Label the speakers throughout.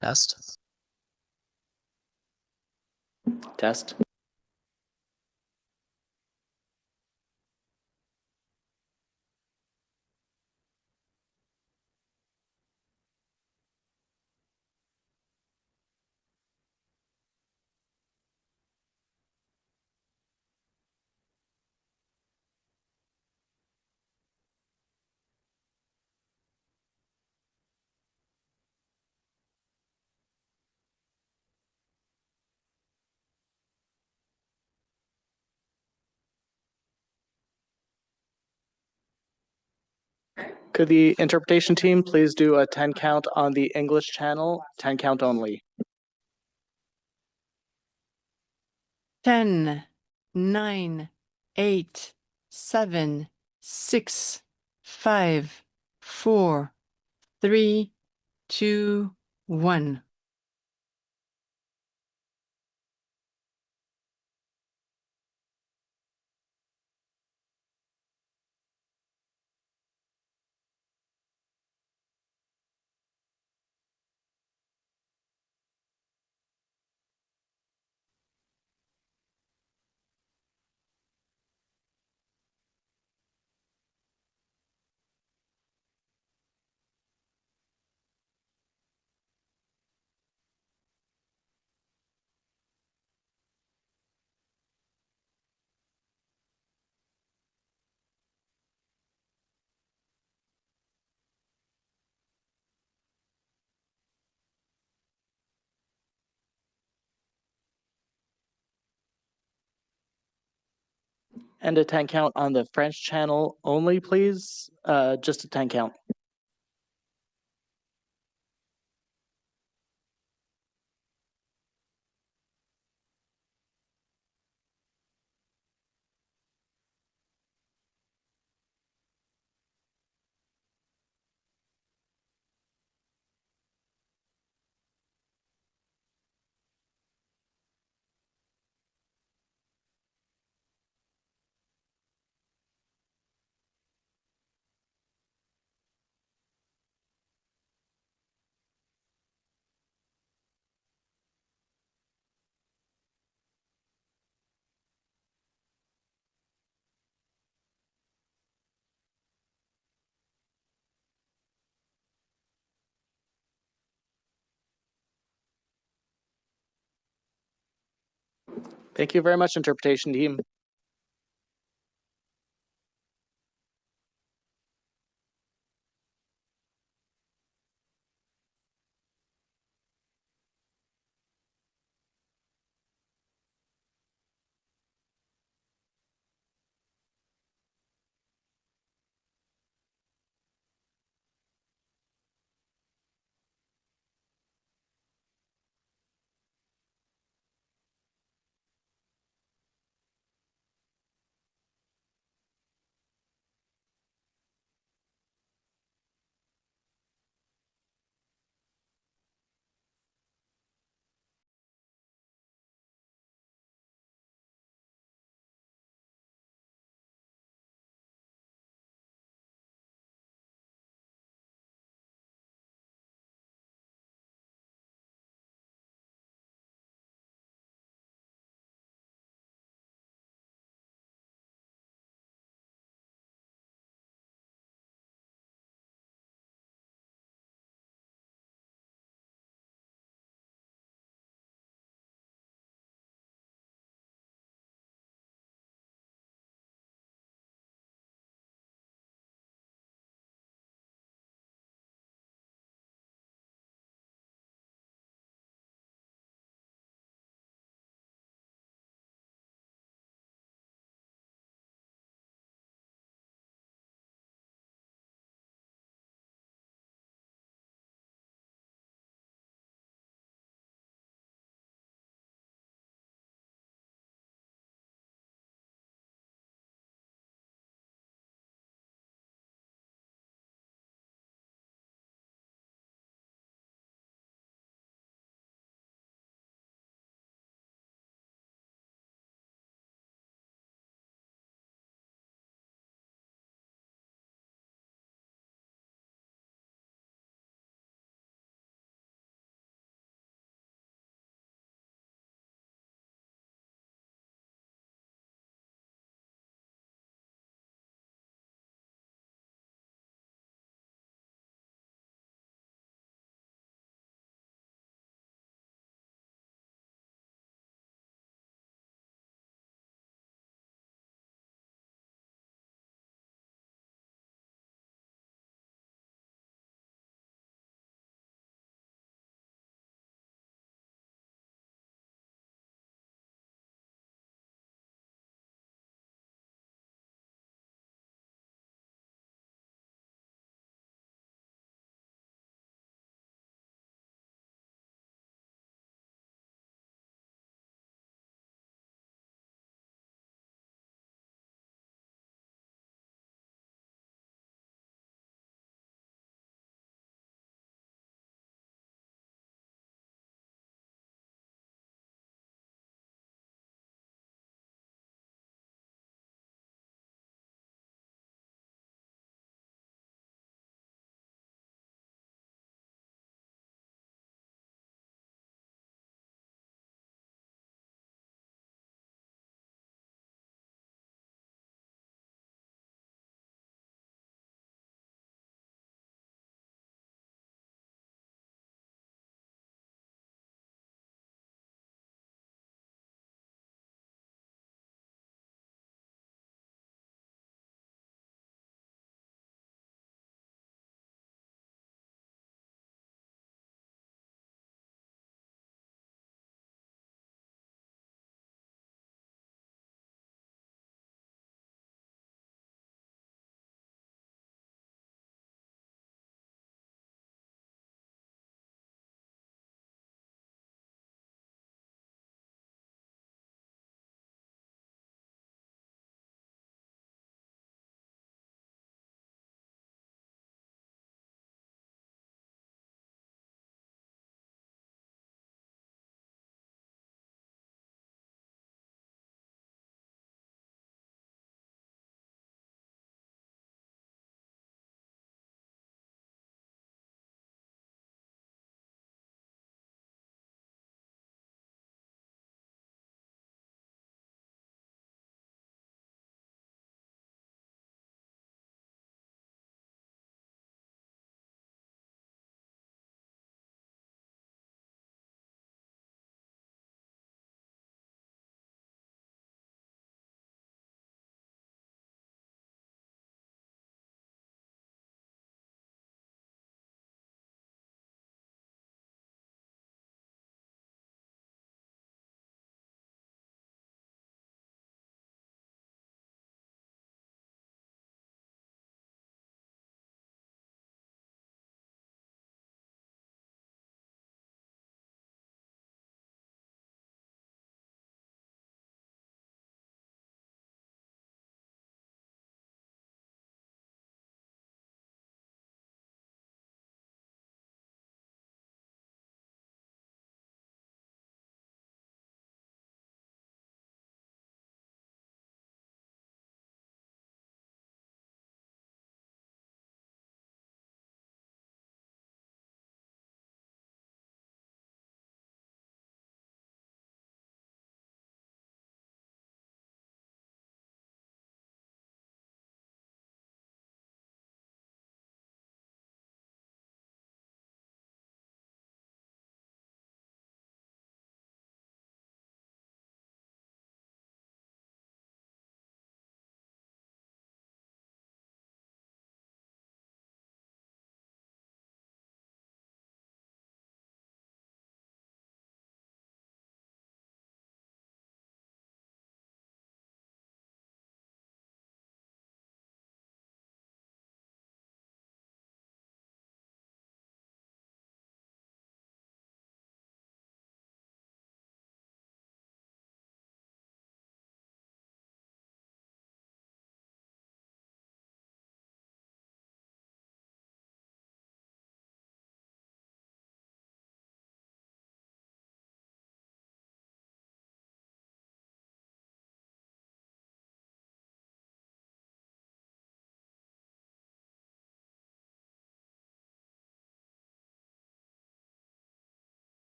Speaker 1: Test.
Speaker 2: Test. Could the interpretation team please do a 10 count on the English channel, 10 count only?
Speaker 3: 10, 9, 8, 7, 6, 5, 4, 3, 2, 1.
Speaker 2: And a 10 count on the French channel only, please. Just a 10 count. Thank you very much, interpretation team.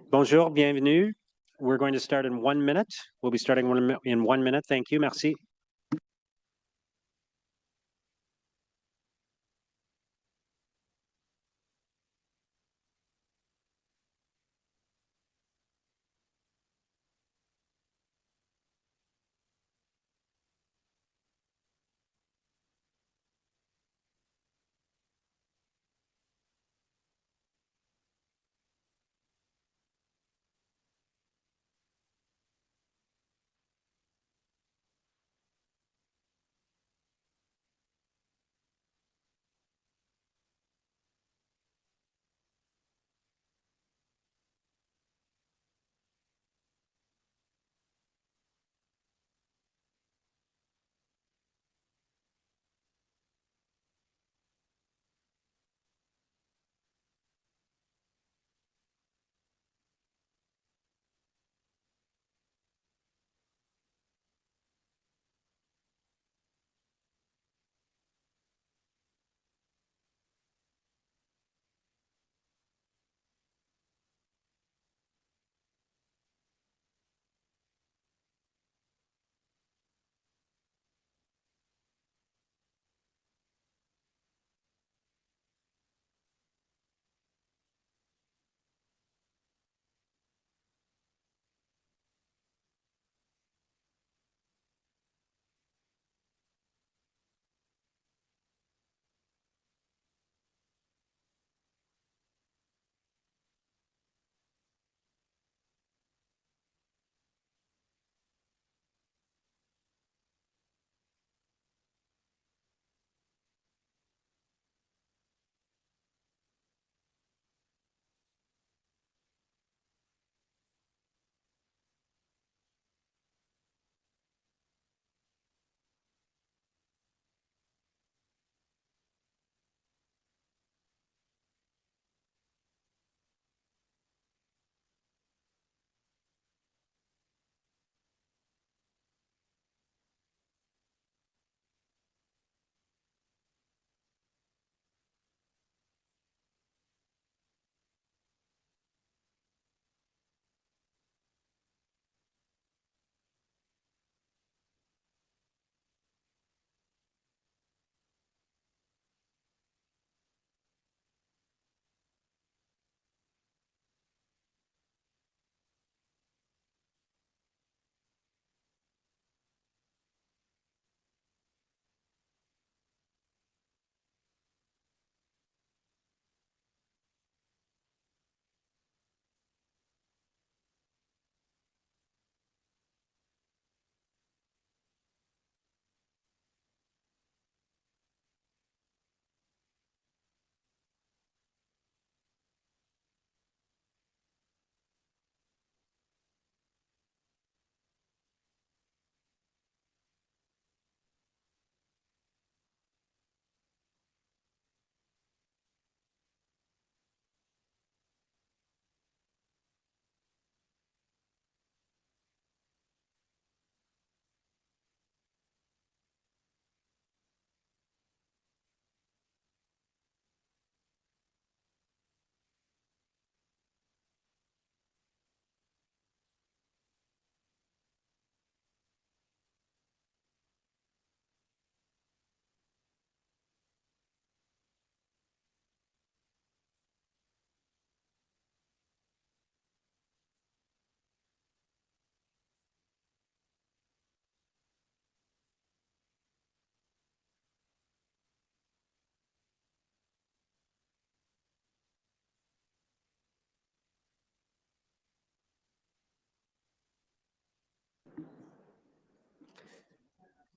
Speaker 1: Bonjour, bienvenue. We're going to start in 1 minute. We'll be starting in 1 minute. Thank you. Merci.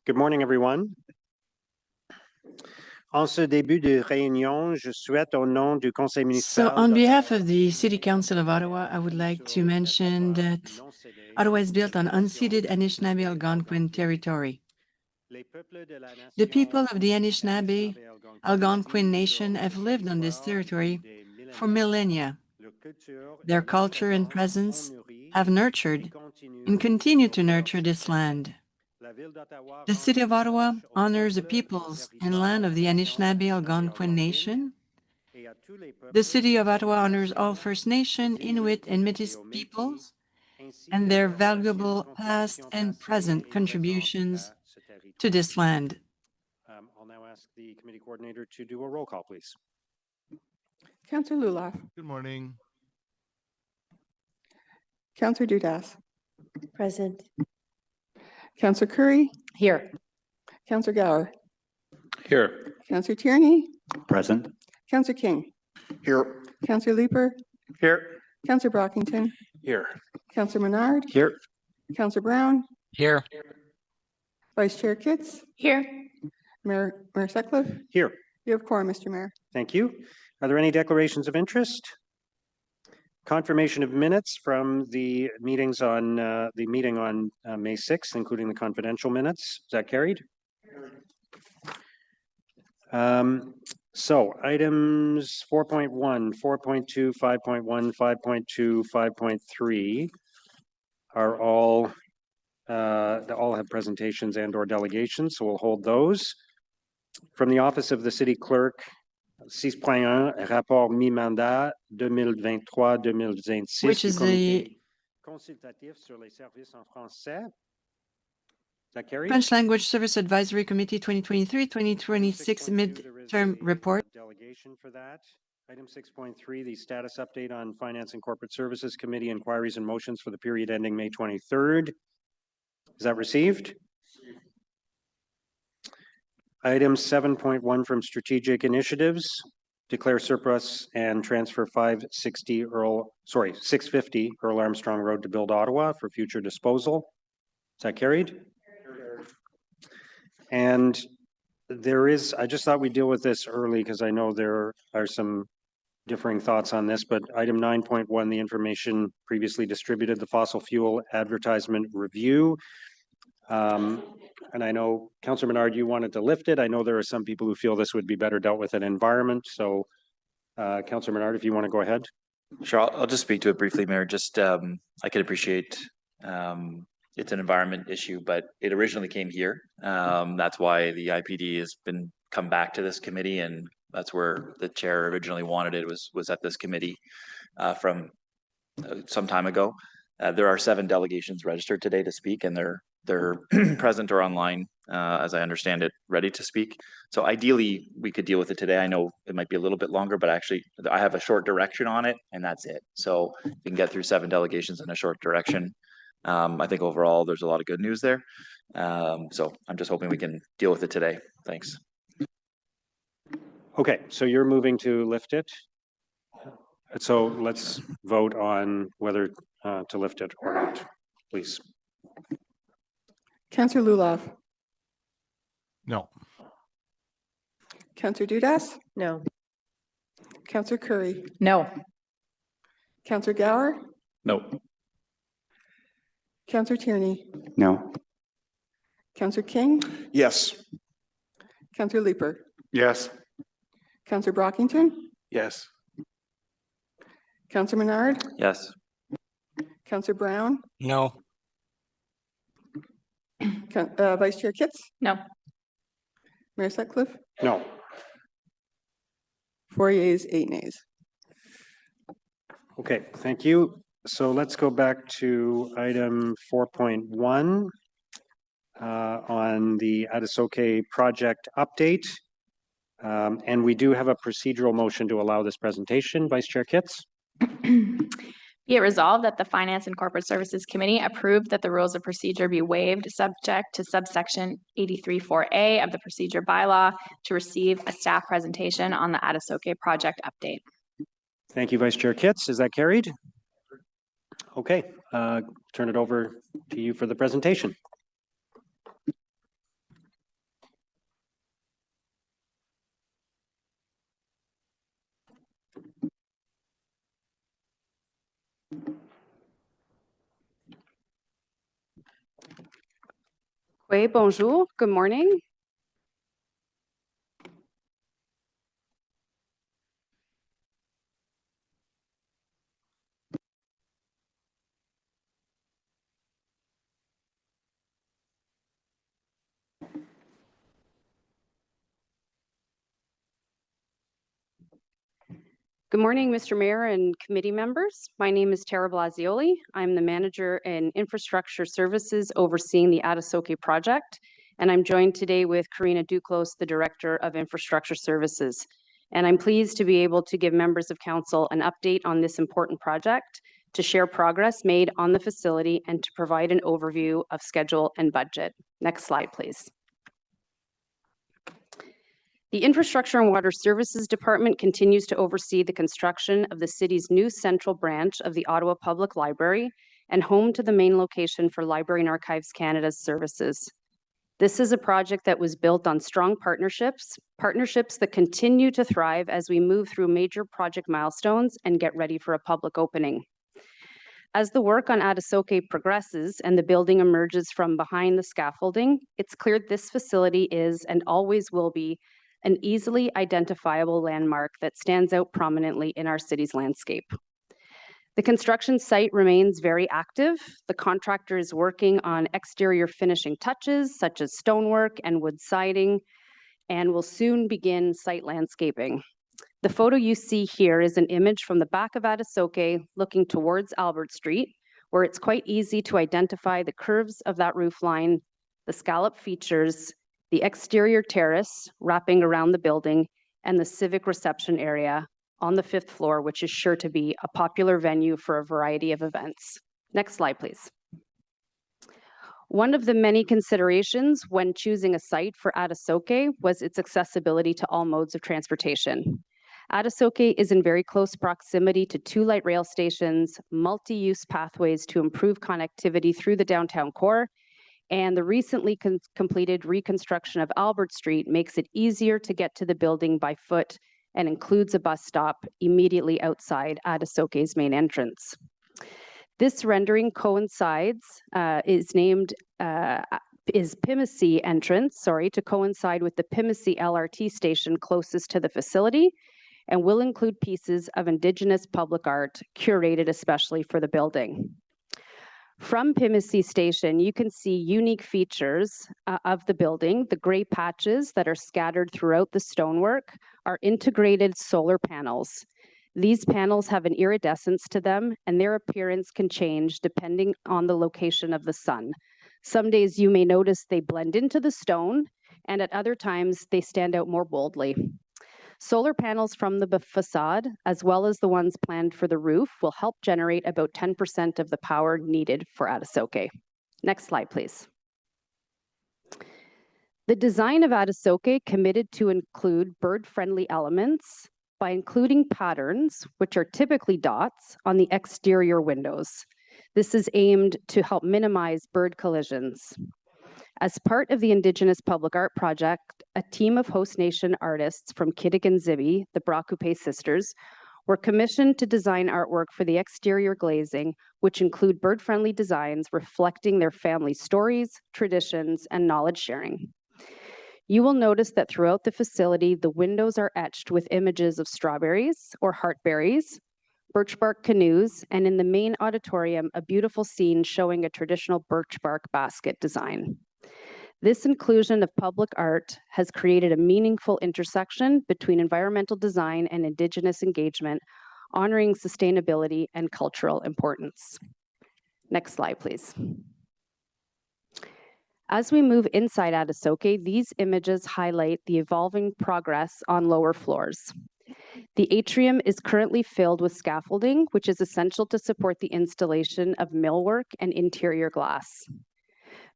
Speaker 1: Good morning, everyone. En ce début de réunion, je souhaite au nom du Conseil
Speaker 3: So
Speaker 1: municipal
Speaker 3: on behalf of the City Council of Ottawa, I would like to mention that Ottawa is built on unceded Anishinaabe Algonquin territory. The people of the Anishinaabe Algonquin Nation have lived on this territory for millennia. Their culture and presence have nurtured and continue to nurture this land. The City of Ottawa honors the peoples and land of the Anishinaabe Algonquin Nation The City of Ottawa honors all First Nation, Inuit, and Métis peoples and their valuable past and present contributions to this land.
Speaker 1: I'll now ask the committee coordinator to do a roll call, please.
Speaker 4: Councillor Lulaf.
Speaker 5: Good morning.
Speaker 4: Councillor Dudas.
Speaker 6: Present.
Speaker 4: Councillor Curry.
Speaker 6: Here.
Speaker 4: Councillor Gower.
Speaker 7: Here.
Speaker 4: Councillor Tierney.
Speaker 7: Present.
Speaker 4: Councillor King.
Speaker 7: Here.
Speaker 4: Councillor Leeper.
Speaker 7: Here.
Speaker 4: Councillor Brockington.
Speaker 7: Here.
Speaker 4: Councillor Menard.
Speaker 7: Here.
Speaker 4: Councillor Brown.
Speaker 7: Here.
Speaker 4: Vice Chair Kitts.
Speaker 6: Here.
Speaker 4: Mayor Sutcliffe.
Speaker 1: Here.
Speaker 4: You have quorum, Mr. Mayor.
Speaker 1: Thank you. Are there any declarations of interest? Confirmation of minutes from the meetings on the meeting on May 6th, including the confidential minutes. Is that carried? So items 4.1, 4.2, 5.1, 5.2, 5.3 are all have presentations and or delegations, so we'll hold those. From the Office of the City Clerk, 6.1, rapport mi-mandat 2023-2026
Speaker 3: Which is the
Speaker 1: consultatif sur les services en français. Is that carried?
Speaker 3: French Language Service Advisory Committee 2023-2026 midterm report.
Speaker 1: Delegation for that. Item 6.3, the status update on Finance and Corporate Services Committee inquiries and motions for the period ending May 23rd. Is that received? Item 7.1 from Strategic Initiatives, declare surplus and transfer 650 Earl Armstrong Road to Build Ottawa for future disposal. Is that carried? And there is, I just thought we'd deal with this early because I know there are some differing thoughts on this, but item 9.1, the information previously distributed, the fossil fuel advertisement review. And I know, Councillor Menard, you wanted to lift it. I know there are some people who feel this would be better dealt with in environment. So, Councillor Menard, if you want to go ahead.
Speaker 8: Sure, I'll just speak to it briefly, Mayor. Just I can appreciate it's an environment issue, but it originally came here. That's why the IPD has been come back to this committee, and that's where the chair originally wanted it was at this committee from some time ago. There are 7 delegations registered today to speak, and they're present or online, as I understand it, ready to speak. So ideally, we could deal with it today. I know it might be a little bit longer, but actually, I have a short direction on it, and that's it. So we can get through 7 delegations in a short direction. I think overall, there's a lot of good news there. So I'm just hoping we can deal with it today. Thanks.
Speaker 1: Okay, so you're moving to lift it. So let's vote on whether to lift it or not, please.
Speaker 4: Councillor Lulaf.
Speaker 5: No.
Speaker 4: Councillor Dudas.
Speaker 6: No.
Speaker 4: Councillor Curry.
Speaker 6: No.
Speaker 4: Councillor Gower.
Speaker 7: No.
Speaker 4: Councillor Tierney.
Speaker 7: No.
Speaker 4: Councillor King.
Speaker 7: Yes.
Speaker 4: Councillor Leeper.
Speaker 7: Yes.
Speaker 4: Councillor Brockington.
Speaker 7: Yes.
Speaker 4: Councillor Menard.
Speaker 8: Yes.
Speaker 4: Councillor Brown.
Speaker 7: No.
Speaker 4: Vice Chair Kitts.
Speaker 6: No.
Speaker 4: Mayor Sutcliffe.
Speaker 1: No.
Speaker 4: 4 yeas, 8 nays.
Speaker 1: Okay, thank you. So let's go back to item 4.1 on the Adisoke project update. And we do have a procedural motion to allow this presentation. Vice Chair Kitts.
Speaker 9: Be it resolved that the Finance and Corporate Services Committee approved that the rules of procedure be waived subject to subsection 83(4)A of the procedure bylaw to receive a staff presentation on the Adisoke project update.
Speaker 1: Thank you, Vice Chair Kitts. Is that carried? Okay, turn it over to you for the presentation.
Speaker 10: Oui, bonjour, good morning. Good morning, Mr. Mayor and committee members. My name is Tara Blasioli. I'm the manager in infrastructure services overseeing the Adisoke project. And I'm joined today with Karina Duclos, the director of infrastructure services. And I'm pleased to be able to give members of council an update on this important project, to share progress made on the facility, and to provide an overview of schedule and budget. Next slide, please. The Infrastructure and Water Services Department continues to oversee the construction of the city's new central branch of the Ottawa Public Library and home to the main location for Library and Archives Canada's services. This is a project that was built on strong partnerships that continue to thrive as we move through major project milestones and get ready for a public opening. As the work on Adisoke progresses and the building emerges from behind the scaffolding, it's clear this facility is and always will be an easily identifiable landmark that stands out prominently in our city's landscape. The construction site remains very active. The contractor is working on exterior finishing touches such as stonework and wood siding, and will soon begin site landscaping. The photo you see here is an image from the back of Adisoke looking towards Albert Street, where it's quite easy to identify the curves of that roof line, the scallop features, the exterior terrace wrapping around the building, and the civic reception area on the 5th floor, which is sure to be a popular venue for a variety of events. Next slide, please. One of the many considerations when choosing a site for Adisoke was its accessibility to all modes of transportation. Adisoke is in very close proximity to 2 light rail stations, multi-use pathways to improve connectivity through the downtown core, and the recently completed reconstruction of Albert Street makes it easier to get to the building by foot and includes a bus stop immediately outside Adisoke's main entrance. This rendering coincides, is Pimisi entrance, to coincide with the Pimisi LRT station closest to the facility, and will include pieces of Indigenous public art curated especially for the building. From Pimisi Station, you can see unique features of the building. The gray patches that are scattered throughout the stonework are integrated solar panels. These panels have an iridescence to them, and their appearance can change depending on the location of the sun. Some days you may notice they blend into the stone, and at other times they stand out more boldly. Solar panels from the facade, as well as the ones planned for the roof, will help generate about 10% of the power needed for Adisoke. Next slide, please. The design of Adisoke committed to include bird-friendly elements by including patterns, which are typically dots, on the exterior windows. This is aimed to help minimize bird collisions. As part of the Indigenous Public Art Project, a team of host nation artists from Kitik and Zibi, the Brakupe sisters, were commissioned to design artwork for the exterior glazing, which include bird-friendly designs reflecting their family stories, traditions, and knowledge sharing. You will notice that throughout the facility, the windows are etched with images of strawberries or heartberries, birch bark canoes, and in the main auditorium, a beautiful scene showing a traditional birch bark basket design. This inclusion of public art has created a meaningful intersection between environmental design and Indigenous engagement, honoring sustainability and cultural importance. Next slide, please. As we move inside Adisoke, these images highlight the evolving progress on lower floors. The atrium is currently filled with scaffolding, which is essential to support the installation of millwork and interior glass.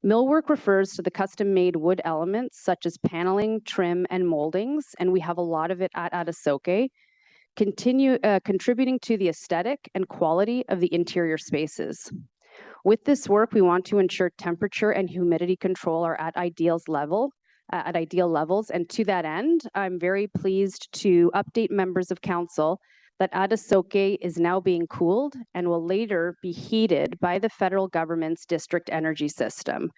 Speaker 10: Millwork refers to the custom-made wood elements such as paneling, trim, and moldings, and we have a lot of it at Adisoke, contributing to the aesthetic and quality of the interior spaces. With this work, we want to ensure temperature and humidity control are at ideal levels, and to that end, I'm very pleased to update members of council that Adisoke is now being cooled and will later be heated by the federal government's district energy system.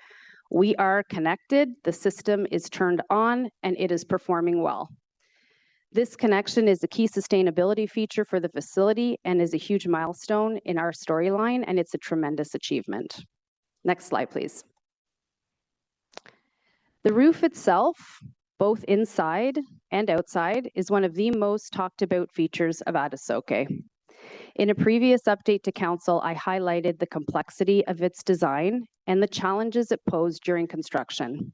Speaker 10: We are connected, the system is turned on, and it is performing well. This connection is a key sustainability feature for the facility and is a huge milestone in our storyline, and it's a tremendous achievement. Next slide, please. The roof itself, both inside and outside is one of the most talked about features of Adisoke. In a previous update to council, I highlighted the complexity of its design and the challenges it posed during construction.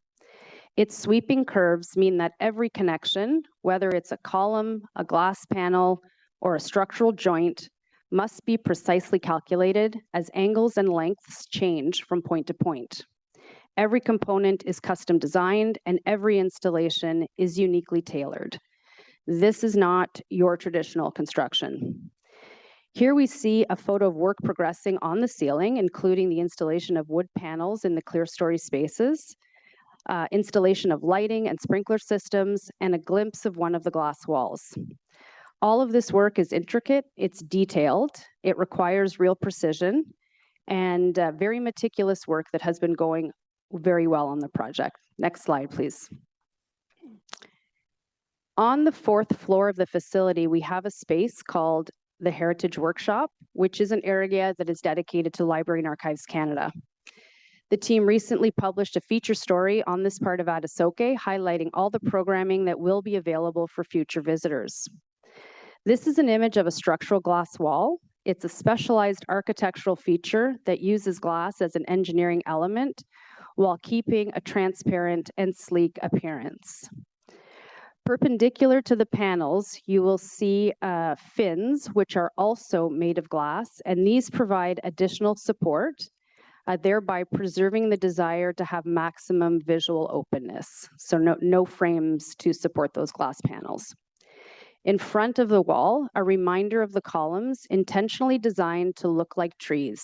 Speaker 10: Its sweeping curves mean that every connection, whether it's a column, a glass panel, or a structural joint, must be precisely calculated as angles and lengths change from point to point. Every component is custom designed and every installation is uniquely tailored. This is not your traditional construction. Here we see a photo of work progressing on the ceiling, including the installation of wood panels in the clear story spaces, installation of lighting and sprinkler systems, and a glimpse of one of the glass walls. All of this work is intricate, it's detailed, it requires real precision, and very meticulous work that has been going very well on the project. Next slide, please. On the 4th floor of the facility, we have a space called the Heritage Workshop, which is an area that is dedicated to Library and Archives Canada. The team recently published a feature story on this part of Adisoke, highlighting all the programming that will be available for future visitors. This is an image of a structural glass wall. It's a specialized architectural feature that uses glass as an engineering element while keeping a transparent and sleek appearance. Perpendicular to the panels, you will see fins, which are also made of glass, and these provide additional support, thereby preserving the desire to have maximum visual openness. So no frames to support those glass panels. In front of the wall, a reminder of the columns intentionally designed to look like trees.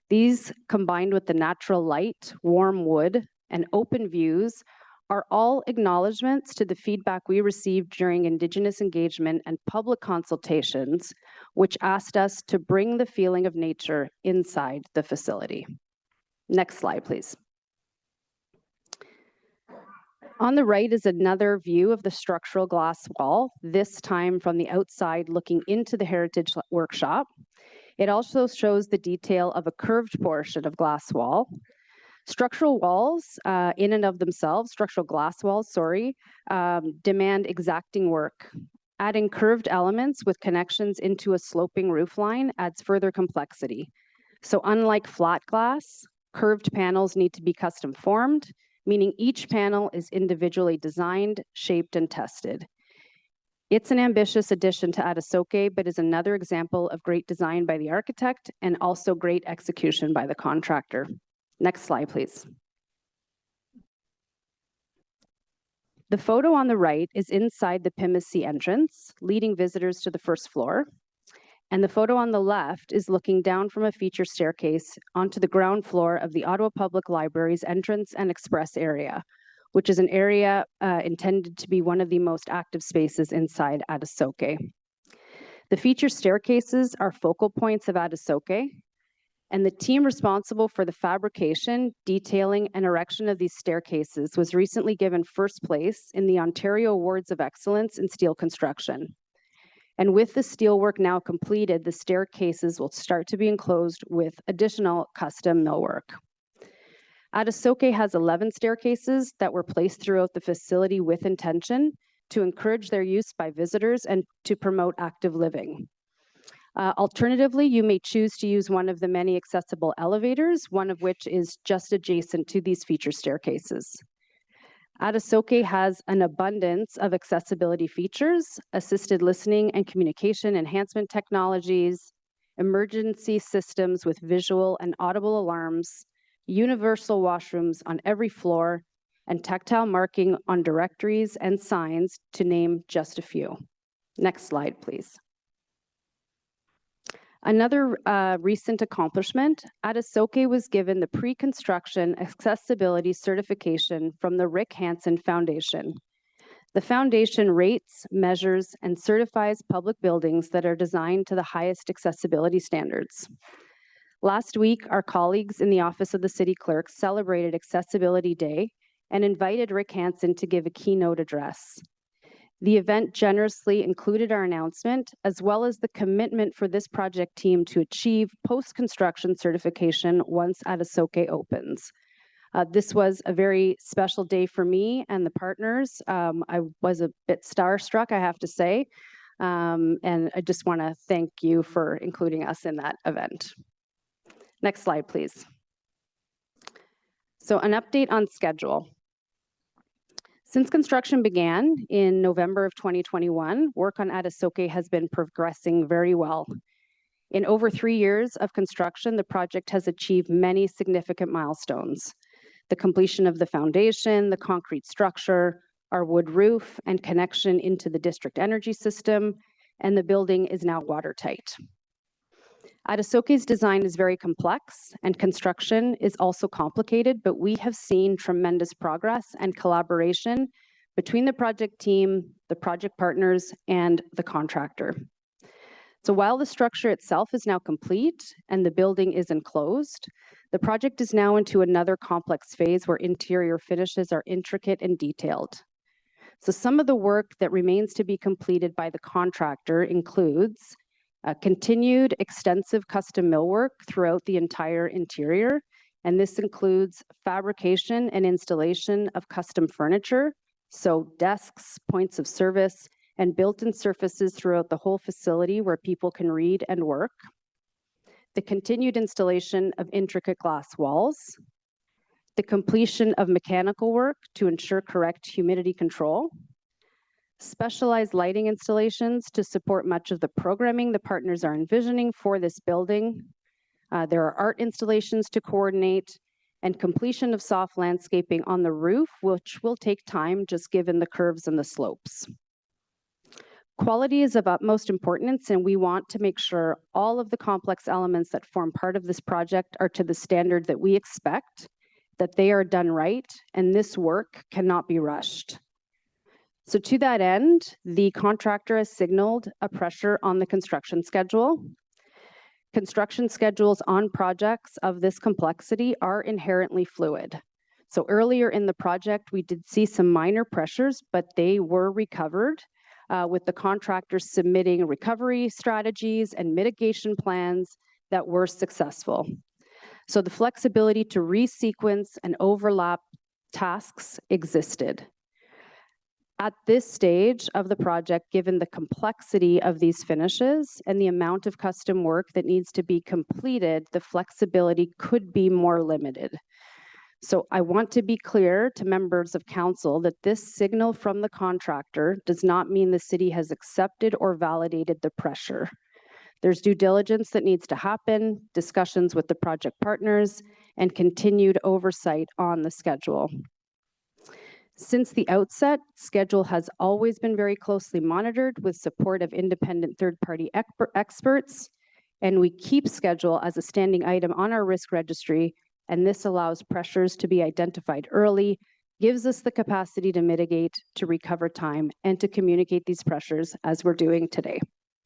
Speaker 10: These, combined with the natural light, warm wood, and open views, are all acknowledgements to the feedback we received during Indigenous engagement and public consultations, which asked us to bring the feeling of nature inside the facility. Next slide, please. On the right is another view of the structural glass wall, this time from the outside looking into the Heritage Workshop. It also shows the detail of a curved portion of glass wall. Structural walls, in and of themselves, structural glass walls, demand exacting work. Adding curved elements with connections into a sloping roofline adds further complexity. So unlike flat glass, curved panels need to be custom formed, meaning each panel is individually designed, shaped, and tested. It's an ambitious addition to Adisoke, but is another example of great design by the architect and also great execution by the contractor. Next slide, please. The photo on the right is inside the Pimisi entrance, leading visitors to the 1st floor. And the photo on the left is looking down from a feature staircase onto the ground floor of the Ottawa Public Library's entrance and express area, which is an area intended to be one of the most active spaces inside Adisoke. The feature staircases are focal points of Adisoke, and the team responsible for the fabrication, detailing, and erection of these staircases was recently given 1st place in the Ontario Awards of Excellence in Steel Construction. And with the steelwork now completed, the staircases will start to be enclosed with additional custom millwork. Adisoke has 11 staircases that were placed throughout the facility with intention to encourage their use by visitors and to promote active living. Alternatively, you may choose to use one of the many accessible elevators, one of which is just adjacent to these feature staircases. Adisoke has an abundance of accessibility features, assisted listening and communication enhancement technologies, emergency systems with visual and audible alarms, universal washrooms on every floor, and tactile marking on directories and signs, to name just a few. Next slide, please. Another recent accomplishment, Adisoke was given the pre-construction accessibility certification from the Rick Hansen Foundation. The foundation rates, measures, and certifies public buildings that are designed to the highest accessibility standards. Last week, our colleagues in the Office of the City Clerk celebrated Accessibility Day and invited Rick Hansen to give a keynote address. The event generously included our announcement, as well as the commitment for this project team to achieve post-construction certification once Adisoke opens. This was a very special day for me and the partners. I was a bit starstruck, I have to say. And I just want to thank you for including us in that event. Next slide, please. So an update on schedule. Since construction began in November of 2021, work on Adisoke has been progressing very well. In over 3 years of construction, the project has achieved many significant milestones. The completion of the foundation, the concrete structure, our wood roof, and connection into the district energy system, and the building is now watertight. Adisoke's design is very complex and construction is also complicated, but we have seen tremendous progress and collaboration between the project team, the project partners, and the contractor. So while the structure itself is now complete and the building is enclosed, the project is now into another complex phase where interior finishes are intricate and detailed. So some of the work that remains to be completed by the contractor includes continued extensive custom millwork throughout the entire interior, and this includes fabrication and installation of custom furniture, so desks, points of service, and built-in surfaces throughout the whole facility where people can read and work. The continued installation of intricate glass walls, the completion of mechanical work to ensure correct humidity control, specialized lighting installations to support much of the programming the partners are envisioning for this building. There are art installations to coordinate and completion of soft landscaping on the roof, which will take time just given the curves and the slopes. Quality is of utmost importance, and we want to make sure all of the complex elements that form part of this project are to the standard that we expect, that they are done right, and this work cannot be rushed. So to that end, the contractor has signaled a pressure on the construction schedule. Construction schedules on projects of this complexity are inherently fluid. So earlier in the project, we did see some minor pressures, but they were recovered with the contractors submitting recovery strategies and mitigation plans that were successful. So the flexibility to resequence and overlap tasks existed. At this stage of the project, given the complexity of these finishes and the amount of custom work that needs to be completed, the flexibility could be more limited. So I want to be clear to members of council that this signal from the contractor does not mean the city has accepted or validated the pressure. There's due diligence that needs to happen, discussions with the project partners, and continued oversight on the schedule. Since the outset, schedule has always been very closely monitored with support of independent third-party experts, and we keep schedule as a standing item on our risk registry, and this allows pressures to be identified early, gives us the capacity to mitigate, to recover time, and to communicate these pressures as we're doing today.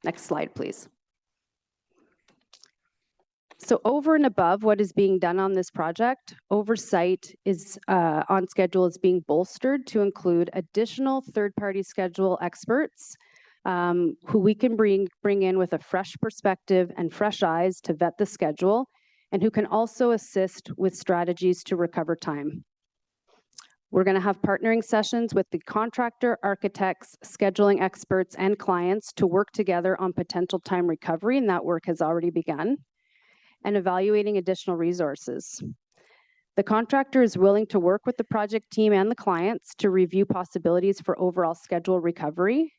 Speaker 10: Next slide, please. So over and above what is being done on this project, oversight is on schedule is being bolstered to include additional third-party schedule experts who we can bring in with a fresh perspective and fresh eyes to vet the schedule, and who can also assist with strategies to recover time. We're going to have partnering sessions with the contractor, architects, scheduling experts, and clients to work together on potential time recovery, and that work has already begun, and evaluating additional resources. The contractor is willing to work with the project team and the clients to review possibilities for overall schedule recovery.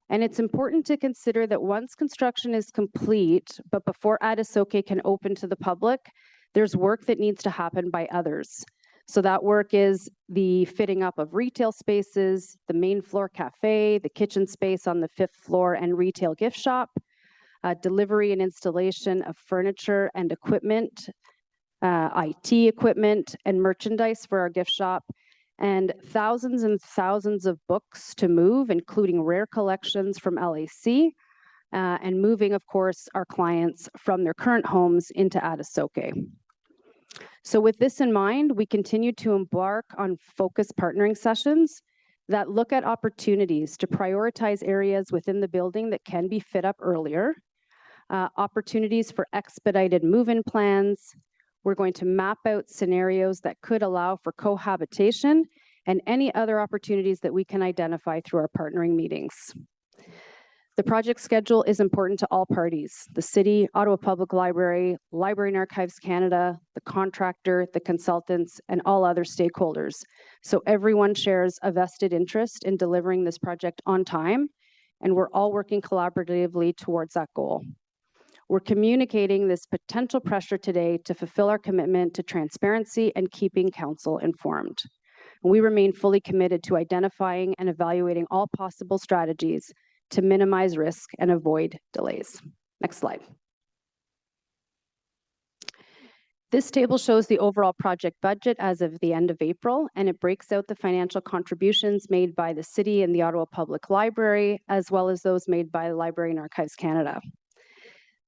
Speaker 10: And it's important to consider that once construction is complete, but before Adisoke can open to the public, there's work that needs to happen by others. So that work is the fitting up of retail spaces, the main floor cafe, the kitchen space on the 5th floor, and retail gift shop, delivery and installation of furniture and equipment, IT equipment and merchandise for our gift shop, and thousands of books to move, including rare collections from LAC, and moving, of course, our clients from their current homes into Adisoke. So with this in mind, we continue to embark on focused partnering sessions that look at opportunities to prioritize areas within the building that can be fit up earlier, opportunities for expedited move-in plans, We're going to map out scenarios that could allow for cohabitation and any other opportunities that we can identify through our partnering meetings. The project schedule is important to all parties: the city, Ottawa Public Library, Library and Archives Canada, the contractor, the consultants, and all other stakeholders. So everyone shares a vested interest in delivering this project on time, and we're all working collaboratively towards that goal. We're communicating this potential pressure today to fulfill our commitment to transparency and keeping council informed. We remain fully committed to identifying and evaluating all possible strategies to minimize risk and avoid delays. Next slide. This table shows the overall project budget as of the end of April, and it breaks out the financial contributions made by the city and the Ottawa Public Library, as well as those made by the Library and Archives Canada.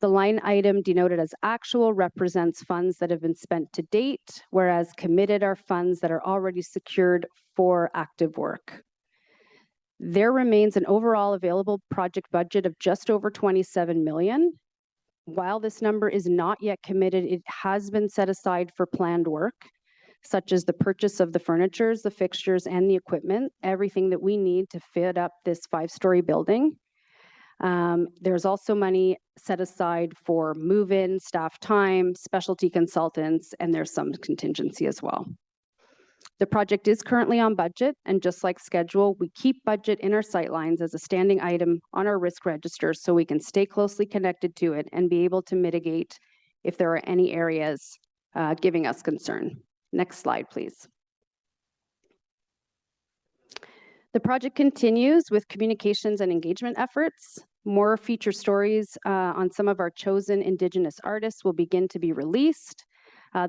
Speaker 10: The line item denoted as actual represents funds that have been spent to date, whereas committed are funds that are already secured for active work. There remains an overall available project budget of just over 27 million. While this number is not yet committed, it has been set aside for planned work, such as the purchase of the furnitures, the fixtures, and the equipment, everything that we need to fit up this 5-story building. There's also money set aside for move-in, staff time, specialty consultants, and there's some contingency as well. The project is currently on budget, and just like schedule, we keep budget in our sightlines as a standing item on our risk register so we can stay closely connected to it and be able to mitigate if there are any areas giving us concern. Next slide, please. The project continues with communications and engagement efforts. More feature stories on some of our chosen Indigenous artists will begin to be released.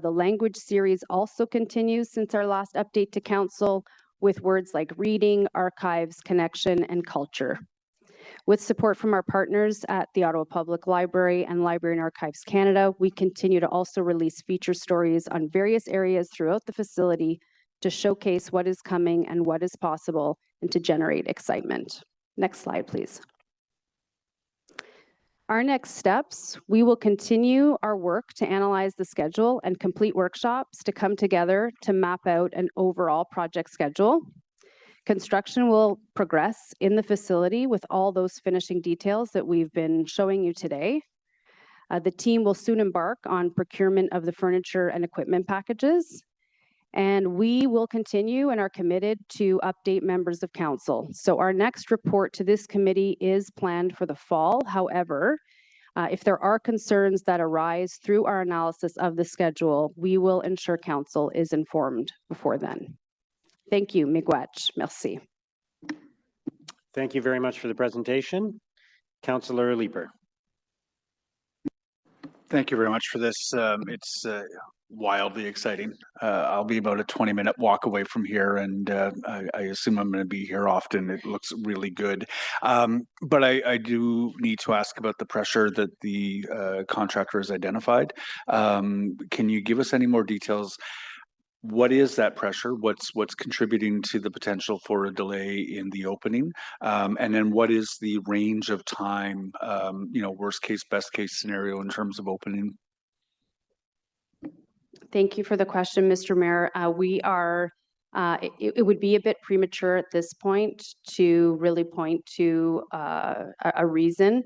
Speaker 10: The language series also continues since our last update to council with words like reading, archives, connection, and culture. With support from our partners at the Ottawa Public Library and Library and Archives Canada, we continue to also release feature stories on various areas throughout the facility to showcase what is coming and what is possible and to generate excitement. Next slide, please. Our next steps, we will continue our work to analyze the schedule and complete workshops to come together to map out an overall project schedule. Construction will progress in the facility with all those finishing details that we've been showing you today. The team will soon embark on procurement of the furniture and equipment packages. And we will continue and are committed to update members of council. So our next report to this committee is planned for the fall. However, if there are concerns that arise through our analysis of the schedule, we will ensure council is informed before then. Thank you, Miigwech. Merci.
Speaker 1: Thank you very much for the presentation. Councillor Leeper.
Speaker 7: Thank you very much for this. It's wildly exciting. I'll be about a 20-minute walk away from here, and I assume I'm going to be here often. It looks really good. But I do need to ask about the pressure that the contractor has identified. Can you give us any more details? What is that pressure? What's contributing to the potential for a delay in the opening? And then what is the range of time, worst case, best case scenario in terms of opening?
Speaker 10: Thank you for the question, Mr. Mayor. It would be a bit premature at this point to really point to a reason.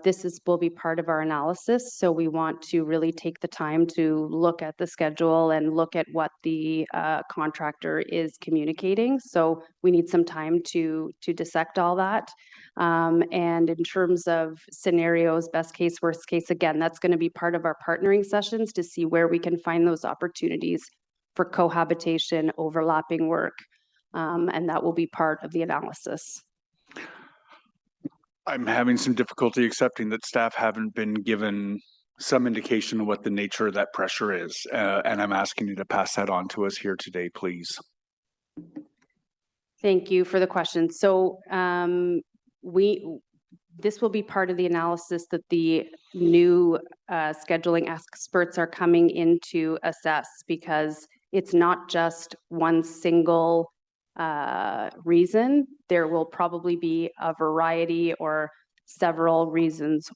Speaker 10: This will be part of our analysis, so we want to really take the time to look at the schedule and look at what the contractor is communicating. So we need some time to dissect all that. And in terms of scenarios, best case, worst case, again, that's going to be part of our partnering sessions to see where we can find those opportunities for cohabitation, overlapping work, and that will be part of the analysis.
Speaker 7: I'm having some difficulty accepting that staff haven't been given some indication of what the nature of that pressure is. And I'm asking you to pass that on to us here today, please.
Speaker 10: Thank you for the question. So this will be part of the analysis that the new scheduling experts are coming in to assess, because it's not just one single reason. There will probably be a variety or several reasons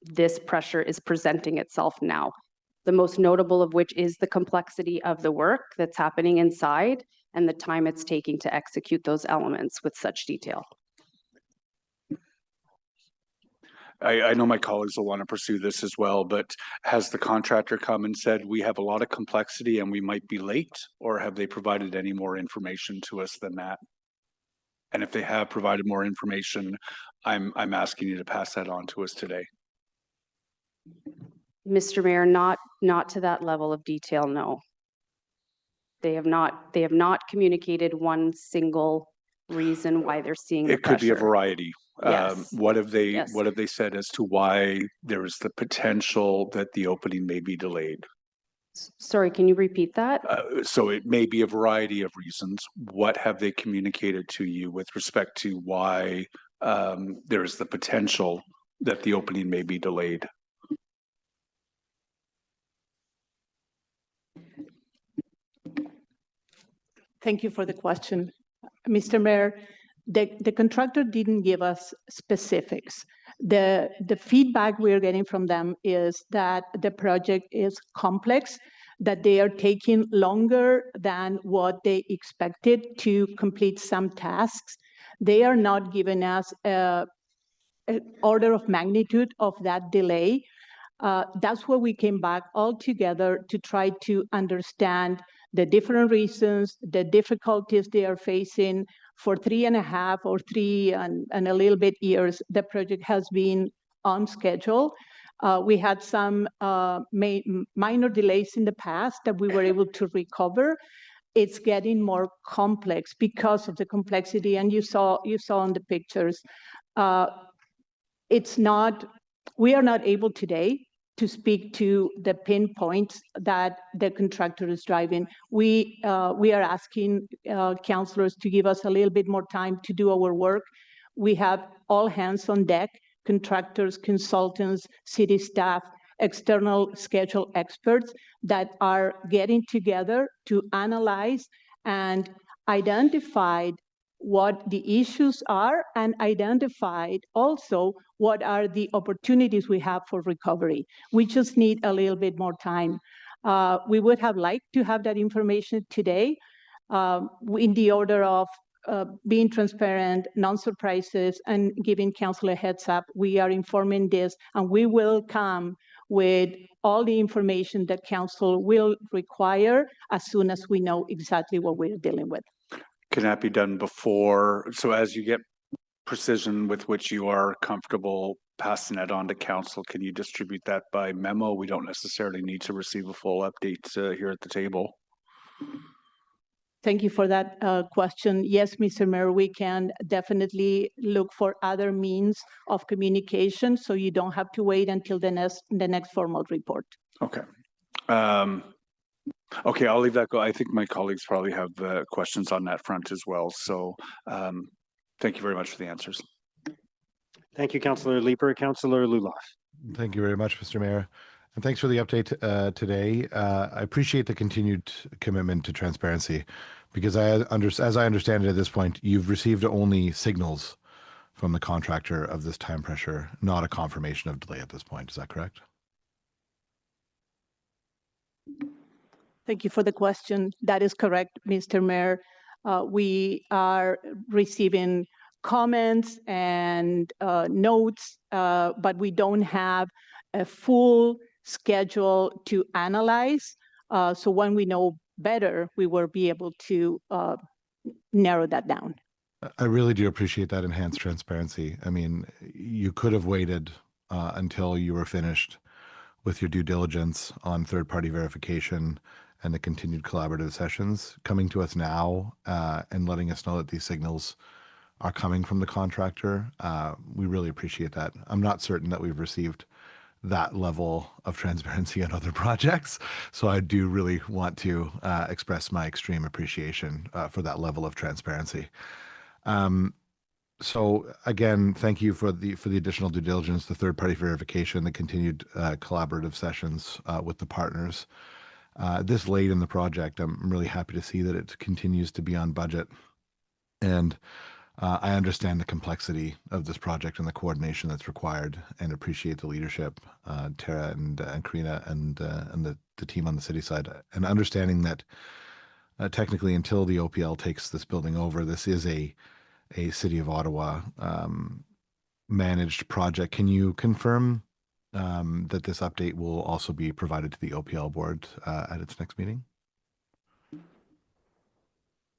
Speaker 10: this pressure is presenting itself now. the most notable of which is the complexity of the work that's happening inside and the time it's taking to execute those elements with such detail.
Speaker 7: I know my colleagues will want to pursue this as well, but has the contractor come and said, we have a lot of complexity and we might be late, or have they provided any more information to us than that? And if they have provided more information, I'm asking you to pass that on to us today.
Speaker 10: Mr. Mayor, not to that level of detail, no. They have not communicated one single reason why they're seeing the
Speaker 7: It could be a
Speaker 10: pressure.
Speaker 7: variety.
Speaker 10: Yes.
Speaker 7: What have they
Speaker 10: Yes.
Speaker 7: what have they said as to why there is the potential that the opening may be delayed?
Speaker 10: Sorry, can you repeat that?
Speaker 7: So it may be a variety of reasons. What have they communicated to you with respect to why there is the potential that the opening may be delayed?
Speaker 6: Thank you for the question. Mr. Mayor, the contractor didn't give us specifics. The feedback we're getting from them is that the project is complex, that they are taking longer than what they expected to complete some tasks. They are not giving us an order of magnitude of that delay. That's where we came back all together to try to understand the different reasons, the difficulties they are facing. For 3.5 or 3 and a little bit years, the project has been on schedule. We had some minor delays in the past that we were able to recover. It's getting more complex because of the complexity, and you saw on the pictures. We are not able today to speak to the pinpoints that the contractor is driving. We are asking councillors to give us a little bit more time to do our work. We have all hands on deck, contractors, consultants, city staff, external schedule experts that are getting together to analyze and identify what the issues are and identified also what are the opportunities we have for recovery. We just need a little bit more time. We would have liked to have that information today in the order of being transparent, non-surprises, and giving council a heads up. We are informing this, and we will come with all the information that council will require as soon as we know exactly what we're dealing with.
Speaker 7: Can that be done before? So as you get precision with which you are comfortable passing that on to council, can you distribute that by memo? We don't necessarily need to receive a full update here at the table.
Speaker 6: Thank you for that question. Yes, Mr. Mayor, we can definitely look for other means of communication so you don't have to wait until the next formal report.
Speaker 7: Okay. Okay, I'll leave that go. I think my colleagues probably have questions on that front as well. So thank you very much for the answers.
Speaker 1: Thank you, Councillor Leeper. Councillor Luloff.
Speaker 5: Thank you very much, Mr. Mayor. And thanks for the update today. I appreciate the continued commitment to transparency because as I understand it at this point, you've received only signals from the contractor of this time pressure, not a confirmation of delay at this point. Is that correct?
Speaker 6: Thank you for the question. That is correct, Mr. Mayor. We are receiving comments and notes, but we don't have a full schedule to analyze. So when we know better, we will be able to narrow that down.
Speaker 5: I really do appreciate that enhanced transparency. I mean, you could have waited until you were finished with your due diligence on third-party verification and the continued collaborative sessions. Coming to us now and letting us know that these signals are coming from the contractor, we really appreciate that. I'm not certain that we've received that level of transparency on other projects, so I do really want to express my extreme appreciation for that level of transparency. So again, thank you for the additional due diligence, the third-party verification, the continued collaborative sessions with the partners. This late in the project, I'm really happy to see that it continues to be on budget. And I understand the complexity of this project and the coordination that's required, and appreciate the leadership, Tara and Karina and the team on the city side, and understanding that technically until the OPL takes this building over, this is a City of Ottawa managed project. Can you confirm that this update will also be provided to the OPL board at its next meeting?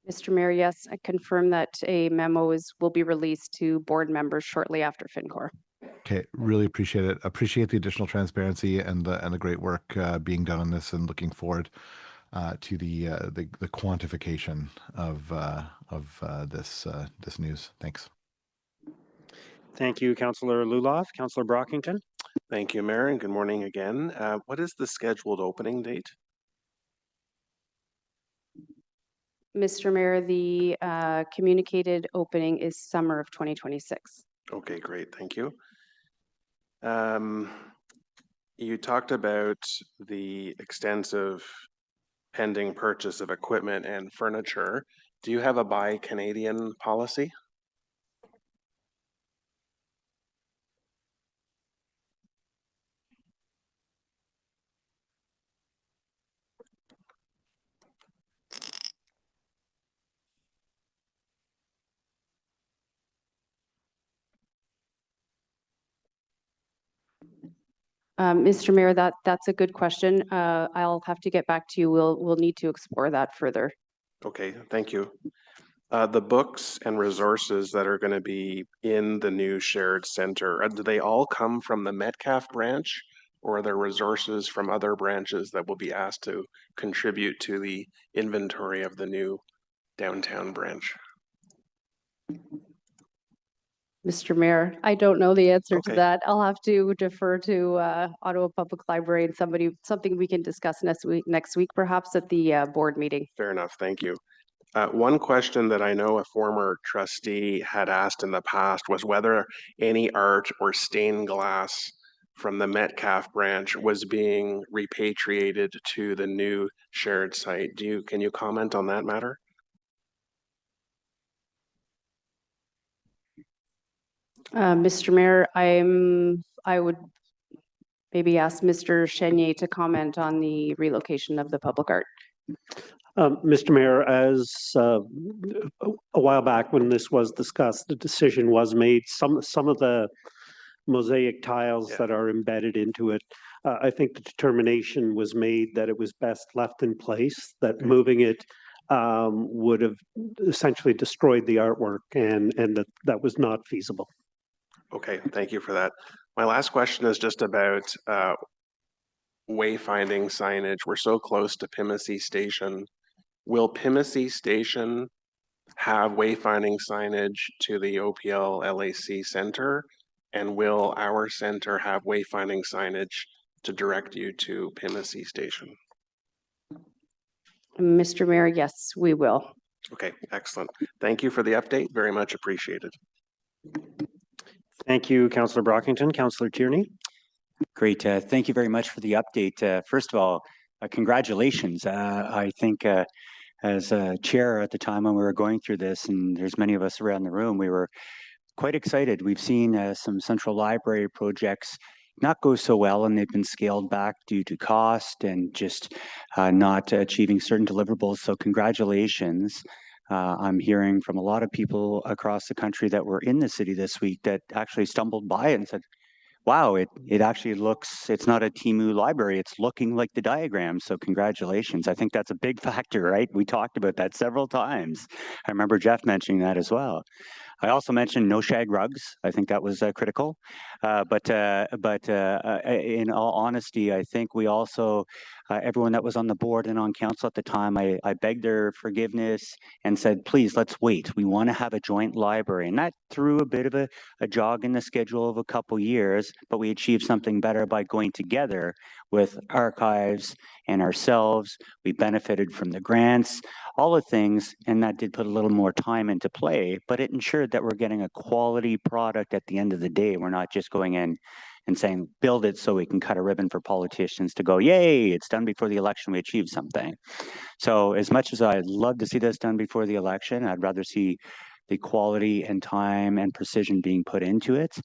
Speaker 10: Mr. Mayor, yes, I confirm that a memo will be released to board members shortly after FinCor.
Speaker 5: Okay, really appreciate it. Appreciate the additional transparency and the great work being done on this, and looking forward to the quantification of this news. Thanks.
Speaker 1: Thank you, Councillor Luloff. Councillor Brockington.
Speaker 11: Thank you, Mayor, and good morning again. What is the scheduled opening date?
Speaker 10: Mr. Mayor, the communicated opening is summer of 2026.
Speaker 11: Okay, great. Thank you. You talked about the extensive pending purchase of equipment and furniture. Do you have a Buy Canadian policy?
Speaker 10: Mr. Mayor, that's a good question. I'll have to get back to you. We'll need to explore that further.
Speaker 11: Okay, thank you. The books and resources that are going to be in the new shared center, do they all come from the Metcalfe branch, or are there resources from other branches that will be asked to contribute to the inventory of the new downtown branch?
Speaker 10: Mr. Mayor, I don't know the answer
Speaker 11: Okay.
Speaker 10: to that. I'll have to defer to Ottawa Public Library and something we can discuss next week, perhaps at the board meeting.
Speaker 11: Fair enough, thank you. One question that I know a former trustee had asked in the past was whether any art or stained glass from the Metcalfe branch was being repatriated to the new shared site. Can you comment on that matter?
Speaker 10: Mr. Mayor, I would maybe ask Mr. Chenier to comment on the relocation of the public art.
Speaker 12: Mr. Mayor, as a while back when this was discussed, the decision was made, some of the mosaic tiles that are embedded into it, I think the determination was made that it was best left in place, that moving it would have essentially destroyed the artwork, and that was not feasible.
Speaker 11: Okay, thank you for that. My last question is just about wayfinding signage. We're so close to Pimisi Station. Will Pimisi Station have wayfinding signage to the OPL LAC Center? And will our center have wayfinding signage to direct you to Pimisi Station?
Speaker 10: Mr. Mayor, yes, we will.
Speaker 11: Okay, excellent. Thank you for the update. Very much appreciated.
Speaker 1: Thank you, Councillor Brockington. Councillor Tierney.
Speaker 13: Great. Thank you very much for the update. First of all, congratulations. I think as chair at the time when we were going through this, and there's many of us around the room, we were quite excited. We've seen some central library projects not go so well, and they've been scaled back due to cost and just not achieving certain deliverables. So congratulations. I'm hearing from a lot of people across the country that were in the city this week that actually stumbled by it and said, wow, it actually looks, it's not a Temu library, it's looking like the diagram. So congratulations. I think that's a big factor, right? We talked about that several times. I remember Jeff mentioning that as well. I also mentioned no shag rugs. I think that was critical. But in all honesty, I think we also, everyone that was on the board and on council at the time, I begged their forgiveness and said, please, let's wait. We want to have a joint library. And that threw a bit of a jog in the schedule of a couple years, but we achieved something better by going together with archives and ourselves. We benefited from the grants, all the things, and that did put a little more time into play, but it ensured that we're getting a quality product at the end of the day. We're not just going in and saying, build it so we can cut a ribbon for politicians to go, yay, it's done before the election, we achieved something. So as much as I'd love to see this done before the election, I'd rather see the quality and time and precision being put into it.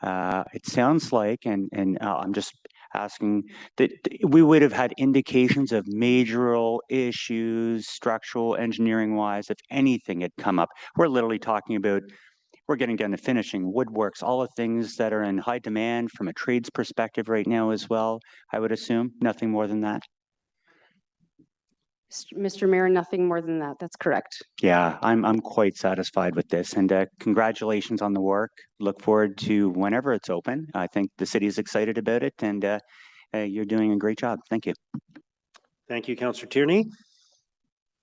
Speaker 13: It sounds like, and I'm just asking, that we would have had indications of major issues, structural, engineering-wise, if anything had come up. We're literally talking about, we're getting down to finishing, woodworks, all the things that are in high demand from a trades perspective right now as well, I would assume. Nothing more than that.
Speaker 10: Mr. Mayor, nothing more than that. That's correct.
Speaker 13: Yeah, I'm quite satisfied with this, and congratulations on the work. Look forward to whenever it's open. I think the city is excited about it, and you're doing a great job. Thank you.
Speaker 1: Thank you, Councillor Tierney.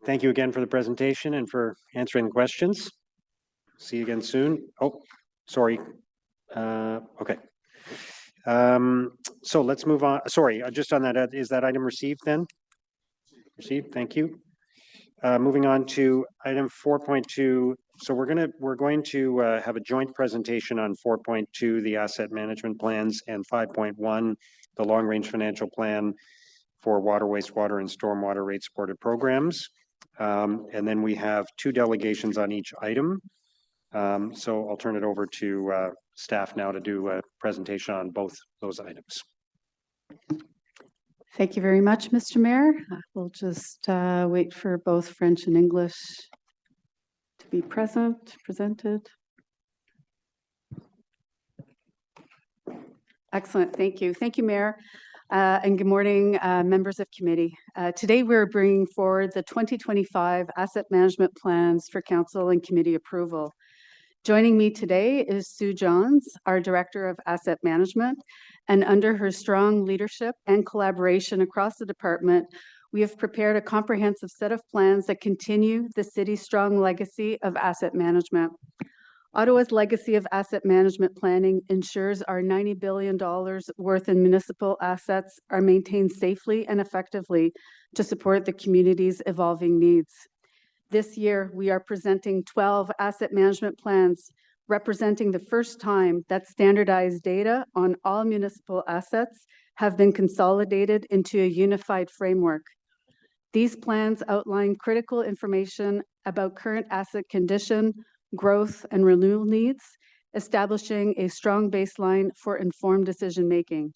Speaker 1: Thank you again for the presentation and for answering the questions. See you again soon. Oh, sorry. Okay. So let's move on. Sorry, just on that, is that item received then? Received, thank you. Moving on to item 4.2. So we're going to have a joint presentation on 4.2, the asset management plans, and 5.1, the long-range financial plan for water, wastewater, and stormwater rate supported programs. And then we have 2 delegations on each item. So I'll turn it over to staff now to do a presentation on both those items.
Speaker 14: Thank you very much, Mr. Mayor. We'll just wait for both French and English to be presented. Excellent, thank you. Thank you, Mayor. And good morning, members of committee. Today, we're bringing forward the 2025 asset management plans for council and committee approval. Joining me today is Sue Johns, our Director of Asset Management, and under her strong leadership and collaboration across the department, we have prepared a comprehensive set of plans that continue the city's strong legacy of asset management. Ottawa's legacy of asset management planning ensures our $90 billion worth in municipal assets are maintained safely and effectively to support the community's evolving needs. This year, we are presenting 12 asset management plans, representing the first time that standardized data on all municipal assets have been consolidated into a unified framework. These plans outline critical information about current asset condition, growth, and renewal needs, establishing a strong baseline for informed decision-making.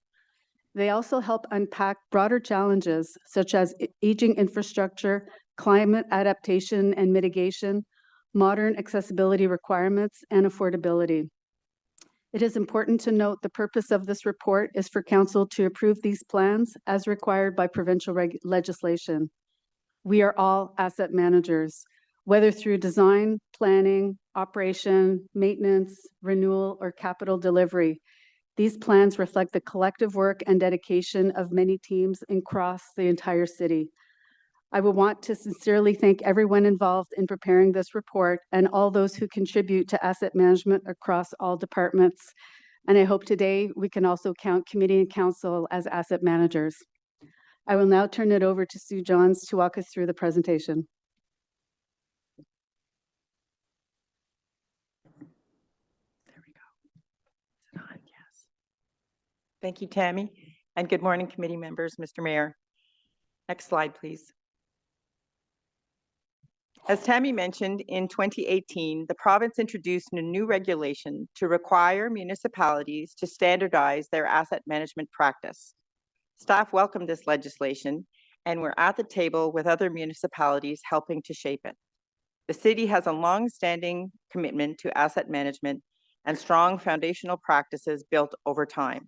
Speaker 14: They also help unpack broader challenges such as aging infrastructure, climate adaptation and mitigation, modern accessibility requirements, and affordability. It is important to note the purpose of this report is for council to approve these plans as required by provincial legislation. We are all asset managers, whether through design, planning, operation, maintenance, renewal, or capital delivery. These plans reflect the collective work and dedication of many teams across the entire city. I would want to sincerely thank everyone involved in preparing this report and all those who contribute to asset management across all departments. And I hope today we can also count committee and council as asset managers. I will now turn it over to Sue Johns to walk us through the presentation.
Speaker 15: There we go. Is it on? Yes. Thank you, Tammy. And good morning, committee members, Mr. Mayor. Next slide, please. As Tammy mentioned, in 2018, the province introduced a new regulation to require municipalities to standardize their asset management practice. Staff welcomed this legislation, and we're at the table with other municipalities helping to shape it. The city has a long-standing commitment to asset management and strong foundational practices built over time.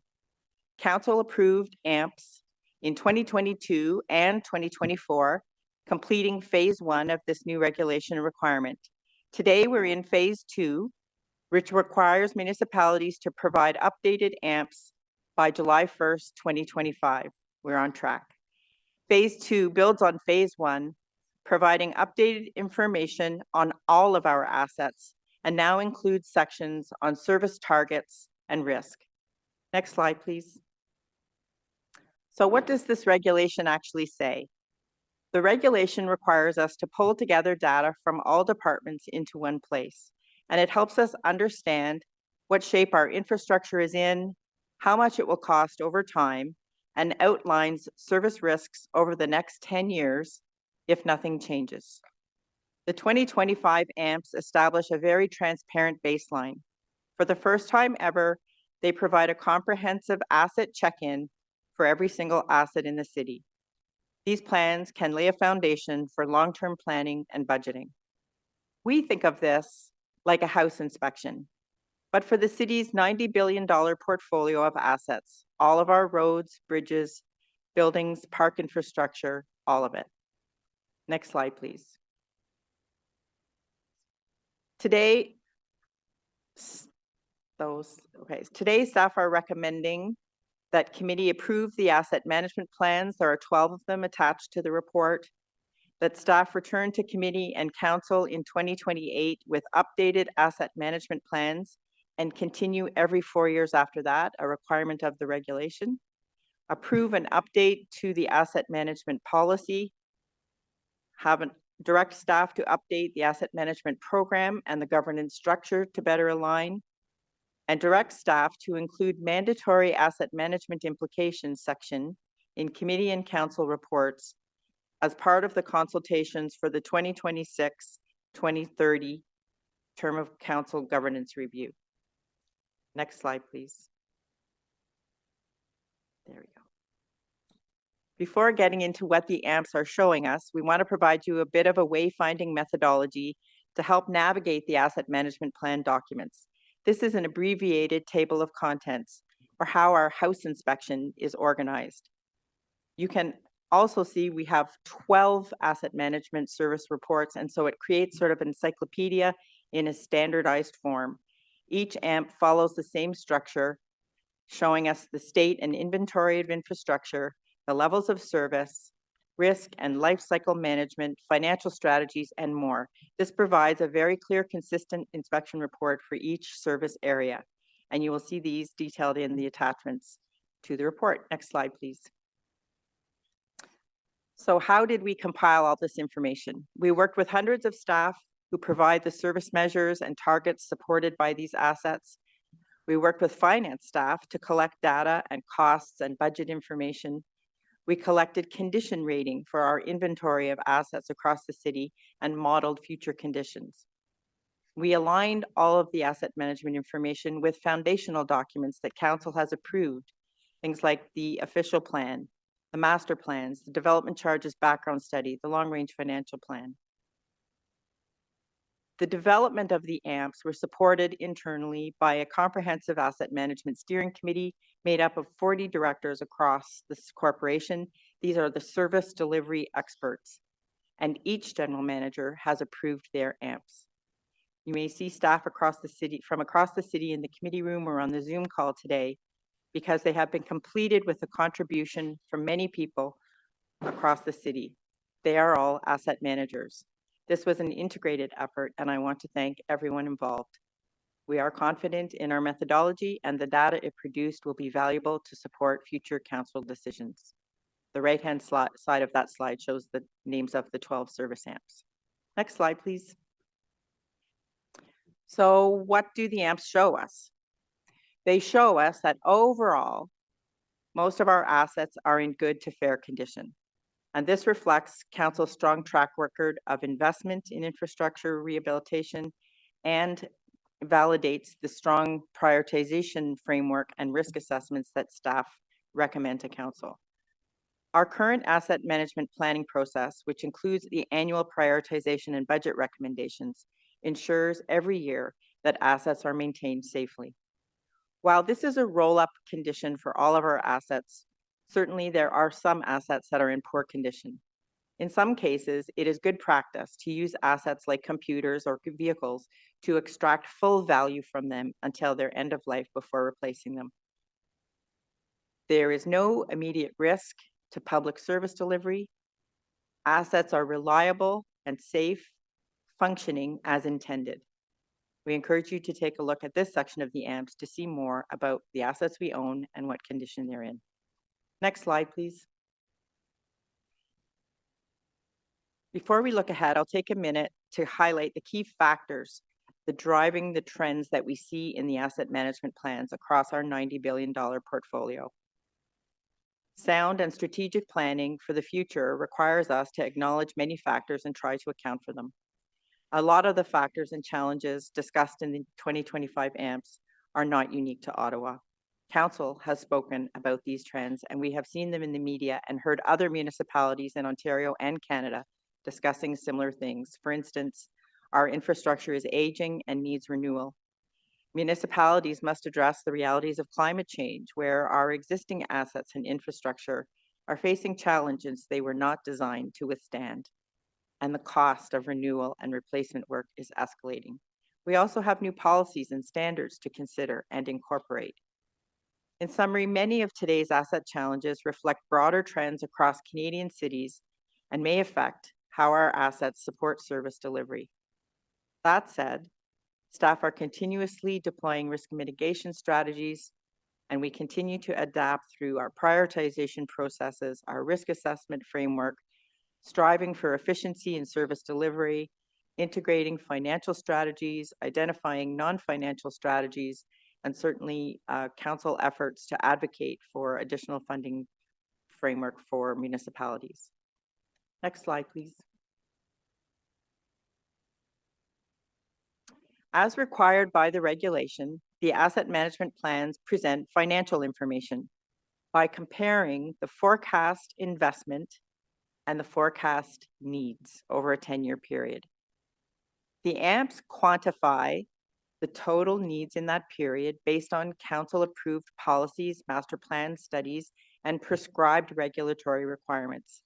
Speaker 15: Council approved AMPs in 2022 and 2024, completing phase 1 of this new regulation requirement. Today, we're in phase 2, which requires municipalities to provide updated AMPs by July 1st, 2025. We're on track. Phase 2 builds on phase 1, providing updated information on all of our assets and now includes sections on service targets and risk. Next slide, please. So what does this regulation actually say? The regulation requires us to pull together data from all departments into one place, and it helps us understand what shape our infrastructure is in, how much it will cost over time, and outlines service risks over the next 10 years if nothing changes. The 2025 AMPs establish a very transparent baseline. For the first time ever, they provide a comprehensive asset check-in for every single asset in the city. These plans can lay a foundation for long-term planning and budgeting. We think of this like a house inspection, but for the city's $90 billion portfolio of assets, all of our roads, bridges, buildings, park infrastructure, all of it. Next slide, please. Today, Today, staff are recommending that committee approve the asset management plans. There are 12 of them attached to the report. That staff return to committee and council in 2028 with updated asset management plans and continue every 4 years after that, a requirement of the regulation. Approve an update to the asset management policy. Direct staff to update the asset management program and the governance structure to better align, and direct staff to include mandatory asset management implications section in committee and council reports as part of the consultations for the 2026-2030 term of council governance review. Next slide, please. There we go. Before getting into what the AMPs are showing us, we want to provide you a bit of a wayfinding methodology to help navigate the asset management plan documents. This is an abbreviated table of contents for how our house inspection is organized. You can also see we have 12 asset management service reports, and so it creates sort of an encyclopedia in a standardized form. Each AMP follows the same structure, showing us the state and inventory of infrastructure, the levels of service, risk and life cycle management, financial strategies, and more. This provides a very clear, consistent inspection report for each service area, and you will see these detailed in the attachments to the report. Next slide, please. So how did we compile all this information? We worked with hundreds of staff who provide the service measures and targets supported by these assets. We worked with finance staff to collect data and costs and budget information. We collected condition rating for our inventory of assets across the city and modeled future conditions. We aligned all of the asset management information with foundational documents that council has approved, things like the official plan, the master plans, the development charges background study, the long-range financial plan. The development of the AMPs were supported internally by a comprehensive asset management steering committee made up of 40 directors across this corporation. These are the service delivery experts, and each general manager has approved their AMPs. You may see staff across the city, from across the city in the committee room or on the Zoom call today, because they have been completed with a contribution from many people across the city. They are all asset managers. This was an integrated effort, and I want to thank everyone involved. We are confident in our methodology, and the data it produced will be valuable to support future council decisions. The right-hand side of that slide shows the names of the 12 service AMPs. Next slide, please. So what do the AMPs show us? They show us that overall, most of our assets are in good to fair condition. And this reflects council's strong track record of investment in infrastructure rehabilitation and validates the strong prioritization framework and risk assessments that staff recommend to council. Our current asset management planning process, which includes the annual prioritization and budget recommendations, ensures every year that assets are maintained safely. While this is a roll-up condition for all of our assets, certainly there are some assets that are in poor condition. In some cases, it is good practice to use assets like computers or vehicles to extract full value from them until their end of life before replacing them. There is no immediate risk to public service delivery. Assets are reliable and safe, functioning as intended. We encourage you to take a look at this section of the AMPs to see more about the assets we own and what condition they're in. Next slide, please. Before we look ahead, I'll take a minute to highlight the key factors that driving the trends that we see in the asset management plans across our $90 billion portfolio. Sound and strategic planning for the future requires us to acknowledge many factors and try to account for them. A lot of the factors and challenges discussed in the 2025 AMPs are not unique to Ottawa. Council has spoken about these trends, and we have seen them in the media and heard other municipalities in Ontario and Canada discussing similar things. For instance, our infrastructure is aging and needs renewal. Municipalities must address the realities of climate change, where our existing assets and infrastructure are facing challenges they were not designed to withstand, and the cost of renewal and replacement work is escalating. We also have new policies and standards to consider and incorporate. In summary, many of today's asset challenges reflect broader trends across Canadian cities and may affect how our assets support service delivery. That said, staff are continuously deploying risk mitigation strategies, and we continue to adapt through our prioritization processes, our risk assessment framework, striving for efficiency in service delivery, integrating financial strategies, identifying non-financial strategies, and certainly council efforts to advocate for additional funding framework for municipalities. Next slide, please. As required by the regulation, the asset management plans present financial information by comparing the forecast investment and the forecast needs over a 10-year period. The AMPs quantify the total needs in that period based on council-approved policies, master plan studies, and prescribed regulatory requirements,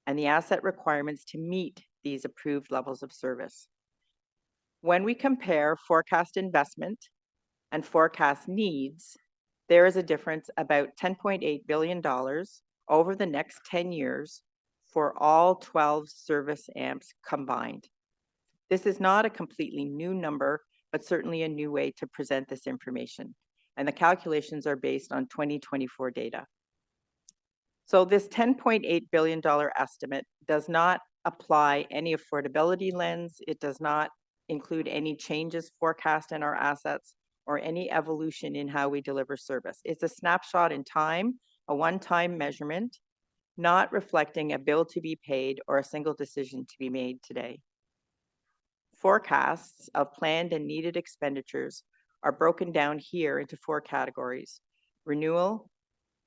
Speaker 15: and the asset requirements to meet these approved levels of service. When we compare forecast investment and forecast needs, there is a difference about $10.8 billion over the next 10 years for all 12 service AMPs combined. This is not a completely new number, but certainly a new way to present this information. And the calculations are based on 2024 data. So this $10.8 billion estimate does not apply any affordability lens. It does not include any changes forecast in our assets or any evolution in how we deliver service. It's a snapshot in time, a one-time measurement, not reflecting a bill to be paid or a single decision to be made today. Forecasts of planned and needed expenditures are broken down here into 4 categories: renewal,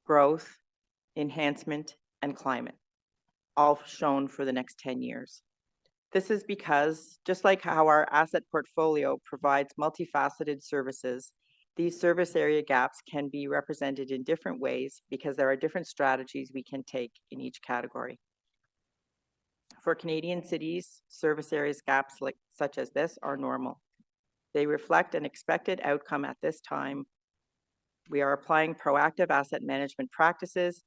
Speaker 15: growth, enhancement, and climate, all shown for the next 10 years. This is because, just like how our asset portfolio provides multifaceted services, these service area gaps can be represented in different ways because there are different strategies we can take in each category. For Canadian cities, service areas gaps such as this are normal. They reflect an expected outcome at this time. We are applying proactive asset management practices,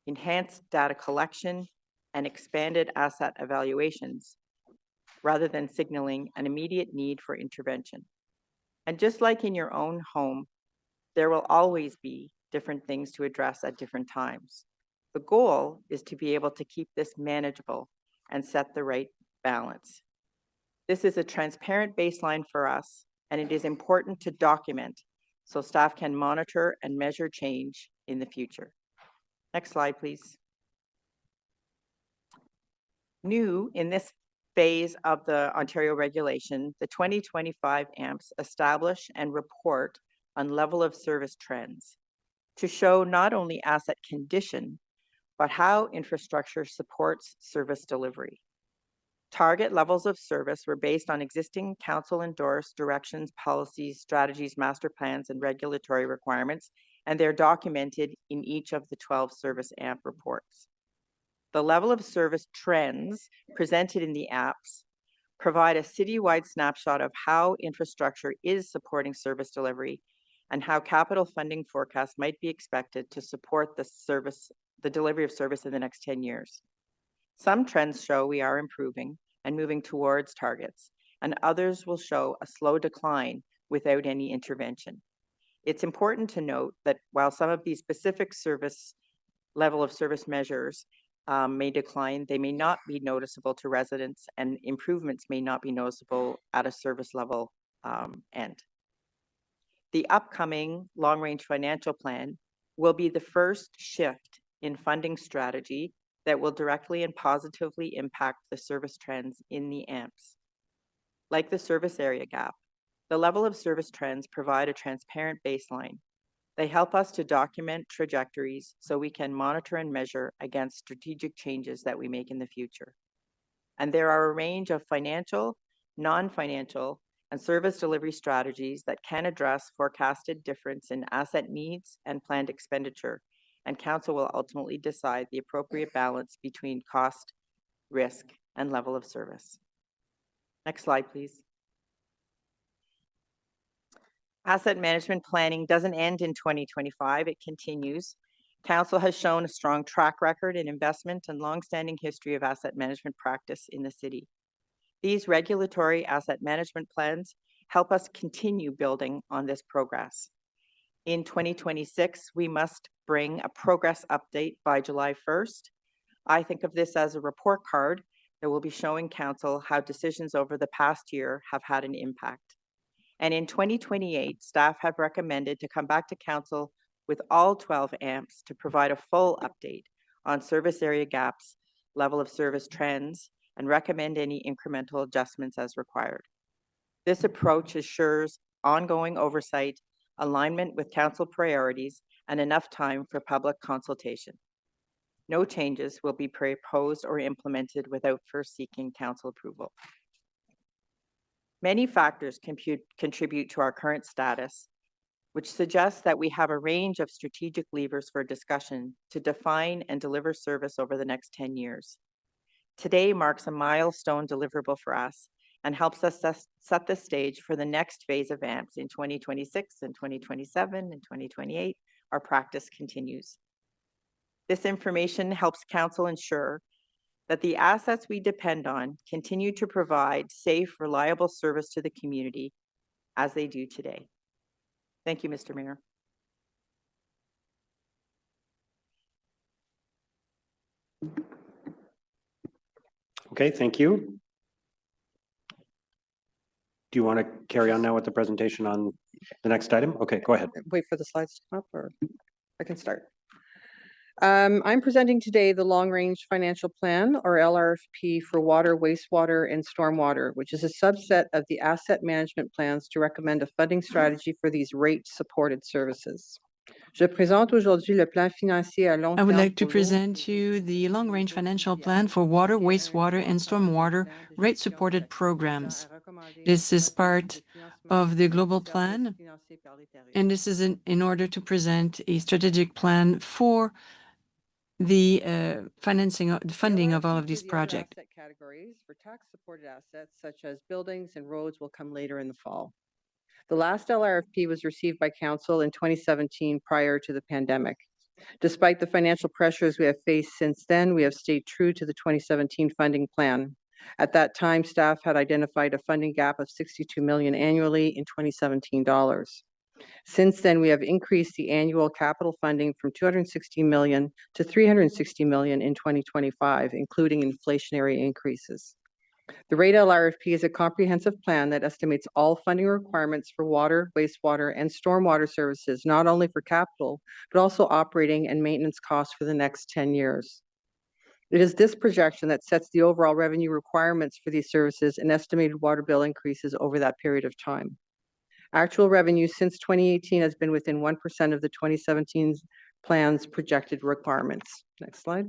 Speaker 15: enhanced data collection, and expanded asset evaluations, rather than signaling an immediate need for intervention. And just like in your own home, there will always be different things to address at different times. The goal is to be able to keep this manageable and set the right balance. This is a transparent baseline for us, and it is important to document so staff can monitor and measure change in the future. Next slide, please. New in this phase of the Ontario regulation, the 2025 AMPs establish and report on level of service trends to show not only asset condition, but how infrastructure supports service delivery. Target levels of service were based on existing council-endorsed directions, policies, strategies, master plans, and regulatory requirements, and they're documented in each of the 12 service AMP reports. The level of service trends presented in the AMPs provide a citywide snapshot of how infrastructure is supporting service delivery and how capital funding forecasts might be expected to support the delivery of service in the next 10 years. Some trends show we are improving and moving towards targets, and others will show a slow decline without any intervention. It's important to note that while some of these specific level of service measures may decline, they may not be noticeable to residents, and improvements may not be noticeable at a service level end. The upcoming long-range financial plan will be the first shift in funding strategy that will directly and positively impact the service trends in the AMPs. Like the service area gap, the level of service trends provide a transparent baseline. They help us to document trajectories so we can monitor and measure against strategic changes that we make in the future. And there are a range of financial, non-financial, and service delivery strategies that can address forecasted difference in asset needs and planned expenditure, and Council will ultimately decide the appropriate balance between cost, risk, and level of service. Next slide, please. Asset management planning doesn't end in 2025, it continues. Council has shown a strong track record in investment and longstanding history of asset management practice in the city. These regulatory asset management plans help us continue building on this progress. In 2026, we must bring a progress update by July 1st. I think of this as a report card that will be showing Council how decisions over the past year have had an impact. And in 2028, staff have recommended to come back to Council with all 12 AMPs to provide a full update on service area gaps, level of service trends, and recommend any incremental adjustments as required. This approach assures ongoing oversight, alignment with Council priorities, and enough time for public consultation. No changes will be proposed or implemented without first seeking Council approval. Many factors contribute to our current status, which suggests that we have a range of strategic levers for discussion to define and deliver service over the next 10 years. Today marks a milestone deliverable for us and helps us set the stage for the next phase of AMPs in 2026 and 2027 and 2028. Our practice continues. This information helps Council ensure that the assets we depend on continue to provide safe, reliable service to the community as they do today. Thank you, Mr. Mayor.
Speaker 12: Okay, thank you. Do you want to carry on now with the presentation on the next item? Okay, go ahead.
Speaker 16: Wait for the slides to come up, or I can start. I'm presenting today the Long Range Financial Plan, or LRFP, for water, wastewater, and stormwater, which is a subset of the asset management plans to recommend a funding strategy for these rate-supported services. I would
Speaker 3: like to present you the Long Range Financial Plan for water, wastewater, and stormwater rate-supported programs. This is part of the global plan, and this is in order to present a strategic plan for the funding of all of these projects.
Speaker 16: Categories for tax-supported assets such as buildings and roads will come later in the fall. The last LRFP was received by Council in 2017 prior to the pandemic. Despite the financial pressures we have faced since then, we have stayed true to the 2017 funding plan. At that time, staff had identified a funding gap of $62 million annually in 2017 dollars. Since then, we have increased the annual capital funding from $260 million to $360 million in 2025, including inflationary increases. The rate LRFP is a comprehensive plan that estimates all funding requirements for water, wastewater, and stormwater services, not only for capital, but also operating and maintenance costs for the next 10 years. It is this projection that sets the overall revenue requirements for these services and estimated water bill increases over that period of time. Actual revenue since 2018 has been within 1% of the 2017 plan's projected requirements. Next slide.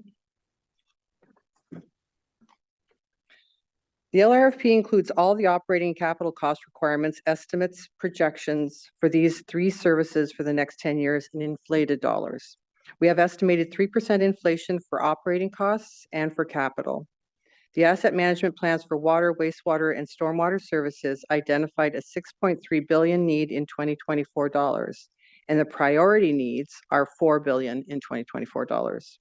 Speaker 16: The LRFP includes all the operating and capital cost requirements, estimates, projections for these three services for the next 10 years in inflated dollars. We have estimated 3% inflation for operating costs and for capital. The asset management plans for water, wastewater, and stormwater services identified a $6.3 billion need in 2024 dollars, and the priority needs are $4 billion in 2024 dollars.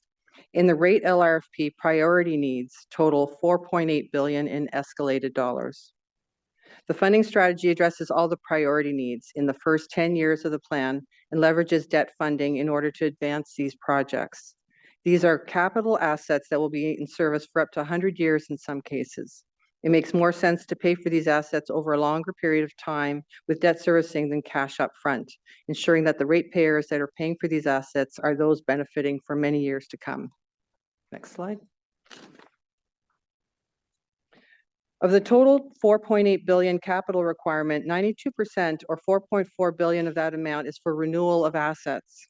Speaker 16: In the rate LRFP, priority needs total $4.8 billion in escalated dollars. The funding strategy addresses all the priority needs in the first 10 years of the plan and leverages debt funding in order to advance these projects. These are capital assets that will be in service for up to 100 years in some cases. It makes more sense to pay for these assets over a longer period of time with debt servicing than cash up front, ensuring that the ratepayers that are paying for these assets are those benefiting for many years to come. Next slide. Of the total 4.8 billion capital requirement, 92% or 4.4 billion of that amount is for renewal of assets.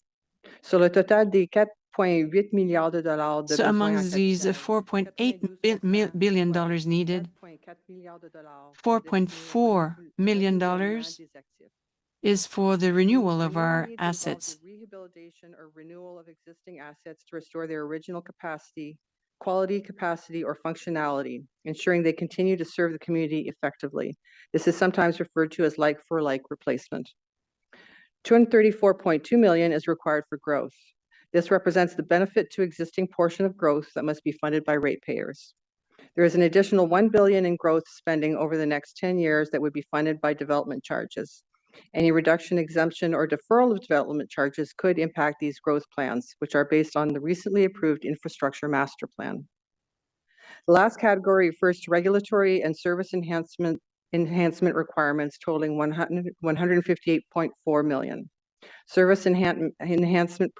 Speaker 16: Sur le total des 4.8 milliards de dollars de
Speaker 3: So
Speaker 16: besoins
Speaker 3: among
Speaker 16: en
Speaker 3: these
Speaker 16: capital,
Speaker 3: $4.8 billion needed, $4.4 million is for the renewal of our assets.
Speaker 16: Rehabilitation or renewal of existing assets to restore their original capacity, quality, capacity, or functionality, ensuring they continue to serve the community effectively. This is sometimes referred to as like-for-like replacement. 234.2 million is required for growth. This represents the benefit to existing portion of growth that must be funded by ratepayers. There is an additional 1 billion in growth spending over the next 10 years that would be funded by development charges. Any reduction, exemption, or deferral of development charges could impact these growth plans, which are based on the recently approved infrastructure master plan. The last category refers to regulatory and service enhancement requirements totaling 158.4 million. Service enhancement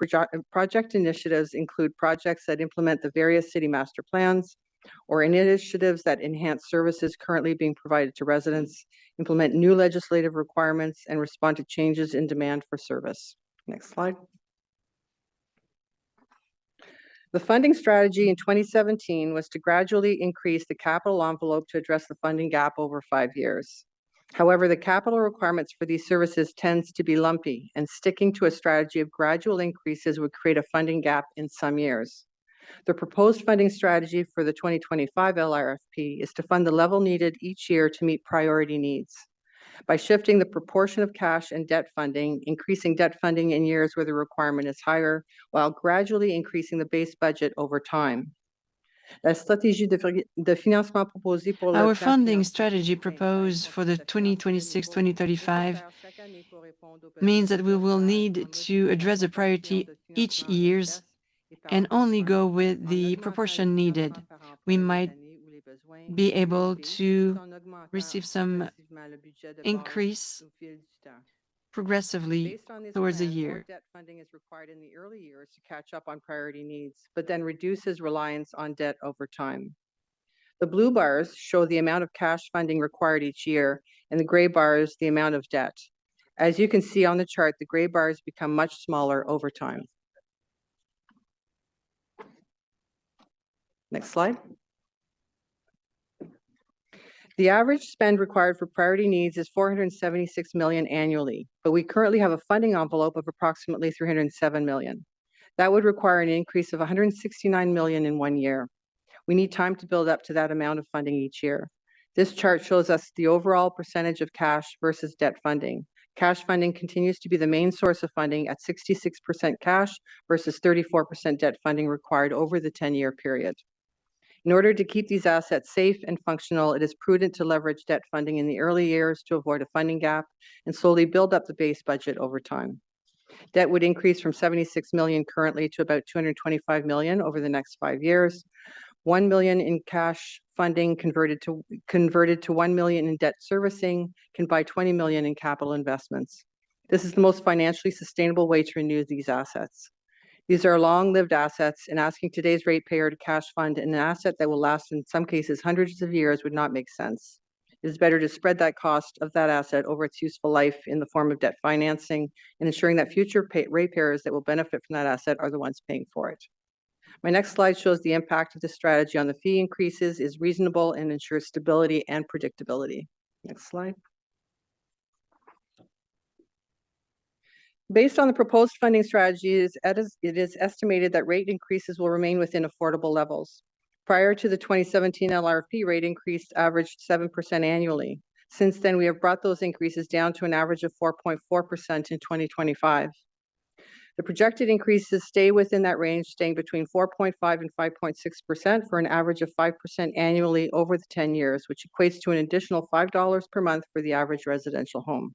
Speaker 16: project initiatives include projects that implement the various city master plans or initiatives that enhance services currently being provided to residents, implement new legislative requirements, and respond to changes in demand for service. Next slide. The funding strategy in 2017 was to gradually increase the capital envelope to address the funding gap over 5 years. However, the capital requirements for these services tends to be lumpy, and sticking to a strategy of gradual increases would create a funding gap in some years. The proposed funding strategy for the 2025 LRFP is to fund the level needed each year to meet priority needs. By shifting the proportion of cash and debt funding, increasing debt funding in years where the requirement is higher, while gradually increasing the base budget over time. Our
Speaker 3: funding strategy proposed for the 2026-2035 means that we will need to address the priority each year and only go with the proportion needed. We might be able to receive some increase progressively towards a year.
Speaker 16: Debt funding is required in the early years to catch up on priority needs, but then reduces reliance on debt over time. The blue bars show the amount of cash funding required each year, and the gray bars the amount of debt. As you can see on the chart, the gray bars become much smaller over time. Next slide. The average spend required for priority needs is 476 million annually, but we currently have a funding envelope of approximately 307 million. That would require an increase of 169 million in 1 year. We need time to build up to that amount of funding each year. This chart shows us the overall percentage of cash versus debt funding. Cash funding continues to be the main source of funding at 66% cash versus 34% debt funding required over the 10-year period. In order to keep these assets safe and functional, it is prudent to leverage debt funding in the early years to avoid a funding gap and slowly build up the base budget over time. Debt would increase from 76 million currently to about 225 million over the next 5 years. 1 million in cash funding converted to 1 million in debt servicing can buy 20 million in capital investments. This is the most financially sustainable way to renew these assets. These are long-lived assets, and asking today's ratepayer to cash fund an asset that will last in some cases hundreds of years would not make sense. It is better to spread that cost of that asset over its useful life in the form of debt financing and ensuring that future ratepayers that will benefit from that asset are the ones paying for it. My next slide shows the impact of this strategy on the fee increases is reasonable and ensures stability and predictability. Next slide. Based on the proposed funding strategies, it is estimated that rate increases will remain within affordable levels. Prior to the 2017 LRFP, rate increase averaged 7% annually. Since then, we have brought those increases down to an average of 4.4% in 2025. The projected increases stay within that range, staying between 4.5 and 5.6% for an average of 5% annually over the 10 years, which equates to an additional $5 per month for the average residential home.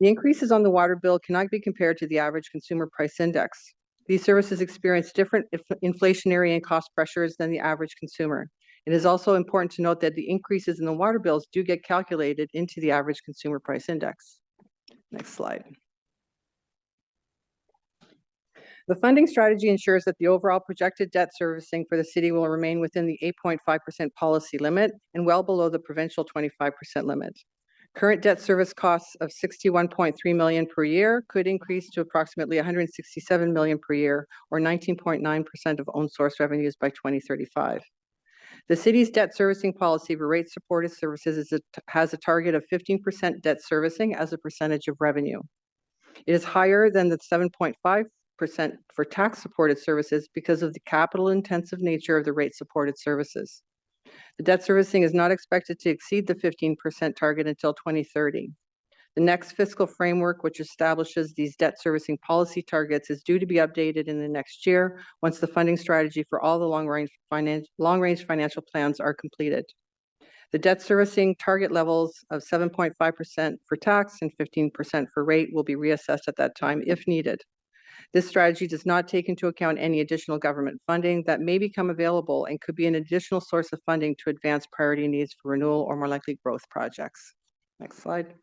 Speaker 16: The increases on the water bill cannot be compared to the average consumer price index. These services experience different inflationary and cost pressures than the average consumer. It is also important to note that the increases in the water bills do get calculated into the average consumer price index. Next slide. The funding strategy ensures that the overall projected debt servicing for the city will remain within the 8.5% policy limit and well below the provincial 25% limit. Current debt service costs of 61.3 million per year could increase to approximately 167 million per year, or 19.9% of own source revenues by 2035. The city's debt servicing policy for rate-supported services has a target of 15% debt servicing as a percentage of revenue. It is higher than the 7.5% for tax-supported services because of the capital-intensive nature of the rate-supported services. The debt servicing is not expected to exceed the 15% target until 2030. The next fiscal framework, which establishes these debt servicing policy targets, is due to be updated in the next year once the funding strategy for all the long-range financial plans are completed. The debt servicing target levels of 7.5% for tax and 15% for rate will be reassessed at that time if needed. This strategy does not take into account any additional government funding that may become available and could be an additional source of funding to advance priority needs for renewal or more likely growth projects. Next slide.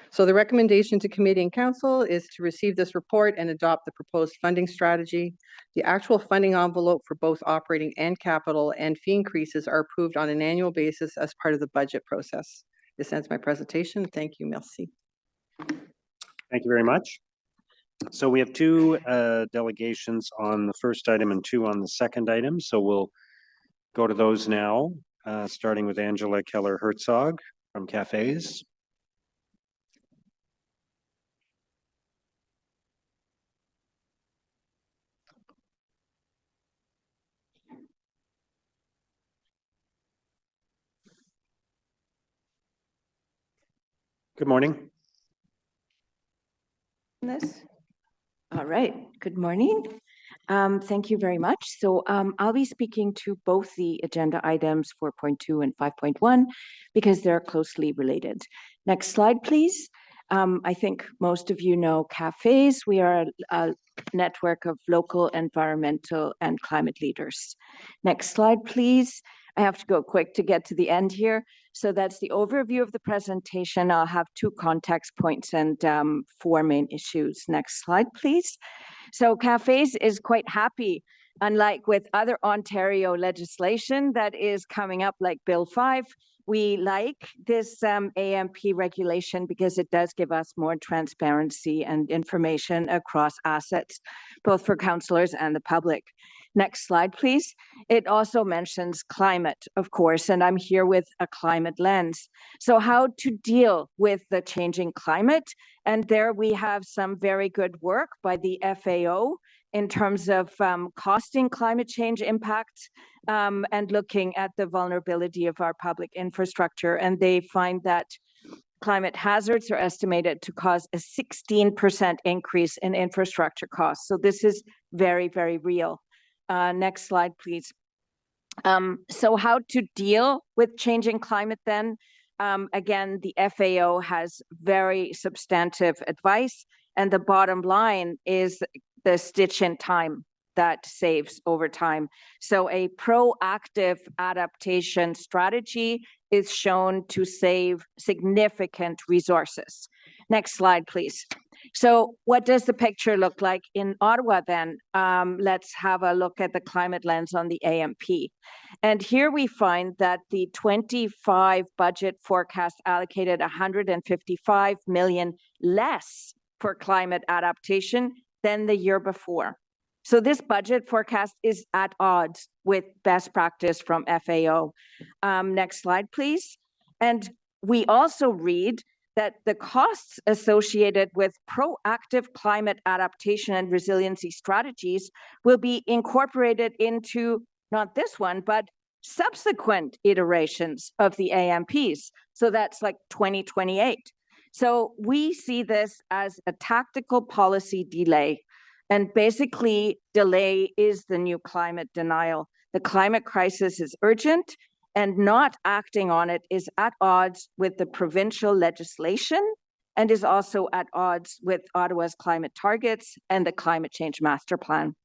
Speaker 16: So the recommendation to committee and council is to receive this report and adopt the proposed funding strategy. The actual funding envelope for both operating and capital and fee increases are approved on an annual basis as part of the budget process. This ends my presentation. Thank you. Merci.
Speaker 1: Thank you very much. So we have two delegations on the first item and two on the second item. So we'll go to those now, starting with Angela Keller-Herzog from Cafes. Good morning.
Speaker 17: All right, good morning. Thank you very much. So I'll be speaking to both the agenda items 4.2 and 5.1 because they're closely related. Next slide, please. I think most of you know Cafes. We are a network of local environmental and climate leaders. Next slide, please. I have to go quick to get to the end here. So that's the overview of the presentation. I'll have 2 context points and 4 main issues. Next slide, please. So Cafes is quite happy, unlike with other Ontario legislation that is coming up like Bill 5. We like this AMP regulation because it does give us more transparency and information across assets, both for councillors and the public. Next slide, please. It also mentions climate, of course, and I'm here with a climate lens. So how to deal with the changing climate. And there we have some very good work by the FAO in terms of costing climate change impacts and looking at the vulnerability of our public infrastructure. And they find that climate hazards are estimated to cause a 16% increase in infrastructure costs. So this is very, very real. Next slide, please. So how to deal with changing climate then? Again, the FAO has very substantive advice, and the bottom line is the stitch in time that saves over time. So a proactive adaptation strategy is shown to save significant resources. Next slide, please. So what does the picture look like in Ottawa then? Let's have a look at the climate lens on the AMP. And here we find that the 25 budget forecast allocated 155 million less for climate adaptation than the year before. So this budget forecast is at odds with best practice from FAO. Next slide, please. And we also read that the costs associated with proactive climate adaptation and resiliency strategies will be incorporated into not this one, but subsequent iterations of the AMPs. So that's like 2028. So we see this as a tactical policy delay. And basically, delay is the new climate denial. The climate crisis is urgent, and not acting on it is at odds with the provincial legislation and is also at odds with Ottawa's climate targets and the climate change master plan.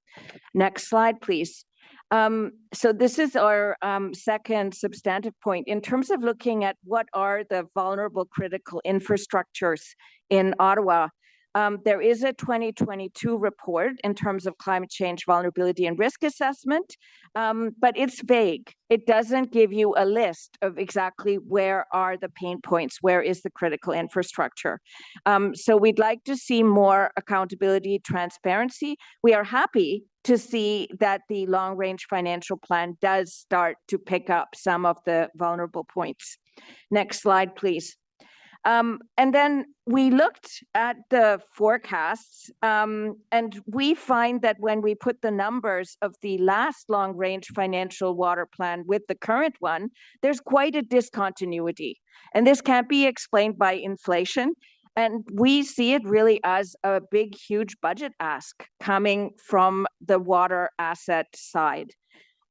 Speaker 17: Next slide, please. So this is our second substantive point in terms of looking at what are the vulnerable critical infrastructures in Ottawa. There is a 2022 report in terms of climate change vulnerability and risk assessment, but it's vague. It doesn't give you a list of exactly where are the pain points, where is the critical infrastructure. So we'd like to see more accountability, transparency. We are happy to see that the long-range financial plan does start to pick up some of the vulnerable points. Next slide, please. And then we looked at the forecasts, and we find that when we put the numbers of the last long-range financial water plan with the current one, there's quite a discontinuity. And this can't be explained by inflation. And we see it really as a big, huge budget ask coming from the water asset side.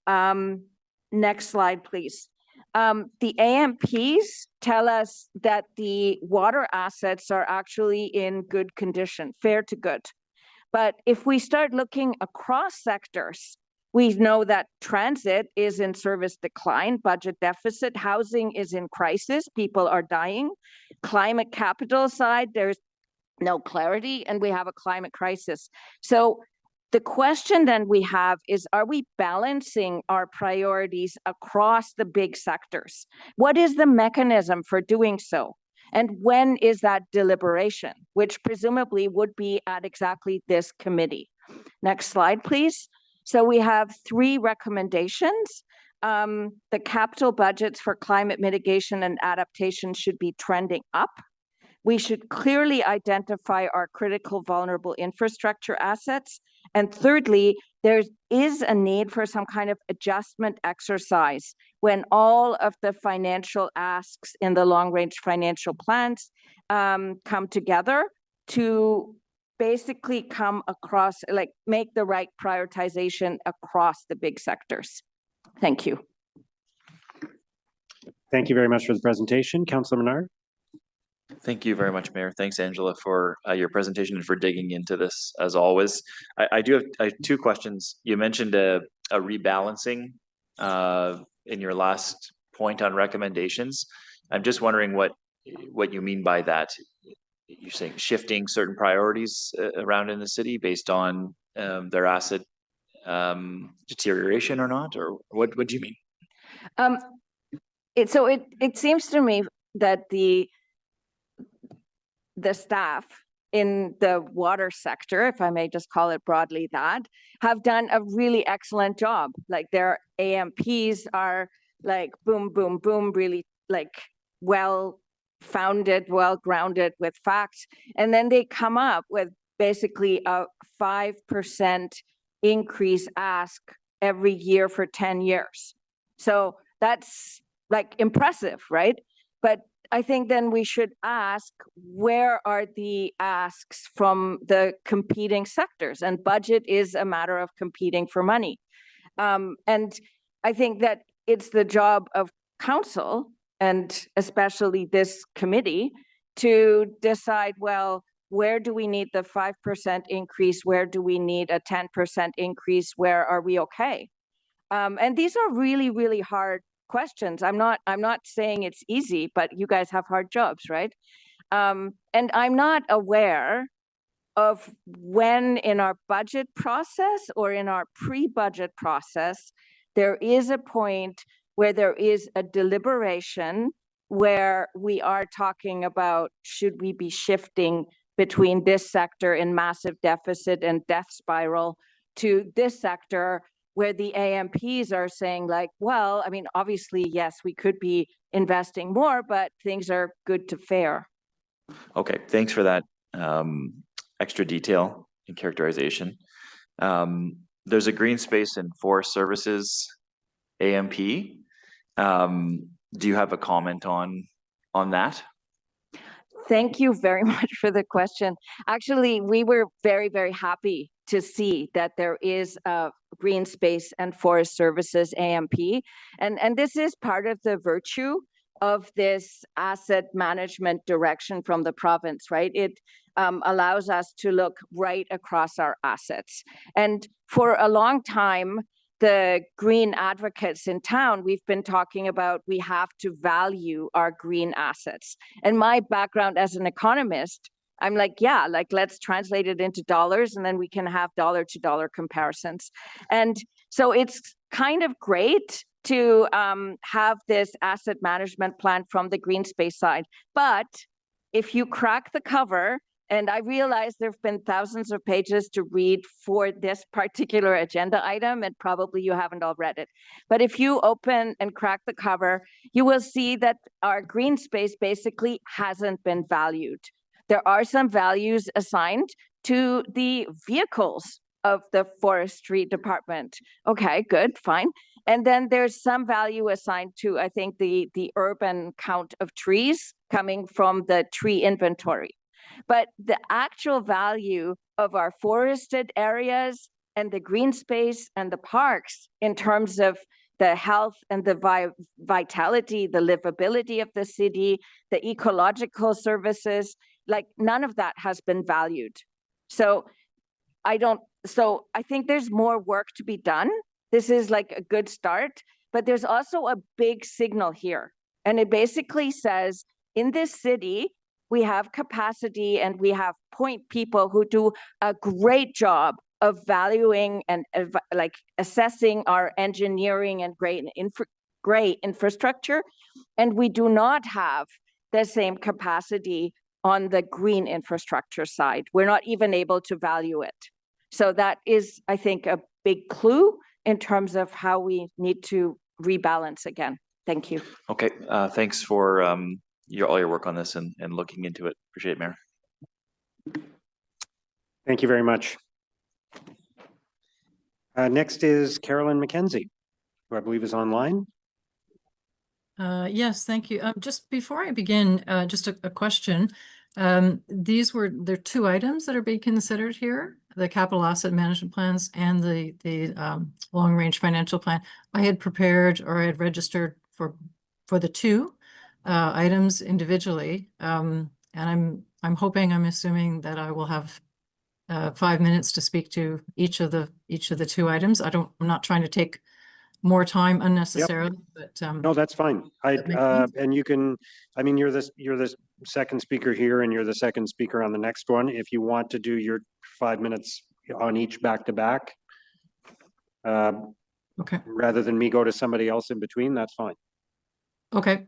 Speaker 17: Next slide, please. The AMPs tell us that the water assets are actually in good condition, fair to good. But if we start looking across sectors, we know that transit is in service decline, budget deficit, housing is in crisis, people are dying. Climate capital side, there's no clarity, and we have a climate crisis. So the question then we have is, are we balancing our priorities across the big sectors? What is the mechanism for doing so? And when is that deliberation, which presumably would be at exactly this committee? Next slide, please. So we have 3 recommendations. The capital budgets for climate mitigation and adaptation should be trending up. We should clearly identify our critical vulnerable infrastructure assets. And thirdly, there is a need for some kind of adjustment exercise when all of the financial asks in the long-range financial plans come together to basically come across, like make the right prioritization across the big sectors. Thank you.
Speaker 1: Thank you very much for the presentation. Councillor Menard.
Speaker 8: Thank you very much, Mayor. Thanks, Angela, for your presentation and for digging into this as always. I have 2 questions. You mentioned a rebalancing in your last point on recommendations. I'm just wondering what you mean by that. You're saying shifting certain priorities around in the city based on their asset deterioration or not, or what do you mean?
Speaker 17: It seems to me that the staff in the water sector, if I may just call it broadly that, have done a really excellent job. Like their AMPs are like boom, boom, boom, really like well-founded, well-grounded with facts. And then they come up with basically a 5% increase ask every year for 10 years. So that's like impressive, right? But I think then we should ask, where are the asks from the competing sectors? And budget is a matter of competing for money. And I think that it's the job of council, and especially this committee, to decide, well, where do we need the 5% increase? Where do we need a 10% increase? Where are we okay? And these are really, really hard questions. I'm not saying it's easy, but you guys have hard jobs, right? And I'm not aware of when in our budget process or in our pre-budget process, there is a point where there is a deliberation where we are talking about, should we be shifting between this sector in massive deficit and death spiral to this sector where the AMPs are saying like, well, I mean, obviously, yes, we could be investing more, but things are good to fair.
Speaker 8: Okay, thanks for that extra detail and characterization. There's a green space and forest services AMP. Do you have a comment on that?
Speaker 17: Thank you very much for the question. Actually, we were very, very happy to see that there is a green space and forest services AMP. And this is part of the virtue of this asset management direction from the province, right? It allows us to look right across our assets. And for a long time, the green advocates in town, we've been talking about we have to value our green assets. And my background as an economist I'm like, yeah, like let's translate it into dollars and then we can have dollar to dollar comparisons. And so it's kind of great to have this asset management plan from the green space side. But if you crack the cover, and I realize there have been thousands of pages to read for this particular agenda item, and probably you haven't all read it. But if you open and crack the cover, you will see that our green space basically hasn't been valued. There are some values assigned to the vehicles of the forestry department. Okay, good, fine. And then there's some value assigned to, I think, the urban count of trees coming from the tree inventory. But the actual value of our forested areas and the green space and the parks in terms of the health and the vitality, the livability of the city, the ecological services, like none of that has been valued. So I think there's more work to be done. This is like a good start, but there's also a big signal here. And it basically says in this city, we have capacity and we have point people who do a great job of valuing and like assessing our engineering and great infrastructure. And we do not have the same capacity on the green infrastructure side. We're not even able to value it. So that is, I think, a big clue in terms of how we need to rebalance again. Thank you.
Speaker 8: Okay, thanks for all your work on this and looking into it. Appreciate it, Mayor.
Speaker 1: Thank you very much. Next is Carolyn McKenzie, who I believe is online.
Speaker 18: Yes, thank you. Just before I begin, just a question. There are two items that are being considered here, the capital asset management plans and the long range financial plan. I had prepared or I had registered for the two items individually. And I'm assuming that I will have 5 minutes to speak to each of the two items. I'm not trying to take more time unnecessarily, but
Speaker 1: no, that's fine. And you can, you're the second speaker here and you're the second speaker on the next one. If you want to do your 5 minutes on each back to back,
Speaker 18: okay,
Speaker 1: rather than me go to somebody else in between, that's fine.
Speaker 18: Okay,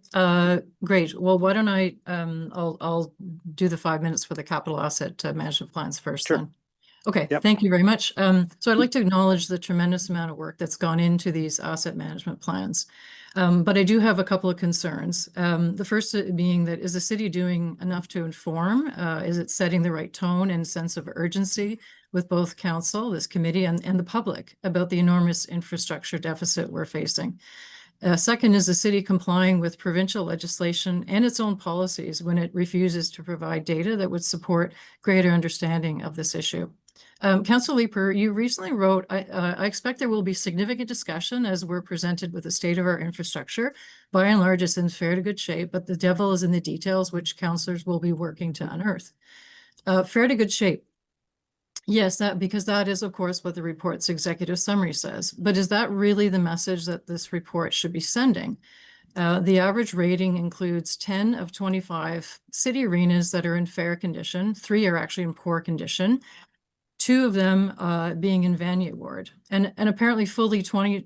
Speaker 18: great. Well, why don't I'll do the 5 minutes for the capital asset management plans first. Sure. Then. Okay, Thank you very much. So I'd like to acknowledge the tremendous amount of work that's gone into these asset management plans. But I do have a couple of concerns. The first being that is the city doing enough to inform? Is it setting the right tone and sense of urgency with both council, this committee, and the public about the enormous infrastructure deficit we're facing? Second, is the city complying with provincial legislation and its own policies when it refuses to provide data that would support greater understanding of this issue? Councillor Leeper, you recently wrote, I expect there will be significant discussion as we're presented with the state of our infrastructure. By and large, it's in fair to good shape, but the devil is in the details, which councillors will be working to unearth. Fair to good shape. Yes, because that is, of course, what the report's executive summary says. But is that really the message that this report should be sending? The average rating includes 10 of 25 city arenas that are in fair condition. 3 are actually in poor condition. 2 of them being in Vanier Ward. And apparently fully 23%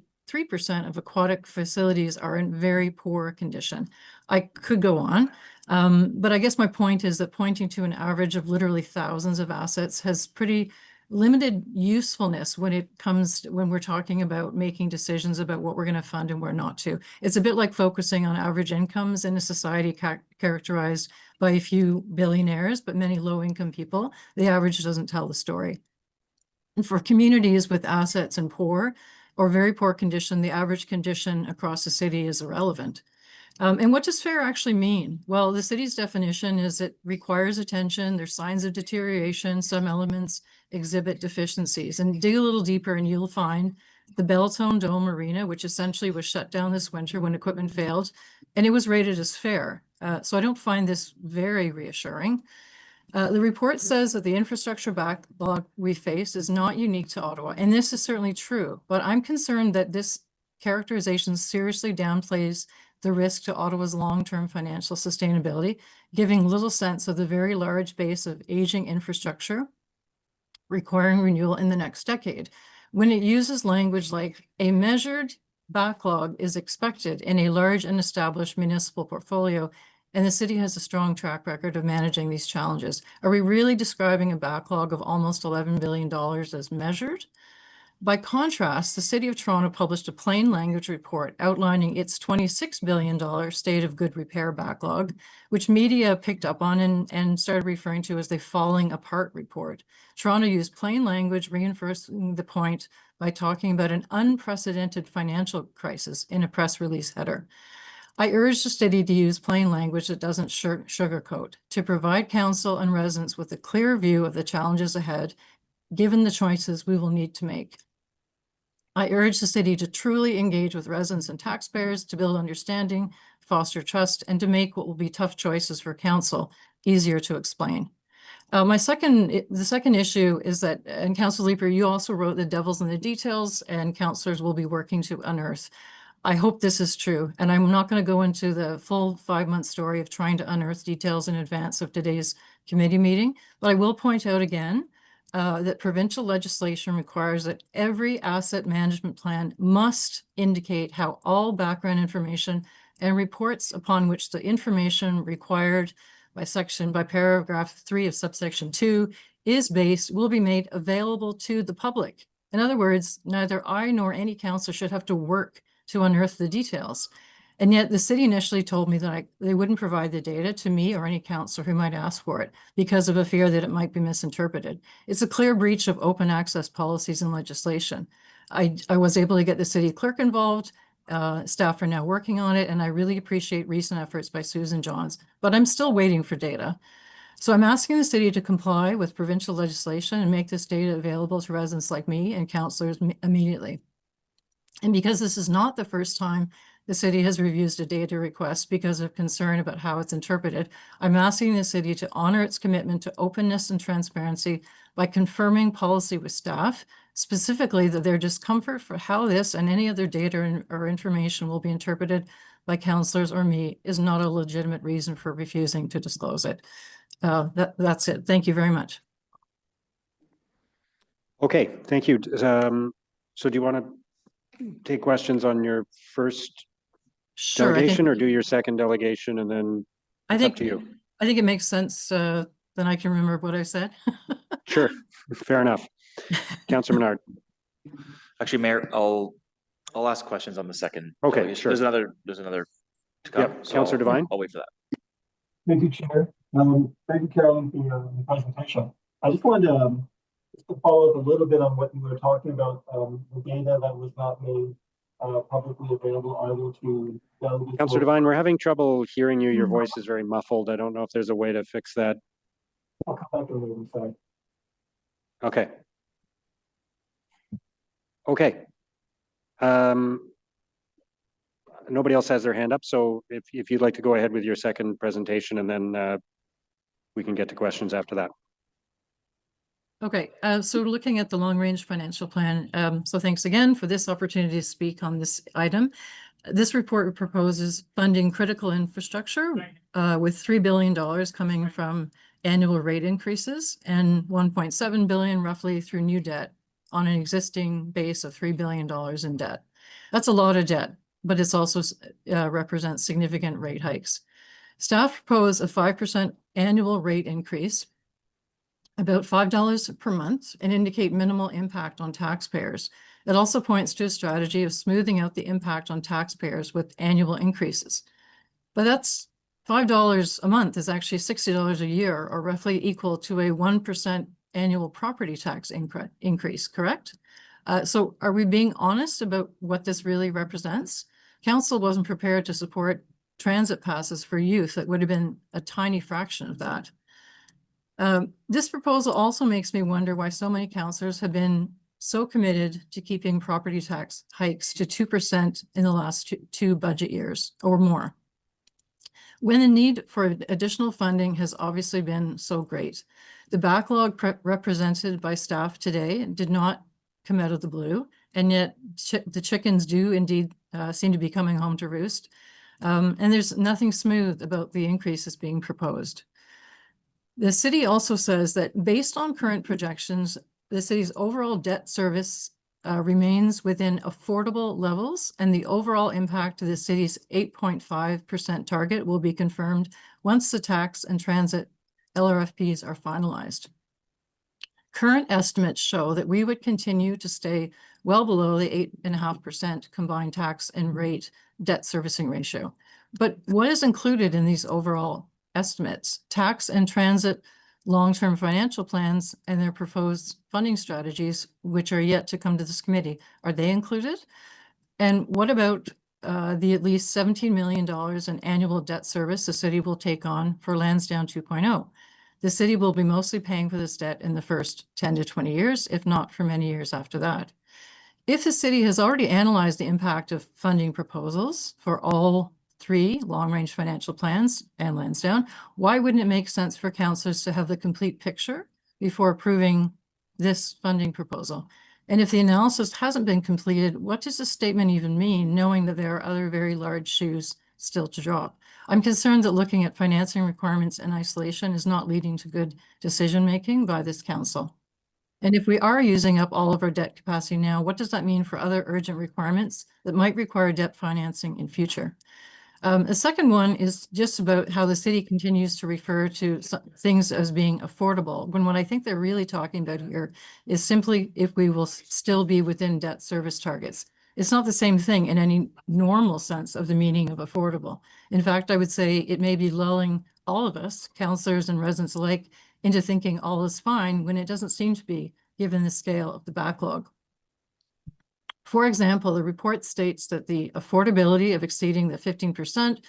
Speaker 18: of aquatic facilities are in very poor condition. I could go on. But I guess my point is that pointing to an average of literally thousands of assets has pretty limited usefulness when we're talking about making decisions about what we're going to fund and where not to. It's a bit like focusing on average incomes in a society characterized by a few billionaires, but many low-income people. The average doesn't tell the story. And for communities with assets in poor or very poor condition, the average condition across the city is irrelevant. And what does fair actually mean? Well, the city's definition is it requires attention. There's signs of deterioration. Some elements exhibit deficiencies. And dig a little deeper and you'll find the Belltone Dome Arena, which essentially was shut down this winter when equipment failed, and it was rated as fair. So I don't find this very reassuring. The report says that the infrastructure backlog we face is not unique to Ottawa, and this is certainly true, but I'm concerned that this characterization seriously downplays the risk to Ottawa's long-term financial sustainability, giving little sense of the very large base of aging infrastructure requiring renewal in the next decade. When it uses language like a measured backlog is expected in a large and established municipal portfolio, and the city has a strong track record of managing these challenges. Are we really describing a backlog of almost $11 billion as measured? By contrast, the City of Toronto published a plain language report outlining its $26 billion state of good repair backlog, which media picked up on and started referring to as the falling apart report. Toronto used plain language, reinforcing the point by talking about an unprecedented financial crisis in a press release header. I urge the city to use plain language that doesn't sugarcoat, to provide council and residents with a clear view of the challenges ahead, given the choices we will need to make. I urge the city to truly engage with residents and taxpayers to build understanding, foster trust, and to make what will be tough choices for council easier to explain. The second issue is that, and Councillor Leeper, you also wrote the devil's in the details, and councillors will be working to unearth. I hope this is true, and I'm not going to go into the full 5-month story of trying to unearth details in advance of today's committee meeting, but I will point out again that provincial legislation requires that every asset management plan must indicate how all background information and reports upon which the information required by paragraph 3 of subsection 2 is based will be made available to the public. In other words, neither I nor any councillor should have to work to unearth the details. And yet the city initially told me that they wouldn't provide the data to me or any councillor who might ask for it because of a fear that it might be misinterpreted. It's a clear breach of open access policies and legislation. I was able to get the city clerk involved. Staff are now working on it, and I really appreciate recent efforts by Susan Johns, but I'm still waiting for data. So I'm asking the city to comply with provincial legislation and make this data available to residents like me and councillors immediately. And because this is not the first time the city has refused a data request because of concern about how it's interpreted, I'm asking the city to honor its commitment to openness and transparency by confirming policy with staff, specifically that their discomfort for how this and any other data or information will be interpreted by councillors or me is not a legitimate reason for refusing to disclose it. That's it. Thank you very much.
Speaker 1: Okay, thank you. So do you want to take questions on your first delegation or do your second delegation and then it's up to you?
Speaker 18: I think it makes sense. Then I can remember what I said.
Speaker 1: Sure, fair enough. Councillor Menard.
Speaker 8: Actually, Mayor, I'll ask questions on the second.
Speaker 1: Okay,
Speaker 8: delegation.
Speaker 1: sure.
Speaker 8: There's another to come.
Speaker 1: Yep, Councillor Devine.
Speaker 8: I'll wait for that.
Speaker 19: Thank you, Chair. Thank you, Carolyn, for your presentation. I just wanted to follow up a little bit on what you were talking about, the data that was not made publicly available either to delegates.
Speaker 1: Councillor Devine, we're having trouble hearing you. Your voice is very muffled. I don't know if there's a way to fix that.
Speaker 19: I'll come back to the later side.
Speaker 1: Okay. Okay. Nobody else has their hand up, so if you'd like to go ahead with your second presentation, and then we can get to questions after that.
Speaker 18: Okay, so looking at the long-range financial plan, so thanks again for this opportunity to speak on this item. This report proposes funding critical infrastructure with $3 billion coming from annual rate increases and $1.7 billion roughly through new debt on an existing base of $3 billion in debt. That's a lot of debt, but it's also represents significant rate hikes. Staff propose a 5% annual rate increase, about $5 per month, and indicate minimal impact on taxpayers. It also points to a strategy of smoothing out the impact on taxpayers with annual increases. But that's $5 a month is actually $60 a year, or roughly equal to a 1% annual property tax increase, correct? So are we being honest about what this really represents? Council wasn't prepared to support transit passes for youth. That would have been a tiny fraction of that. This proposal also makes me wonder why so many councillors have been so committed to keeping property tax hikes to 2% in the last two budget years or more, when the need for additional funding has obviously been so great. The backlog represented by staff today did not come out of the blue, and yet the chickens do indeed seem to be coming home to roost. And there's nothing smooth about the increases being proposed. The city also says that based on current projections, the city's overall debt service remains within affordable levels, and the overall impact to the city's 8.5% target will be confirmed once the tax and transit LRFPs are finalized. Current estimates show that we would continue to stay well below the 8.5% combined tax and rate debt servicing ratio. But what is included in these overall estimates? Tax and transit long-term financial plans and their proposed funding strategies, which are yet to come to this committee, are they included? And what about the at least $17 million in annual debt service the city will take on for Lansdowne 2.0? The city will be mostly paying for this debt in the first 10 to 20 years, if not for many years after that. If the city has already analyzed the impact of funding proposals for all 3 long-range financial plans and Lansdowne, why wouldn't it make sense for councillors to have the complete picture before approving this funding proposal? And if the analysis hasn't been completed, what does this statement even mean, knowing that there are other very large shoes still to drop? I'm concerned that looking at financing requirements in isolation is not leading to good decision-making by this council. And if we are using up all of our debt capacity now, what does that mean for other urgent requirements that might require debt financing in future? The second one is just about how the city continues to refer to things as being affordable, when what I think they're really talking about here is simply if we will still be within debt service targets. It's not the same thing in any normal sense of the meaning of affordable. In fact, I would say it may be lulling all of us, councillors and residents alike, into thinking all is fine when it doesn't seem to be, given the scale of the backlog. For example, the report states that the affordability of exceeding the 15%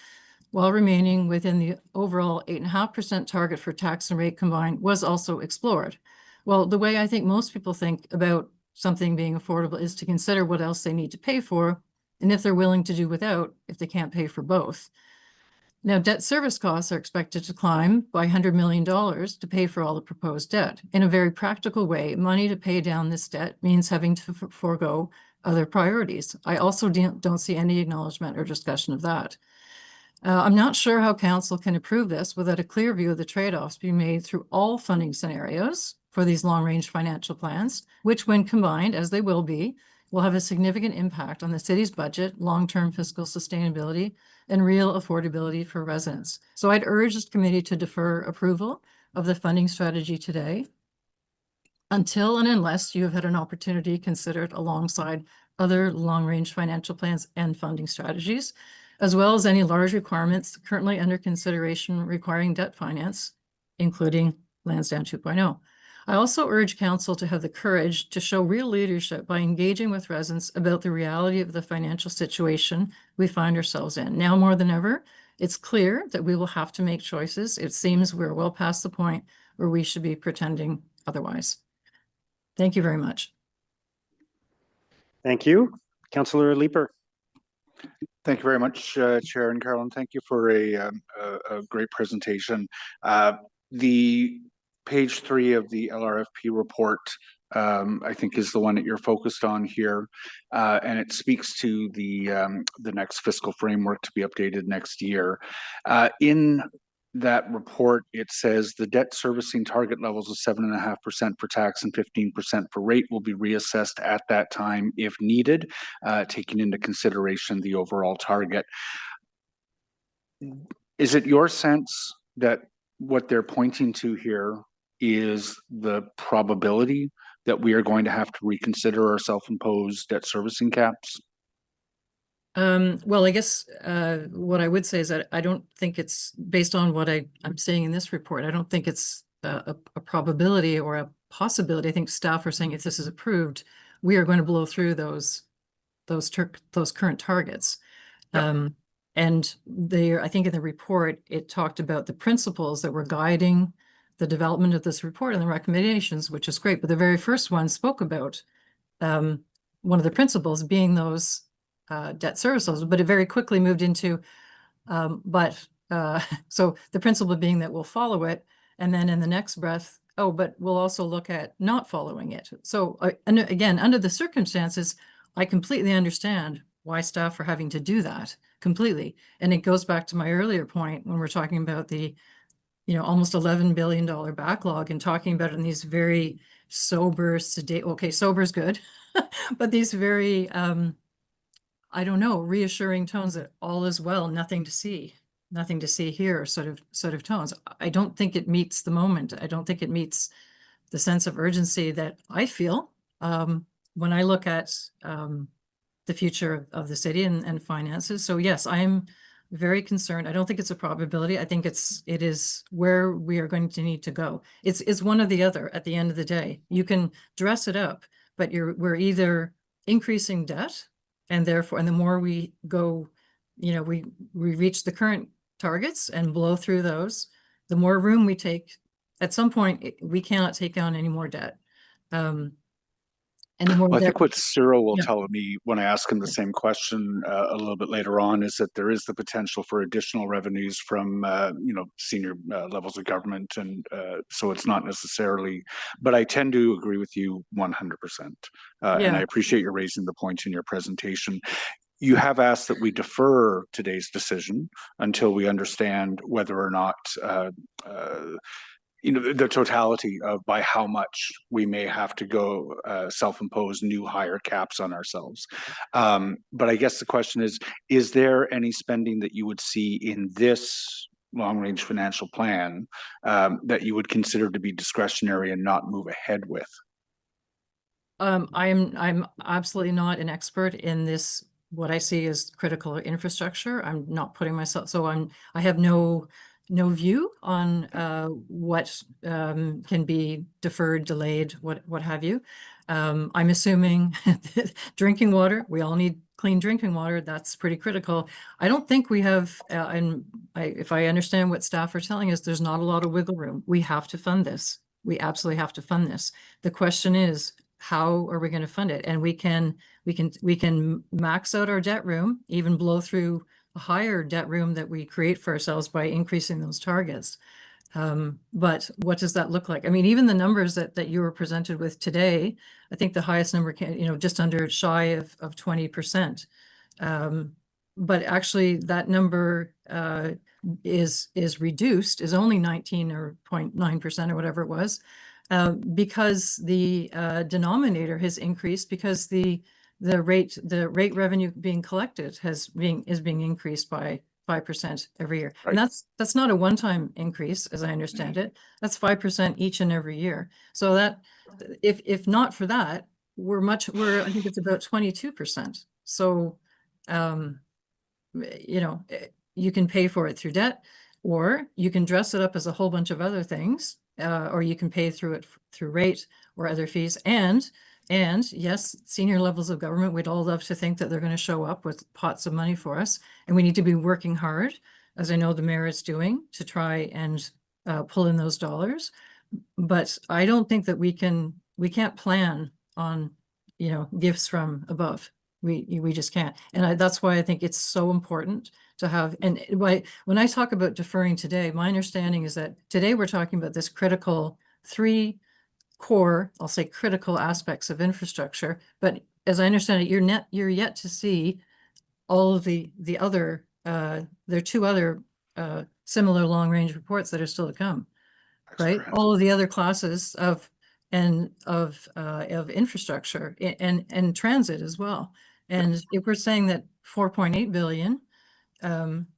Speaker 18: while remaining within the overall 8.5% target for tax and rate combined was also explored. Well, the way I think most people think about something being affordable is to consider what else they need to pay for, and if they're willing to do without, if they can't pay for both. Now, debt service costs are expected to climb by $100 million to pay for all the proposed debt. In a very practical way, money to pay down this debt means having to forego other priorities. I also don't see any acknowledgement or discussion of that. I'm not sure how council can approve this without a clear view of the trade-offs being made through all funding scenarios for these long-range financial plans, which when combined, as they will be, will have a significant impact on the city's budget, long-term fiscal sustainability, and real affordability for residents. So I'd urge this committee to defer approval of the funding strategy today until and unless you have had an opportunity to consider it alongside other long-range financial plans and funding strategies, as well as any large requirements currently under consideration requiring debt finance, including Lansdowne 2.0. I also urge council to have the courage to show real leadership by engaging with residents about the reality of the financial situation we find ourselves in. Now more than ever, it's clear that we will have to make choices. It seems we're well past the point where we should be pretending otherwise. Thank you very much.
Speaker 1: Thank you. Councillor Leeper.
Speaker 7: Thank you very much, Chair and Carolyn. Thank you for a great presentation. The page 3 of the LRFP report, I think, is the one that you're focused on here, and it speaks to the next fiscal framework to be updated next year. In that report, it says the debt servicing target levels of 7.5% for tax and 15% for rate will be reassessed at that time if needed, taking into consideration the overall target. Is it your sense that what they're pointing to here is the probability that we are going to have to reconsider our self-imposed debt servicing caps?
Speaker 18: Well, I guess what I would say is that I don't think it's based on what I'm seeing in this report. I don't think it's a probability or a possibility. I think staff are saying if this is approved, we are going to blow through those current targets. Yep. And I think in the report, it talked about the principles that were guiding the development of this report and the recommendations, which is great. But the very first one spoke about one of the principles being those debt service levels, but it very quickly moved into, so the principle being that we'll follow it. And then in the next breath, but we'll also look at not following it. So and again, under the circumstances, I completely understand why staff are having to do that. completely. And it goes back to my earlier point when we're talking about the, almost $11 billion backlog and talking about it in these very sober, sedate, okay, sober is good, but these very, I don't know, reassuring tones that all is well, nothing to see here sort of tones. I don't think it meets the moment. I don't think it meets the sense of urgency that I feel when I look at the future of the city and finances. So yes, I'm very concerned. I don't think it's a probability. I think it is where we are going to need to go. It's one or the other at the end of the day. You can dress it up, but we're either increasing debt, and therefore, the more we go, we reach the current targets and blow through those, the more room we take. At some point, we cannot take on any more debt. And the more
Speaker 7: Well, I
Speaker 18: debt,
Speaker 7: think what Cyril will
Speaker 18: Yeah.
Speaker 7: tell me when I ask him the same question a little bit later on is that there is the potential for additional revenues from senior levels of government, and so it's not necessarily. But I tend to agree with you 100%, and I appreciate you raising the point in your presentation. You have asked that we defer today's decision until we understand whether or not the totality of by how much we may have to go self-impose new higher caps on ourselves. But I guess the question is there any spending that you would see in this long-range financial plan that you would consider to be discretionary and not move ahead with?
Speaker 18: I'm absolutely not an expert in this, what I see as critical infrastructure. I'm not putting myself, so I have no view on what can be deferred, delayed, what have you. I'm assuming drinking water, we all need clean drinking water. That's pretty critical. I don't think we have, if I understand what staff are telling us, there's not a lot of wiggle room. We have to fund this. We absolutely have to fund this. The question is, how are we going to fund it? And we can max out our debt room, even blow through a higher debt room that we create for ourselves by increasing those targets. But what does that look like? I mean, even the numbers that you were presented with today, I think the highest number can, just under shy of 20%. But actually that number is reduced, is only 19 or 0.9% or whatever it was, because the denominator has increased because the rate revenue being collected is being increased by 5% every year.
Speaker 7: Right.
Speaker 18: And that's not a one-time increase, as I understand it. That's 5% each and every year. So that if not for that, I think it's about 22%. So you can pay for it through debt, or you can dress it up as a whole bunch of other things, or you can pay through rate or other fees. And yes, senior levels of government, we'd all love to think that they're going to show up with pots of money for us. And we need to be working hard, as I know the mayor is doing, to try and pull in those dollars. But I don't think that we can't plan on, gifts from above. We just can't. And that's why I think it's so important to have, and when I talk about deferring today, my understanding is that today we're talking about this critical three core, I'll say critical aspects of infrastructure, but as I understand it, you're yet to see all of the other, there are two other similar long-range reports that are still to come, right? All of the other classes of infrastructure and transit as well. And if we're saying that 4.8 billion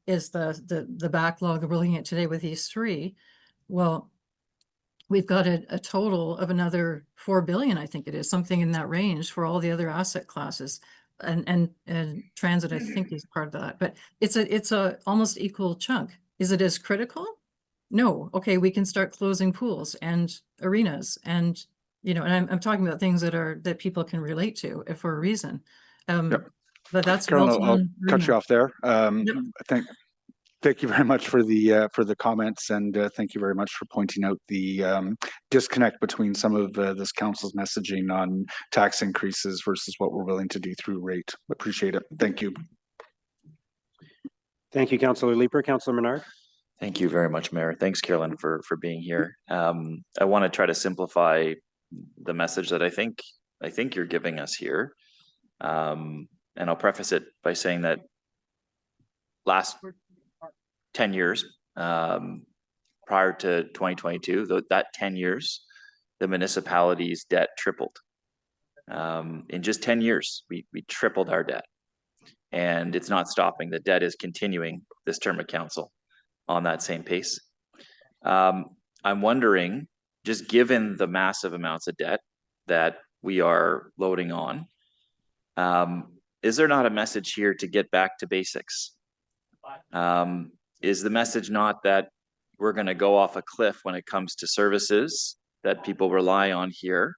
Speaker 18: is the backlog that we're looking at today with these three, well, we've got a total of another 4 billion, I think it is, something in that range for all the other asset classes, and transit, I think, is part of that. But it's a almost equal chunk. Is it as critical? No. Okay, we can start closing pools and arenas, and and I'm talking about things that people can relate to for a reason. But that's
Speaker 7: Carolyn, I'll cut you off there.
Speaker 18: Yep.
Speaker 7: Thank you very much for the comments, and thank you very much for pointing out the disconnect between some of this council's messaging on tax increases versus what we're willing to do through rate. Appreciate it. Thank you.
Speaker 1: Thank you, Councillor Leeper. Councillor Menard.
Speaker 8: Thank you very much, Mayor. Thanks, Carolyn, for being here. I want to try to simplify the message that I think you're giving us here. And I'll preface it by saying that last 10 years, prior to 2022, that 10 years, the municipality's debt tripled. In just 10 years, we tripled our debt. And it's not stopping. The debt is continuing this term of council on that same pace. I'm wondering, just given the massive amounts of debt that we are loading on, is there not a message here to get back to basics? Is the message not that we're going to go off a cliff when it comes to services that people rely on here,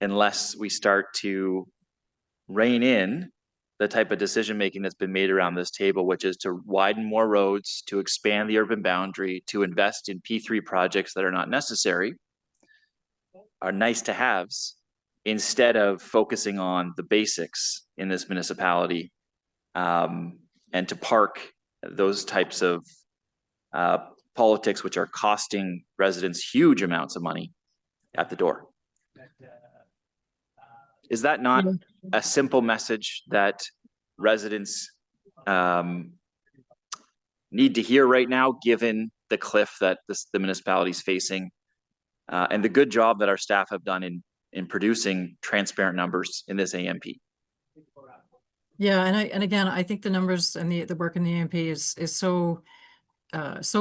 Speaker 8: unless we start to rein in the type of decision-making that's been made around this table, which is to widen more roads, to expand the urban boundary, to invest in P3 projects that are not necessary, are nice to haves, instead of focusing on the basics in this municipality, and to park those types of politics which are costing residents huge amounts of money at the door. Is that not a simple message that residents need to hear right now, given the cliff that the municipality is facing, and the good job that our staff have done in producing transparent numbers in this AMP?
Speaker 18: Yeah, and again, I think the numbers and the work in the AMP is so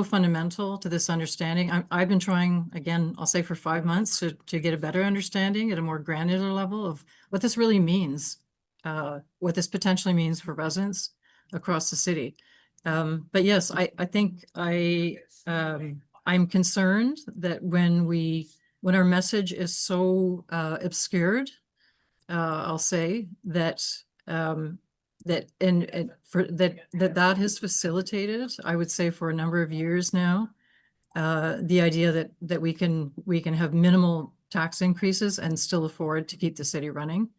Speaker 18: fundamental to this understanding. I've been trying, again, I'll say for 5 months to get a better understanding at a more granular level of what this really means, what this potentially means for residents across the city. But yes, I think I'm concerned that when our message is so obscured, I'll say that that has facilitated, I would say, for a number of years now, the idea that we can have minimal tax increases and still afford to keep the city running.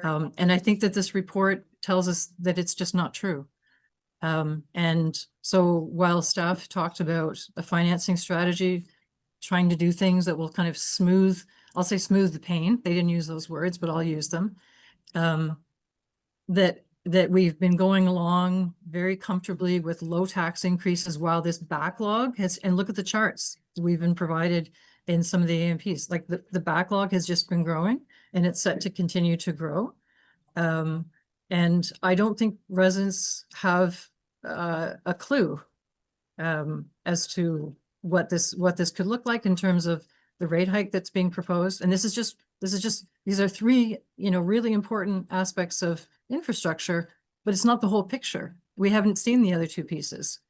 Speaker 18: And I think that this report tells us that it's just not true. And so while staff talked about a financing strategy, trying to do things that will kind of smooth the pain, they didn't use those words, but I'll use them, that we've been going along very comfortably with low tax increases while this backlog has, and look at the charts we've been provided in some of the AMPs, like the backlog has just been growing and it's set to continue to grow. And I don't think residents have a clue as to what this could look like in terms of the rate hike that's being proposed. And these are three, really important aspects of infrastructure, but it's not the whole picture. We haven't seen the other two pieces.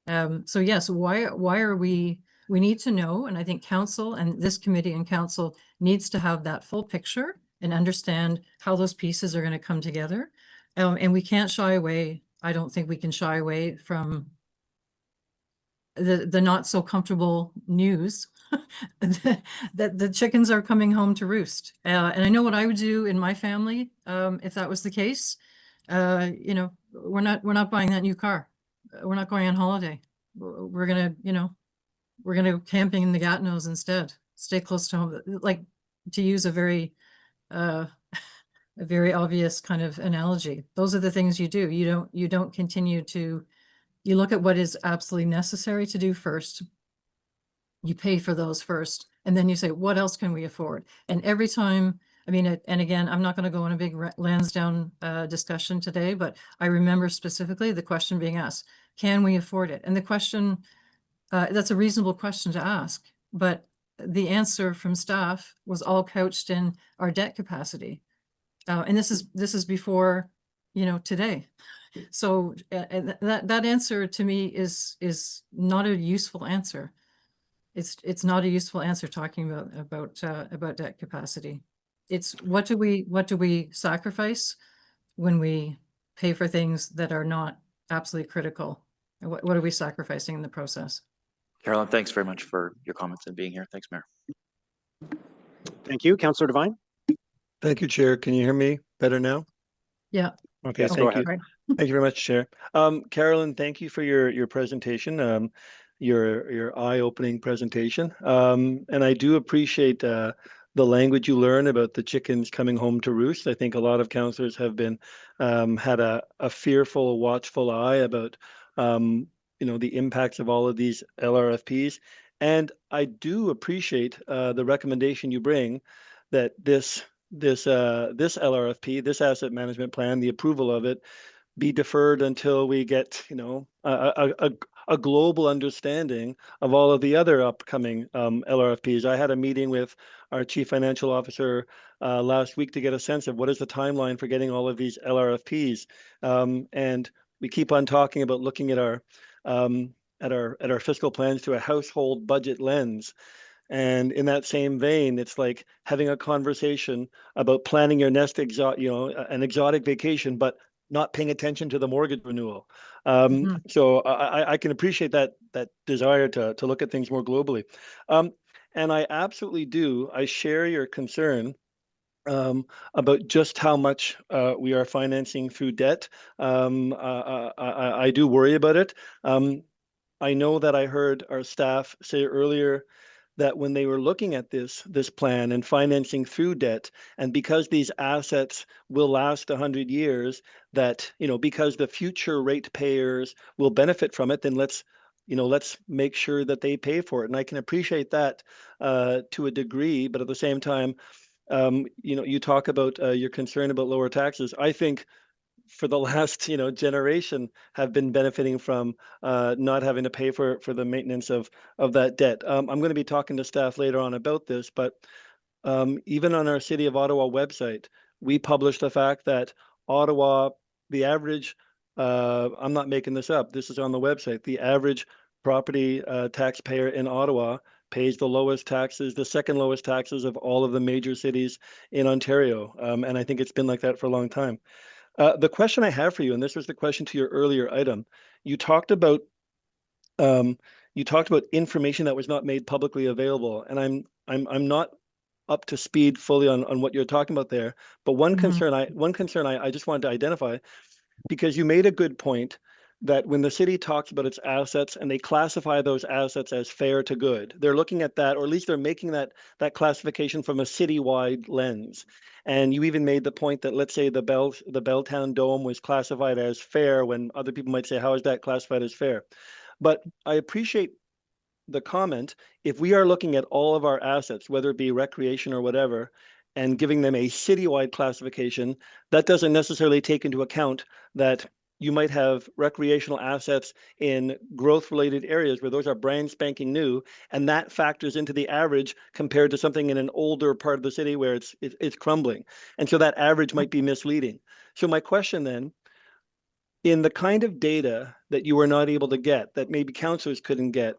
Speaker 18: So yes, why are we need to know, and I think council and this committee and council needs to have that full picture and understand how those pieces are going to come together. And we can't shy away. I don't think we can shy away from the not so comfortable news that the chickens are coming home to roost. And I know what I would do in my family if that was the case. We're not buying that new car. We're not going on holiday. We're gonna camping in the Gatineaus instead. Stay close to home. Like, to use a very obvious kind of analogy. Those are the things you do. You don't continue to. You look at what is absolutely necessary to do first. You pay for those first, and then you say, what else can we afford? And every time, and again, I'm not going to go on a big Lansdowne discussion today, but I remember specifically the question being asked, can we afford it? And the question, that's a reasonable question to ask, but the answer from staff was all couched in our debt capacity. And this is before, today. So that answer to me is not a useful answer. It's not a useful answer talking about debt capacity. It's what do we sacrifice when we pay for things that are not absolutely critical? What are we sacrificing in the process?
Speaker 8: Carolyn, thanks very much for your comments and being here. Thanks, Mayor.
Speaker 1: Thank you. Councillor Devine.
Speaker 20: Thank you, Chair. Can you hear me better now?
Speaker 18: Yeah.
Speaker 20: Okay,
Speaker 1: yes,
Speaker 20: thank
Speaker 1: go
Speaker 20: you.
Speaker 1: ahead.
Speaker 20: Thank you very much, Chair. Carolyn, thank you for your presentation, your eye-opening presentation. And I do appreciate the language you learn about the chickens coming home to roost. I think a lot of councillors have been had a fearful, watchful eye about the impacts of all of these LRFPs. And I do appreciate the recommendation you bring that this LRFP, this asset management plan, the approval of it, be deferred until we get, a global understanding of all of the other upcoming LRFPs. I had a meeting with our chief financial officer last week to get a sense of what is the timeline for getting all of these LRFPs. And we keep on talking about looking at our fiscal plans through a household budget lens. And in that same vein, it's like having a conversation about planning your next an exotic vacation, but not paying attention to the mortgage renewal. So I can appreciate that desire to look at things more globally. And I absolutely do. I share your concern about just how much we are financing through debt. I do worry about it. I know that I heard our staff say earlier that when they were looking at this plan and financing through debt, and because these assets will last 100 years, that because the future ratepayers will benefit from it, then let's make sure that they pay for it. And I can appreciate that to a degree, but at the same time, you talk about your concern about lower taxes. I think for the last generation have been benefiting from not having to pay for the maintenance of that debt. I'm going to be talking to staff later on about this, but even on our City of Ottawa website, we published the fact that Ottawa, the average, I'm not making this up, this is on the website, the average property taxpayer in Ottawa pays the lowest taxes, the second lowest taxes of all of the major cities in Ontario. And I think it's been like that for a long time. The question I have for you, and this was the question to your earlier item, you talked about information that was not made publicly available, and I'm not up to speed fully on what you're talking about there. But one concern I just wanted to identify, because you made a good point that when the city talks about its assets and they classify those assets as fair to good, they're looking at that, or at least they're making that classification from a citywide lens. And you even made the point that, let's say the Belltown Dome was classified as fair, when other people might say, how is that classified as fair? But I appreciate the comment. If we are looking at all of our assets, whether it be recreation or whatever, and giving them a citywide classification, that doesn't necessarily take into account that you might have recreational assets in growth-related areas where those are brand spanking new, and that factors into the average compared to something in an older part of the city where it's crumbling. And so that average might be misleading. So my question then, in the kind of data that you were not able to get, that maybe councillors couldn't get,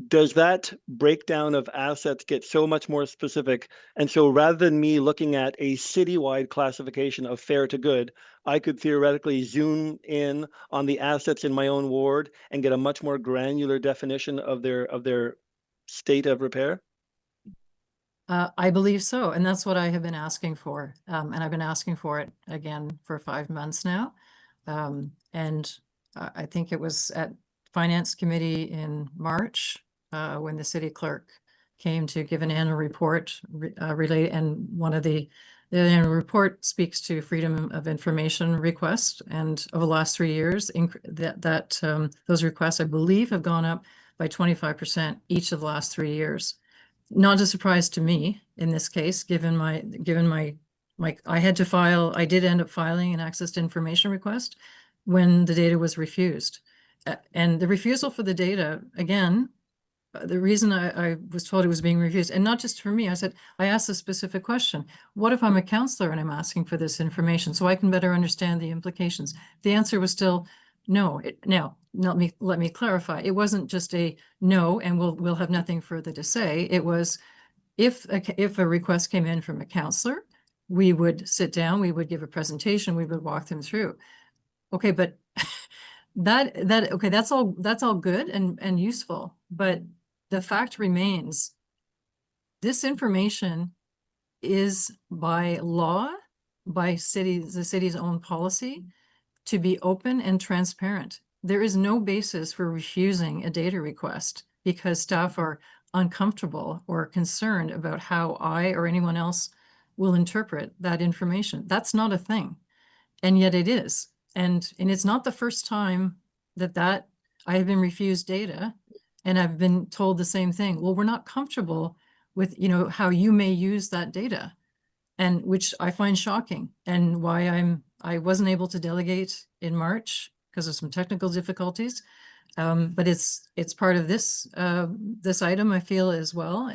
Speaker 20: does that breakdown of assets get so much more specific? And so rather than me looking at a citywide classification of fair to good, I could theoretically zoom in on the assets in my own ward and get a much more granular definition of their state of repair?
Speaker 18: I believe so. And that's what I have been asking for. And I've been asking for it again for 5 months now. And I think it was at Finance Committee in March when the city clerk came to give an annual report related, and one of the annual report speaks to freedom of information request. And over the last 3 years, those requests, I believe, have gone up by 25% each of the last 3 years. Not a surprise to me in this case, given my I did end up filing an access to information request when the data was refused. And the refusal for the data, again, the reason I was told it was being refused, and not just for me, I asked a specific question. What if I'm a counselor and I'm asking for this information so I can better understand the implications? The answer was still no. Now, let me clarify. It wasn't just a no, and we'll have nothing further to say. It was if a request came in from a counselor, we would sit down, we would give a presentation, we would walk them through. Okay, but that's all good and useful, but the fact remains, this information is by law, by the city's own policy, to be open and transparent. There is no basis for refusing a data request because staff are uncomfortable or concerned about how I or anyone else will interpret that information. That's not a thing, and yet it is. And it's not the first time that I have been refused data, and I've been told the same thing. Well, we're not comfortable with, you know, how you may use that data, and which I find shocking, and why I wasn't able to delegate in March because of some technical difficulties. But it's part of this this item, I feel, as well.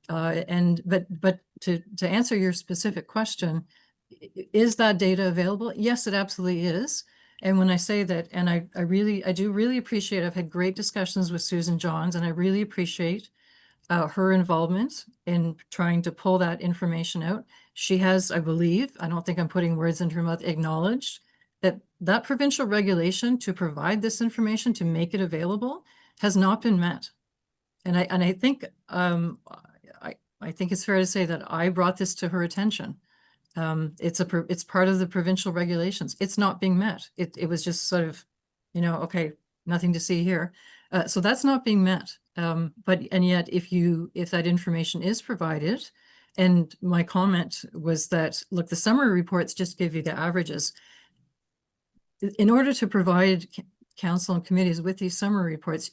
Speaker 18: But to answer your specific question, is that data available? Yes, it absolutely is. And when I say that, and I do really appreciate, I've had great discussions with Susan Johns, and I really appreciate her involvement in trying to pull that information out. She has, I believe, I don't think I'm putting words into her mouth, acknowledged that provincial regulation to provide this information, to make it available, has not been met. And I think I think it's fair to say that I brought this to her attention. It's part of the provincial regulations. It's not being met. It was just sort of, you know, okay, nothing to see here. So that's not being met. And yet if that information is provided, and my comment was that, look, the summary reports just give you the averages. In order to provide council and committees with these summary reports,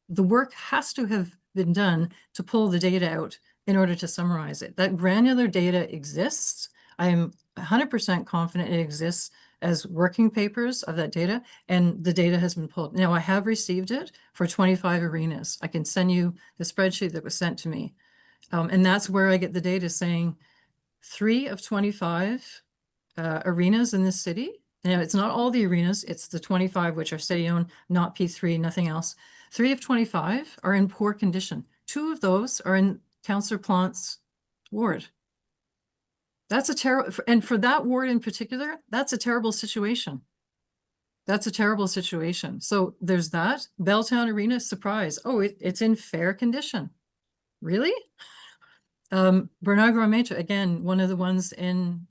Speaker 18: the work has to have been done to pull the data out in order to summarize it. That granular data exists. I am 100% confident it exists as working papers of that data, and the data has been pulled. Now, I have received it for 25 arenas. I can send you the spreadsheet that was sent to me. And that's where I get the data saying 3 of 25 arenas in this city. Now, it's not all the arenas, it's the 25 which are city-owned, not P3, nothing else. 3 of 25 are in poor condition. 2 of those are in Councillor Plante's ward. That's a terrible, and for that ward in particular, that's a terrible situation. That's a terrible situation. So there's that. Belltown Arena, surprise. Oh, it's in fair condition. Really? Bernard Grand-Maitre, again, one of the ones in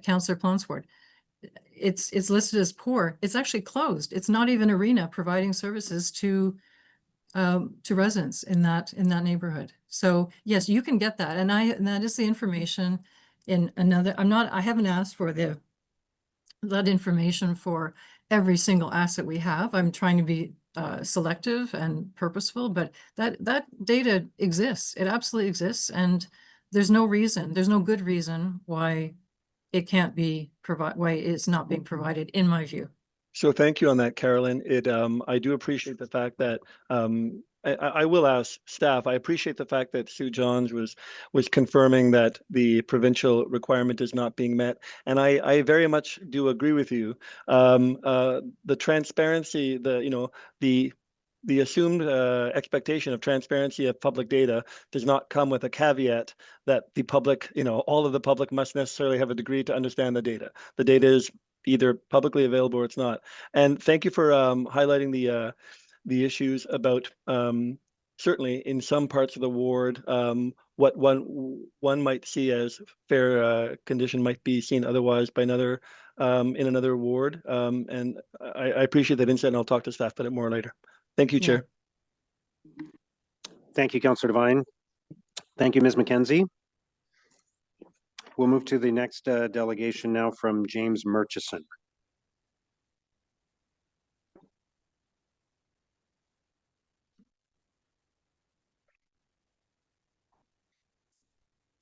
Speaker 18: Councillor Plante's ward. It's listed as poor. It's actually closed. It's not even arena providing services to residents in that neighborhood. So yes, you can get that, and that is the information in another. I haven't asked for that information for every single asset we have. I'm trying to be selective and purposeful, but that data exists. It absolutely exists, and there's no good reason why it can't be why it's not being provided, in my view.
Speaker 20: So thank you on that, Carolyn. I do appreciate the fact that I will ask staff. I appreciate the fact that Sue Johns was confirming that the provincial requirement is not being met, and I very much do agree with you. The transparency, the assumed expectation of transparency of public data does not come with a caveat that the public, all of the public must necessarily have a degree to understand the data. The data is either publicly available or it's not. And thank you for highlighting the issues about certainly in some parts of the ward, what one might see as fair condition might be seen otherwise by another in another ward. And I appreciate that insight, and I'll talk to staff about it more later. Thank you, Chair.
Speaker 1: Thank you, Councillor Devine. Thank you, Ms. McKenzie. We'll move to the next delegation now from James Murchison.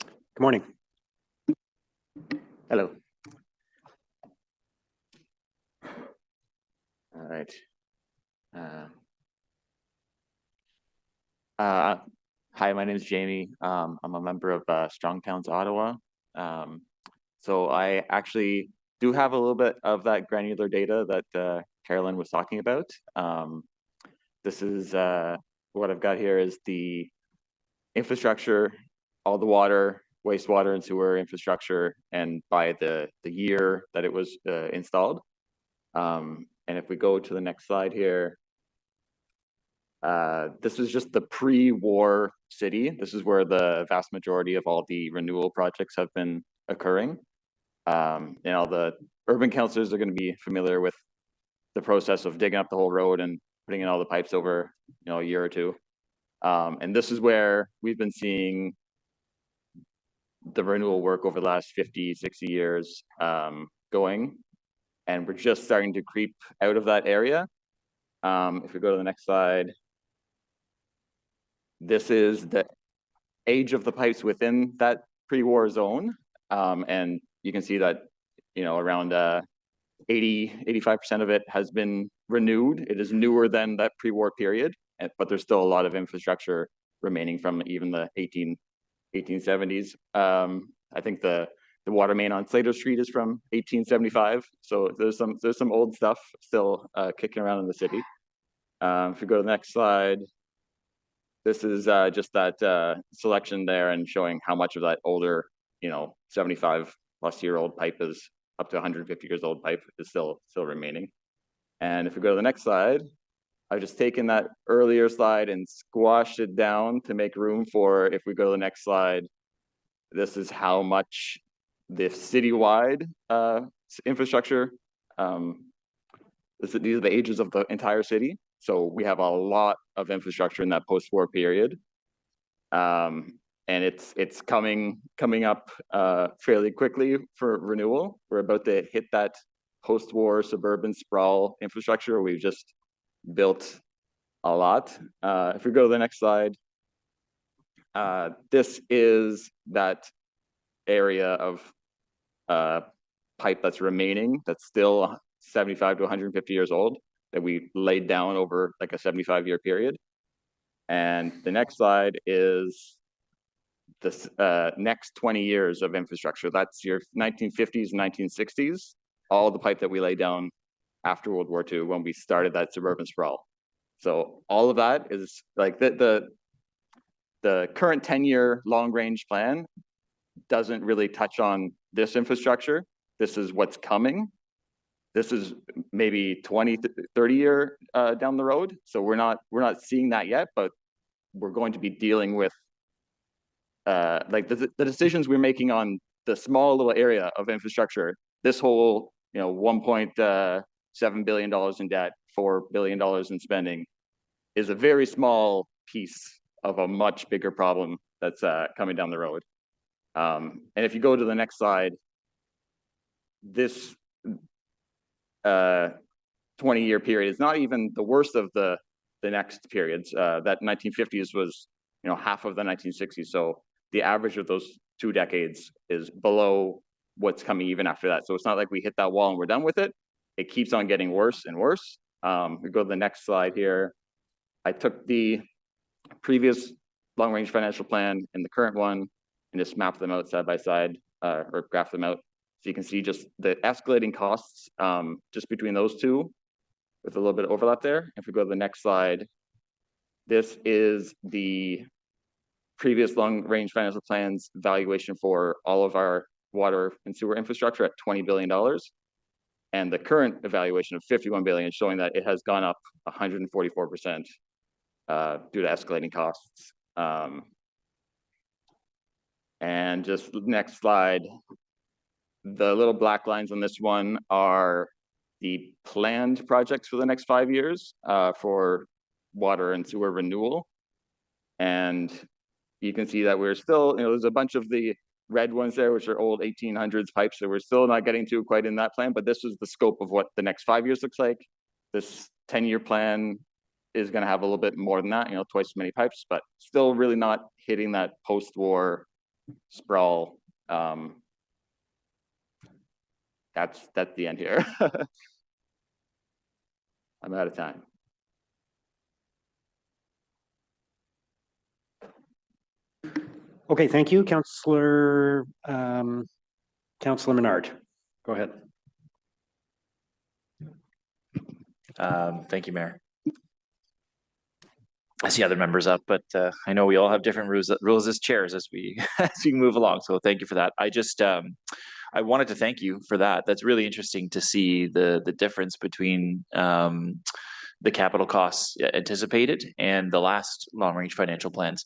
Speaker 1: Good morning.
Speaker 21: Hello. All right. Hi, my name is Jamie. I'm a member of Strong Towns, Ottawa. So I actually do have a little bit of that granular data that Carolyn was talking about. This is what I've got here is the infrastructure, all the water, wastewater and sewer infrastructure, and by the year that it was installed. And if we go to the next slide here, this is just the pre-war city. This is where the vast majority of all the renewal projects have been occurring. The urban councillors are going to be familiar with the process of digging up the whole road and putting in all the pipes over, a year or two. And this is where we've been seeing the renewal work over the last 50, 60 years going. and we're just starting to creep out of that area. If we go to the next slide, this is the age of the pipes within that pre-war zone. And you can see that, around 85% of it has been renewed. It is newer than that pre-war period, but there's still a lot of infrastructure remaining from even the 1870s. I think the water main on Slater Street is from 1875. So there's some old stuff still kicking around in the city. If we go to the next slide, this is just that selection there and showing how much of that older, 75-plus-year-old pipe is up to 150 years old pipe is still remaining. And if we go to the next slide, I've just taken that earlier slide and squashed it down to make room for, if we go to the next slide, this is how much the citywide infrastructure, these are the ages of the entire city. So we have a lot of infrastructure in that post-war period. And it's coming up fairly quickly for renewal. We're about to hit that post-war suburban sprawl infrastructure. We've just built a lot. If we go to the next slide, this is that area of pipe that's remaining, that's still 75 to 150 years old, that we laid down over like a 75-year period. And the next slide is this next 20 years of infrastructure. That's your 1950s and 1960s, all the pipe that we laid down after World War II when we started that suburban sprawl. So all of that is like the current 10-year long-range plan doesn't really touch on this infrastructure. This is what's coming. This is maybe 20, 30 year down the road. So we're not seeing that yet, but we're going to be dealing with like the decisions we're making on the small little area of infrastructure. This whole, $1.7 billion in debt, $4 billion in spending is a very small piece of a much bigger problem that's coming down the road. And if you go to the next slide, this 20-year period is not even the worst of the next periods. That 1950s was, half of the 1960s. So the average of those 2 decades is below what's coming even after that. So it's not like we hit that wall and we're done with it. It keeps on getting worse and worse. We go to the next slide here. I took the previous long-range financial plan and the current one and just mapped them out side by side, or graphed them out. So you can see just the escalating costs just between those two with a little bit of overlap there. If we go to the next slide, this is the previous long-range financial plan's valuation for all of our water and sewer infrastructure at $20 billion. And the current evaluation of $51 billion showing that it has gone up 144% due to escalating costs. And just next slide, the little black lines on this one are the planned projects for the next 5 years for water and sewer renewal. And you can see that we're still, there's a bunch of the red ones there, which are old 1800s pipes that we're still not getting to quite in that plan, but this is the scope of what the next 5 years looks like. This 10-year plan is going to have a little bit more than that, twice as many pipes, but still really not hitting that post-war sprawl. That's the end here. I'm out of time.
Speaker 1: Okay, thank you, Councillor Menard. Go ahead.
Speaker 8: Thank you, Mayor. I see other members up, but I know we all have different rules as chairs as we move along. So thank you for that. I wanted to thank you for that. That's really interesting to see the difference between the capital costs anticipated and the last long-range financial plans.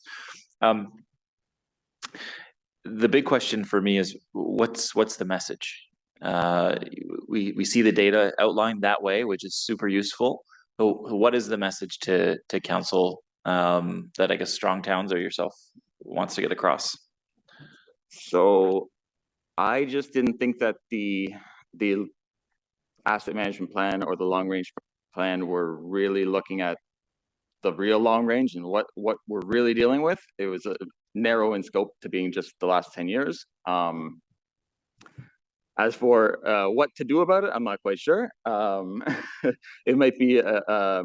Speaker 8: The big question for me is what's the message? We see the data outlined that way, which is super useful. So what is the message to council that I guess Strong Towns or yourself wants to get across?
Speaker 21: So I just didn't think that the asset management plan or the long range plan were really looking at the real long range and what we're really dealing with. It was narrow in scope to being just the last 10 years. As for what to do about it, I'm not quite sure. It might be a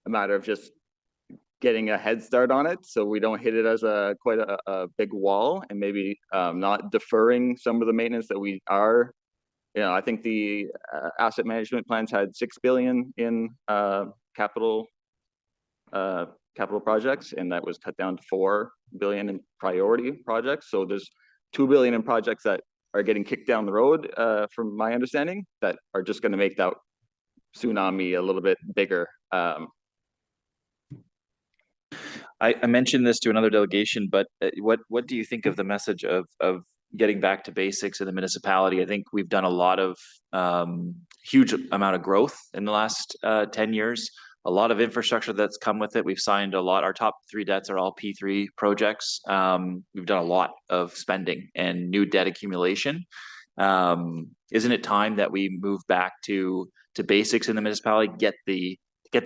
Speaker 21: matter of just getting a head start on it so we don't hit it as quite a big wall, and maybe not deferring some of the maintenance that we are. I think the asset management plans had 6 billion in capital projects, and that was cut down to 4 billion in priority projects. So there's 2 billion in projects that are getting kicked down the road, from my understanding, that are just going to make that tsunami a little bit bigger.
Speaker 8: I mentioned this to another delegation, but what do you think of the message of getting back to basics in the municipality? I think we've done a lot of huge amount of growth in the last 10 years. A lot of infrastructure that's come with it. We've signed a lot. Our top 3 debts are all P3 projects. We've done a lot of spending and new debt accumulation. Isn't it time that we move back to basics in the municipality, get the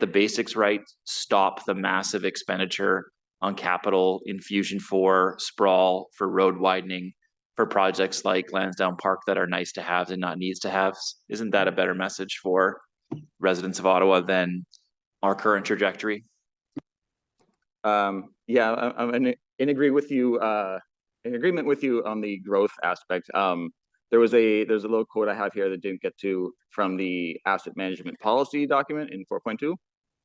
Speaker 8: basics right, stop the massive expenditure on capital infusion for sprawl, for road widening, for projects like Lansdowne Park that are nice to have and not needs to have? Isn't that a better message for residents of Ottawa than our current trajectory?
Speaker 21: Yeah, I'm in agreement with you on the growth aspect. There's a little quote I have here that didn't get to from the asset management policy document in 4.2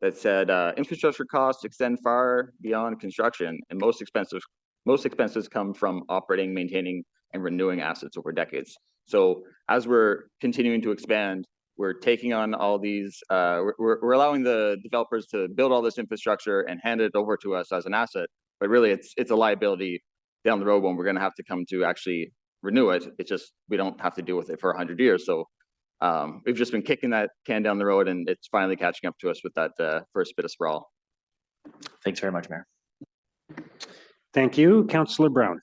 Speaker 21: that said infrastructure costs extend far beyond construction, and most expenses come from operating, maintaining, and renewing assets over decades. So as we're continuing to expand, we're taking on all these, we're allowing the developers to build all this infrastructure and hand it over to us as an asset, but really it's a liability down the road when we're going to have to come to actually renew it. It's just, we don't have to deal with it for 100 years. So we've just been kicking that can down the road, and it's finally catching up to us with that first bit of sprawl.
Speaker 8: Thanks very much, Mayor.
Speaker 1: Thank you. Councillor Brown.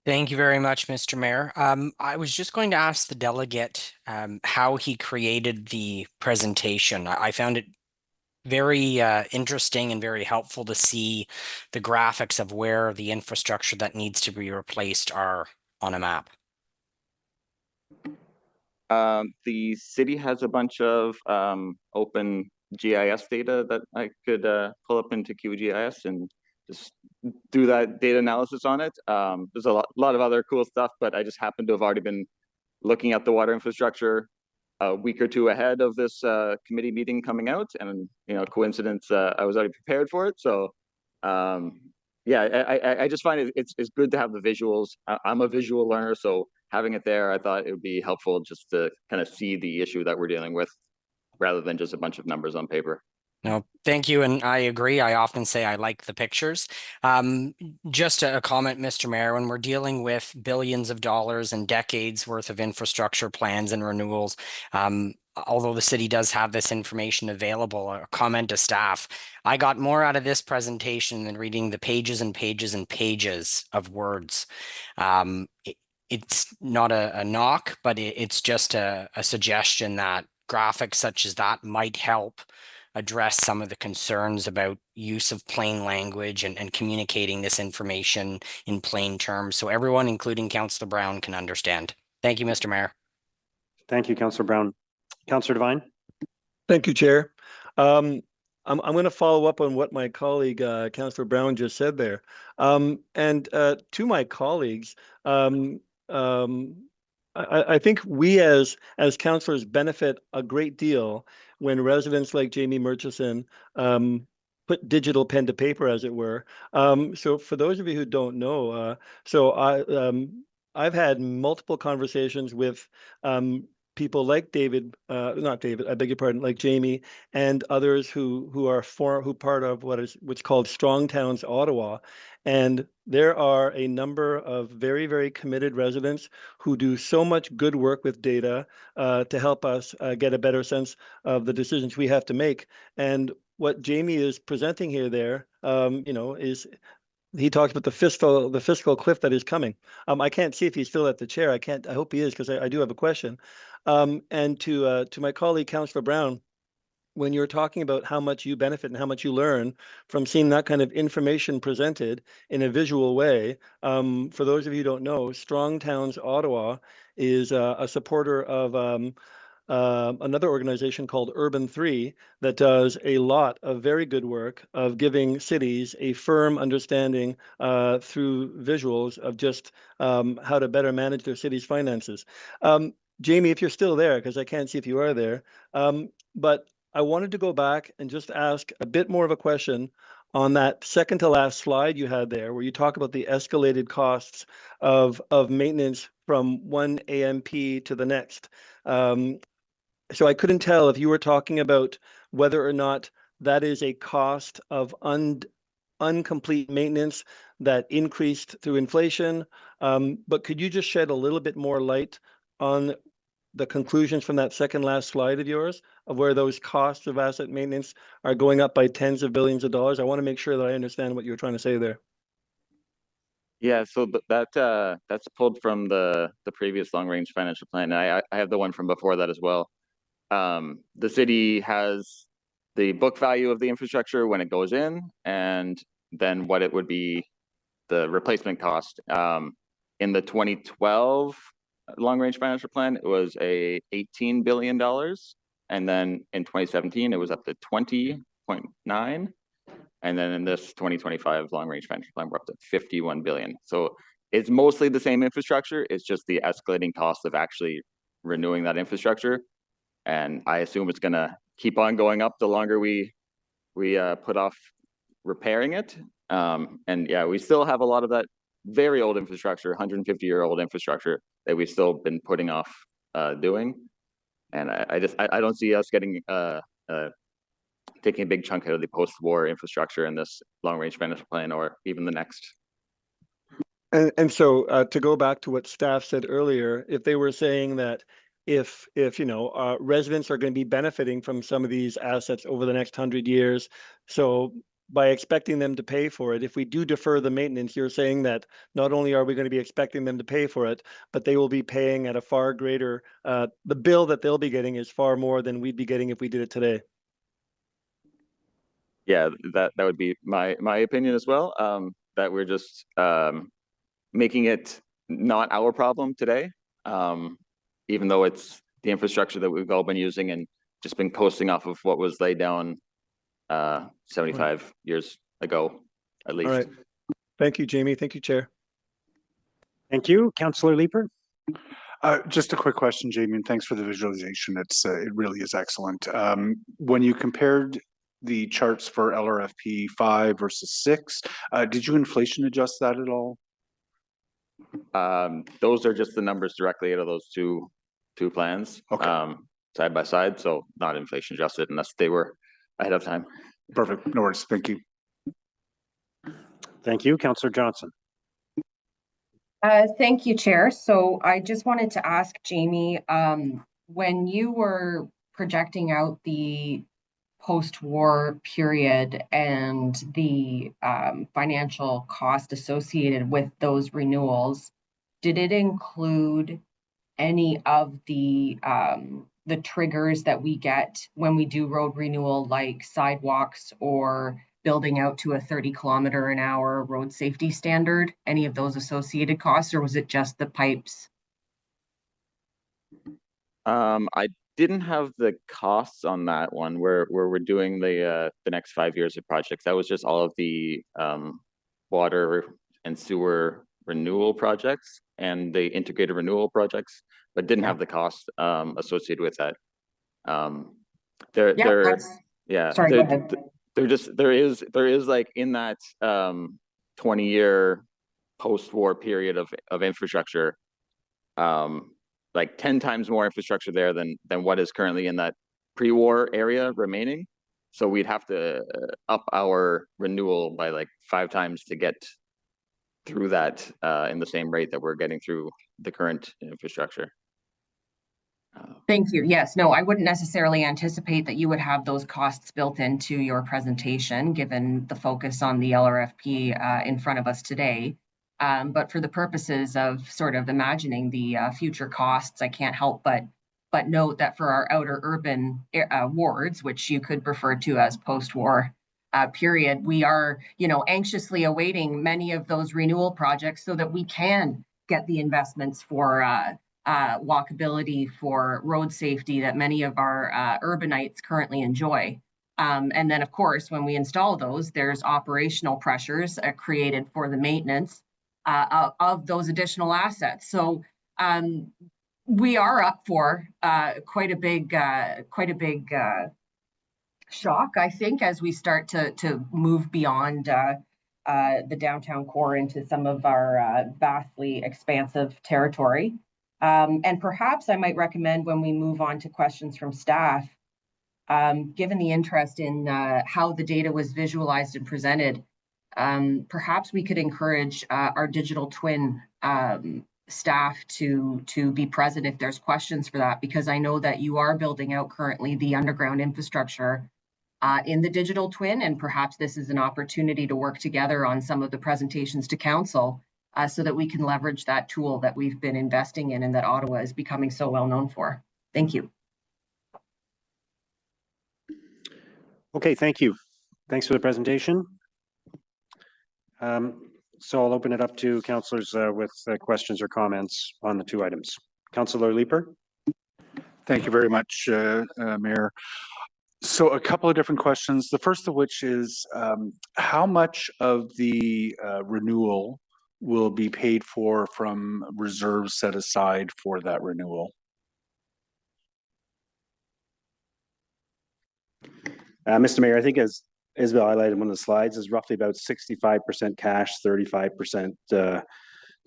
Speaker 2: Thank you very much, Mr. Mayor. I was just going to ask the delegate how he created the presentation. I found it very interesting and very helpful to see the graphics of where the infrastructure that needs to be replaced are on a map.
Speaker 21: The city has a bunch of open GIS data that I could pull up into QGIS and just do that data analysis on it. There's a lot of other cool stuff, but I just happen to have already been looking at the water infrastructure a week or 2 ahead of this committee meeting coming out, and coincidence, I was already prepared for it. So yeah, I just find it's good to have the visuals. I'm a visual learner, so having it there, I thought it would be helpful just to kind of see the issue that we're dealing with, rather than just a bunch of numbers on paper.
Speaker 2: No, thank you, and I agree. I often say I like the pictures. Just a comment, Mr. Mayor, when we're dealing with billions of dollars and decades worth of infrastructure plans and renewals, although the city does have this information available, a comment to staff, I got more out of this presentation than reading the pages and pages and pages of words. It's not a knock, but it's just a suggestion that graphics such as that might help address some of the concerns about use of plain language and communicating this information in plain terms so everyone, including Councillor Brown, can understand. Thank you, Mr. Mayor.
Speaker 1: Thank you, Councillor Brown. Councillor Devine.
Speaker 20: Thank you, Chair. I'm going to follow up on what my colleague, Councillor Brown, just said there. To my colleagues, I think we as councillors benefit a great deal when residents like Jamie Murchison put digital pen to paper, as it were. So for those of you who don't know, I've had multiple conversations with people like like Jamie and others who are part of what's called Strong Towns Ottawa. And there are a number of very, very committed residents who do so much good work with data to help us get a better sense of the decisions we have to make. And what Jamie is presenting here is he talked about the fiscal cliff that is coming. I can't see if he's still at the chair. I hope he is, because I do have a question. And to my colleague, Councillor Brown, when you're talking about how much you benefit and how much you learn from seeing that kind of information presented in a visual way, for those of you who don't know, Strong Towns Ottawa is a supporter of another organization called Urban 3 that does a lot of very good work of giving cities a firm understanding through visuals of just how to better manage their city's finances. Jamie, if you're still there, because I can't see if you are there, but I wanted to go back and just ask a bit more of a question on that second to last slide you had there, where you talk about the escalated costs of maintenance from one AMP to the next. So I couldn't tell if you were talking about whether or not that is a cost of incomplete maintenance that increased through inflation. But could you just shed a little bit more light on the conclusions from that second last slide of yours, of where those costs of asset maintenance are going up by tens of billions of dollars? I want to make sure that I understand what you were trying to say there.
Speaker 21: Yeah, so that's pulled from the previous long range financial plan. I have the one from before that as well. The city has the book value of the infrastructure when it goes in, and then what it would be the replacement cost. In the 2012 long range financial plan, it was $18 billion. And then in 2017, it was up to 20.9. And then in this 2025 long range financial plan, we're up to 51 billion. So it's mostly the same infrastructure. It's just the escalating cost of actually renewing that infrastructure. And I assume it's going to keep on going up the longer we put off repairing it. And yeah, we still have a lot of that very old infrastructure, 150-year-old infrastructure that we've still been putting off doing. And I don't see us getting taking a big chunk out of the post-war infrastructure in this long-range financial plan or even the next.
Speaker 20: And so to go back to what staff said earlier, if they were saying that if residents are going to be benefiting from some of these assets over the next 100 years, so by expecting them to pay for it, if we do defer the maintenance, you're saying that not only are we going to be expecting them to pay for it, but they will be paying at a far greater, the bill that they'll be getting is far more than we'd be getting if we did it today.
Speaker 21: Yeah, that would be my opinion as well. That we're just making it not our problem today, even though it's the infrastructure that we've all been using and just been coasting off of what was laid down 75 years ago, at least.
Speaker 20: All right. Thank you, Jamie. Thank you, Chair.
Speaker 1: Thank you, Councillor Leeper.
Speaker 7: Just a quick question, Jamie, and thanks for the visualization. It really is excellent. When you compared the charts for LRFP 5 versus 6, did you inflation adjust that at all?
Speaker 21: Those are just the numbers directly out of those two plans, okay. Side by side, so not inflation adjusted unless they were ahead of time.
Speaker 7: Perfect. No worries. Thank you.
Speaker 1: Thank you, Councillor Johnson.
Speaker 4: Thank you, Chair. So I just wanted to ask Jamie, when you were projecting out the post-war period and the financial cost associated with those renewals, did it include any of the triggers that we get when we do road renewal, like sidewalks or building out to a 30-kilometer-an-hour road safety standard, any of those associated costs, or was it just the pipes?
Speaker 21: I didn't have the costs on that one where we're doing the next 5 years of projects. That was just all of the water and sewer renewal projects and the integrated renewal projects, but didn't have the cost associated with that. There is like in that 20-year post-war period of infrastructure, like 10 times more infrastructure there than what is currently in that pre-war area remaining. So we'd have to up our renewal by like 5 times to get through that in the same rate that we're getting through the current infrastructure.
Speaker 4: Thank you. Yes, no, I wouldn't necessarily anticipate that you would have those costs built into your presentation, given the focus on the LRFP in front of us today. But for the purposes of sort of imagining the future costs, I can't help but note that for our outer urban wards, which you could refer to as post-war period, we are, anxiously awaiting many of those renewal projects so that we can get the investments for walkability, for road safety that many of our urbanites currently enjoy. And then, of course, when we install those, there's operational pressures created for the maintenance of those additional assets. So we are up for quite a big shock, I think, as we start to move beyond the downtown core into some of our vastly expansive territory. And perhaps I might recommend, when we move on to questions from staff, given the interest in how the data was visualized and presented, perhaps we could encourage our digital twin staff to be present if there's questions for that, because I know that you are building out currently the underground infrastructure in the digital twin, and perhaps this is an opportunity to work together on some of the presentations to council so that we can leverage that tool that we've been investing in and that Ottawa is becoming so well known for. Thank you.
Speaker 1: Okay, thank you. Thanks for the presentation. So I'll open it up to councillors with questions or comments on the two items. Councillor Leeper.
Speaker 7: Thank you very much, Mayor. So a couple of different questions. The first of which is how much of the renewal will be paid for from reserves set aside for that renewal?
Speaker 9: Mr. Mayor, I think as Isabel highlighted in one of the slides, is roughly about 65% cash, 35%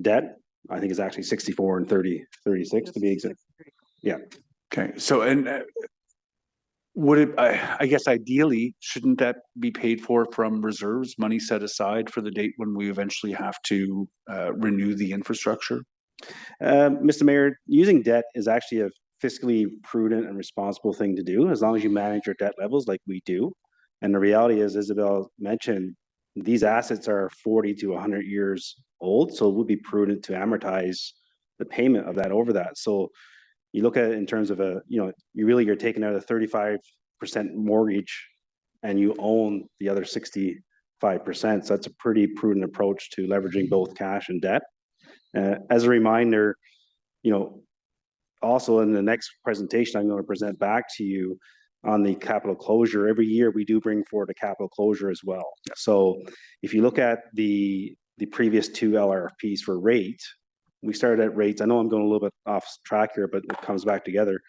Speaker 9: debt. I think it's actually 64 and 36 to be exact. Yeah.
Speaker 7: Okay. So, and would it, I guess ideally, shouldn't that be paid for from reserves, money set aside for the date when we eventually have to renew the infrastructure?
Speaker 9: Mr. Mayor, using debt is actually a fiscally prudent and responsible thing to do, as long as you manage your debt levels like we do. And the reality is, Isabel mentioned, these assets are 40 to 100 years old, so it would be prudent to amortize the payment of that over that. So you look at it in terms of you're taking out a 35% mortgage and you own the other 65%. So that's a pretty prudent approach to leveraging both cash and debt. As a reminder, also in the next presentation, I'm going to present back to you on the capital closure. Every year we do bring forward a capital closure as well. So if you look at the previous two LRFPs for rate, we started at rates. I know I'm going a little bit off track here, but it comes back together.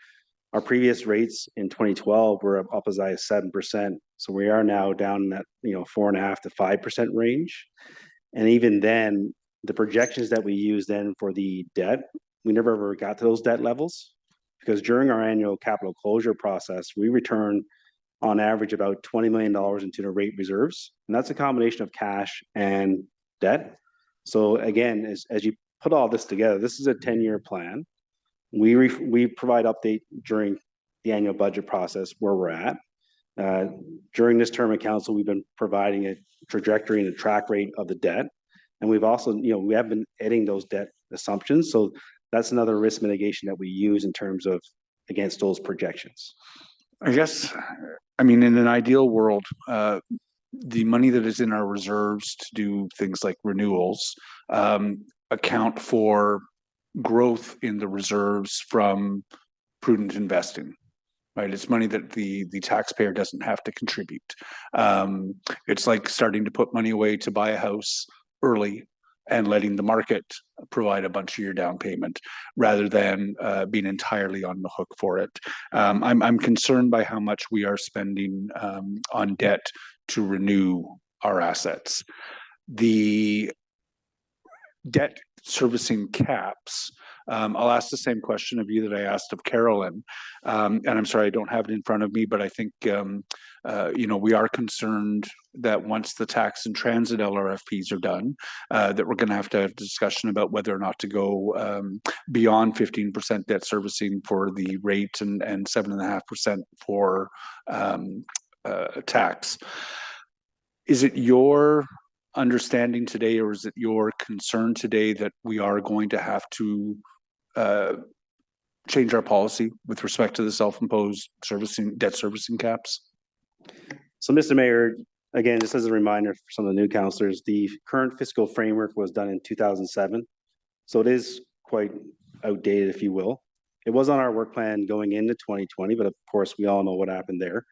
Speaker 9: Our previous rates in 2012 were up as high as 7%. So we are now down in that 4.5% to 5% range. And even then, the projections that we used then for the debt, we never ever got to those debt levels, because during our annual capital closure process, we return on average about $20 million into the rate reserves. And that's a combination of cash and debt. So again, as you put all this together, this is a 10-year plan. We provide update during the annual budget process where we're at. During this term of council, we've been providing a trajectory and a track rate of the debt. And we've also, we have been editing those debt assumptions. So that's another risk mitigation that we use in terms of against those projections.
Speaker 7: I guess, I mean, in an ideal world, the money that is in our reserves to do things like renewals account for growth in the reserves from prudent investing, right? It's money that the taxpayer doesn't have to contribute. It's like starting to put money away to buy a house early and letting the market provide a bunch of your down payment rather than being entirely on the hook for it. I'm concerned by how much we are spending on debt to renew our assets. The debt servicing caps I'll ask the same question of you that I asked of Carolyn. And I'm sorry, I don't have it in front of me, but I think, we are concerned that once the tax and transit LRFPs are done, that we're going to have a discussion about whether or not to go beyond 15% debt servicing for the rate and 7.5% for tax. Is it your understanding today, or is it your concern today that we are going to have to change our policy with respect to the self-imposed debt servicing caps?
Speaker 9: So, Mr. Mayor, again, just as a reminder for some of the new councillors, the current fiscal framework was done in 2007. So it is quite outdated, if you will. It was on our work plan going into 2020, but of course, we all know what happened there.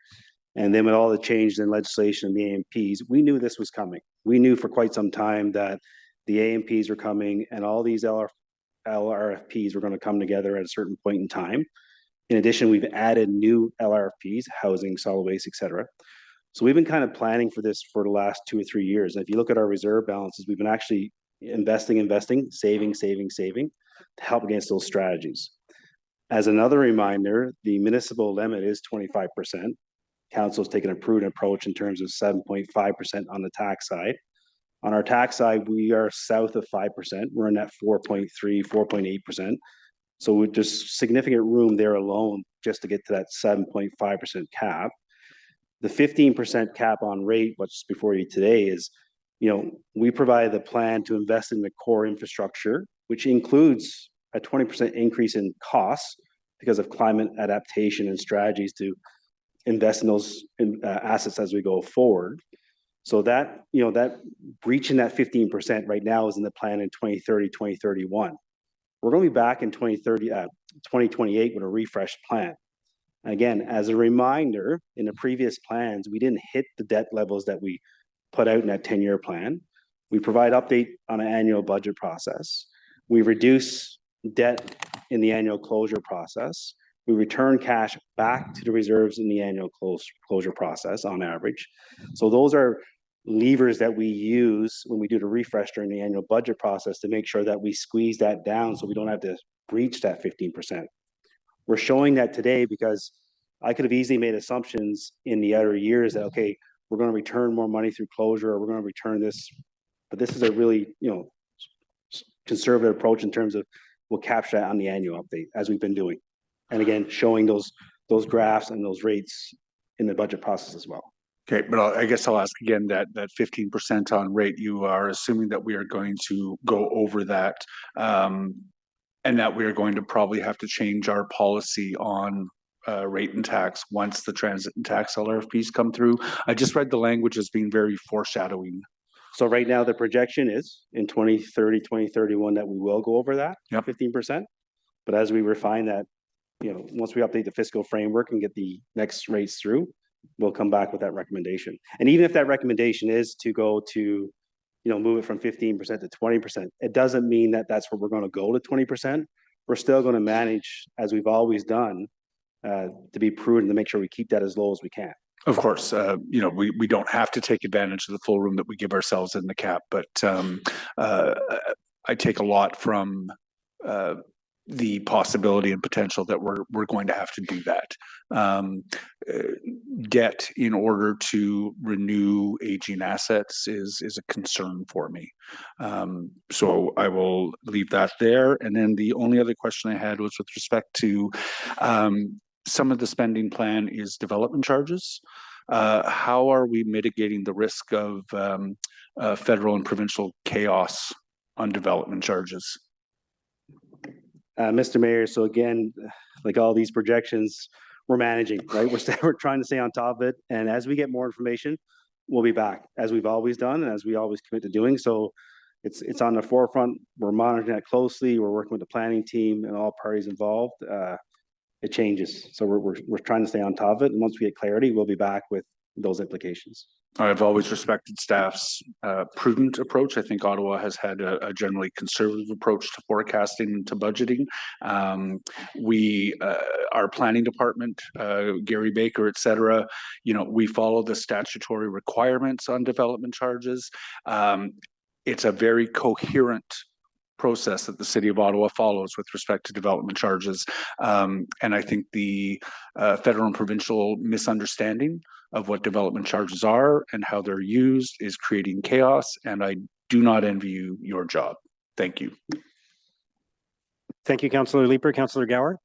Speaker 9: And then with all the changes in legislation and the AMPs, we knew this was coming. We knew for quite some time that the AMPs were coming and all these LRFPs were going to come together at a certain point in time. In addition, we've added new LRFPs, housing, solid waste, et cetera. So we've been kind of planning for this for the last 2 or 3 years. And if you look at our reserve balances, we've been actually investing, saving to help against those strategies. As another reminder, the municipal limit is 25%. Council's taken a prudent approach in terms of 7.5% on the tax side. On our tax side, we are south of 5%. We're in that 4.3, 4.8%. So with just significant room there alone just to get to that 7.5% cap. The 15% cap on rate, what's before you today is, we provide the plan to invest in the core infrastructure, which includes a 20% increase in costs because of climate adaptation and strategies to invest in those assets as we go forward. So that, that breaching that 15% right now is in the plan in 2030, 2031. We're going to be back in 2028 with a refreshed plan. Again, as a reminder, in the previous plans, we didn't hit the debt levels that we put out in that 10-year plan. We provide update on an annual budget process. We reduce debt in the annual closure process. We return cash back to the reserves in the annual closure process on average. So those are levers that we use when we do the refresh during the annual budget process to make sure that we squeeze that down so we don't have to breach that 15%. We're showing that today because I could have easily made assumptions in the outer years that, okay, we're going to return more money through closure, or we're going to return this. But this is a really, conservative approach in terms of we'll capture that on the annual update as we've been doing. And again, showing those graphs and those rates in the budget process as well.
Speaker 7: Okay, but I guess I'll ask again that 15% on rate, you are assuming that we are going to go over that, and that we are going to probably have to change our policy on rate and tax once the transit and tax LRFPs come through. I just read the language as being very foreshadowing.
Speaker 9: So right now the projection is in 2030, 2031 that we will go over that 15%. But as we refine that, once we update the fiscal framework and get the next rates through, we'll come back with that recommendation. And even if that recommendation is to go to, move it from 15% to 20%, it doesn't mean that that's where we're going to go to 20%. We're still going to manage, as we've always done, to be prudent to make sure we keep that as low as we can.
Speaker 7: Of course, we don't have to take advantage of the full room that we give ourselves in the cap, but I take a lot from the possibility and potential that we're going to have to do that. Debt in order to renew aging assets is a concern for me. So I will leave that there. And then the only other question I had was with respect to some of the spending plan is development charges. How are we mitigating the risk of federal and provincial chaos on development charges?
Speaker 9: Mr. Mayor, so again, like all these projections, we're managing, right? We're trying to stay on top of it. And as we get more information, we'll be back, as we've always done and as we always commit to doing. So it's on the forefront. We're monitoring that closely. We're working with the planning team and all parties involved. It changes. So we're trying to stay on top of it. And once we get clarity, we'll be back with those implications.
Speaker 7: I've always respected staff's prudent approach. I think Ottawa has had a generally conservative approach to forecasting and to budgeting. Our planning department, Gary Baker, et cetera, we follow the statutory requirements on development charges. It's a very coherent process that the city of Ottawa follows with respect to development charges. And I think the federal and provincial misunderstanding of what development charges are and how they're used is creating chaos. And I do not envy you your job. Thank you.
Speaker 1: Thank you, Councillor Leeper. Councillor Gower.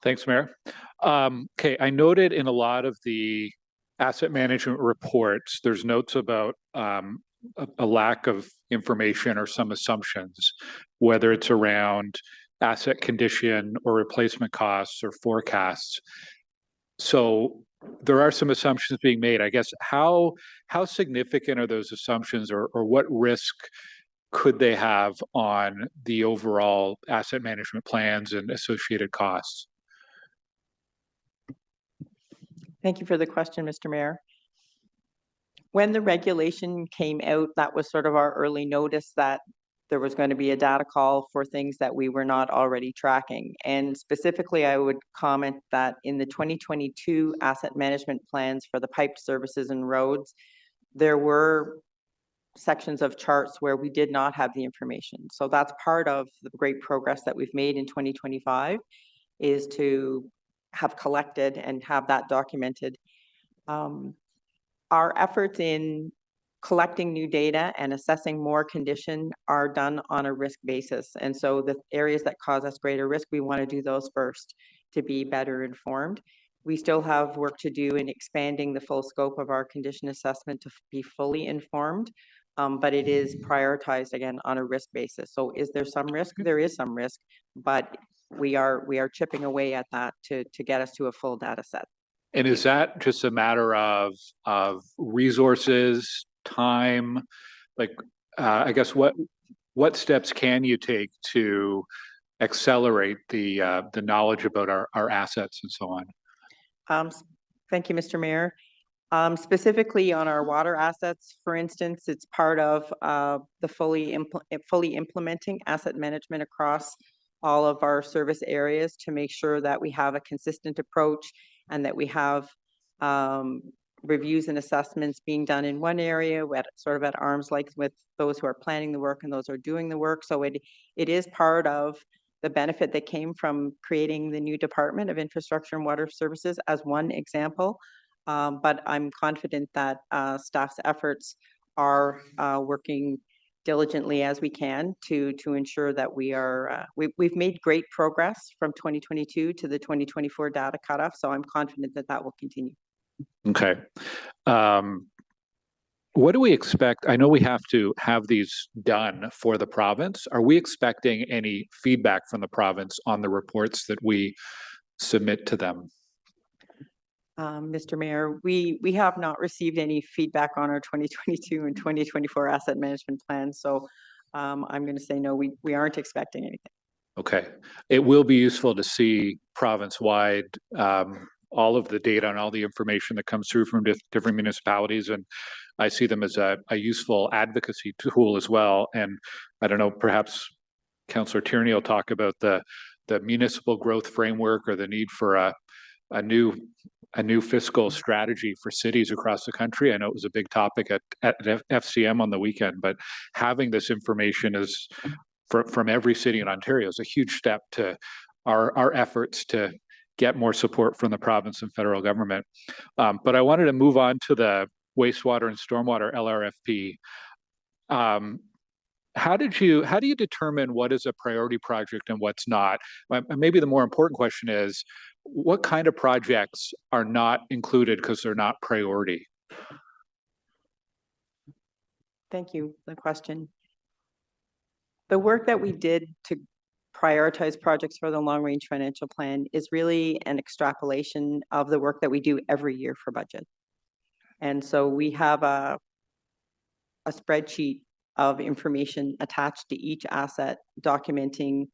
Speaker 6: Thanks, Mayor. Okay, I noted in a lot of the asset management reports, there's notes about a lack of information or some assumptions, whether it's around asset condition or replacement costs or forecasts. So there are some assumptions being made. I guess how significant are those assumptions, or what risk could they have on the overall asset management plans and associated costs?
Speaker 15: Thank you for the question, Mr. Mayor. When the regulation came out, that was sort of our early notice that there was going to be a data call for things that we were not already tracking. And specifically, I would comment that in the 2022 asset management plans for the piped services and roads, there were sections of charts where we did not have the information. So that's part of the great progress that we've made in 2025, is to have collected and have that documented. Our efforts in collecting new data and assessing more condition are done on a risk basis. And so the areas that cause us greater risk, we want to do those first to be better informed. We still have work to do in expanding the full scope of our condition assessment to be fully informed, but it is prioritized again on a risk basis. So is there some risk? There is some risk, but we are chipping away at that to get us to a full data set.
Speaker 6: And is that just a matter of resources, time? Like, I guess what steps can you take to accelerate the knowledge about our assets and so on?
Speaker 15: Thank you, Mr. Mayor. Specifically on our water assets, for instance, it's part of the fully implementing asset management across all of our service areas to make sure that we have a consistent approach and that we have reviews and assessments being done in one area sort of at arm's length with those who are planning the work and those who are doing the work. So it is part of the benefit that came from creating the new Department of Infrastructure and Water Services as one example. But I'm confident that staff's efforts are working diligently as we can to ensure that we've made great progress from 2022 to the 2024 data cutoff. So I'm confident that that will continue.
Speaker 6: Okay. What do we expect? I know we have to have these done for the province. Are we expecting any feedback from the province on the reports that we submit to them?
Speaker 15: Mr. Mayor, we have not received any feedback on our 2022 and 2024 asset management plans. So I'm going to say no, we aren't expecting anything.
Speaker 6: Okay. It will be useful to see province-wide all of the data and all the information that comes through from different municipalities. And I see them as a useful advocacy tool as well. And I don't know, perhaps Councillor Tierney will talk about the municipal growth framework or the need for a new fiscal strategy for cities across the country. I know it was a big topic at FCM on the weekend, but having this information is from every city in Ontario is a huge step to our efforts to get more support from the province and federal government. But I wanted to move on to the wastewater and stormwater LRFP. How do you determine what is a priority project and what's not? Maybe the more important question is, what kind of projects are not included because they're not priority?
Speaker 15: Thank you for the question. The work that we did to prioritize projects for the long-range financial plan is really an extrapolation of the work that we do every year for budget. And so we have a spreadsheet of information attached to each asset documenting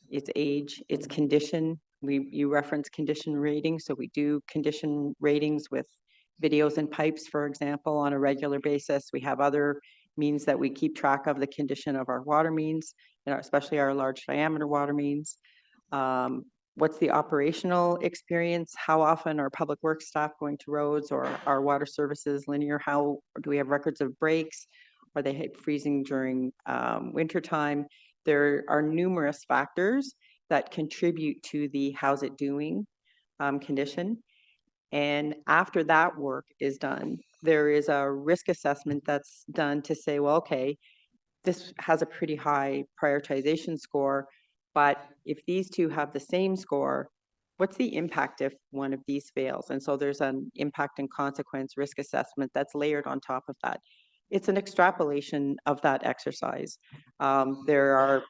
Speaker 15: its age, its condition. You reference condition ratings, so we do condition ratings with videos and pipes, for example, on a regular basis. We have other means that we keep track of the condition of our water mains, especially our large diameter water mains. What's the operational experience? How often are public works staff going to roads, or our water services linear? How do we have records of breaks? Are they freezing during winter time? There are numerous factors that contribute to the how's it doing condition. And after that work is done, there is a risk assessment that's done to say, well, okay, this has a pretty high prioritization score, but if these two have the same score, what's the impact if one of these fails? And so there's an impact and consequence risk assessment that's layered on top of that. It's an extrapolation of that exercise. There are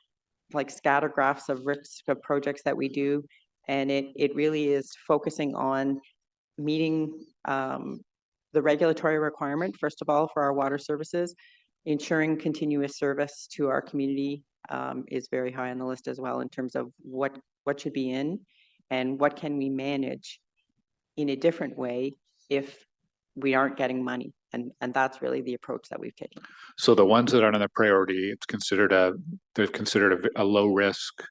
Speaker 15: like scatter graphs of risk of projects that we do, and it really is focusing on meeting the regulatory requirement, first of all, for our water services. Ensuring continuous service to our community is very high on the list as well in terms of what should be in and what can we manage in a different way if we aren't getting money. And that's really the approach that we've taken.
Speaker 6: So the ones that aren't on the priority, it's considered they're considered a low risk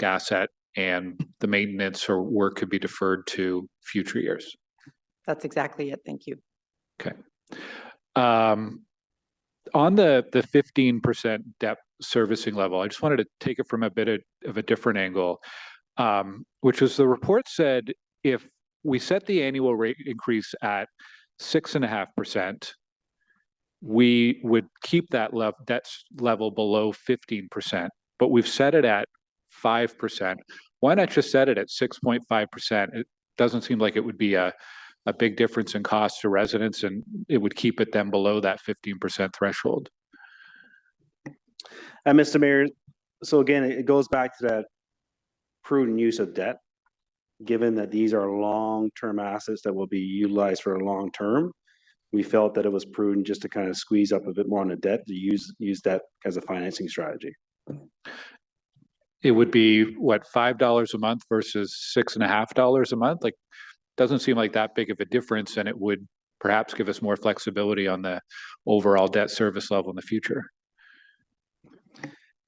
Speaker 6: asset, and the maintenance or work could be deferred to future years.
Speaker 15: That's exactly it. Thank you.
Speaker 6: Okay. On the 15% debt servicing level, I just wanted to take it from a bit of a different angle, which was the report said if we set the annual rate increase at 6.5%, we would keep that debt level below 15%, but we've set it at 5%. Why not just set it at 6.5%? It doesn't seem like it would be a big difference in cost to residents, and it would keep it then below that 15% threshold.
Speaker 9: And Mr. Mayor, so again, it goes back to that prudent use of debt, given that these are long-term assets that will be utilized for a long term. We felt that it was prudent just to kind of squeeze up a bit more on the debt, to use that as a financing strategy.
Speaker 6: It would be what, $5 a month versus $6.50 a month? Like, doesn't seem like that big of a difference, and it would perhaps give us more flexibility on the overall debt service level in the future.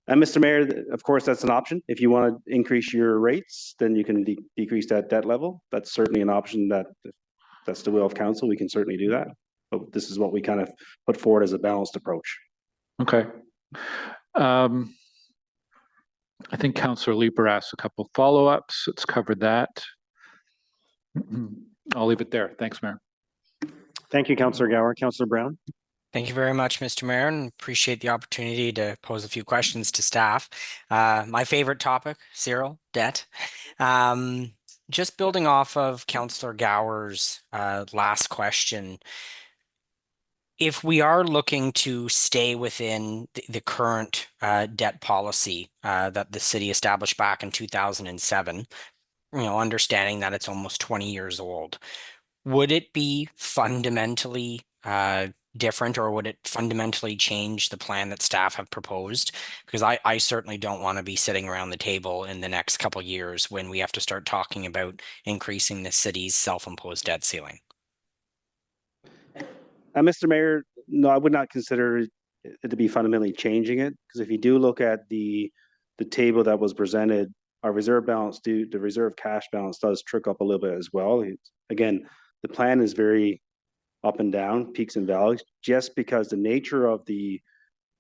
Speaker 9: And Mr. Mayor, of course, that's an option. If you want to increase your rates, then you can decrease that debt level. That's certainly an option that's the will of council. We can certainly do that. But this is what we kind of put forward as a balanced approach.
Speaker 6: Okay. I think Councillor Leeper asked a couple follow-ups. Let's cover that. I'll leave it there. Thanks, Mayor.
Speaker 1: Thank you, Councillor Gower. Councillor Brown.
Speaker 2: Thank you very much, Mr. Mayor, and appreciate the opportunity to pose a few questions to staff. My favorite topic, Cyril, debt. Just building off of Councillor Gower's last question, if we are looking to stay within the current debt policy that the city established back in 2007, understanding that it's almost 20 years old, would it be fundamentally different, or would it fundamentally change the plan that staff have proposed? Because I certainly don't want to be sitting around the table in the next couple of years when we have to start talking about increasing the city's self-imposed debt ceiling.
Speaker 9: Mr. Mayor, no, I would not consider it to be fundamentally changing it, because if you do look at the table that was presented, our reserve balance the reserve cash balance does trick up a little bit as well. Again, the plan is very up and down, peaks and valleys, just because the nature of the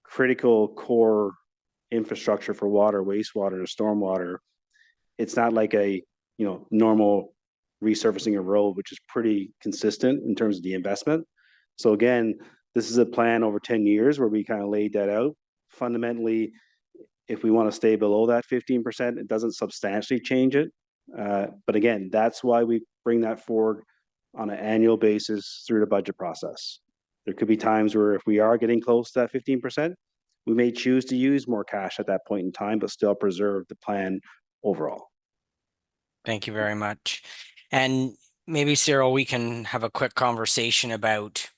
Speaker 9: critical core infrastructure for water, wastewater, and stormwater, it's not like a normal resurfacing a road, which is pretty consistent in terms of the investment. So again, this is a plan over 10 years where we kind of laid that out. Fundamentally, if we want to stay below that 15%, it doesn't substantially change it. But again, that's why we bring that forward on an annual basis through the budget process. There could be times where if we are getting close to that 15%, we may choose to use more cash at that point in time, but still preserve the plan overall.
Speaker 2: Thank you very much. And maybe, Cyril, we can have a quick conversation about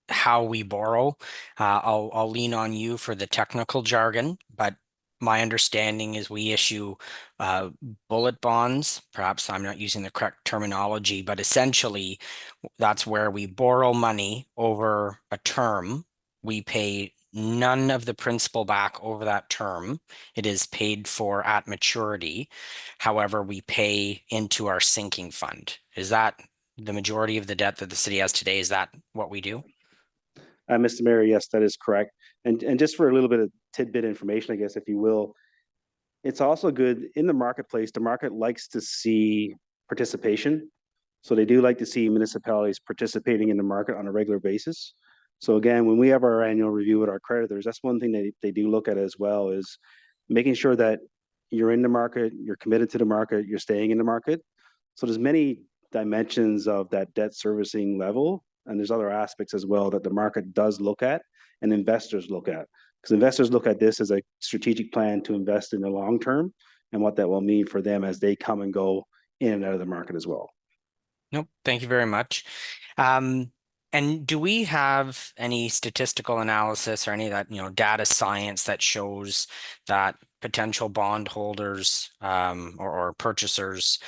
Speaker 2: how we borrow. I'll lean on you for the technical jargon, but my understanding is we issue bullet bonds. Perhaps I'm not using the correct terminology, but essentially that's where we borrow money over a term. We pay none of the principal back over that term. It is paid for at maturity. However, we pay into our sinking fund. Is that the majority of the debt that the city has today? Is that what we do?
Speaker 9: Mr. Mayor, yes, that is correct. And just for a little bit of tidbit information, I guess, if you will, it's also good in the marketplace. The market likes to see participation. So they do like to see municipalities participating in the market on a regular basis. So again, when we have our annual review with our creditors, that's one thing that they do look at as well, is making sure that you're in the market, you're committed to the market, you're staying in the market. So there's many dimensions of that debt servicing level, and there's other aspects as well that the market does look at and investors look at. Because investors look at this as a strategic plan to invest in the long term and what that will mean for them as they come and go in and out of the market as well.
Speaker 2: Nope, thank you very much. And do we have any statistical analysis or any of that, data science that shows that potential bondholders or purchasers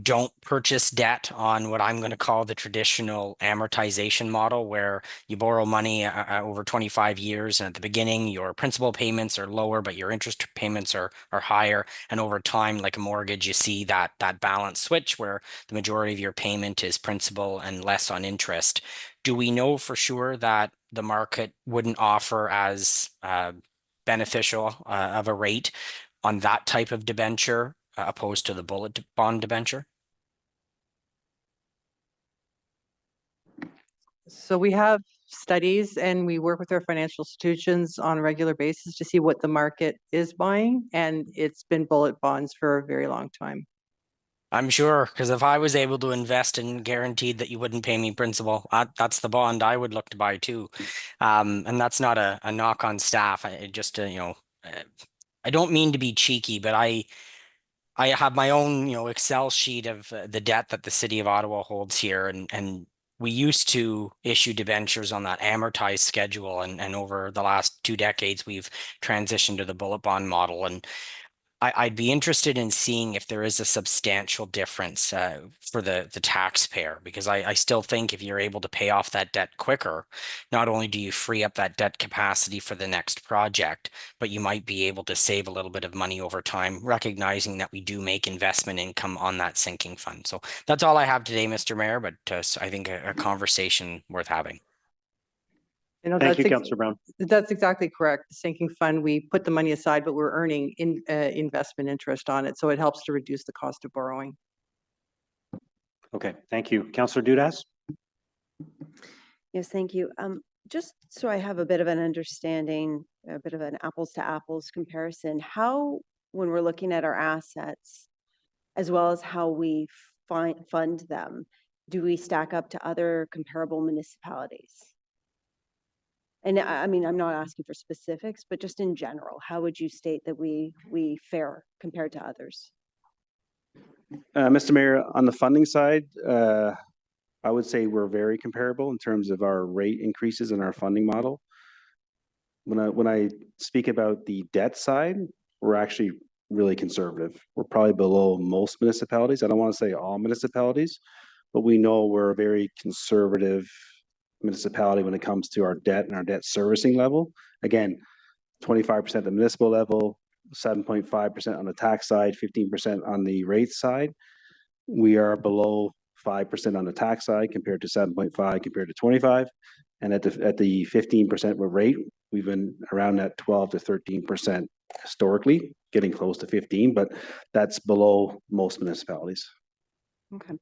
Speaker 2: don't purchase debt on what I'm going to call the traditional amortization model, where you borrow money over 25 years, and at the beginning your principal payments are lower, but your interest payments are higher, and over time, like a mortgage, you see that balance switch where the majority of your payment is principal and less on interest. Do we know for sure that the market wouldn't offer as beneficial of a rate on that type of debenture opposed to the bullet bond debenture?
Speaker 16: So we have studies and we work with our financial institutions on a regular basis to see what the market is buying, and it's been bullet bonds for a very long time.
Speaker 2: I'm sure, because if I was able to invest and guaranteed that you wouldn't pay me principal, that's the bond I would look to buy too. And that's not a knock on staff. I don't mean to be cheeky, but I have my own, Excel sheet of the debt that the city of Ottawa holds here, and we used to issue debentures on that amortized schedule, and over the last 2 decades, we've transitioned to the bullet bond model. And I'd be interested in seeing if there is a substantial difference for the taxpayer, because I still think if you're able to pay off that debt quicker, not only do you free up that debt capacity for the next project, but you might be able to save a little bit of money over time, recognizing that we do make investment income on that sinking fund. So that's all I have today, Mr. Mayor, but I think a conversation worth having.
Speaker 1: Thank you, Councillor Brown.
Speaker 16: That's exactly correct. The sinking fund, we put the money aside, but we're earning investment interest on it. So it helps to reduce the cost of borrowing.
Speaker 1: Okay, thank you. Councillor Dudas?
Speaker 5: Yes, thank you. Just so I have a bit of an understanding, a bit of an apples to apples comparison, how, when we're looking at our assets, as well as how we fund them, do we stack up to other comparable municipalities? And I mean, I'm not asking for specifics, but just in general, how would you state that we fare compared to others?
Speaker 9: Mr. Mayor, on the funding side, I would say we're very comparable in terms of our rate increases in our funding model. When I speak about the debt side, we're actually really conservative. We're probably below most municipalities. I don't want to say all municipalities, but we know we're a very conservative municipality when it comes to our debt and our debt servicing level. Again, 25% at the municipal level, 7.5% on the tax side, 15% on the rate side. We are below 5% on the tax side compared to 7.5 compared to 25. And at the 15% with rate, we've been around that 12 to 13% historically, getting close to 15, but that's below most municipalities.
Speaker 5: Okay.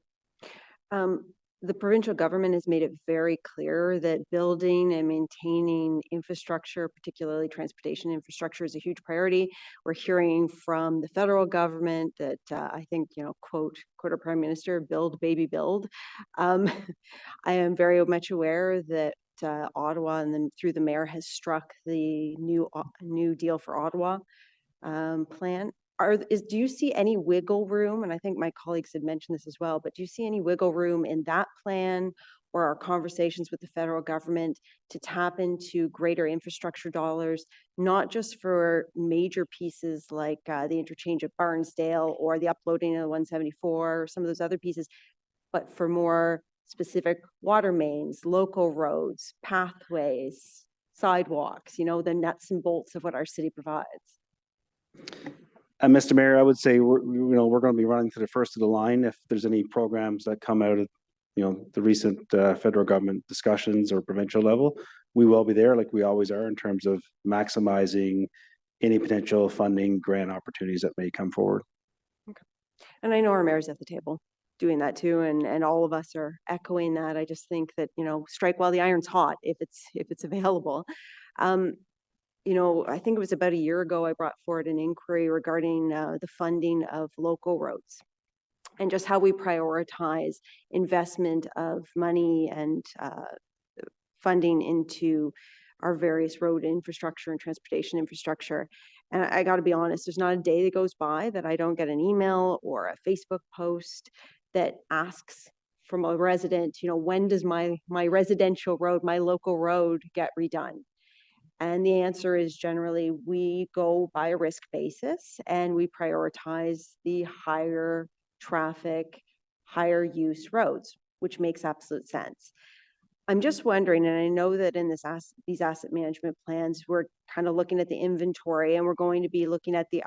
Speaker 5: The provincial government has made it very clear that building and maintaining infrastructure, particularly transportation infrastructure, is a huge priority. We're hearing from the federal government that I think, quote our Prime Minister, build, baby, build. I am very much aware that Ottawa and then through the mayor has struck the new deal for Ottawa plan. Do you see any wiggle room? And I think my colleagues had mentioned this as well, but do you see any wiggle room in that plan or our conversations with the federal government to tap into greater infrastructure dollars, not just for major pieces like the interchange at Barnsdale or the uploading of the 174 or some of those other pieces, but for more specific water mains, local roads, pathways, sidewalks, the nuts and bolts of what our city provides?
Speaker 9: Mr. Mayor, I would say we're going to be running to the first of the line if there's any programs that come out the recent federal government discussions or provincial level, we will be there like we always are in terms of maximizing any potential funding grant opportunities that may come forward.
Speaker 5: And I know our mayor's at the table doing that too, and all of us are echoing that. I just think that, strike while the iron's hot if it's available. I think it was about a year ago, I brought forward an inquiry regarding the funding of local roads and just how we prioritize investment of money and funding into our various road infrastructure and transportation infrastructure. And I got to be honest, there's not a day that goes by that I don't get an email or a Facebook post that asks from a resident, when does my residential road, my local road get redone? And the answer is generally we go by a risk basis and we prioritize the higher traffic, higher use roads, which makes absolute sense. I'm just wondering, and I know that in these asset management plans, we're kind of looking at the inventory and we're going to be looking at the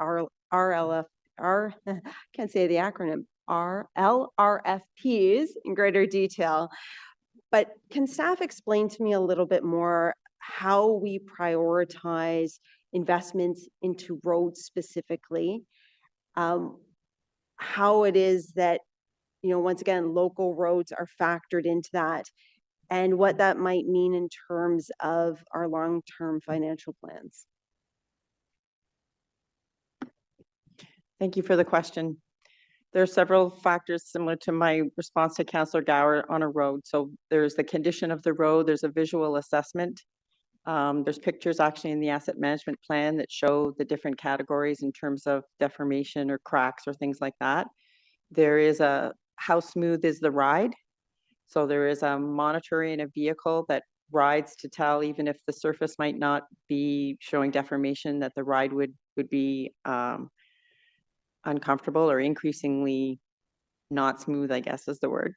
Speaker 5: can't say the acronym, LRFPs in greater detail. But can staff explain to me a little bit more how we prioritize investments into roads specifically? How it is that, once again, local roads are factored into that, and what that might mean in terms of our long-term financial plans.
Speaker 15: Thank you for the question. There are several factors similar to my response to Councillor Gower on a road. So there's the condition of the road, there's a visual assessment. There's pictures actually in the asset management plan that show the different categories in terms of deformation or cracks or things like that. There is how smooth is the ride? So there is a monitor in a vehicle that rides to tell, even if the surface might not be showing deformation, that the ride would be uncomfortable or increasingly not smooth, I guess is the word.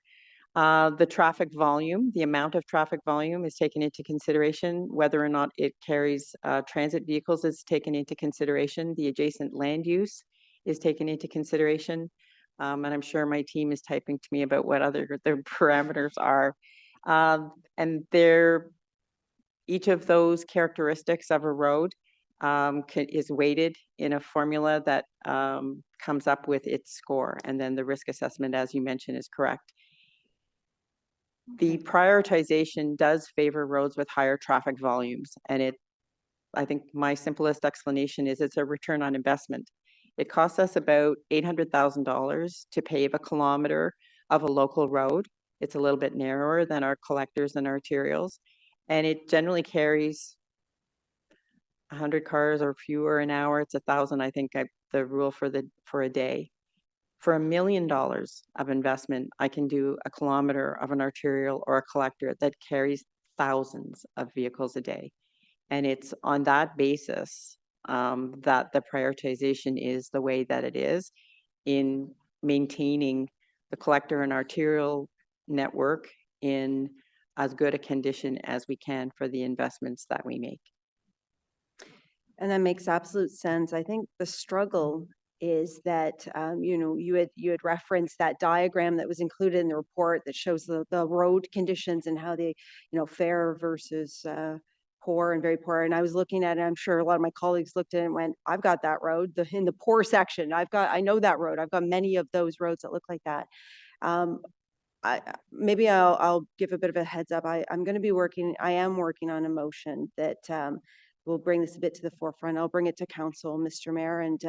Speaker 15: The traffic volume, the amount of traffic volume is taken into consideration. Whether or not it carries transit vehicles is taken into consideration. The adjacent land use is taken into consideration. And I'm sure my team is typing to me about what their parameters are. And each of those characteristics of a road is weighted in a formula that comes up with its score. And then the risk assessment, as you mentioned, is correct. The prioritization does favor roads with higher traffic volumes. And I think my simplest explanation is it's a return on investment. It costs us about $800,000 to pave a kilometer of a local road. It's a little bit narrower than our collectors and arterials. And it generally carries 100 cars or fewer an hour. It's 1,000, I think, the rule for a day. For $1 million of investment, I can do a kilometer of an arterial or a collector that carries thousands of vehicles a day. And it's on that basis that the prioritization is the way that it is in maintaining the collector and arterial network in as good a condition as we can for the investments that we make.
Speaker 5: And that makes absolute sense. I think the struggle is that, you had referenced that diagram that was included in the report that shows the road conditions and how they, fair versus poor and very poor. And I was looking at it, I'm sure a lot of my colleagues looked at it and went, I've got that road in the poor section. I know that road. I've got many of those roads that look like that. Maybe I'll give a bit of a heads up. I am working on a motion that will bring this a bit to the forefront. I'll bring it to council, Mr. Mayor. And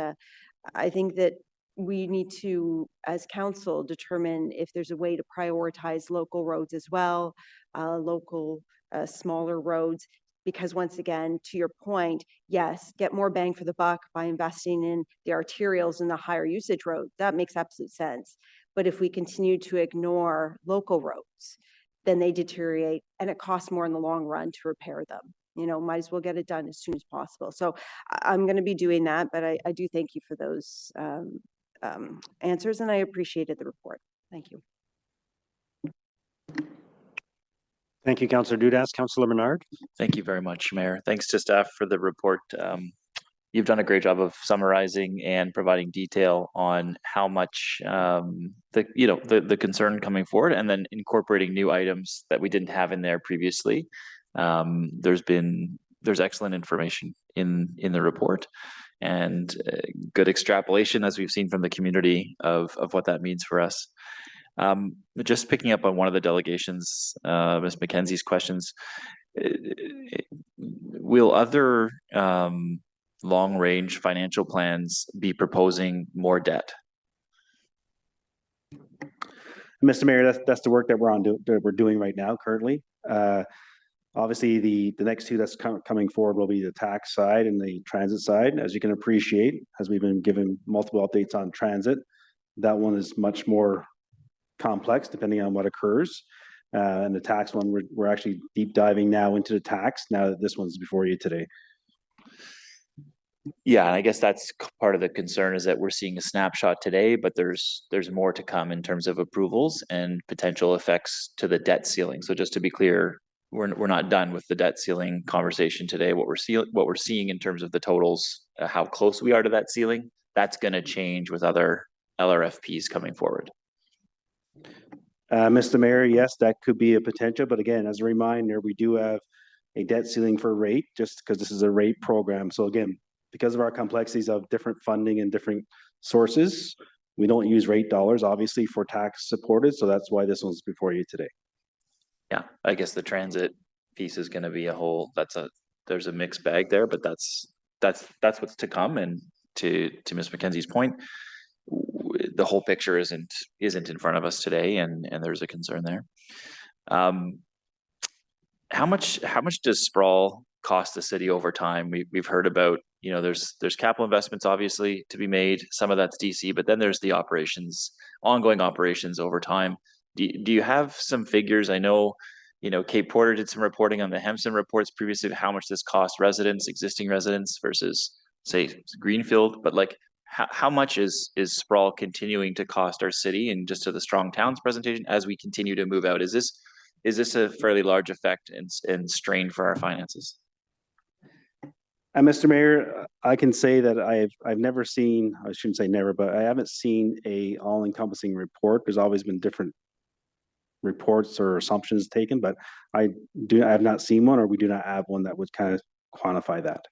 Speaker 5: I think that we need to, as council, determine if there's a way to prioritize local roads as well, local smaller roads. Because once again, to your point, yes, get more bang for the buck by investing in the arterials and the higher usage roads. That makes absolute sense. But if we continue to ignore local roads, then they deteriorate and it costs more in the long run to repair them. Might as well get it done as soon as possible. So I'm going to be doing that, but I do thank you for those answers, and I appreciated the report. Thank you.
Speaker 1: Thank you, Councillor Dudas. Councillor Menard.
Speaker 8: Thank you very much, Mayor. Thanks to staff for the report. you've done a great job of summarizing and providing detail on how much the concern coming forward, and then incorporating new items that we didn't have in there previously. There's excellent information in the report, and good extrapolation, as we've seen from the community, of what that means for us. Just picking up on one of the delegations, Ms. McKenzie's questions, will other long-range financial plans be proposing more debt?
Speaker 9: Mr. Mayor, that's the work that we're doing right now currently. Obviously, the next two that's coming forward will be the tax side and the transit side. As you can appreciate, as we've been given multiple updates on transit, that one is much more complex depending on what occurs. And the tax one, we're actually deep diving now into the tax now that this one's before you today.
Speaker 8: Yeah, and I guess that's part of the concern, is that we're seeing a snapshot today, but there's more to come in terms of approvals and potential effects to the debt ceiling. So just to be clear, we're not done with the debt ceiling conversation today. What we're seeing in terms of the totals, how close we are to that ceiling, that's going to change with other LRFPs coming forward.
Speaker 9: Mr. Mayor, yes, that could be a potential, but again, as a reminder, we do have a debt ceiling for rate, just because this is a rate program. So again, because of our complexities of different funding and different sources, we don't use rate dollars, obviously, for tax supported. So that's why this one's before you today.
Speaker 8: Yeah, I guess the transit piece is going to be there's a mixed bag there, but that's what's to come. And to Ms. McKenzie's point, the whole picture isn't in front of us today, and there's a concern there. How much does sprawl cost the city over time? We've heard about, there's capital investments obviously to be made. Some of that's DC, but then there's the ongoing operations over time. Do you have some figures? I know, Cape Porter did some reporting on the Hempson reports previously of how much this costs existing residents versus, say, Greenfield, but like, how much is sprawl continuing to cost our city? And just to the Strong Towns presentation, as we continue to move out, is this a fairly large effect and strain for our finances?
Speaker 9: Mr. Mayor, I can say that I've never seen, I shouldn't say never, but I haven't seen a all-encompassing report. There's always been different reports or assumptions taken, but I have not seen one, or we do not have one that would kind of quantify that.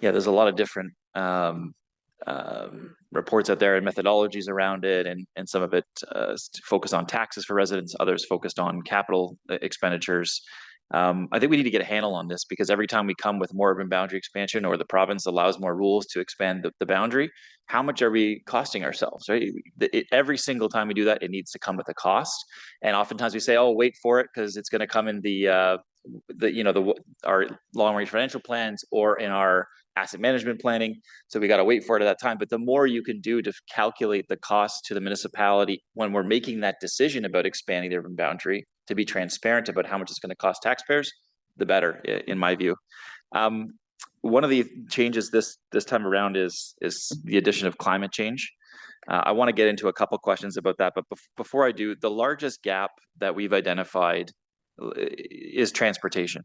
Speaker 8: Yeah, there's a lot of different reports out there and methodologies around it, and some of it focused on taxes for residents, others focused on capital expenditures. I think we need to get a handle on this, because every time we come with more urban boundary expansion, or the province allows more rules to expand the boundary, how much are we costing ourselves, right? Every single time we do that, it needs to come with a cost. And oftentimes we say, oh, wait for it, because it's going to come in our long-range financial plans or in our asset management planning. So we got to wait for it at that time. But the more you can do to calculate the cost to the municipality when we're making that decision about expanding the urban boundary, to be transparent about how much it's going to cost taxpayers, the better, in my view. One of the changes this time around is the addition of climate change. I want to get into a couple questions about that, but before I do, the largest gap that we've identified is transportation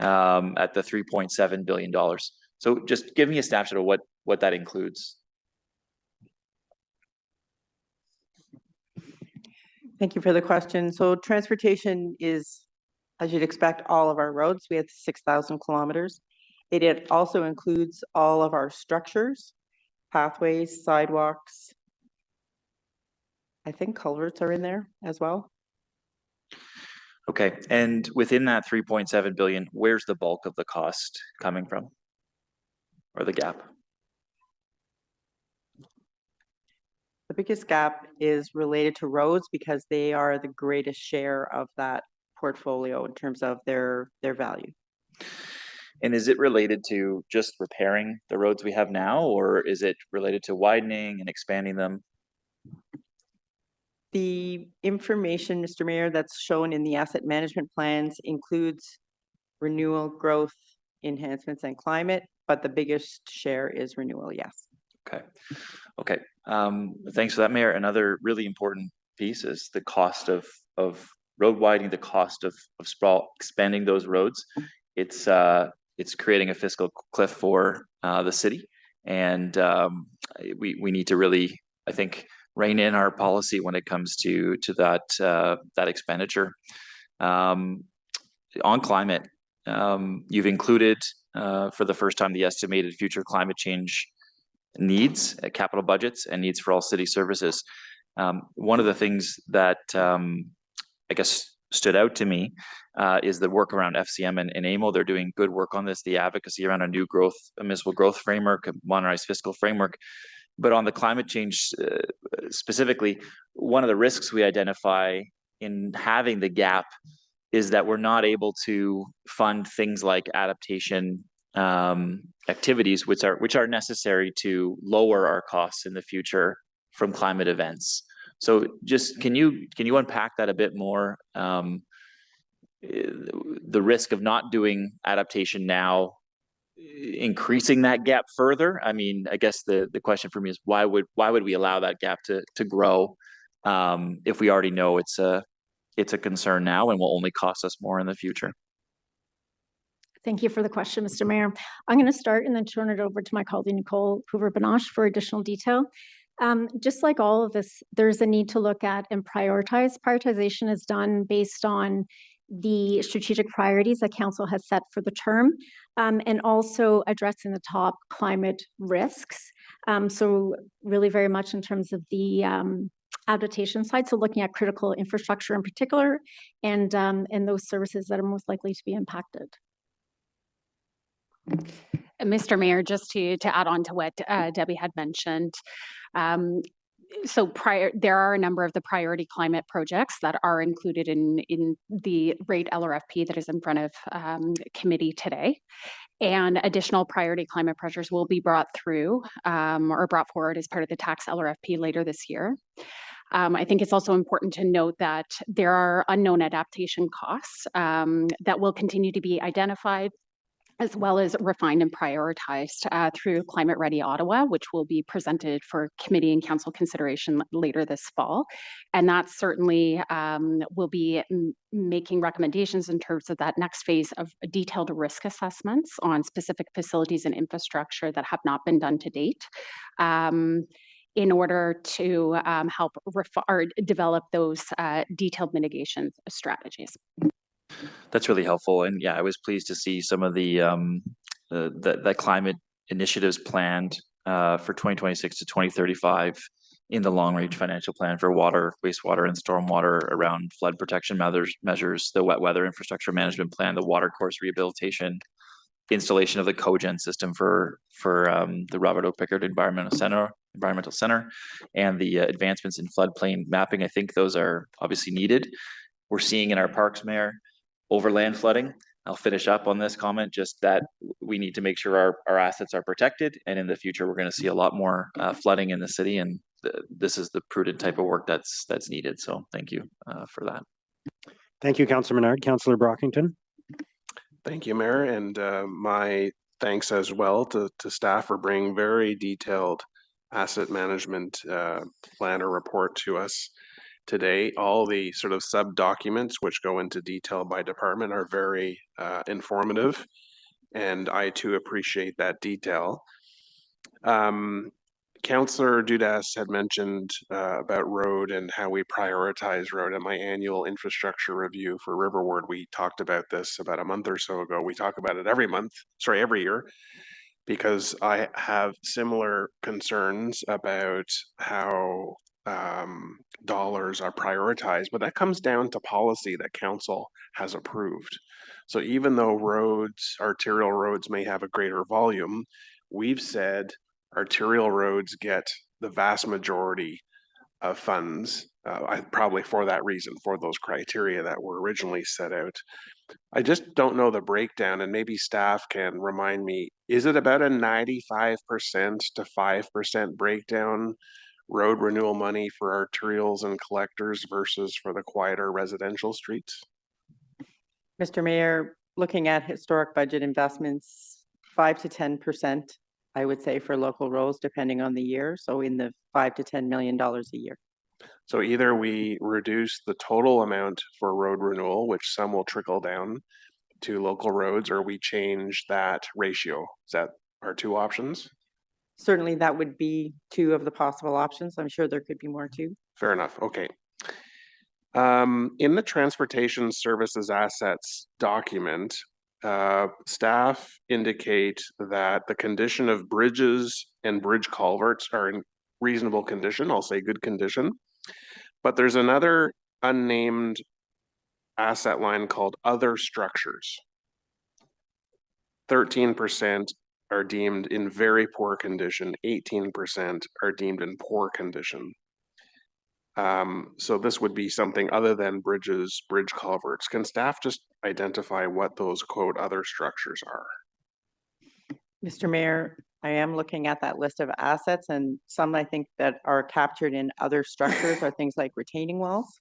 Speaker 8: at the $3.7 billion. So just give me a snapshot of what that includes.
Speaker 15: Thank you for the question. So transportation is, as you'd expect, all of our roads. We have 6,000 kilometers. It also includes all of our structures, pathways, sidewalks. I think culverts are in there as well.
Speaker 8: Okay, and within that 3.7 billion, where's the bulk of the cost coming from, or the gap?
Speaker 15: The biggest gap is related to roads, because they are the greatest share of that portfolio in terms of their value.
Speaker 8: And is it related to just repairing the roads we have now, or is it related to widening and expanding them?
Speaker 15: The information, Mr. Mayor, that's shown in the asset management plans includes renewal, growth, enhancements, and climate, but the biggest share is renewal, yes.
Speaker 8: Okay. Thanks for that, Mayor. Another really important piece is the cost of road widening, the cost of sprawl, expanding those roads. It's it's creating a fiscal cliff for the city. And we need to really, I think, rein in our policy when it comes to that expenditure. On climate, you've included for the first time the estimated future climate change needs, capital budgets, and needs for all city services. One of the things that I guess stood out to me is the work around FCM and AMO. They're doing good work on this, the advocacy around a new municipal growth framework, a modernized fiscal framework. But on the climate change specifically, one of the risks we identify in having the gap is that we're not able to fund things like adaptation activities, which are necessary to lower our costs in the future from climate events. So just can you unpack that a bit more? The risk of not doing adaptation now, increasing that gap further. I mean, I guess the question for me is why would we allow that gap to grow if we already know it's a concern now and will only cost us more in the future?
Speaker 11: Thank you for the question, Mr. Mayor. I'm going to start and then turn it over to my colleague Nicole Hoover-Binoche for additional detail. Just like all of this, there's a need to look at and prioritize. Prioritization is done based on the strategic priorities that Council has set for the term, and also addressing the top climate risks. So really very much in terms of the adaptation side, so looking at critical infrastructure in particular, and those services that are most likely to be impacted.
Speaker 10: Mr. Mayor, just to add on to what Debbie had mentioned, there are a number of the priority climate projects that are included in the rate LRFP that is in front of committee today. And additional priority climate pressures will be brought through or brought forward as part of the tax LRFP later this year. I think it's also important to note that there are unknown adaptation costs that will continue to be identified, as well as refined and prioritized through Climate Ready Ottawa, which will be presented for committee and council consideration later this fall. And that certainly will be making recommendations in terms of that next phase of detailed risk assessments on specific facilities and infrastructure that have not been done to date, in order to help develop those detailed mitigation strategies.
Speaker 8: That's really helpful, and yeah, I was pleased to see some of the climate initiatives planned for 2026 to 2035 in the long-range financial plan for water, wastewater, and stormwater around flood protection measures, the wet weather infrastructure management plan, the water course rehabilitation, installation of the cogen system for the Robert O. Pickard Environmental Center, and the advancements in floodplain mapping. I think those are obviously needed. We're seeing in our parks, Mayor, overland flooding. I'll finish up on this comment, just that we need to make sure our assets are protected, and in the future we're going to see a lot more flooding in the city, and this is the prudent type of work that's needed. So thank you for that.
Speaker 1: Thank you, Councillor Menard. Councillor Brockington.
Speaker 22: Thank you, Mayor, and my thanks as well to staff for bringing very detailed asset management plan or report to us today. All the sort of sub documents which go into detail by department are very informative, and I too appreciate that detail. Councillor Dudas had mentioned about road and how we prioritize road. At my annual infrastructure review for Riverward, we talked about this about a month or so ago. We talk about it every year, because I have similar concerns about how dollars are prioritized, but that comes down to policy that council has approved. So even though roads, arterial roads may have a greater volume, we've said arterial roads get the vast majority of funds, probably for that reason, for those criteria that were originally set out. I just don't know the breakdown, and maybe staff can remind me, is it about a 95% to 5% breakdown road renewal money for arterials and collectors versus for the quieter residential streets?
Speaker 15: Mr. Mayor, looking at historic budget investments, 5 to 10%, I would say, for local roads, depending on the year. So in the $5 to $10 million a year.
Speaker 22: So either we reduce the total amount for road renewal, which some will trickle down, to local roads, or we change that ratio? Is that our two options?
Speaker 15: Certainly, that would be two of the possible options. I'm sure there could be more too.
Speaker 22: Fair enough. Okay. In the transportation services assets document, staff indicate that the condition of bridges and bridge culverts are in reasonable condition. I'll say good condition. But there's another unnamed asset line called other structures. 13% are deemed in very poor condition, 18% are deemed in poor condition. So this would be something other than bridges, bridge culverts. Can staff just identify what those quote other structures are?
Speaker 15: Mr. Mayor, I am looking at that list of assets, and some I think that are captured in other structures are things like retaining walls,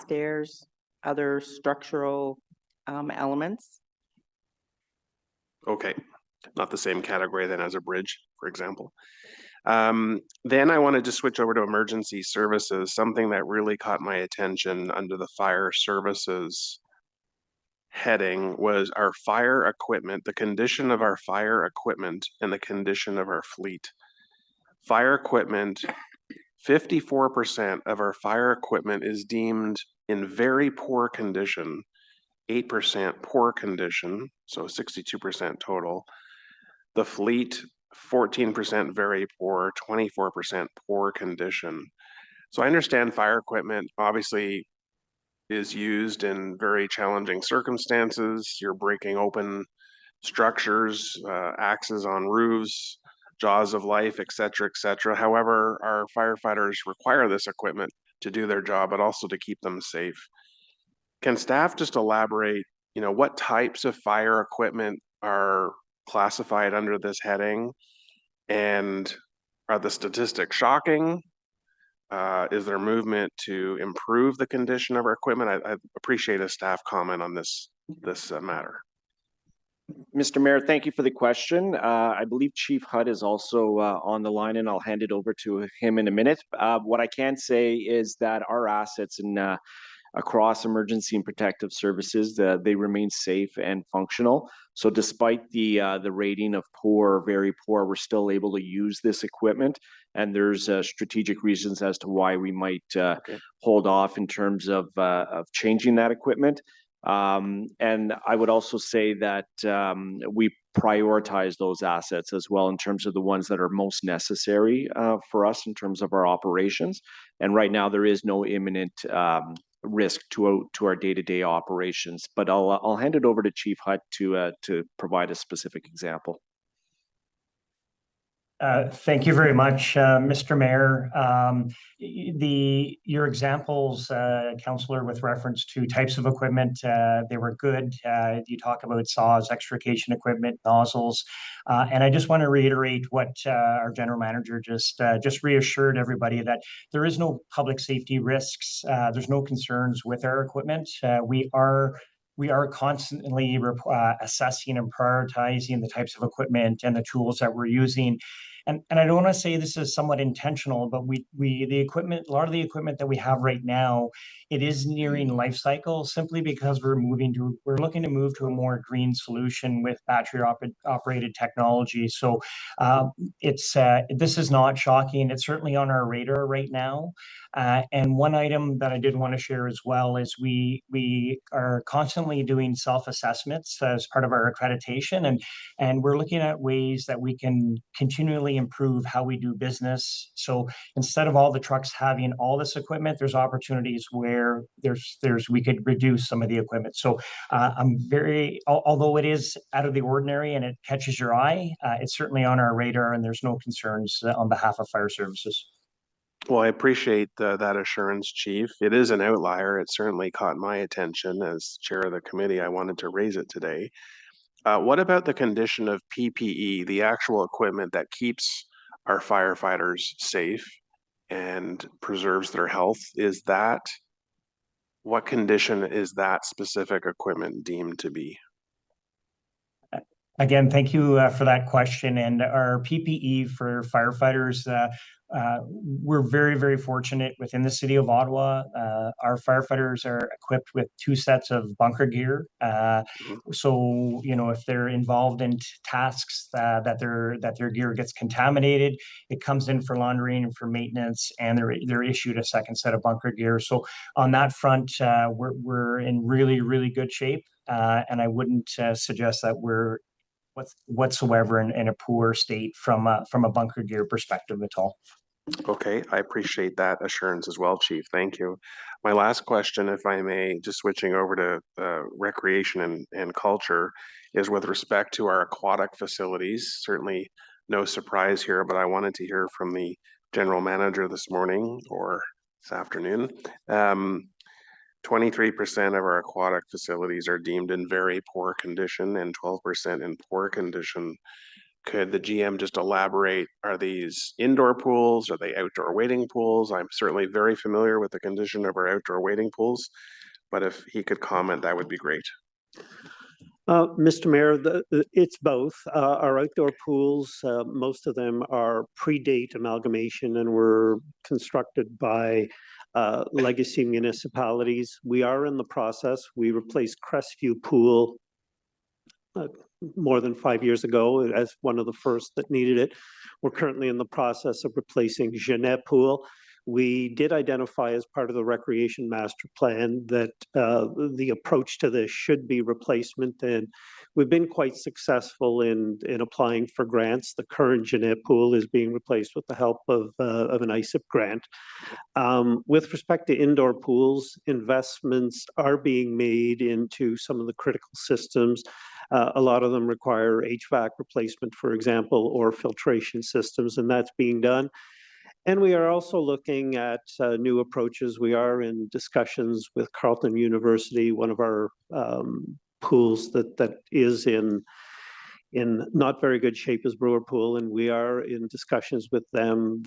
Speaker 15: stairs, other structural elements.
Speaker 22: Okay, not the same category then as a bridge, for example. Then I wanted to switch over to emergency services. Something that really caught my attention under the fire services heading was our fire equipment, the condition of our fire equipment and the condition of our fleet. Fire equipment, 54% of our fire equipment is deemed in very poor condition, 8% poor condition, so 62% total. The fleet, 14% very poor, 24% poor condition. So I understand fire equipment obviously is used in very challenging circumstances. You're breaking open structures, axes on roofs, jaws of life, et cetera. However, our firefighters require this equipment to do their job, but also to keep them safe. Can staff just elaborate, what types of fire equipment are classified under this heading? And are the statistics shocking? Is there movement to improve the condition of our equipment? I appreciate a staff comment on this matter.
Speaker 13: Mr. Mayor, thank you for the question. I believe Chief Hutt is also on the line, and I'll hand it over to him in a minute. What I can say is that our assets across emergency and protective services, they remain safe and functional. So despite the rating of poor, very poor, we're still able to use this equipment. And there's strategic reasons as to why we might hold off in terms of changing that equipment. And I would also say that we prioritize those assets as well in terms of the ones that are most necessary for us in terms of our operations. And right now there is no imminent risk to our day-to-day operations. But I'll hand it over to Chief Hutt to provide a specific example.
Speaker 14: Thank you very much, Mr. Mayor. Your examples, Councillor, with reference to types of equipment, they were good. You talk about saws, extrication equipment, nozzles, and I just want to reiterate what our general manager just reassured everybody, that there is no public safety risks. There's no concerns with our equipment. We are constantly assessing and prioritizing the types of equipment and the tools that we're using. And I don't want to say this is somewhat intentional, but the equipment, a lot of the equipment that we have right now, it is nearing life cycle simply because we're looking to move to a more green solution with battery operated technology. So this is not shocking. It's certainly on our radar right now. And one item that I did want to share as well is we are constantly doing self-assessments as part of our accreditation, and we're looking at ways that we can continually improve how we do business. So instead of all the trucks having all this equipment, there's opportunities where we could reduce some of the equipment. So although it is out of the ordinary and it catches your eye, it's certainly on our radar, and there's no concerns on behalf of fire services.
Speaker 22: Well, I appreciate that assurance, Chief. It is an outlier. It certainly caught my attention as chair of the committee. I wanted to raise it today. What about the condition of PPE, the actual equipment that keeps our firefighters safe and preserves their health? What condition is that specific equipment deemed to be?
Speaker 14: Again, thank you for that question. And our PPE for firefighters, We're very, very fortunate within the city of Ottawa. Our firefighters are equipped with 2 sets of bunker gear. So, you know, if they're involved in tasks that their gear gets contaminated, it comes in for laundering and for maintenance, and they're issued a second set of bunker gear. So on that front, we're in really, really good shape. And I wouldn't suggest that we're whatsoever in a poor state from a bunker gear perspective at all.
Speaker 22: Okay, I appreciate that assurance as well, Chief. Thank you. My last question, if I may, just switching over to recreation and culture, is with respect to our aquatic facilities. Certainly no surprise here, but I wanted to hear from the general manager this morning or this afternoon. 23% of our aquatic facilities are deemed in very poor condition and 12% in poor condition. Could the GM just elaborate, are these indoor pools? Are they outdoor wading pools? I'm certainly very familiar with the condition of our outdoor wading pools, but if he could comment, that would be great.
Speaker 3: Mr. Mayor, it's both. Our outdoor pools, most of them are predate amalgamation and were constructed by legacy municipalities. We are in the process. We replaced Crestview Pool more than 5 years ago as one of the first that needed it. We're currently in the process of replacing Jeanette Pool. We did identify as part of the recreation master plan that the approach to this should be replacement, and we've been quite successful in applying for grants. The current Jeanette Pool is being replaced with the help of an ISIP grant. With respect to indoor pools, investments are being made into some of the critical systems. A lot of them require HVAC replacement, for example, or filtration systems, and that's being done. And we are also looking at new approaches. We are in discussions with Carleton University, one of our pools that is in not very good shape as Brewer Pool, and we are in discussions with them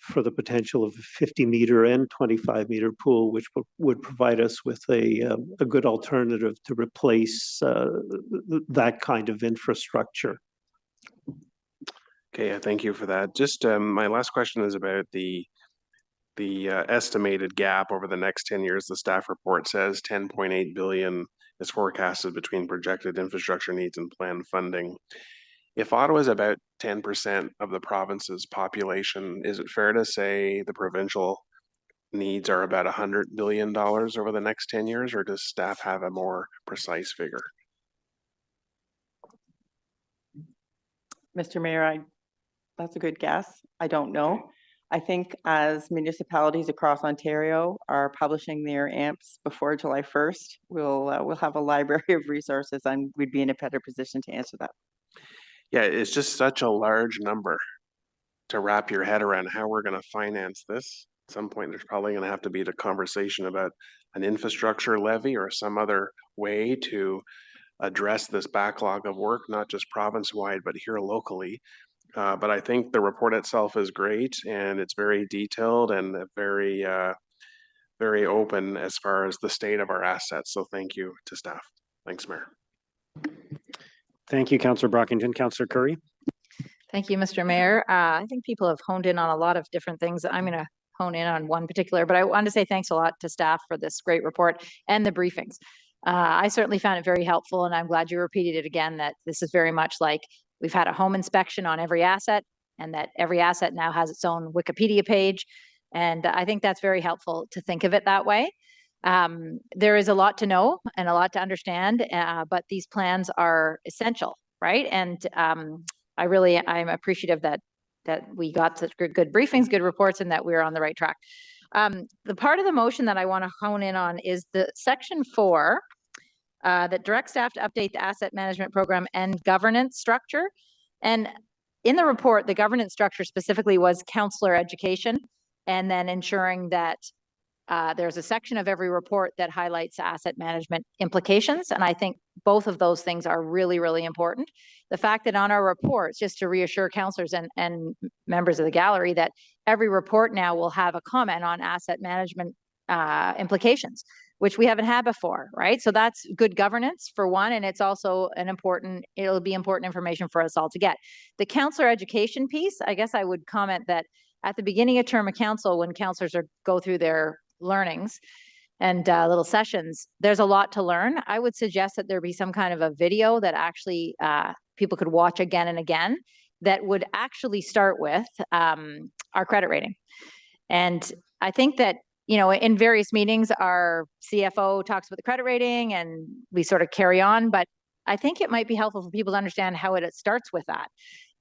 Speaker 3: for the potential of a 50-meter and 25-meter pool, which would provide us with a good alternative to replace that kind of infrastructure.
Speaker 22: Okay, thank you for that. Just my last question is about the estimated gap over the next 10 years. The staff report says 10.8 billion is forecasted between projected infrastructure needs and planned funding. If Ottawa is about 10% of the province's population, is it fair to say the provincial needs are about $100 billion over the next 10 years, or does staff have a more precise figure?
Speaker 15: Mr. Mayor, that's a good guess. I don't know. I think as municipalities across Ontario are publishing their AMPs before July 1st, we'll have a library of resources and we'd be in a better position to answer that.
Speaker 22: Yeah, it's just such a large number to wrap your head around how we're going to finance this. At some point, there's probably going to have to be the conversation about an infrastructure levy or some other way to address this backlog of work, not just province-wide, but here locally. But I think the report itself is great, and it's very detailed and very, very open as far as the state of our assets. So thank you to staff. Thanks, Mayor.
Speaker 1: Thank you, Councillor Brockington. Councillor Curry.
Speaker 12: Thank you, Mr. Mayor. I think people have honed in on a lot of different things. I'm going to hone in on one particular, but I want to say thanks a lot to staff for this great report and the briefings. I certainly found it very helpful, and I'm glad you repeated it again, that this is very much like we've had a home inspection on every asset, and that every asset now has its own Wikipedia page. And I think that's very helpful to think of it that way. There is a lot to know and a lot to understand, but these plans are essential, right? And I'm appreciative that we got such good briefings, good reports, and that we're on the right track. The part of the motion that I want to hone in on is the section 4, that directs staff to update the asset management program and governance structure. And in the report, the governance structure specifically was councillor education, and then ensuring that there's a section of every report that highlights asset management implications. And I think both of those things are really, really important. The fact that on our reports, just to reassure councillors and members of the gallery, that every report now will have a comment on asset management implications, which we haven't had before, right? So that's good governance for one, and it's also it'll be important information for us all to get. The councillor education piece, I guess I would comment that at the beginning of term of council, when councillors go through their learnings and little sessions, there's a lot to learn. I would suggest that there be some kind of a video that actually people could watch again and again that would actually start with our credit rating. And I think that, you know, in various meetings, our CFO talks about the credit rating and we sort of carry on, but I think it might be helpful for people to understand how it starts with that.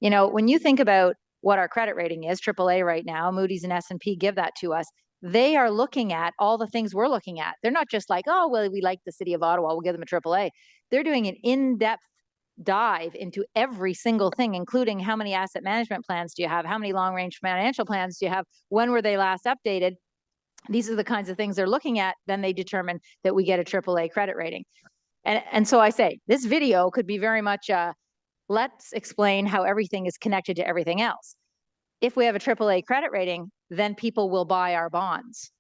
Speaker 12: You know, when you think about what our credit rating is, AAA right now, Moody's and S&P give that to us. They are looking at all the things we're looking at. They're not just like, oh, well, we like the city of Ottawa, we'll give them a AAA. They're doing an in-depth dive into every single thing, including how many asset management plans do you have? How many long-range financial plans do you have? When were they last updated? These are the kinds of things they're looking at. Then they determine that we get a AAA credit rating. And so I say, this video could be very much let's explain how everything is connected to everything else. If we have a AAA credit rating, then people will buy our bonds.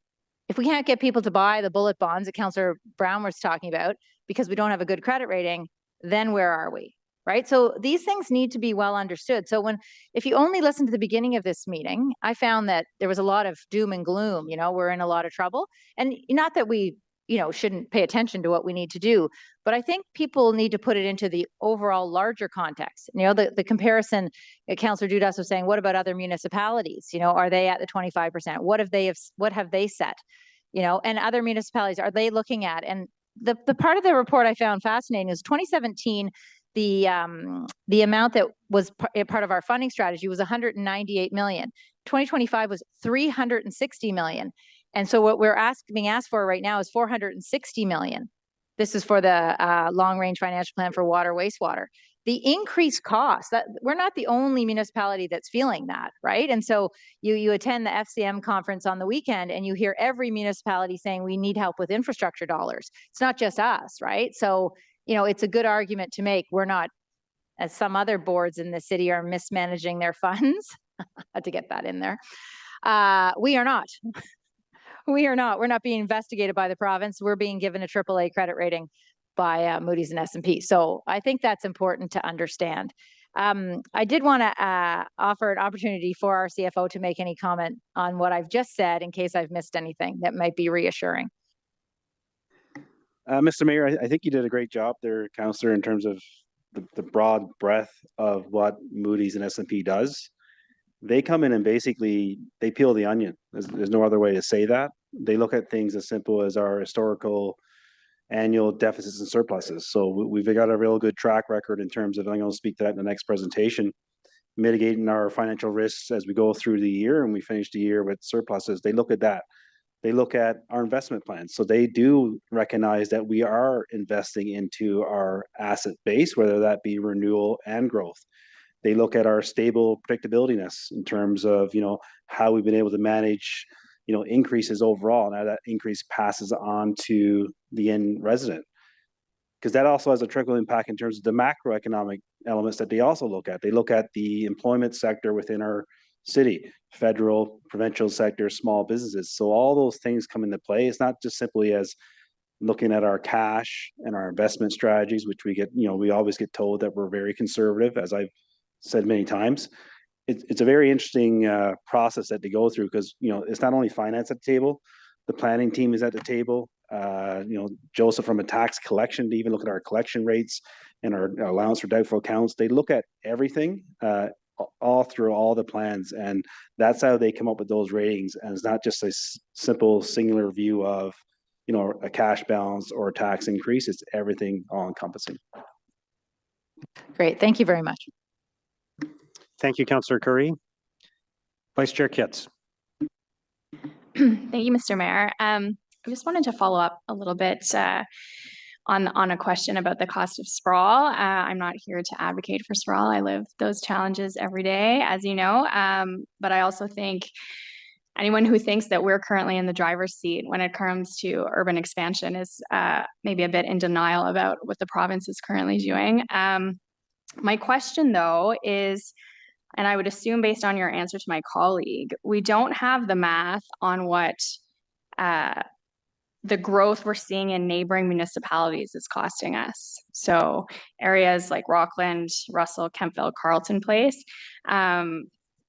Speaker 12: If we can't get people to buy the bullet bonds that Councillor Brown was talking about because we don't have a good credit rating, then where are we, right? So these things need to be well understood. So if you only listen to the beginning of this meeting, I found that there was a lot of doom and gloom, you know, we're in a lot of trouble. And not that we, you know, shouldn't pay attention to what we need to do, but I think people need to put it into the overall larger context. You know, the comparison, Councillor Dudas was saying, what about other municipalities? You know, are they at the 25%? What have they set? You know, and other municipalities, are they looking at? And the part of the report I found fascinating is 2017, the amount that was part of our funding strategy was 198 million. 2025 was 360 million. And so what we're being asked for right now is 460 million. This is for the long-range financial plan for water, wastewater. The increased cost, that we're not the only municipality that's feeling that, right? And so you attend the FCM conference on the weekend and you hear every municipality saying we need help with infrastructure dollars. It's not just us, right? So, you know, it's a good argument to make. We're not, as some other boards in the city are mismanaging their funds. I had to get that in there. We are not. We are not. We're not being investigated by the province. We're being given a AAA credit rating by Moody's and S&P. So I think that's important to understand. I did want to offer an opportunity for our CFO to make any comment on what I've just said in case I've missed anything that might be reassuring.
Speaker 9: Mr. Mayor, I think you did a great job there, Councillor, in terms of the broad breadth of what Moody's and S&P does. They come in and basically they peel the onion. There's no other way to say that. They look at things as simple as our historical annual deficits and surpluses. So we've got a real good track record in terms of, I'm going to speak to that in the next presentation, mitigating our financial risks as we go through the year and we finish the year with surpluses. They look at that. They look at our investment plans. So they do recognize that we are investing into our asset base, whether that be renewal and growth. They look at our stable predictability-ness in terms of, you know, how we've been able to manage, you know, increases overall. Now that increase passes on to the end resident, because that also has a trickle impact in terms of the macroeconomic elements that they also look at. They look at the employment sector within our city, federal, provincial sector, small businesses. So all those things come into play. It's not just simply as looking at our cash and our investment strategies, which we get, you know, we always get told that we're very conservative, as I've said many times. It's a very interesting process that they go through, because, you know, it's not only finance at the table, the planning team is at the table. You know, Joseph from a tax collection, to even look at our collection rates and our allowance for doubtful accounts. They look at everything all through all the plans, and that's how they come up with those ratings. And it's not just a simple singular view of, you know, a cash balance or a tax increase. It's everything all encompassing.
Speaker 12: Great, thank you very much.
Speaker 1: Thank you, Councillor Curry. Vice Chair Kitts.
Speaker 17: Thank you, Mr. Mayor. I just wanted to follow up a little bit on a question about the cost of sprawl. I'm not here to advocate for sprawl. I live those challenges every day, as you know. But I also think anyone who thinks that we're currently in the driver's seat when it comes to urban expansion is maybe a bit in denial about what the province is currently doing. My question, though, is, and I would assume based on your answer to my colleague, we don't have the math on what the growth we're seeing in neighboring municipalities is costing us. So areas like Rockland, Russell, Kemptville, Carleton Place,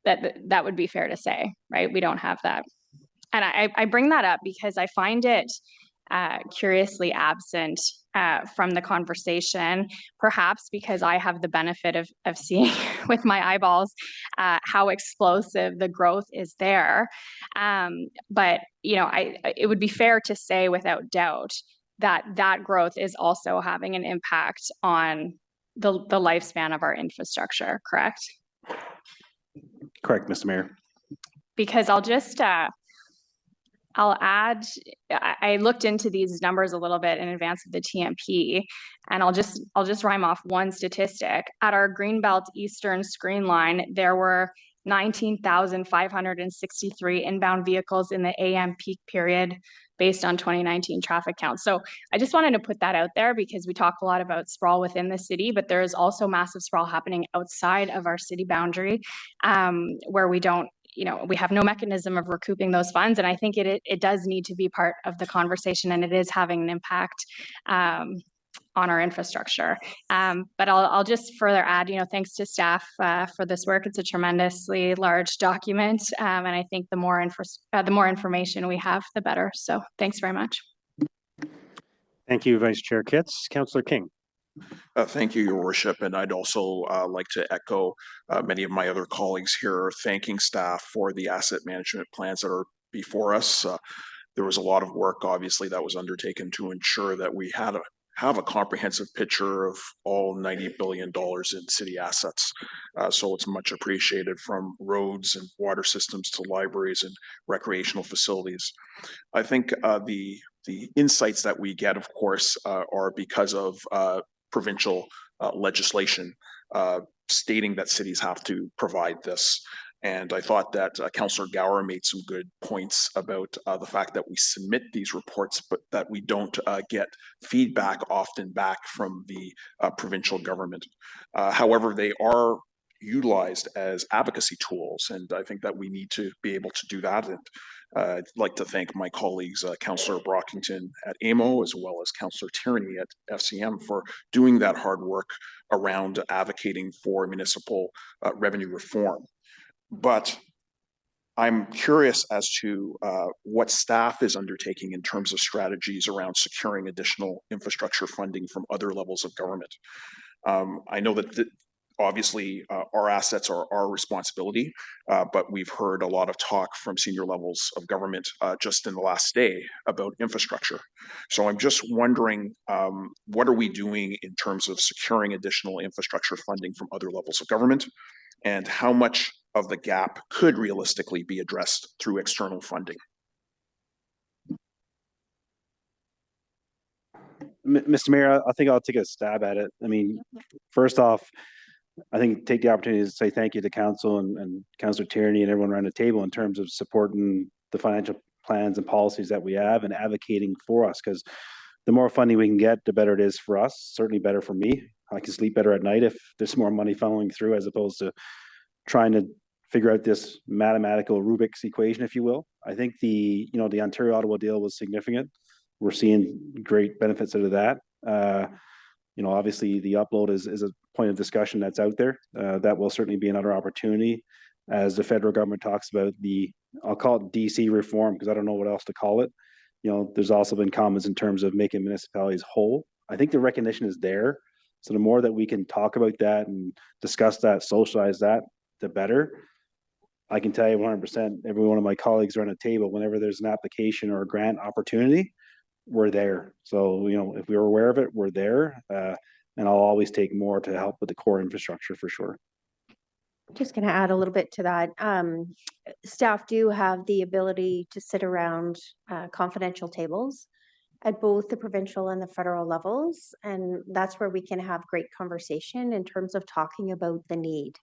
Speaker 17: that would be fair to say, right? We don't have that. And I bring that up because I find it curiously absent from the conversation, perhaps because I have the benefit of seeing with my eyeballs how explosive the growth is there. But, you know, it would be fair to say without doubt that that growth is also having an impact on the lifespan of our infrastructure, correct?
Speaker 9: Correct, Mr. Mayor.
Speaker 17: Because I'll just, I'll add, I looked into these numbers a little bit in advance of the TMP, and I'll just rhyme off one statistic. At our Greenbelt Eastern Screen Line, there were 19,563 inbound vehicles in the AM peak period based on 2019 traffic counts. So I just wanted to put that out there because we talk a lot about sprawl within the city, but there is also massive sprawl happening outside of our city boundary, where we don't, you know, we have no mechanism of recouping those funds. And I think it does need to be part of the conversation, and it is having an impact on our infrastructure. But I'll just further add, you know, thanks to staff for this work. It's a tremendously large document. And I think the more information we have, the better. So thanks very much.
Speaker 1: Thank you, Vice Chair Kitts. Councillor King.
Speaker 18: Thank you, Your Worship, and I'd also like to echo many of my other colleagues here, thanking staff for the asset management plans that are before us. There was a lot of work, obviously, that was undertaken to ensure that we have a comprehensive picture of all $90 billion in city assets. So it's much appreciated, from roads and water systems to libraries and recreational facilities. I think the insights that we get, of course, are because of provincial legislation stating that cities have to provide this. And I thought that Councillor Gower made some good points about the fact that we submit these reports, but that we don't get feedback often back from the provincial government. However, they are utilized as advocacy tools, and I think that we need to be able to do that. And I'd like to thank my colleagues, Councillor Brockington at AMO, as well as Councillor Tierney at FCM, for doing that hard work around advocating for municipal revenue reform. But I'm curious as to what staff is undertaking in terms of strategies around securing additional infrastructure funding from other levels of government. I know that obviously our assets are our responsibility, but we've heard a lot of talk from senior levels of government just in the last day about infrastructure. So I'm just wondering, what are we doing in terms of securing additional infrastructure funding from other levels of government, and how much of the gap could realistically be addressed through external funding?
Speaker 9: Mr. Mayor, I think I'll take a stab at it. I mean, first off, I think take the opportunity to say thank you to council and Councillor Tierney and everyone around the table in terms of supporting the financial plans and policies that we have and advocating for us, because the more funding we can get, the better it is for us. Certainly better for me. I can sleep better at night if there's more money following through, as opposed to trying to figure out this mathematical Rubik's equation, if you will. I think the Ontario Ottawa deal was significant. We're seeing great benefits out of that. Obviously the upload is a point of discussion that's out there. That will certainly be another opportunity as the federal government talks about I'll call it DC reform, because I don't know what else to call it. There's also been comments in terms of making municipalities whole. I think the recognition is there. So the more that we can talk about that and discuss that, socialize that, the better. I can tell you 100%, every one of my colleagues around the table, whenever there's an application or a grant opportunity, we're there. So, if we were aware of it, we're there. And I'll always take more to help with the core infrastructure for sure.
Speaker 5: Just going to add a little bit to that. Staff do have the ability to sit around confidential tables at both the provincial and the federal levels. And that's where we can have great conversation in terms of talking about the need.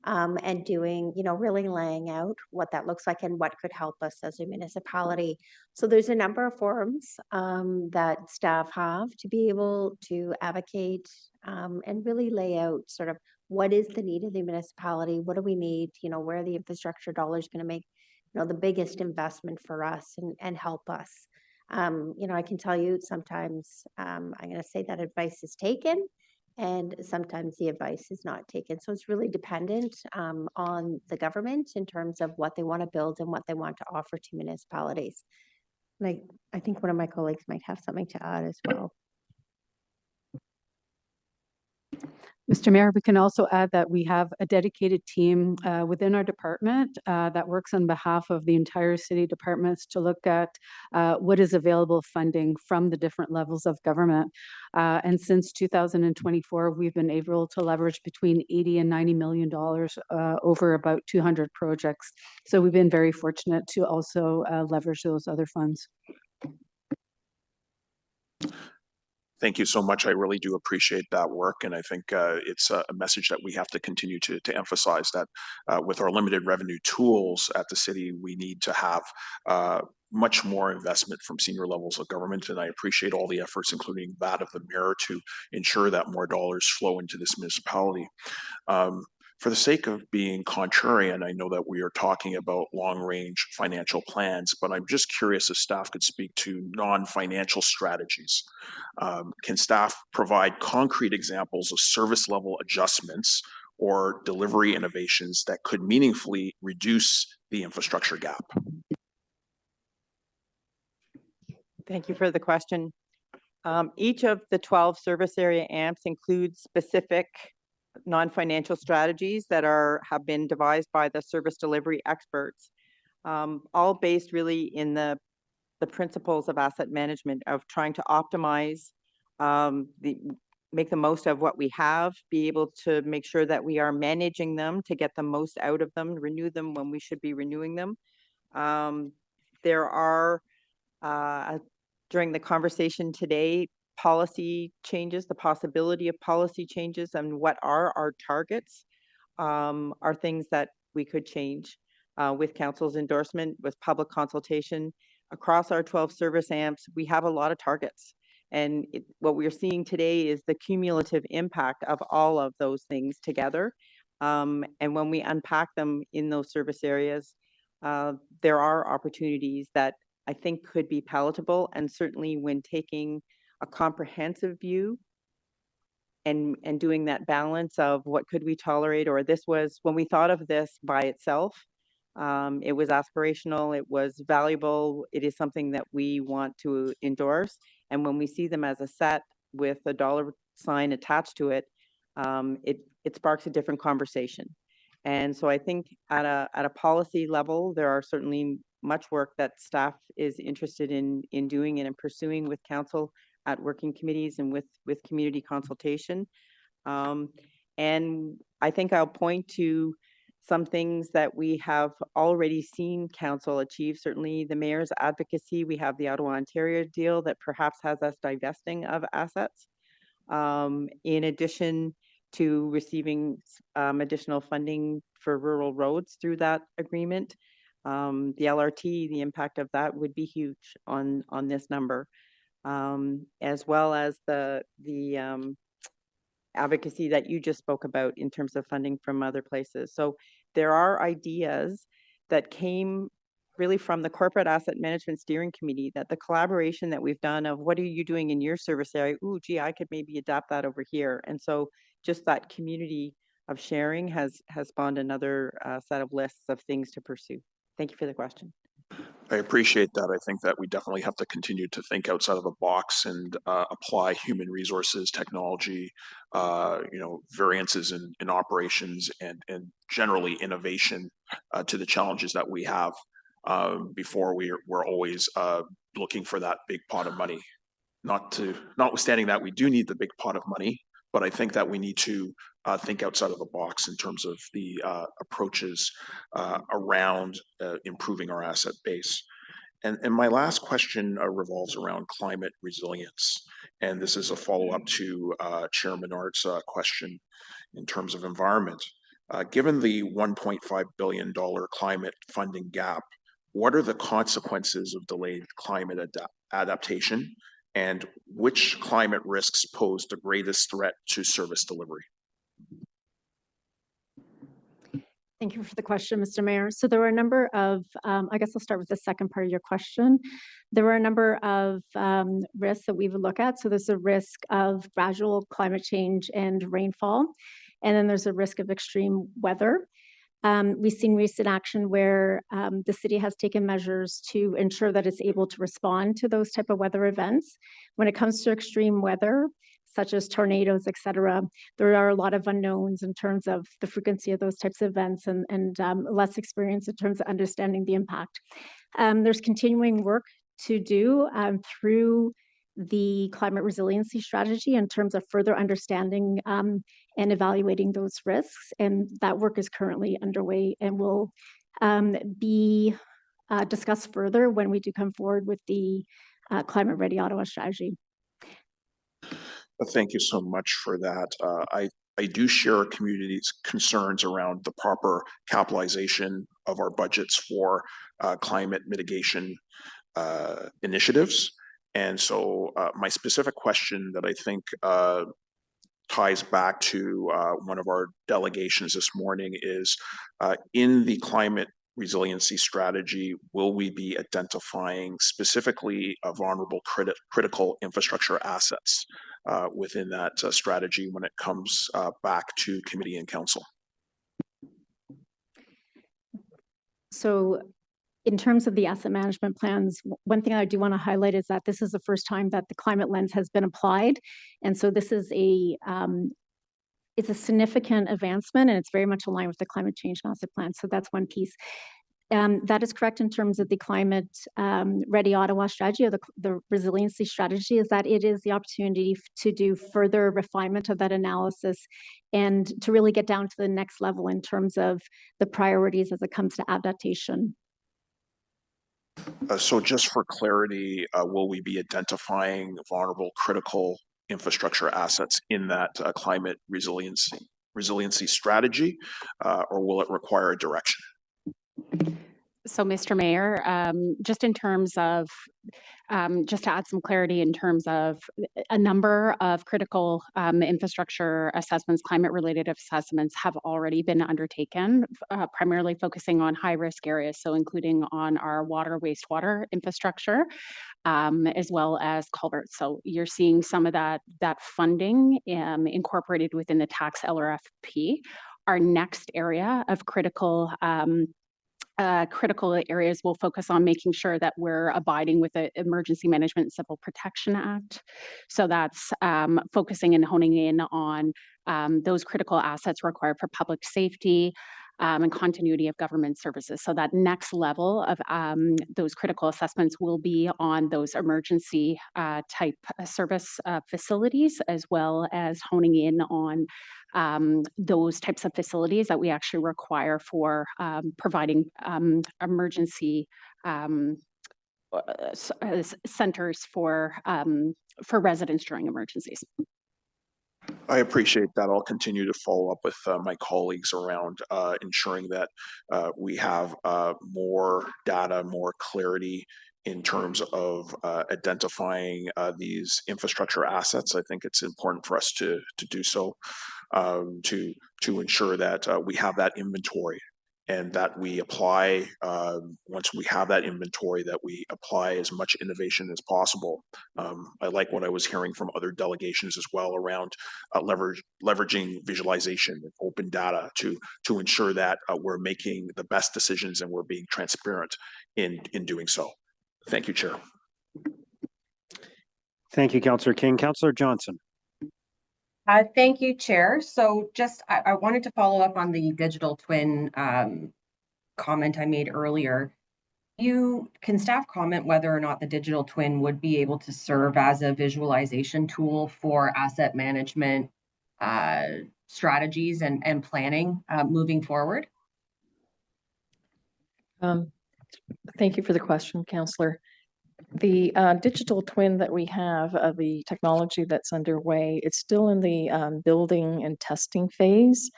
Speaker 5: And doing, really laying out what that looks like and what could help us as a municipality. So there's a number of forums that staff have to be able to advocate and really lay out sort of what is the need of the municipality, what do we need, where are the infrastructure dollars going to make, the biggest investment for us and help us. I can tell you sometimes I'm going to say that advice is taken.
Speaker 19: And sometimes the advice is not taken. So it's really dependent on the government in terms of what they want to build and what they want to offer to municipalities. Like, I think one of my colleagues might have something to add as well.
Speaker 20: Mr. Mayor, we can also add that we have a dedicated team within our department that works on behalf of the entire city departments to look at what is available funding from the different levels of government. And since 2024, we've been able to leverage between $80 and $90 million over about 200 projects. So we've been very fortunate to also leverage those other funds.
Speaker 18: Thank you so much. I really do appreciate that work. And I think it's a message that we have to continue to emphasize that with our limited revenue tools at the city, we need to have much more investment from senior levels of government. And I appreciate all the efforts, including that of the mayor, to ensure that more dollars flow into this municipality. For the sake of being contrarian, I know that we are talking about long-range financial plans, but I'm just curious if staff could speak to non-financial strategies. Can staff provide concrete examples of service level adjustments or delivery innovations that could meaningfully reduce the infrastructure gap?
Speaker 15: Thank you for the question. Each of the 12 service area AMPs includes specific non-financial strategies that have been devised by the service delivery experts, all based really in the principles of asset management, of trying to optimize, make the most of what we have, be able to make sure that we are managing them to get the most out of them, renew them when we should be renewing them. There are, during the conversation today, policy changes, the possibility of policy changes, and what are our targets are things that we could change with council's endorsement, with public consultation. Across our 12 service AMPs, we have a lot of targets. And what we're seeing today is the cumulative impact of all of those things together. And when we unpack them in those service areas, there are opportunities that I think could be palatable. And certainly when taking a comprehensive view and doing that balance of what could we tolerate, or this was, when we thought of this by itself, it was aspirational, it was valuable, it is something that we want to endorse. And when we see them as a set with a dollar sign attached to it, it sparks a different conversation. And so I think at a policy level, there are certainly much work that staff is interested in doing and in pursuing with council at working committees and with community consultation. And I think I'll point to some things that we have already seen council achieve. Certainly the mayor's advocacy. We have the Ottawa Ontario deal that perhaps has us divesting of assets. In addition to receiving additional funding for rural roads through that agreement. The LRT, the impact of that would be huge on this number. As well as the advocacy that you just spoke about in terms of funding from other places. So there are ideas that came really from the Corporate Asset Management Steering Committee, that the collaboration that we've done of what are you doing in your service area? Ooh, gee, I could maybe adapt that over here. And so just that community of sharing has spawned another set of lists of things to pursue. Thank you for the question.
Speaker 18: I appreciate that. I think that we definitely have to continue to think outside of the box and apply human resources, technology, variances in operations and generally innovation to the challenges that we have before we're always looking for that big pot of money. Notwithstanding that we do need the big pot of money, but I think that we need to think outside of the box in terms of the approaches around improving our asset base. And my last question revolves around climate resilience. And this is a follow-up to Chair Menard's question in terms of environment. Given the $1.5 billion climate funding gap, what are the consequences of delayed climate adaptation? And which climate risks pose the greatest threat to service delivery?
Speaker 11: Thank you for the question, Mr. Mayor. So there were a number of, I guess I'll start with the second part of your question. There were a number of risks that we would look at. So there's a risk of gradual climate change and rainfall, and then there's a risk of extreme weather. We've seen recent action where the city has taken measures to ensure that it's able to respond to those type of weather events. When it comes to extreme weather, such as tornadoes, et cetera, there are a lot of unknowns in terms of the frequency of those types of events and less experience in terms of understanding the impact. There's continuing work to do through the climate resiliency strategy in terms of further understanding and evaluating those risks. And that work is currently underway and will be discussed further when we do come forward with the Climate Ready Ottawa strategy.
Speaker 18: Thank you so much for that. I do share community's concerns around the proper capitalization of our budgets for climate mitigation initiatives. And so my specific question that I think ties back to one of our delegations this morning is in the climate resiliency strategy, will we be identifying specifically vulnerable critical infrastructure assets within that strategy when it comes back to committee and council?
Speaker 11: So in terms of the asset management plans, one thing I do want to highlight is that this is the first time that the climate lens has been applied. And so this is it's a significant advancement, and it's very much aligned with the climate change master plan. So that's one piece. That is correct in terms of the Climate Ready Ottawa strategy, or the resiliency strategy, is that it is the opportunity to do further refinement of that analysis and to really get down to the next level in terms of the priorities as it comes to adaptation.
Speaker 18: So just for clarity, will we be identifying vulnerable critical infrastructure assets in that climate resiliency strategy, or will it require a direction?
Speaker 10: So, Mr. Mayor, just in terms of, just to add some clarity in terms of a number of critical infrastructure assessments, climate-related assessments have already been undertaken, primarily focusing on high-risk areas, so including on our water, wastewater infrastructure, as well as culverts. So you're seeing some of that funding incorporated within the tax LRFP. Our next area of critical areas will focus on making sure that we're abiding with the Emergency Management and Civil Protection Act. So that's focusing and honing in on those critical assets required for public safety and continuity of government services. So that next level of those critical assessments will be on those emergency type service facilities, as well as honing in on those types of facilities that we actually require for providing emergency centers for residents during emergencies.
Speaker 18: I appreciate that. I'll continue to follow up with my colleagues around ensuring that we have more data, more clarity in terms of identifying these infrastructure assets. I think it's important for us to do so, to ensure that we have that inventory and that we apply, once we have that inventory, that we apply as much innovation as possible. I like what I was hearing from other delegations as well around leveraging visualization and open data to ensure that we're making the best decisions and we're being transparent in doing so. Thank you, Chair.
Speaker 1: Thank you, Councillor King. Councillor Johnson.
Speaker 4: Thank you, Chair. So just, I wanted to follow up on the digital twin comment I made earlier. Can staff comment whether or not the digital twin would be able to serve as a visualization tool for asset management strategies and planning moving forward?
Speaker 21: Thank you for the question, Councillor. The digital twin that we have, the technology that's underway, it's still in the building and testing phase.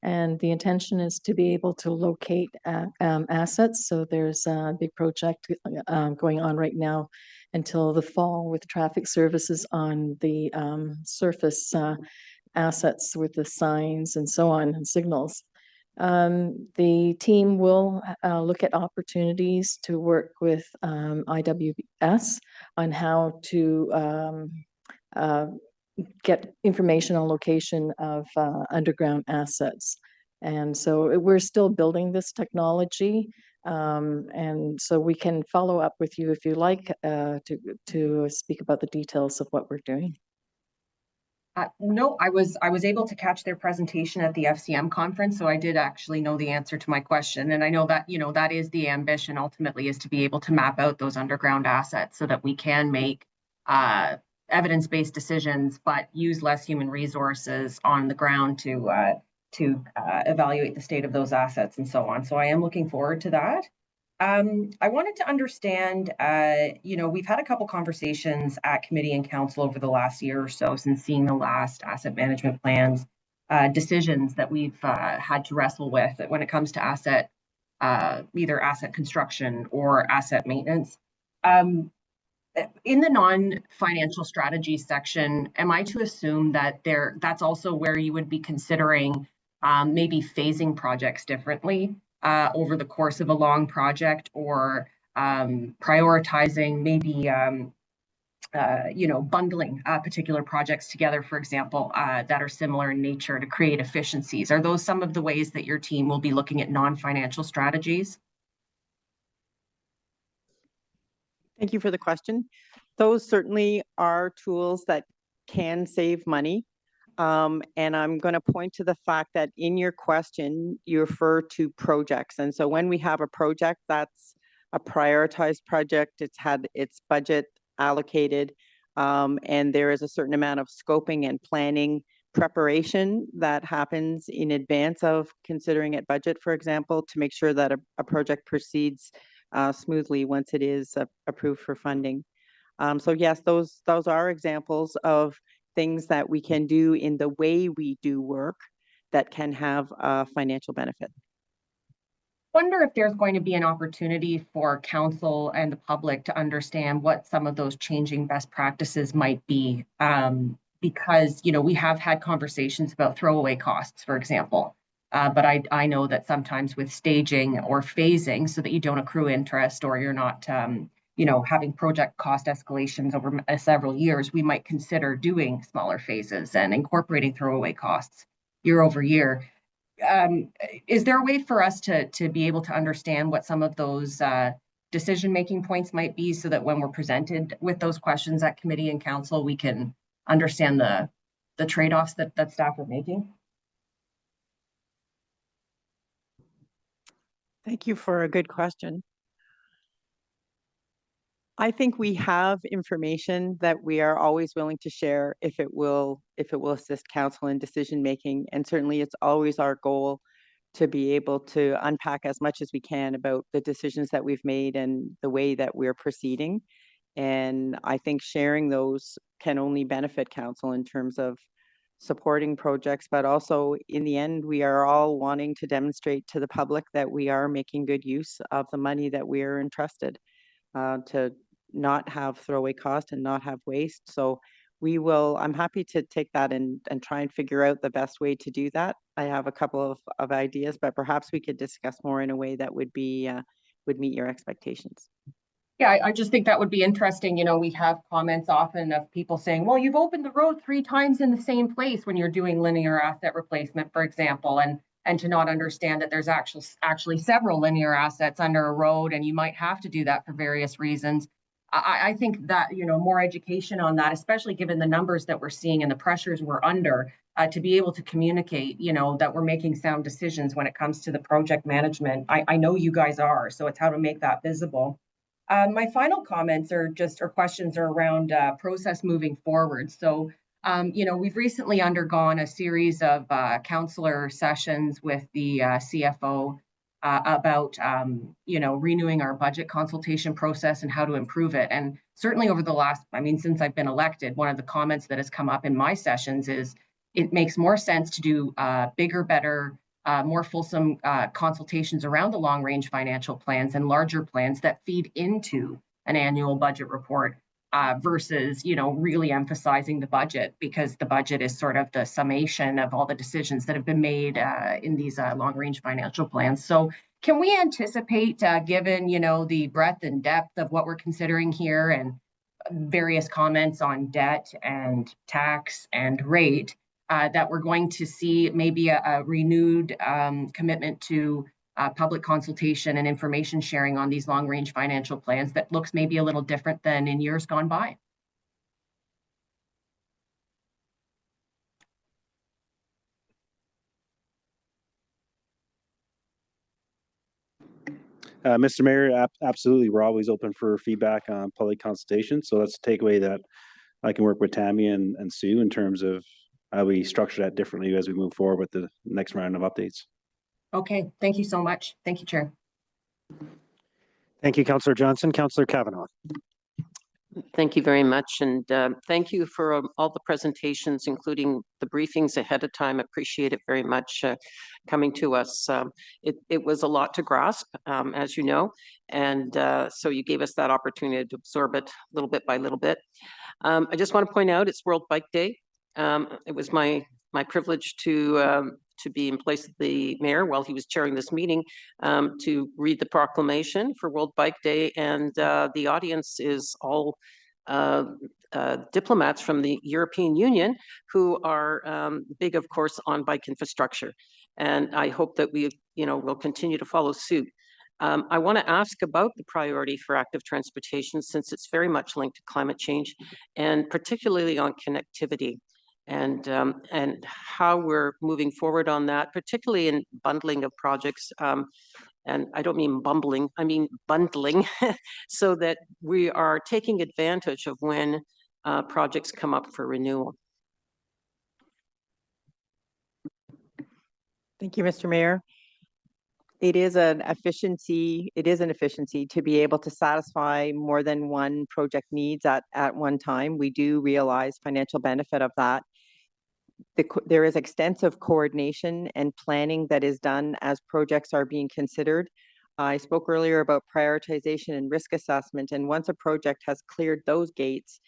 Speaker 21: And the intention is to be able to locate assets. So there's a big project going on right now until the fall with traffic services on the surface assets with the signs and so on and signals. The team will look at opportunities to work with IWS on how to get information on location of underground assets. And so we're still building this technology. And so we can follow up with you if you like to speak about the details of what we're doing.
Speaker 4: No, I was able to catch their presentation at the FCM conference, so I did actually know the answer to my question. And I know that, you know, that is the ambition ultimately, is to be able to map out those underground assets so that we can make evidence-based decisions, but use less human resources on the ground to evaluate the state of those assets and so on. So I am looking forward to that. I wanted to understand, you know, we've had a couple conversations at committee and council over the last year or so since seeing the last asset management plans, decisions that we've had to wrestle with when it comes to asset, either asset construction or asset maintenance. In the non-financial strategy section, am I to assume that that's also where you would be considering maybe phasing projects differently over the course of a long project, or prioritizing maybe you know, bundling particular projects together, for example, that are similar in nature to create efficiencies? Are those some of the ways that your team will be looking at non-financial strategies?
Speaker 15: Thank you for the question. Those certainly are tools that can save money. And I'm going to point to the fact that in your question, you refer to projects. And so when we have a project, that's a prioritized project. It's had its budget allocated, and there is a certain amount of scoping and planning preparation that happens in advance of considering it budget, for example, to make sure that a project proceeds smoothly once it is approved for funding. So yes, those are examples of things that we can do in the way we do work that can have a financial benefit.
Speaker 4: Wonder if there's going to be an opportunity for council and the public to understand what some of those changing best practices might be, because, you know, we have had conversations about throwaway costs, for example. But I know that sometimes with staging or phasing, so that you don't accrue interest, or you're not you know, having project cost escalations over several years, we might consider doing smaller phases and incorporating throwaway costs year over year. Is there a way for us to be able to understand what some of those decision-making points might be, so that when we're presented with those questions at committee and council, we can understand the trade-offs that staff are making?
Speaker 15: Thank you for a good question. I think we have information that we are always willing to share if it will assist council in decision making. And certainly it's always our goal to be able to unpack as much as we can about the decisions that we've made and the way that we're proceeding. And I think sharing those can only benefit council in terms of supporting projects, but also in the end, we are all wanting to demonstrate to the public that we are making good use of the money that we are entrusted, to not have throwaway cost and not have waste. So I'm happy to take that and try and figure out the best way to do that. I have a couple of ideas, but perhaps we could discuss more in a way that would meet your expectations.
Speaker 4: Yeah, I just think that would be interesting. You know, we have comments often of people saying, well, you've opened the road 3 times in the same place when you're doing linear asset replacement, for example, and to not understand that there's actually several linear assets under a road, and you might have to do that for various reasons. I think that, you know, more education on that, especially given the numbers that we're seeing and the pressures we're under, to be able to communicate, you know, that we're making sound decisions when it comes to the project management. I know you guys are, so it's how to make that visible. My final comments or questions are around process moving forward. So, you know, we've recently undergone a series of councillor sessions with the CFO about, you know, renewing our budget consultation process and how to improve it. And certainly over the last, since I've been elected, one of the comments that has come up in my sessions is it makes more sense to do bigger, better, more fulsome consultations around the long-range financial plans and larger plans that feed into an annual budget report. versus, you know, really emphasizing the budget, because the budget is sort of the summation of all the decisions that have been made in these long-range financial plans. So can we anticipate, given, you know, the breadth and depth of what we're considering here and various comments on debt and tax and rate, that we're going to see maybe a renewed commitment to public consultation and information sharing on these long-range financial plans that looks maybe a little different than in years gone by?
Speaker 9: Mr. Mayor, absolutely. We're always open for feedback on public consultation. So that's a takeaway that I can work with Tammy and Sue in terms of how we structure that differently as we move forward with the next round of updates.
Speaker 4: Okay, thank you so much. Thank you, Chair.
Speaker 1: Thank you, Councillor Johnson. Councillor Kavanaugh.
Speaker 6: Thank you very much. And thank you for all the presentations, including the briefings ahead of time. Appreciate it very much coming to us. It was a lot to grasp, as you know, and so you gave us that opportunity to absorb it little bit by little bit. I just want to point out it's World Bike Day. It was my privilege to be in place of the mayor while he was chairing this meeting to read the proclamation for World Bike Day, and the audience is all diplomats from the European Union who are big, of course, on bike infrastructure, and I hope that we, you know, will continue to follow suit. I want to ask about the priority for active transportation, since it's very much linked to climate change, and particularly on connectivity, and how we're moving forward on that, particularly in bundling of projects. And I don't mean bumbling, I mean bundling, so that we are taking advantage of when projects come up for renewal.
Speaker 15: Thank you, Mr. Mayor. It is an efficiency to be able to satisfy more than one project needs at one time. We do realize financial benefit of that. There is extensive coordination and planning that is done as projects are being considered. I spoke earlier about prioritization and risk assessment, and once a project has cleared those gates,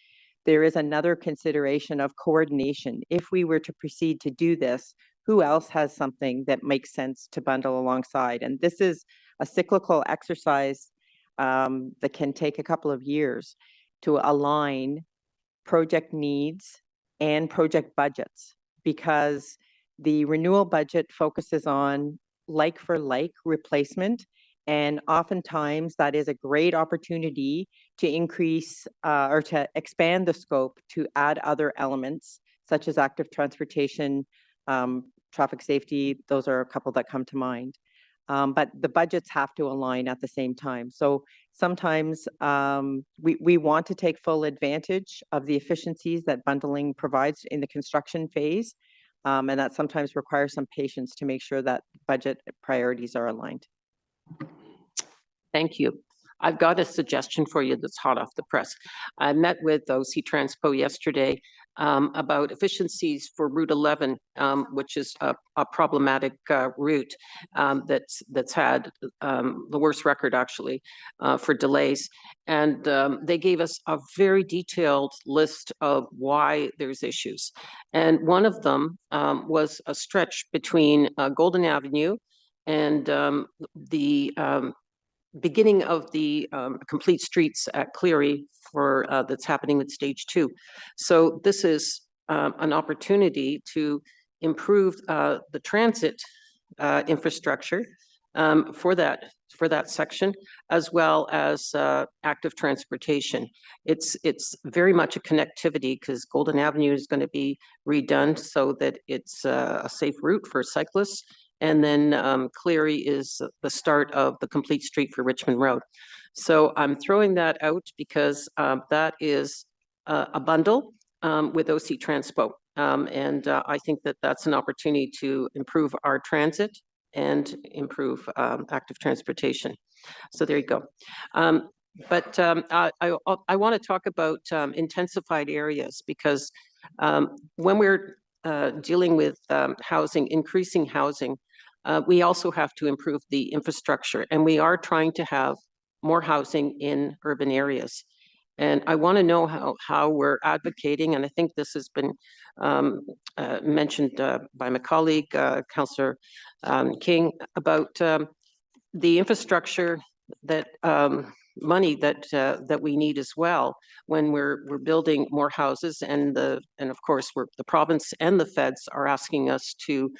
Speaker 15: there is another consideration of coordination. If we were to proceed to do this, who else has something that makes sense to bundle alongside? And this is a cyclical exercise that can take a couple of years to align project needs and project budgets, because the renewal budget focuses on like for like replacement, and oftentimes that is a great opportunity to increase or to expand the scope to add other elements such as active transportation, traffic safety. Those are a couple that come to mind. But the budgets have to align at the same time. So sometimes we want to take full advantage of the efficiencies that bundling provides in the construction phase. And that sometimes requires some patience to make sure that budget priorities are aligned.
Speaker 6: Thank you. I've got a suggestion for you that's hot off the press. I met with OC Transpo yesterday about efficiencies for Route 11, which is a problematic route that's had the worst record actually for delays. And they gave us a very detailed list of why there's issues. And one of them was a stretch between Golden Avenue and the beginning of the complete streets at Cleary for that's happening with stage 2. So this is an opportunity to improve the transit infrastructure for that section, as well as active transportation. It's very much a connectivity, because Golden Avenue is going to be redone so that it's a safe route for cyclists. And then Cleary is the start of the complete street for Richmond Road. So I'm throwing that out because that is a bundle with OC Transpo. And I think that that's an opportunity to improve our transit and improve active transportation. So there you go. But I want to talk about intensified areas, because when we're dealing with housing, increasing housing, we also have to improve the infrastructure, and we are trying to have more housing in urban areas. And I want to know how we're advocating, and I think this has been mentioned by my colleague, Councillor King, about the infrastructure that money that we need as well when we're building more houses, and of course the province and the feds are asking us to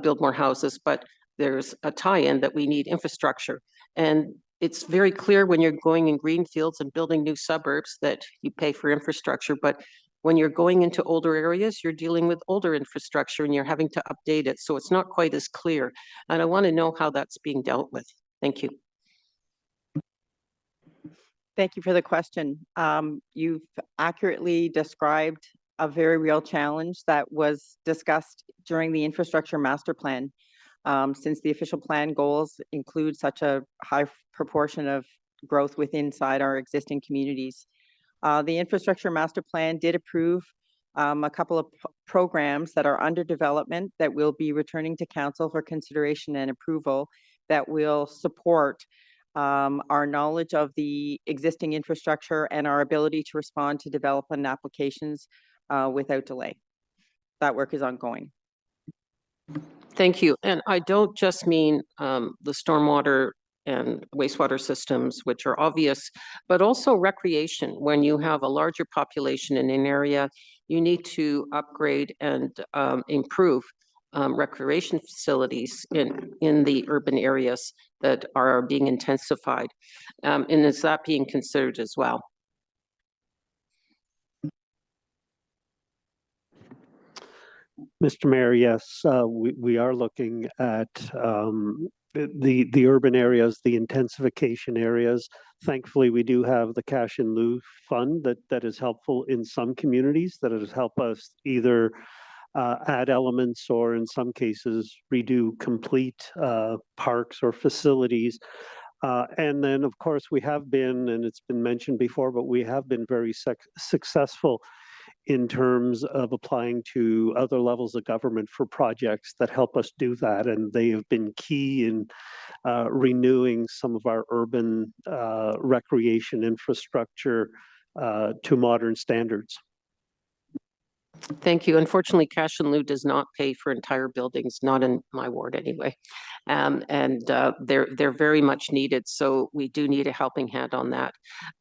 Speaker 6: build more houses, but there's a tie-in that we need infrastructure. And it's very clear when you're going in green fields and building new suburbs that you pay for infrastructure, but when you're going into older areas, you're dealing with older infrastructure and you're having to update it. So it's not quite as clear. And I want to know how that's being dealt with. Thank you.
Speaker 15: Thank you for the question. You've accurately described a very real challenge that was discussed during the infrastructure master plan. Since the official plan goals include such a high proportion of growth inside our existing communities. The infrastructure master plan did approve a couple of programs that are under development that will be returning to council for consideration and approval that will support our knowledge of the existing infrastructure and our ability to respond to development applications without delay. That work is ongoing.
Speaker 6: Thank you. And I don't just mean the stormwater and wastewater systems, which are obvious, but also recreation. When you have a larger population in an area, you need to upgrade and improve recreation facilities in the urban areas that are being intensified. And is that being considered as well?
Speaker 3: Mr. Mayor, yes, we are looking at the urban areas, the intensification areas. Thankfully, we do have the cash in lieu fund that is helpful in some communities, that has helped us either add elements or in some cases redo complete parks or facilities. And then, of course, we have been, and it's been mentioned before, but we have been very successful in terms of applying to other levels of government for projects that help us do that. And they have been key in renewing some of our urban recreation infrastructure to modern standards.
Speaker 6: Thank you. Unfortunately, cash in lieu does not pay for entire buildings, not in my ward anyway. And they're very much needed. So we do need a helping hand on that.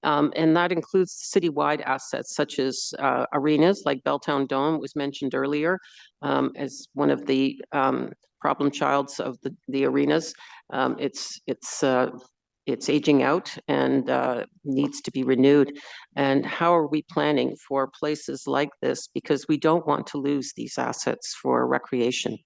Speaker 6: And that includes citywide assets such as arenas like Belltown Dome was mentioned earlier as one of the problem childs of the arenas. It's aging out and needs to be renewed. And how are we planning for places like this? Because we don't want to lose these assets for recreation.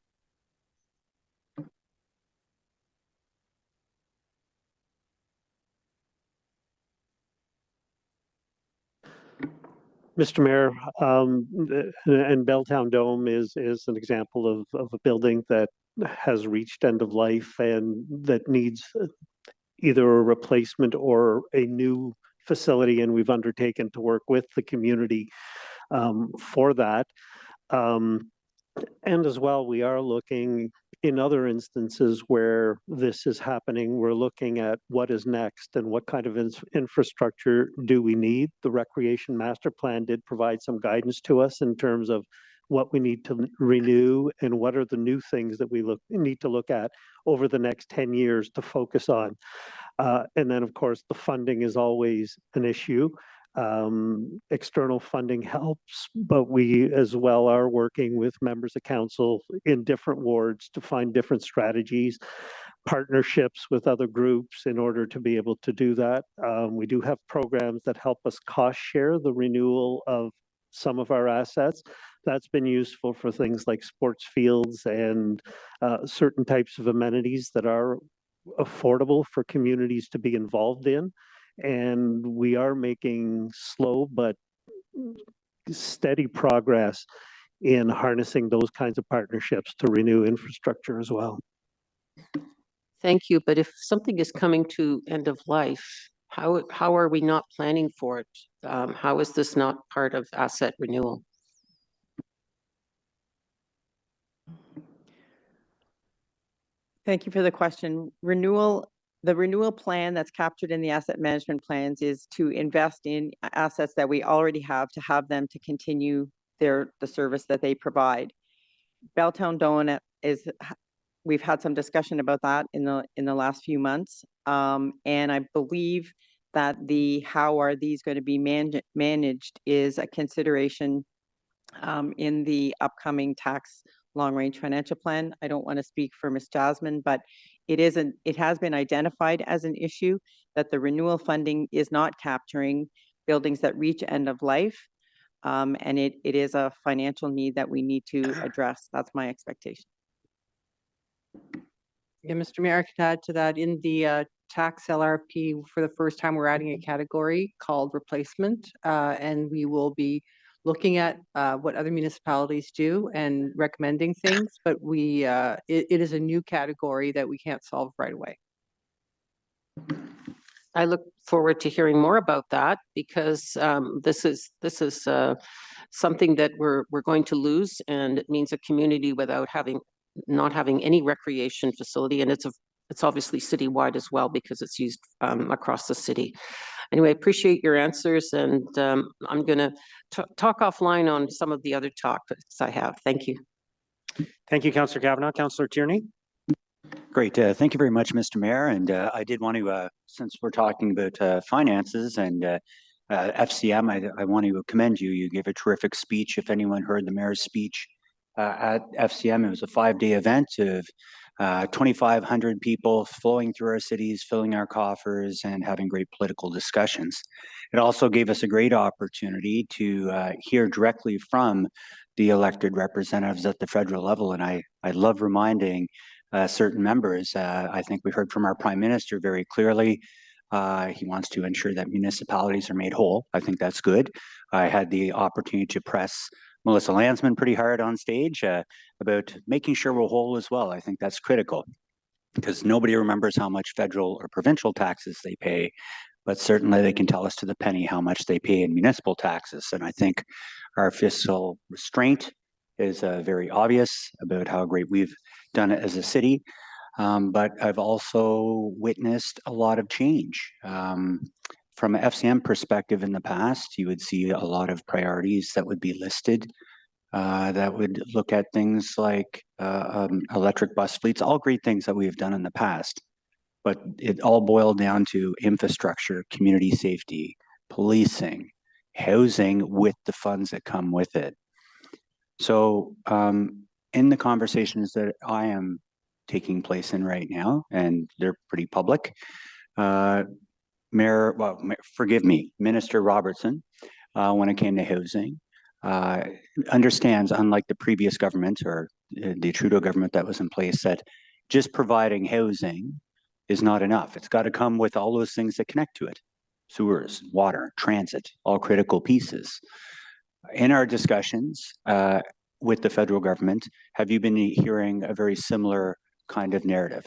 Speaker 3: Mr. Mayor, and Belltown Dome is an example of a building that has reached end of life and that needs either a replacement or a new facility, and we've undertaken to work with the community for that. And as well, we are looking in other instances where this is happening, we're looking at what is next and what kind of infrastructure do we need. The Recreation Master Plan did provide some guidance to us in terms of what we need to renew and what are the new things that we need to look at over the next 10 years to focus on. And then, of course, the funding is always an issue. External funding helps, but we as well are working with members of council in different wards to find different strategies, partnerships with other groups in order to be able to do that. We do have programs that help us cost share the renewal of some of our assets. That's been useful for things like sports fields and certain types of amenities that are affordable for communities to be involved in. And we are making slow but steady progress in harnessing those kinds of partnerships to renew infrastructure as well.
Speaker 6: Thank you. But if something is coming to end of life, how are we not planning for it? How is this not part of asset renewal?
Speaker 15: Thank you for the question. Renewal The renewal plan that's captured in the asset management plans is to invest in assets that we already have to have them to continue the service that they provide. Belltown Donut we've had some discussion about that in the last few months. And I believe that how are these going to be managed is a consideration in the upcoming tax long-range financial plan. I don't want to speak for Ms. Jasmine, but it has been identified as an issue that the renewal funding is not capturing buildings that reach end of life. And it is a financial need that we need to address. That's my expectation.
Speaker 16: Yeah, Mr. Mayor, I can add to that. In the tax LRP, for the first time, we're adding a category called replacement, and we will be looking at what other municipalities do and recommending things, but it is a new category that we can't solve right away.
Speaker 6: I look forward to hearing more about that because this is something that we're going to lose, and it means a community without not having any recreation facility, and it's obviously citywide as well because it's used across the city. Anyway, I appreciate your answers, and I'm going to talk offline on some of the other topics I have. Thank you.
Speaker 1: Thank you, Councillor Kavanaugh. Councillor Tierney.
Speaker 2: Great. Thank you very much, Mr. Mayor. And I did want to, since we're talking about finances and FCM, I want to commend you. You gave a terrific speech. If anyone heard the mayor's speech at FCM, it was a 5-day event of 2,500 people flowing through our cities, filling our coffers, and having great political discussions. It also gave us a great opportunity to hear directly from the elected representatives at the federal level. And I love reminding certain members. I think we heard from our Prime Minister very clearly. He wants to ensure that municipalities are made whole. I think that's good. I had the opportunity to press Melissa Landsman pretty hard on stage about making sure we're whole as well. I think that's critical because nobody remembers how much federal or provincial taxes they pay, but certainly they can tell us to the penny how much they pay in municipal taxes. And I think our fiscal restraint is very obvious about how great we've done it as a city. But I've also witnessed a lot of change. From an FCM perspective in the past, you would see a lot of priorities that would be listed that would look at things like electric bus fleets, all great things that we have done in the past. But it all boiled down to infrastructure, community safety, policing, housing with the funds that come with it. So in the conversations that I am taking place in right now, and they're pretty public, Minister Robertson, when it came to housing, understands, unlike the previous government or the Trudeau government that was in place, that just providing housing is not enough. It's got to come with all those things that connect to it. Sewers, water, transit, all critical pieces. In our discussions with the federal government, have you been hearing a very similar kind of narrative?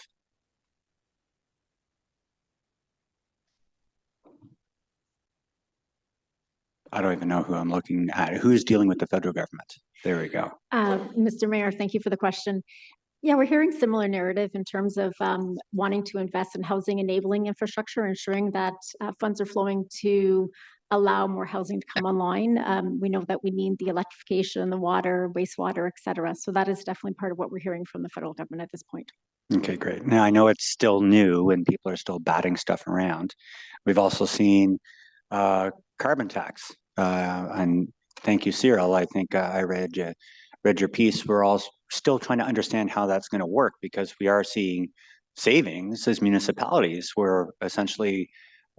Speaker 2: I don't even know who I'm looking at. Who's dealing with the federal government? There we go.
Speaker 11: Mr. Mayor, thank you for the question. Yeah, we're hearing similar narrative in terms of wanting to invest in housing enabling infrastructure, ensuring that funds are flowing to allow more housing to come online. We know that we need the electrification, the water, wastewater, et cetera. So that is definitely part of what we're hearing from the federal government at this point.
Speaker 2: Okay, great. Now I know it's still new and people are still batting stuff around. We've also seen carbon tax. And thank you, Cyril. I think I read your piece. We're all still trying to understand how that's going to work because we are seeing savings as municipalities where essentially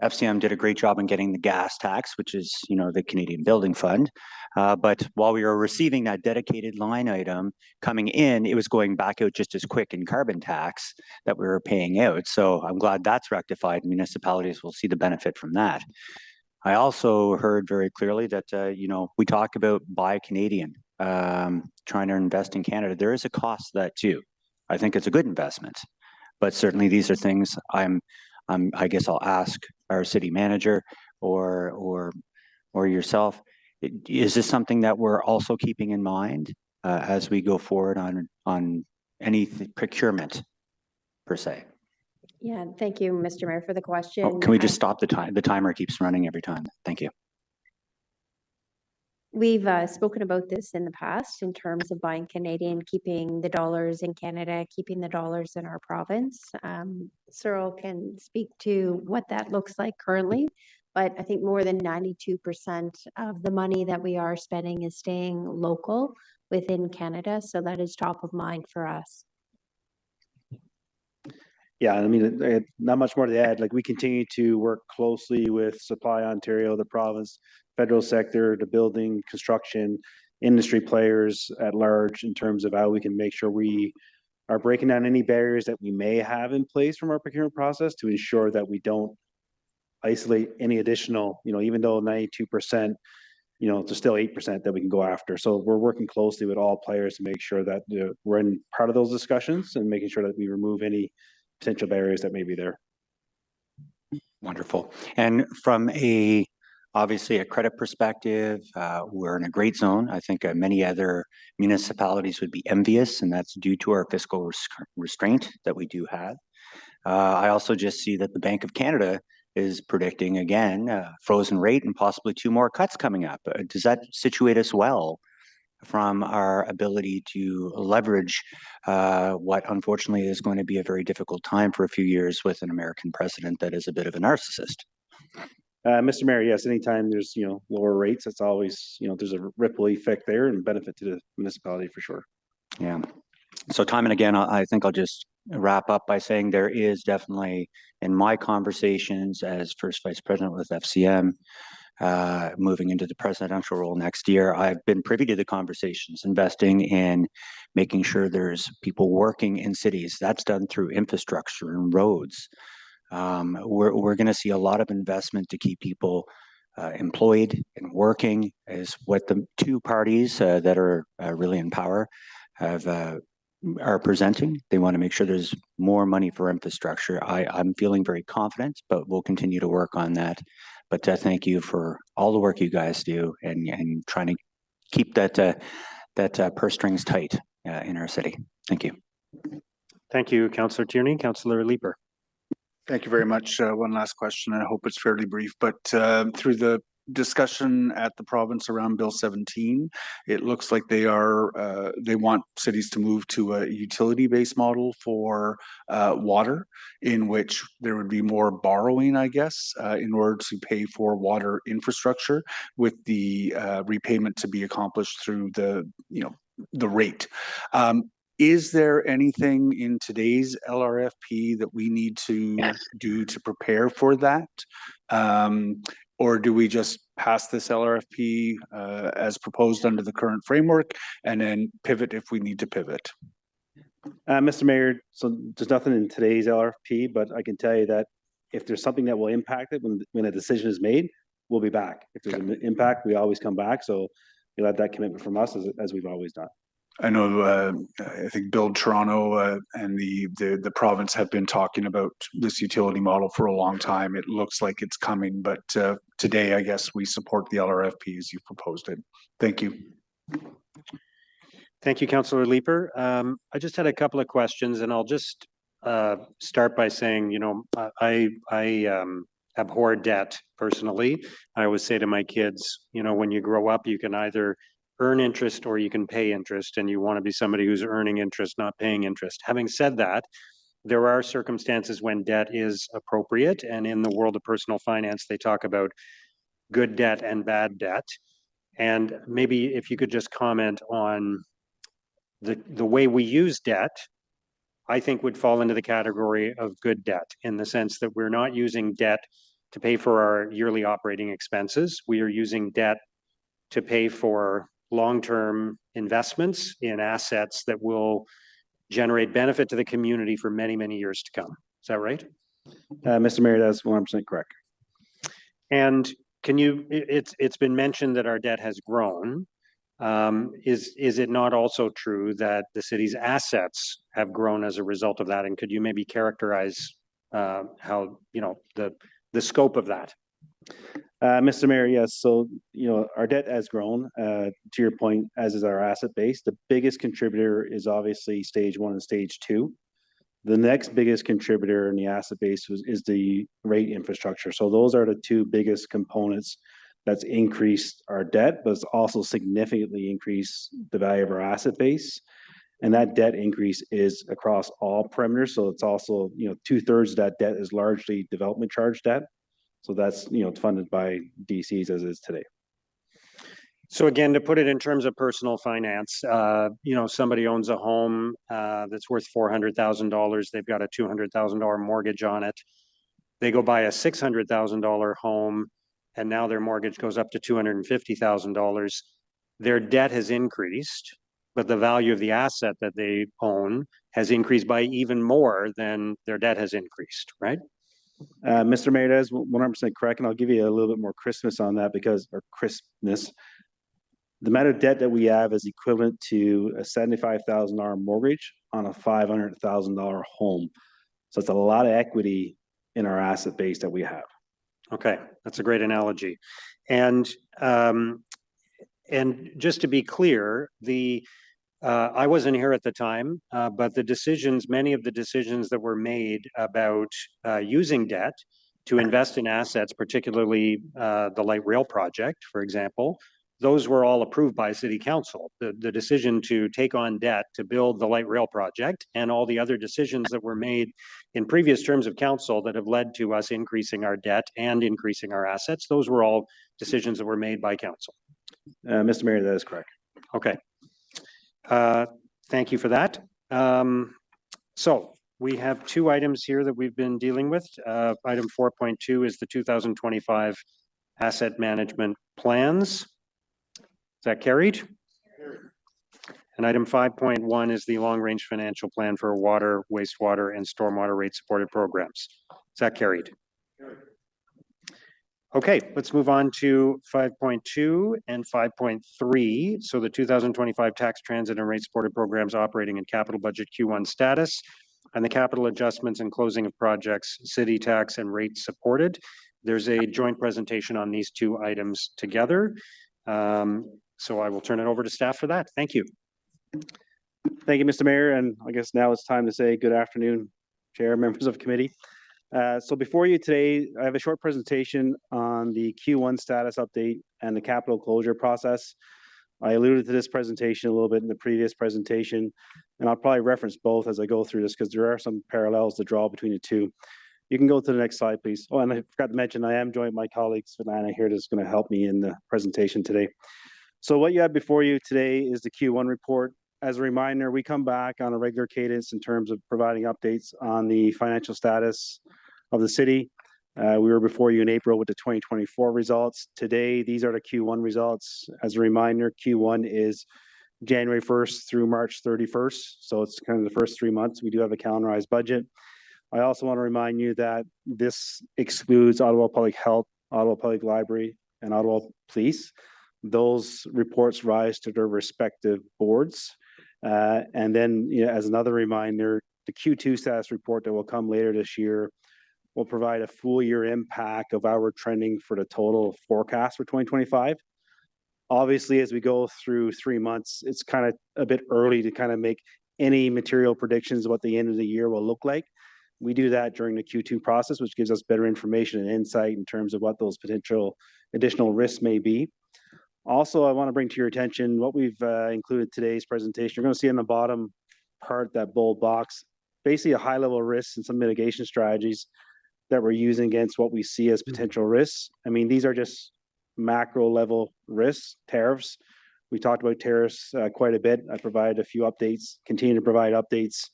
Speaker 2: FCM did a great job in getting the gas tax, which is, the Canadian Building Fund. But while we were receiving that dedicated line item coming in, it was going back out just as quick in carbon tax that we were paying out. So I'm glad that's rectified. Municipalities will see the benefit from that. I also heard very clearly that, we talk about buy Canadian, trying to invest in Canada. There is a cost to that too. I think it's a good investment, but certainly these are things I guess I'll ask our city manager or yourself. Is this something that we're also keeping in mind as we go forward on any procurement per se?
Speaker 19: Yeah, thank you, Mr. Mayor, for the question.
Speaker 2: Oh, can we just stop the time? The timer keeps running every time. Thank you.
Speaker 19: We've spoken about this in the past in terms of buying Canadian, keeping the dollars in Canada, keeping the dollars in our province. Cyril can speak to what that looks like currently, but I think more than 92% of the money that we are spending is staying local within Canada. So that is top of mind for us.
Speaker 9: Yeah, I mean, not much more to add. Like, we continue to work closely with Supply Ontario, the province, federal sector, the building, construction, industry players at large in terms of how we can make sure we are breaking down any barriers that we may have in place from our procurement process to ensure that we don't isolate any additional, even though 92%, there's still 8% that we can go after. So we're working closely with all players to make sure that we're in part of those discussions and making sure that we remove any potential barriers that may be there.
Speaker 2: Wonderful. And from obviously a credit perspective, we're in a great zone. I think many other municipalities would be envious, and that's due to our fiscal restraint that we do have. I also just see that the Bank of Canada is predicting again frozen rate and possibly 2 more cuts coming up. Does that situate us well from our ability to leverage what unfortunately is going to be a very difficult time for a few years with an American president that is a bit of a narcissist?
Speaker 9: Mr. Mayor, yes, anytime there's, lower rates, it's always, there's a ripple effect there and benefit to the municipality for sure.
Speaker 2: Yeah. So time and again, I think I'll just wrap up by saying there is definitely, in my conversations as first vice president with FCM, moving into the presidential role next year, I've been privy to the conversations, investing in making sure there's people working in cities. That's done through infrastructure and roads. We're going to see a lot of investment to keep people employed and working, is what the 2 parties that are really in power are presenting. They want to make sure there's more money for infrastructure. I'm feeling very confident, but we'll continue to work on that. But thank you for all the work you guys do and trying to keep that purse strings tight in our city. Thank you.
Speaker 1: Thank you, Councillor Tierney. Councillor Leeper.
Speaker 7: Thank you very much. One last question. I hope it's fairly brief, but through the discussion at the province around Bill 17, it looks like they want cities to move to a utility-based model for water, in which there would be more borrowing, I guess, in order to pay for water infrastructure, with the repayment to be accomplished through the rate. Is there anything in today's LRFP that we need to do to prepare for that? Or do we just pass this LRFP as proposed under the current framework and then pivot if we need to pivot?
Speaker 9: Mr. Mayor, so there's nothing in today's LRFP, but I can tell you that if there's something that will impact it when a decision is made, we'll be back. If there's an impact, we always come back. So you'll have that commitment from us as we've always done.
Speaker 7: I know, I think Build Toronto and the province have been talking about this utility model for a long time. It looks like it's coming, but today, I guess, we support the LRFP as you proposed it. Thank you.
Speaker 1: Thank you, Councillor Leeper. I just had a couple of questions, and I'll just start by saying, I abhor debt personally. I always say to my kids, when you grow up, you can either earn interest or you can pay interest, and you want to be somebody who's earning interest, not paying interest. Having said that, there are circumstances when debt is appropriate, and in the world of personal finance, they talk about good debt and bad debt. And maybe if you could just comment on the way we use debt, I think would fall into the category of good debt, in the sense that we're not using debt to pay for our yearly operating expenses. We are using debt to pay for long-term investments in assets that will generate benefit to the community for many, many years to come. Is that right?
Speaker 9: Mr. Mayor, that's 100% correct.
Speaker 1: And it's been mentioned that our debt has grown. Is it not also true that the city's assets have grown as a result of that? And could you maybe characterize how, the scope of that?
Speaker 9: Mr. Mayor, yes. So, our debt has grown, to your point, as is our asset base. The biggest contributor is obviously stage 1 and stage 2. The next biggest contributor in the asset base is the rate infrastructure. So those are the two biggest components that's increased our debt, but it's also significantly increased the value of our asset base. And that debt increase is across all perimeters. So it's also, 2/3 of that debt is largely development charge debt. So that's, funded by DCs as is today.
Speaker 1: So again, to put it in terms of personal finance, somebody owns a home that's worth $400,000. They've got a $200,000 mortgage on it. They go buy a $600,000 home, and now their mortgage goes up to $250,000. Their debt has increased, but the value of the asset that they own has increased by even more than their debt has increased, right?
Speaker 9: Mr. Mayor, that is 100% correct, and I'll give you a little bit more crispness on that crispness. The amount of debt that we have is equivalent to a $75,000 mortgage on a $500,000 home. So it's a lot of equity in our asset base that we have.
Speaker 1: Okay, that's a great analogy. And just to be clear, I wasn't here at the time, but many of the decisions that were made about using debt to invest in assets, particularly the light rail project, for example, those were all approved by City Council. The decision to take on debt to build the light rail project and all the other decisions that were made in previous terms of council that have led to us increasing our debt and increasing our assets, those were all decisions that were made by council.
Speaker 9: Mr. Mayor, that is correct.
Speaker 1: Okay. Thank you for that. So we have two items here that we've been dealing with. Item 4.2 is the 2025 asset management plans. Is that carried? And item 5.1 is the long-range financial plan for water, wastewater, and stormwater rate supported programs. Is that carried? Okay, let's move on to 5.2 and 5.3. So the 2025 tax transit and rate supported programs operating and capital budget Q1 status and the capital adjustments and closing of projects, city tax and rate supported. There's a joint presentation on these two items together. So I will turn it over to staff for that. Thank you.
Speaker 9: Thank you, Mr. Mayor. And I guess now it's time to say good afternoon, Chair, members of committee. So before you today, I have a short presentation on the Q1 status update and the capital closure process. I alluded to this presentation a little bit in the previous presentation, and I'll probably reference both as I go through this because there are some parallels to draw between the two. You can go to the next slide, please. Oh, and I forgot to mention, I am joined by my colleague, Savannah, here that's going to help me in the presentation today. So what you have before you today is the Q1 report. As a reminder, we come back on a regular cadence in terms of providing updates on the financial status of the city. We were before you in April with the 2024 results. Today, these are the Q1 results. As a reminder, Q1 is January 1st through March 31st. So it's kind of the first 3 months. We do have a calendarized budget. I also want to remind you that this excludes Ottawa Public Health, Ottawa Public Library, and Ottawa Police. Those reports rise to their respective boards. And then, as another reminder, the Q2 status report that will come later this year will provide a full year impact of our trending for the total forecast for 2025. Obviously, as we go through 3 months, it's kind of a bit early to kind of make any material predictions of what the end of the year will look like. We do that during the Q2 process, which gives us better information and insight in terms of what those potential additional risks may be. Also, I want to bring to your attention what we've included today's presentation. You're going to see in the bottom part, that bold box, basically a high level risks and some mitigation strategies that we're using against what we see as potential risks. I mean, these are just macro level risks, tariffs. We talked about tariffs quite a bit. I provided a few updates, continue to provide updates.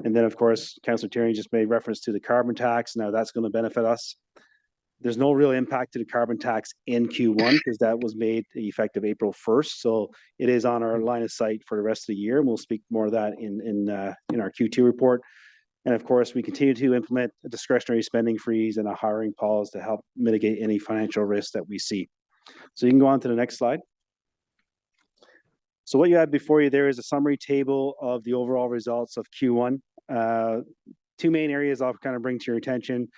Speaker 9: And then, of course, Councillor Tierney just made reference to the carbon tax. Now that's going to benefit us. There's no real impact to the carbon tax in Q1 because that was made effective April 1st. So it is on our line of sight for the rest of the year. And we'll speak more of that in our Q2 report. And of course, we continue to implement a discretionary spending freeze and a hiring pause to help mitigate any financial risks that we see. So you can go on to the next slide. So what you have before you there is a summary table of the overall results of Q1. Two main areas I'll kind of bring to your attention.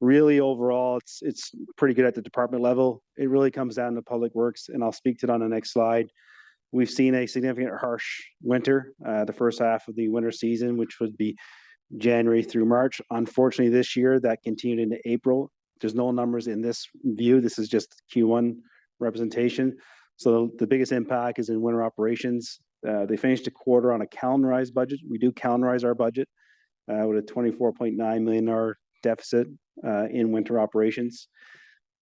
Speaker 9: Really, overall, it's pretty good at the department level. It really comes down to public works, and I'll speak to it on the next slide. We've seen a significant harsh winter, the first half of the winter season, which would be January through March. Unfortunately, this year that continued into April. There's no numbers in this view. This is just Q1 representation. So the biggest impact is in winter operations. They finished the quarter on a calendarized budget. We do calendarize our budget with a $24.9 million deficit in winter operations.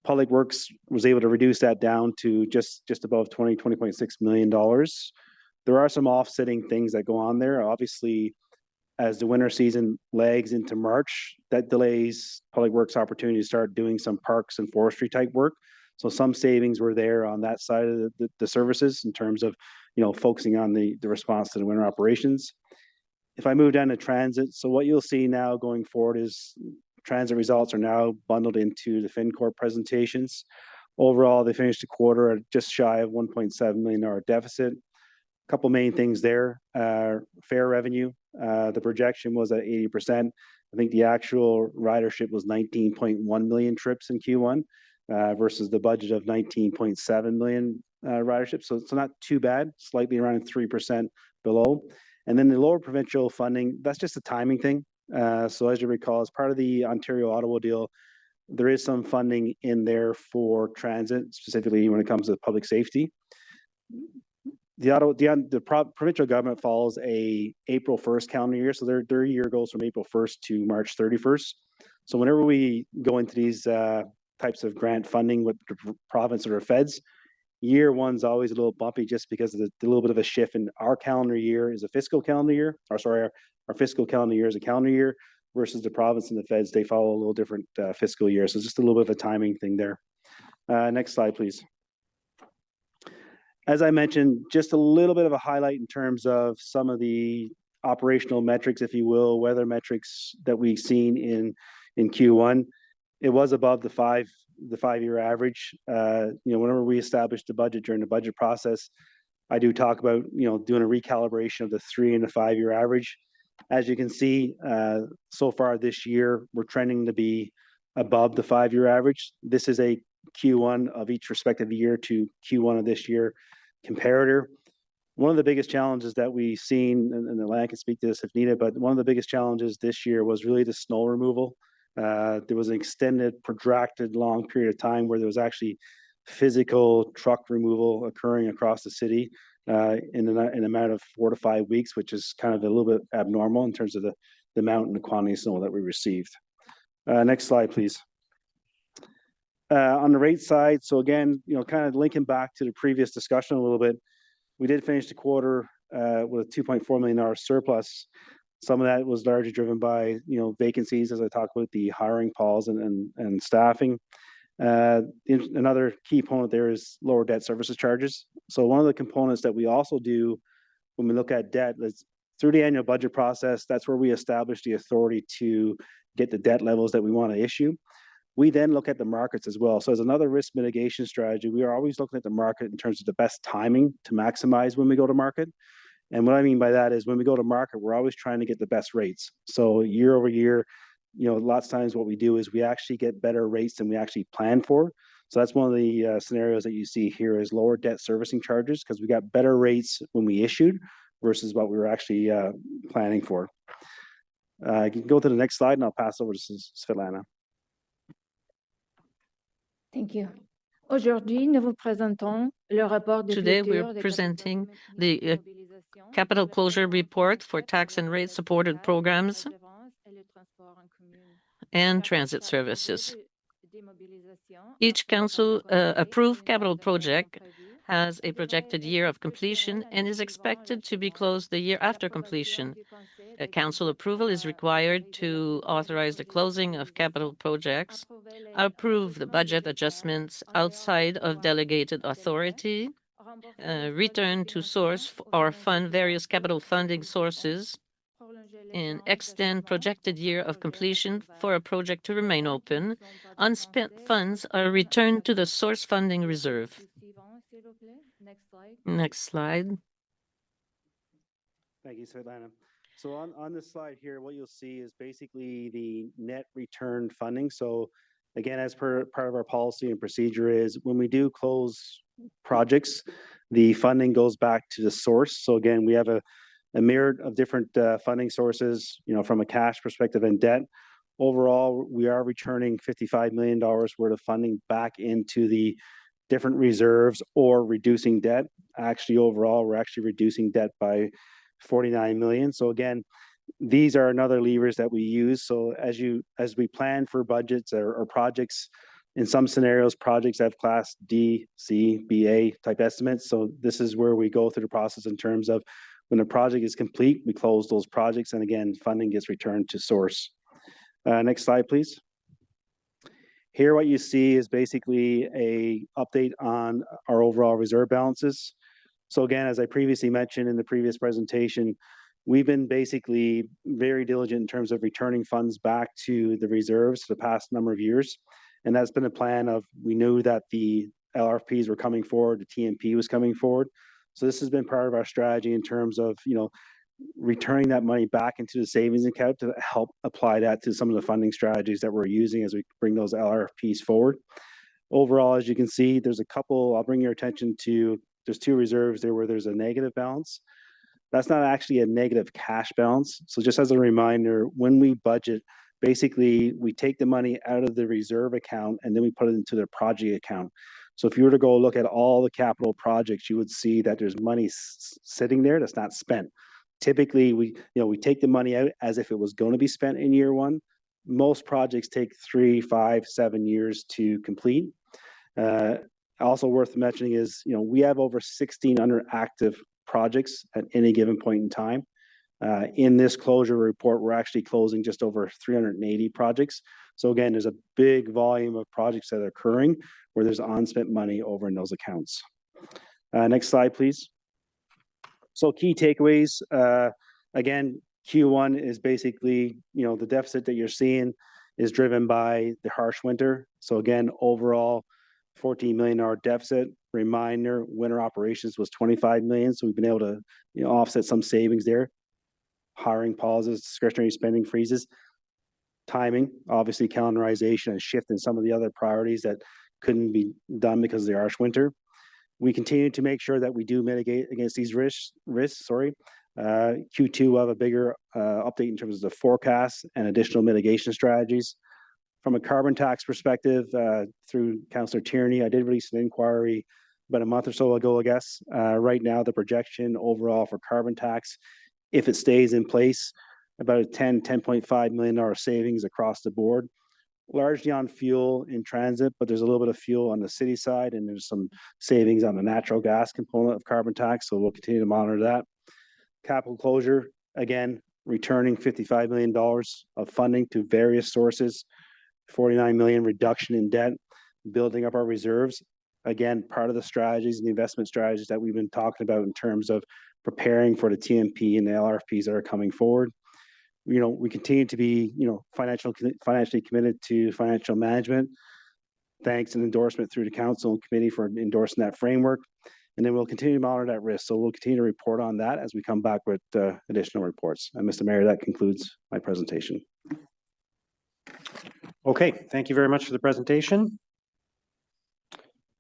Speaker 9: Public Works was able to reduce that down to just above $20.6 million. There are some offsetting things that go on there. Obviously, as the winter season lags into March, that delays Public Works opportunity to start doing some parks and forestry type work. So some savings were there on that side of the services in terms of, focusing on the response to the winter operations. If I move down to transit, so what you'll see now going forward is transit results are now bundled into the FinCorp presentations. Overall, they finished the quarter at just shy of $1.7 million deficit. A couple main things there. Fare revenue, the projection was at 80%. I think the actual ridership was 19.1 million trips in Q1 versus the budget of 19.7 million ridership. So it's not too bad, slightly around 3% below. And then the lower provincial funding, that's just a timing thing. So as you recall, as part of the Ontario-Ottawa deal, there is some funding in there for transit, specifically when it comes to public safety. The provincial government follows a April 1st calendar year, so their year goes from April 1st to March 31st. So whenever we go into these types of grant funding with the province or feds, year one's always a little bumpy just because of the little bit of a shift in our calendar year is a fiscal calendar year, or sorry, our fiscal calendar year is a calendar year versus the province and the feds, they follow a little different fiscal year. So just a little bit of a timing thing there. Next slide, please. As I mentioned, just a little bit of a highlight in terms of some of the operational metrics, if you will, weather metrics that we've seen in Q1. It was above the five-year average. Whenever we established the budget during the budget process, I do talk about, doing a recalibration of the 3 and the 5-year average. As you can see, so far this year, we're trending to be above the 5-year average. This is a Q1 of each respective year to Q1 of this year comparator. One of the biggest challenges that we've seen, and Alana can speak to this if needed, but one of the biggest challenges this year was really the snow removal. There was an extended, protracted, long period of time where there was actually physical truck removal occurring across the city in an amount of 4 to 5 weeks, which is kind of a little bit abnormal in terms of the amount and the quantity of snow that we received. Next slide, please. On the rate side, so again, kind of linking back to the previous discussion a little bit, we did finish the quarter with a $2.4 million surplus. Some of that was largely driven by, vacancies, as I talked about the hiring pause and staffing. Another key component there is lower debt services charges. So one of the components that we also do when we look at debt is through the annual budget process, that's where we establish the authority to get the debt levels that we want to issue. We then look at the markets as well. So as another risk mitigation strategy, we are always looking at the market in terms of the best timing to maximize when we go to market. And what I mean by that is when we go to market, we're always trying to get the best rates. So year over year, lots of times what we do is we actually get better rates than we actually plan for. So that's one of the scenarios that you see here is lower debt servicing charges because we got better rates when we issued versus what we were actually planning for. You can go to the next slide and I'll pass over to Svetlana.
Speaker 8: Thank you. Aujourd'hui, nous vous présentons le rapport de
Speaker 13: Today,
Speaker 8: clôture
Speaker 13: we're
Speaker 8: des
Speaker 13: presenting the capital closure report for tax and rate supported programs and transit services. Each council approved capital project has a projected year of completion and is expected to be closed the year after completion. Council approval is required to authorize the closing of capital projects, approve the budget adjustments outside of delegated authority, return to source or fund various capital funding sources, and extend projected year of completion for a project to remain open. Unspent funds are returned to the source funding reserve. Next slide.
Speaker 9: Thank you, Svetlana. So on this slide here, what you'll see is basically the net return funding. So again, as per part of our policy and procedure is when we do close projects, the funding goes back to the source. So again, we have a a myriad of different funding sources, from a cash perspective and debt. Overall, we are returning $55 million worth of funding back into the different reserves or reducing debt. Actually, overall, we're actually reducing debt by 49 million. So again, these are another levers that we use. So as we plan for budgets or projects, in some scenarios, projects have class D, C, BA type estimates. So this is where we go through the process in terms of when the project is complete, we close those projects, and again, funding gets returned to source. Next slide, please. Here, what you see is basically a update on our overall reserve balances. So again, as I previously mentioned in the previous presentation, we've been basically very diligent in terms of returning funds back to the reserves for the past number of years. And that's been a plan of, we knew that the LRFPs were coming forward, the TMP was coming forward. So this has been part of our strategy in terms of, returning that money back into the savings account to help apply that to some of the funding strategies that we're using as we bring those LRFPs forward. Overall, as you can see, there's a couple, I'll bring your attention to, there's two reserves there where there's a negative balance. That's not actually a negative cash balance. So just as a reminder, when we budget, basically we take the money out of the reserve account and then we put it into the project account. So if you were to go look at all the capital projects, you would see that there's money sitting there that's not spent. Typically, we take the money out as if it was going to be spent in year one. Most projects take 3, 5, 7 years to complete. Also worth mentioning is, we have over 1,600 active projects at any given point in time. In this closure report, we're actually closing just over 380 projects. So again, there's a big volume of projects that are occurring where there's unspent money over in those accounts. Next slide, please. So key takeaways, again, Q1 is basically, the deficit that you're seeing is driven by the harsh winter. So again, overall, $14 million deficit. Reminder, winter operations was 25 million. So we've been able to offset some savings there. Hiring pauses, discretionary spending freezes. Timing, obviously calendarization and shift in some of the other priorities that couldn't be done because of the harsh winter. We continue to make sure that we do mitigate against these risks. Q2 will have a bigger update in terms of the forecast and additional mitigation strategies. From a carbon tax perspective, through Councillor Tierney, I did release an inquiry about a month or so ago, I guess. Right now, the projection overall for carbon tax, if it stays in place, about a $10.5 million savings across the board, largely on fuel in transit, but there's a little bit of fuel on the city side, and there's some savings on the natural gas component of carbon tax, so we'll continue to monitor that. Capital closure, again, returning $55 million of funding to various sources, 49 million reduction in debt, building up our reserves. Again, part of the strategies and the investment strategies that we've been talking about in terms of preparing for the TMP and the LRFPs that are coming forward. We continue to be, financially committed to financial management. Thanks and endorsement through the council and committee for endorsing that framework. And then we'll continue to monitor that risk. So we'll continue to report on that as we come back with additional reports. And Mr. Mayor, that concludes my presentation.
Speaker 1: Okay, thank you very much for the presentation.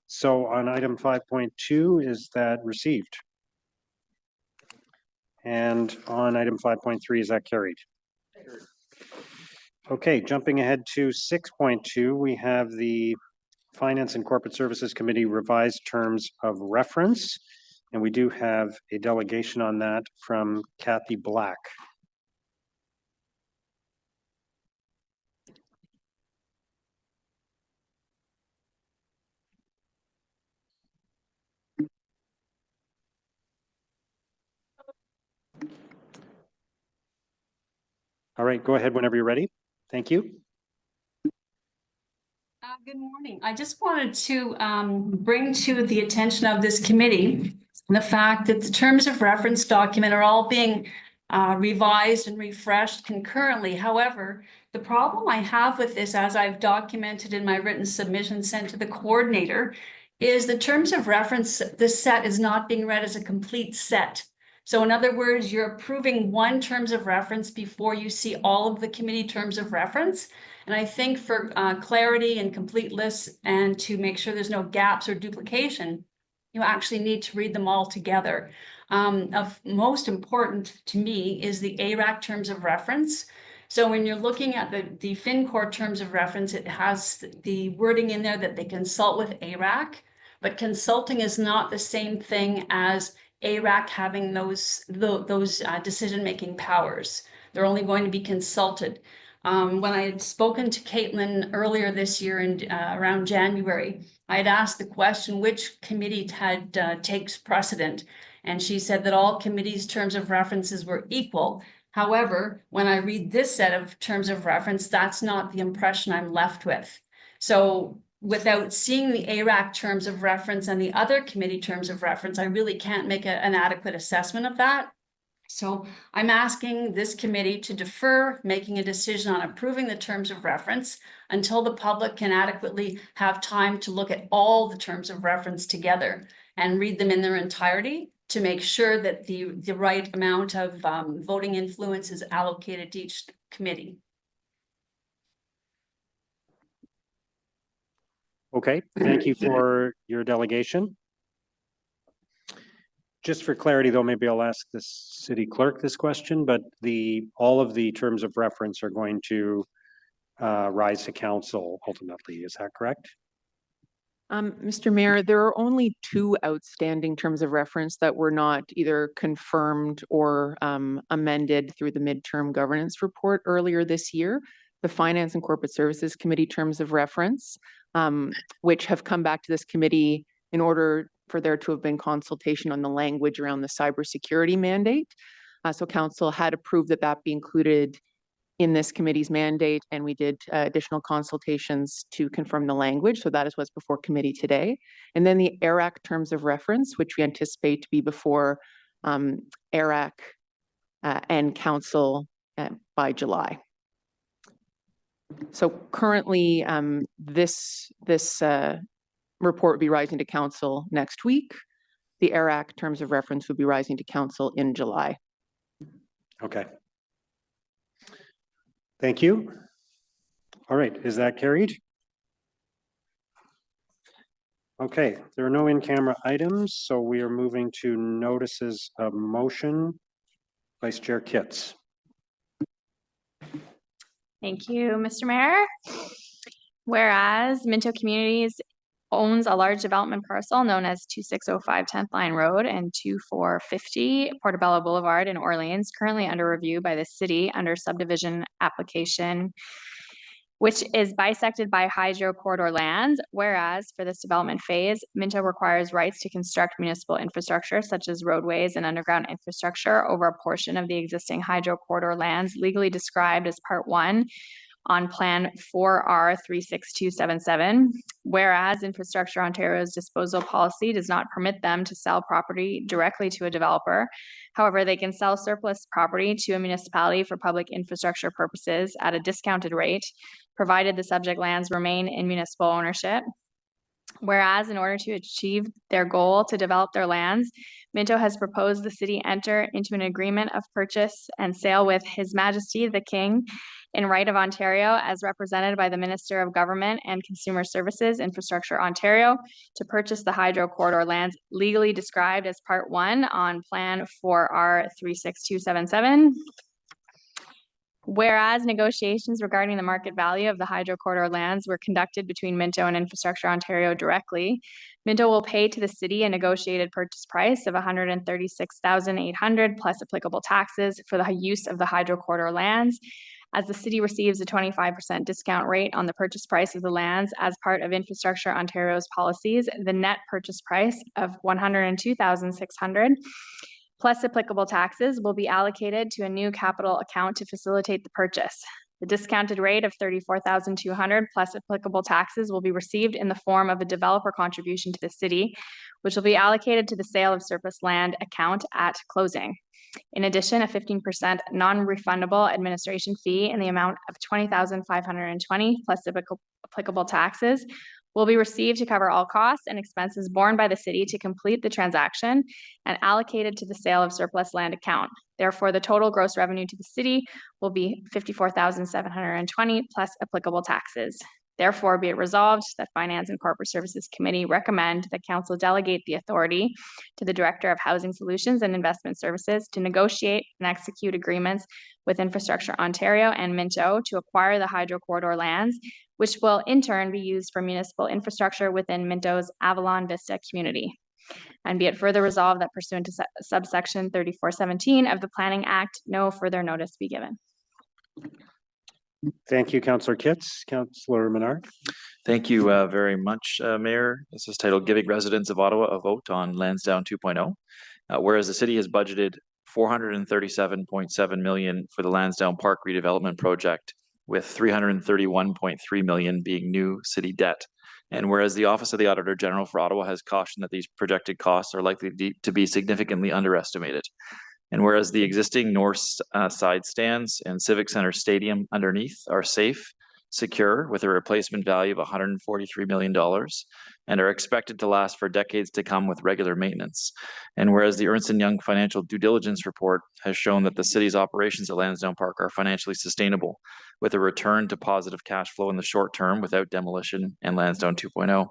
Speaker 1: So on item 5.2, is that received? And on item 5.3, is that carried? Okay, jumping ahead to 6.2, we have the Finance and Corporate Services Committee revised terms of reference. And we do have a delegation on that from Kathy Black. All right, go ahead whenever you're ready. Thank you.
Speaker 14: Good morning. I just wanted to bring to the attention of this committee the fact that the terms of reference document are all being revised and refreshed concurrently. However, the problem I have with this, as I've documented in my written submission sent to the coordinator, is the terms of reference, the set is not being read as a complete set. So in other words, you're approving one terms of reference before you see all of the committee terms of reference. And I think for clarity and complete lists and to make sure there's no gaps or duplication, you actually need to read them all together. of most important to me is the ARAC terms of reference. So when you're looking at the FinCorp terms of reference, it has the wording in there that they consult with ARAC, but consulting is not the same thing as ARAC having those decision-making powers. They're only going to be consulted. When I had spoken to Caitlin earlier this year in around January, I had asked the question, which committee takes precedent? And she said that all committees' terms of references were equal. However, when I read this set of terms of reference, that's not the impression I'm left with. So without seeing the ARAC terms of reference and the other committee terms of reference, I really can't make an adequate assessment of that. So I'm asking this committee to defer making a decision on approving the terms of reference until the public can adequately have time to look at all the terms of reference together and read them in their entirety to make sure that the right amount of voting influence is allocated to each committee.
Speaker 1: Okay, thank you for your delegation. Just for clarity, though, maybe I'll ask the city clerk this question, but all of the terms of reference are going to rise to council ultimately. Is that correct?
Speaker 12: Mr. Mayor, there are only 2 outstanding terms of reference that were not either confirmed or amended through the midterm governance report earlier this year. The Finance and Corporate Services Committee terms of reference, which have come back to this committee in order for there to have been consultation on the language around the cybersecurity mandate. So council had approved that be included in this committee's mandate, and we did additional consultations to confirm the language. So that is what's before committee today. And then the ARAC terms of reference, which we anticipate to be before ARAC and council by July. So currently, this report will be rising to council next week. The ARAC terms of reference will be rising to council in July.
Speaker 1: Okay. Thank you. All right, is that carried? Okay, there are no in-camera items, so we are moving to notices of motion. Vice Chair Kitts.
Speaker 17: Thank you, Mr. Mayor. Whereas Minto Communities owns a large development parcel known as 2605 10th Line Road and 2450 Portobello Boulevard in Orleans, currently under review by the city under subdivision application, which is bisected by hydro corridor lands. Whereas for this development phase, Minto requires rights to construct municipal infrastructure such as roadways and underground infrastructure over a portion of the existing hydro corridor lands legally described as Part 1 on Plan 4R 36277, whereas Infrastructure Ontario's disposal policy does not permit them to sell property directly to a developer. However, they can sell surplus property to a municipality for public infrastructure purposes at a discounted rate, provided the subject lands remain in municipal ownership. Whereas in order to achieve their goal to develop their lands, Minto has proposed the city enter into an agreement of purchase and sale with His Majesty the King in right of Ontario as represented by the Minister of Government and Consumer Services, Infrastructure Ontario, to purchase the hydro corridor lands legally described as Part 1 on Plan 4R 36277. Whereas negotiations regarding the market value of the hydro corridor lands were conducted between Minto and Infrastructure Ontario directly, Minto will pay to the city a negotiated purchase price of $136,800 plus applicable taxes for the use of the hydro corridor lands, as the city receives a 25% discount rate on the purchase price of the lands as part of Infrastructure Ontario's policies. The net purchase price of $102,600 plus applicable taxes will be allocated to a new capital account to facilitate the purchase. The discounted rate of $34,200 plus applicable taxes will be received in the form of a developer contribution to the city, which will be allocated to the sale of surplus land account at closing. In addition, a 15% non-refundable administration fee in the amount of $20,520 plus applicable taxes will be received to cover all costs and expenses borne by the city to complete the transaction and allocated to the sale of surplus land account. Therefore, the total gross revenue to the city will be $54,720 plus applicable taxes. Therefore, be it resolved that Finance and Corporate Services Committee recommend that council delegate the authority to the Director of Housing Solutions and Investment Services to negotiate and execute agreements with Infrastructure Ontario and Minto to acquire the hydro corridor lands, which will in turn be used for municipal infrastructure within Minto's Avalon Vista community. And be it further resolved that pursuant to subsection 3417 of the Planning Act, no further notice be given.
Speaker 1: Thank you, Councillor Kitts. Councillor Menard.
Speaker 5: Thank you very much, Mayor. This is titled Giving Residents of Ottawa a Vote on Lansdowne 2.0. Whereas the city has budgeted $437.7 million for the Lansdowne Park redevelopment project, with $331.3 million being new city debt. And whereas the Office of the Auditor General for Ottawa has cautioned that these projected costs are likely to be significantly underestimated. And whereas the existing north side stands and Civic Center Stadium underneath are safe, secure, with a replacement value of $143 million, and are expected to last for decades to come with regular maintenance. And whereas the Ernst & Young financial due diligence report has shown that the city's operations at Lansdowne Park are financially sustainable, with a return to positive cash flow in the short term without demolition and Lansdowne 2.0.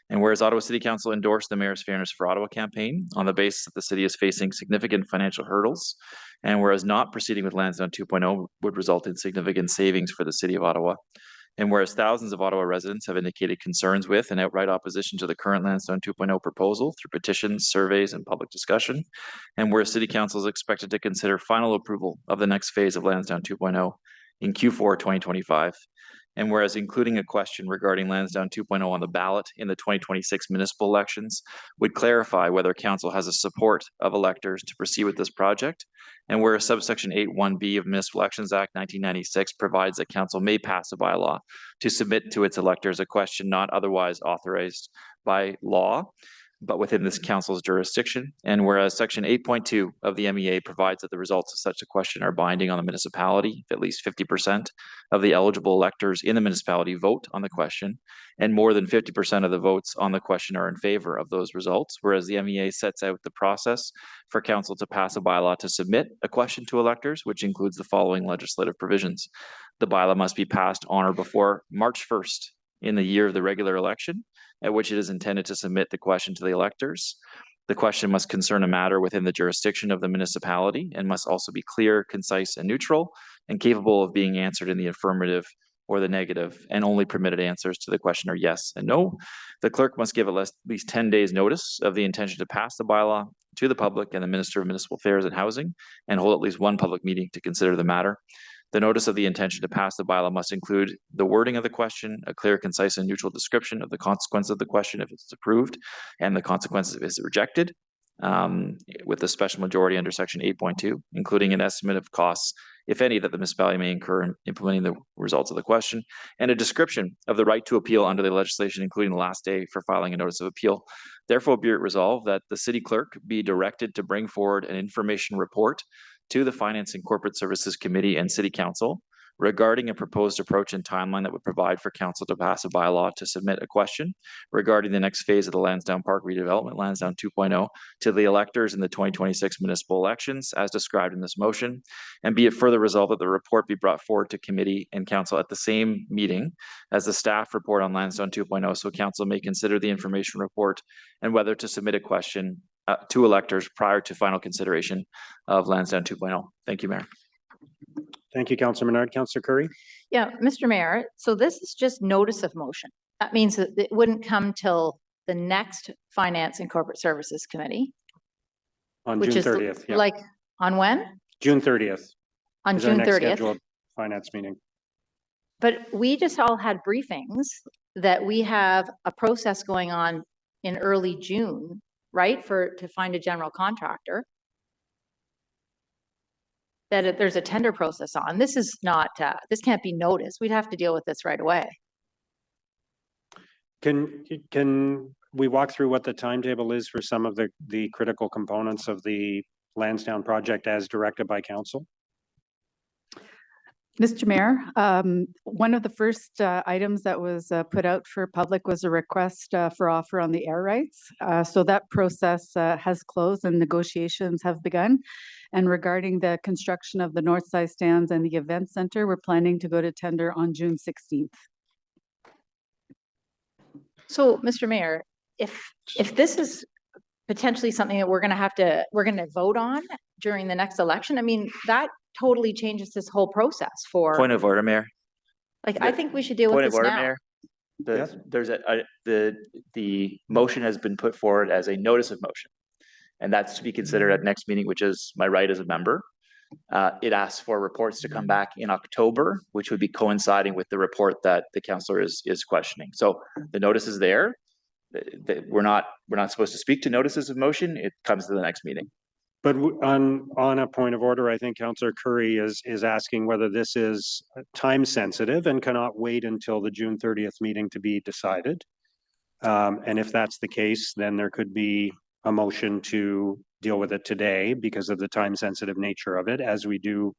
Speaker 5: And whereas Ottawa City Council endorsed the Mayor's Fairness for Ottawa campaign on the basis that the city is facing significant financial hurdles, and whereas not proceeding with Lansdowne 2.0 would result in significant savings for the city of Ottawa, and whereas thousands of Ottawa residents have indicated concerns with and outright opposition to the current Lansdowne 2.0 proposal through petitions, surveys, and public discussion, and whereas City Council is expected to consider final approval of the next phase of Lansdowne 2.0 in Q4 2025, and whereas including a question regarding Lansdowne 2.0 on the ballot in the 2026 municipal elections would clarify whether council has a support of electors to proceed with this project, and whereas subsection 8(1)(b) of Municipal Elections Act 1996 provides that council may pass a bylaw to submit to its electors a question not otherwise authorized by law, but within this council's jurisdiction. And whereas section 8.2 of the MEA provides that the results of such a question are binding on the municipality, if at least 50% of the eligible electors in the municipality vote on the question, and more than 50% of the votes on the question are in favor of those results, whereas the MEA sets out the process for council to pass a bylaw to submit a question to electors, which includes the following legislative provisions. The bylaw must be passed on or before March 1st in the year of the regular election, at which it is intended to submit the question to the electors. The question must concern a matter within the jurisdiction of the municipality and must also be clear, concise, and neutral, and capable of being answered in the affirmative or the negative, and only permitted answers to the question are yes and no. The clerk must give at least 10 days notice of the intention to pass the bylaw to the public and the Minister of Municipal Affairs and Housing, and hold at least one public meeting to consider the matter. The notice of the intention to pass the bylaw must include the wording of the question, a clear, concise, and neutral description of the consequence of the question if it's approved, and the consequences if it's rejected, with the special majority under section 8.2, including an estimate of costs, if any, that the municipality may incur in implementing the results of the question, and a description of the right to appeal under the legislation, including the last day for filing a notice of appeal. Therefore, be it resolved that the city clerk be directed to bring forward an information report to the Finance and Corporate Services Committee and City Council regarding a proposed approach and timeline that would provide for council to pass a bylaw to submit a question regarding the next phase of the Lansdowne Park redevelopment, Lansdowne 2.0, to the electors in the 2026 municipal elections as described in this motion. And be it further resolved that the report be brought forward to committee and council at the same meeting as the staff report on Lansdowne 2.0, so council may consider the information report and whether to submit a question to electors prior to final consideration of Lansdowne 2.0. Thank you, Mayor.
Speaker 1: Thank you, Councillor Menard. Councillor Curry.
Speaker 22: Yeah, Mr. Mayor, so this is just notice of motion. That means that it wouldn't come till the next Finance and Corporate Services Committee.
Speaker 1: On June 30th. Yeah.
Speaker 22: Like on when?
Speaker 1: June 30th.
Speaker 22: On
Speaker 1: is our
Speaker 22: June
Speaker 1: next
Speaker 22: 30th.
Speaker 1: scheduled finance meeting.
Speaker 22: But we just all had briefings that we have a process going on in early June, right? To find a general contractor. That there's a tender process on. This is not, this can't be noticed. We'd have to deal with this right away.
Speaker 1: Can we walk through what the timetable is for some of the critical components of the Lansdowne project as directed by council?
Speaker 20: Mr. Mayor, one of the first items that was put out for public was a request for offer on the air rights. So that process has closed and negotiations have begun. And regarding the construction of the north side stands and the event center, we're planning to go to tender on June 16th.
Speaker 22: So, Mr. Mayor, if this is potentially something that we're gonna vote on during the next election, I mean, that totally changes this whole process for,
Speaker 5: Point of order, Mayor.
Speaker 22: I think we should deal with
Speaker 5: Point of
Speaker 22: this
Speaker 5: order,
Speaker 22: now.
Speaker 5: Mayor. There's the motion has been put forward as a notice of motion. And that's to be considered at next meeting, which is my right as a member. It asks for reports to come back in October, which would be coinciding with the report that the councillor is questioning. So the notice is there. We're not supposed to speak to notices of motion. It comes to the next meeting.
Speaker 1: But on a point of order, I think Councillor Curry is asking whether this is time sensitive and cannot wait until the June 30th meeting to be decided. And if that's the case, then there could be a motion to deal with it today because of the time sensitive nature of it, as we do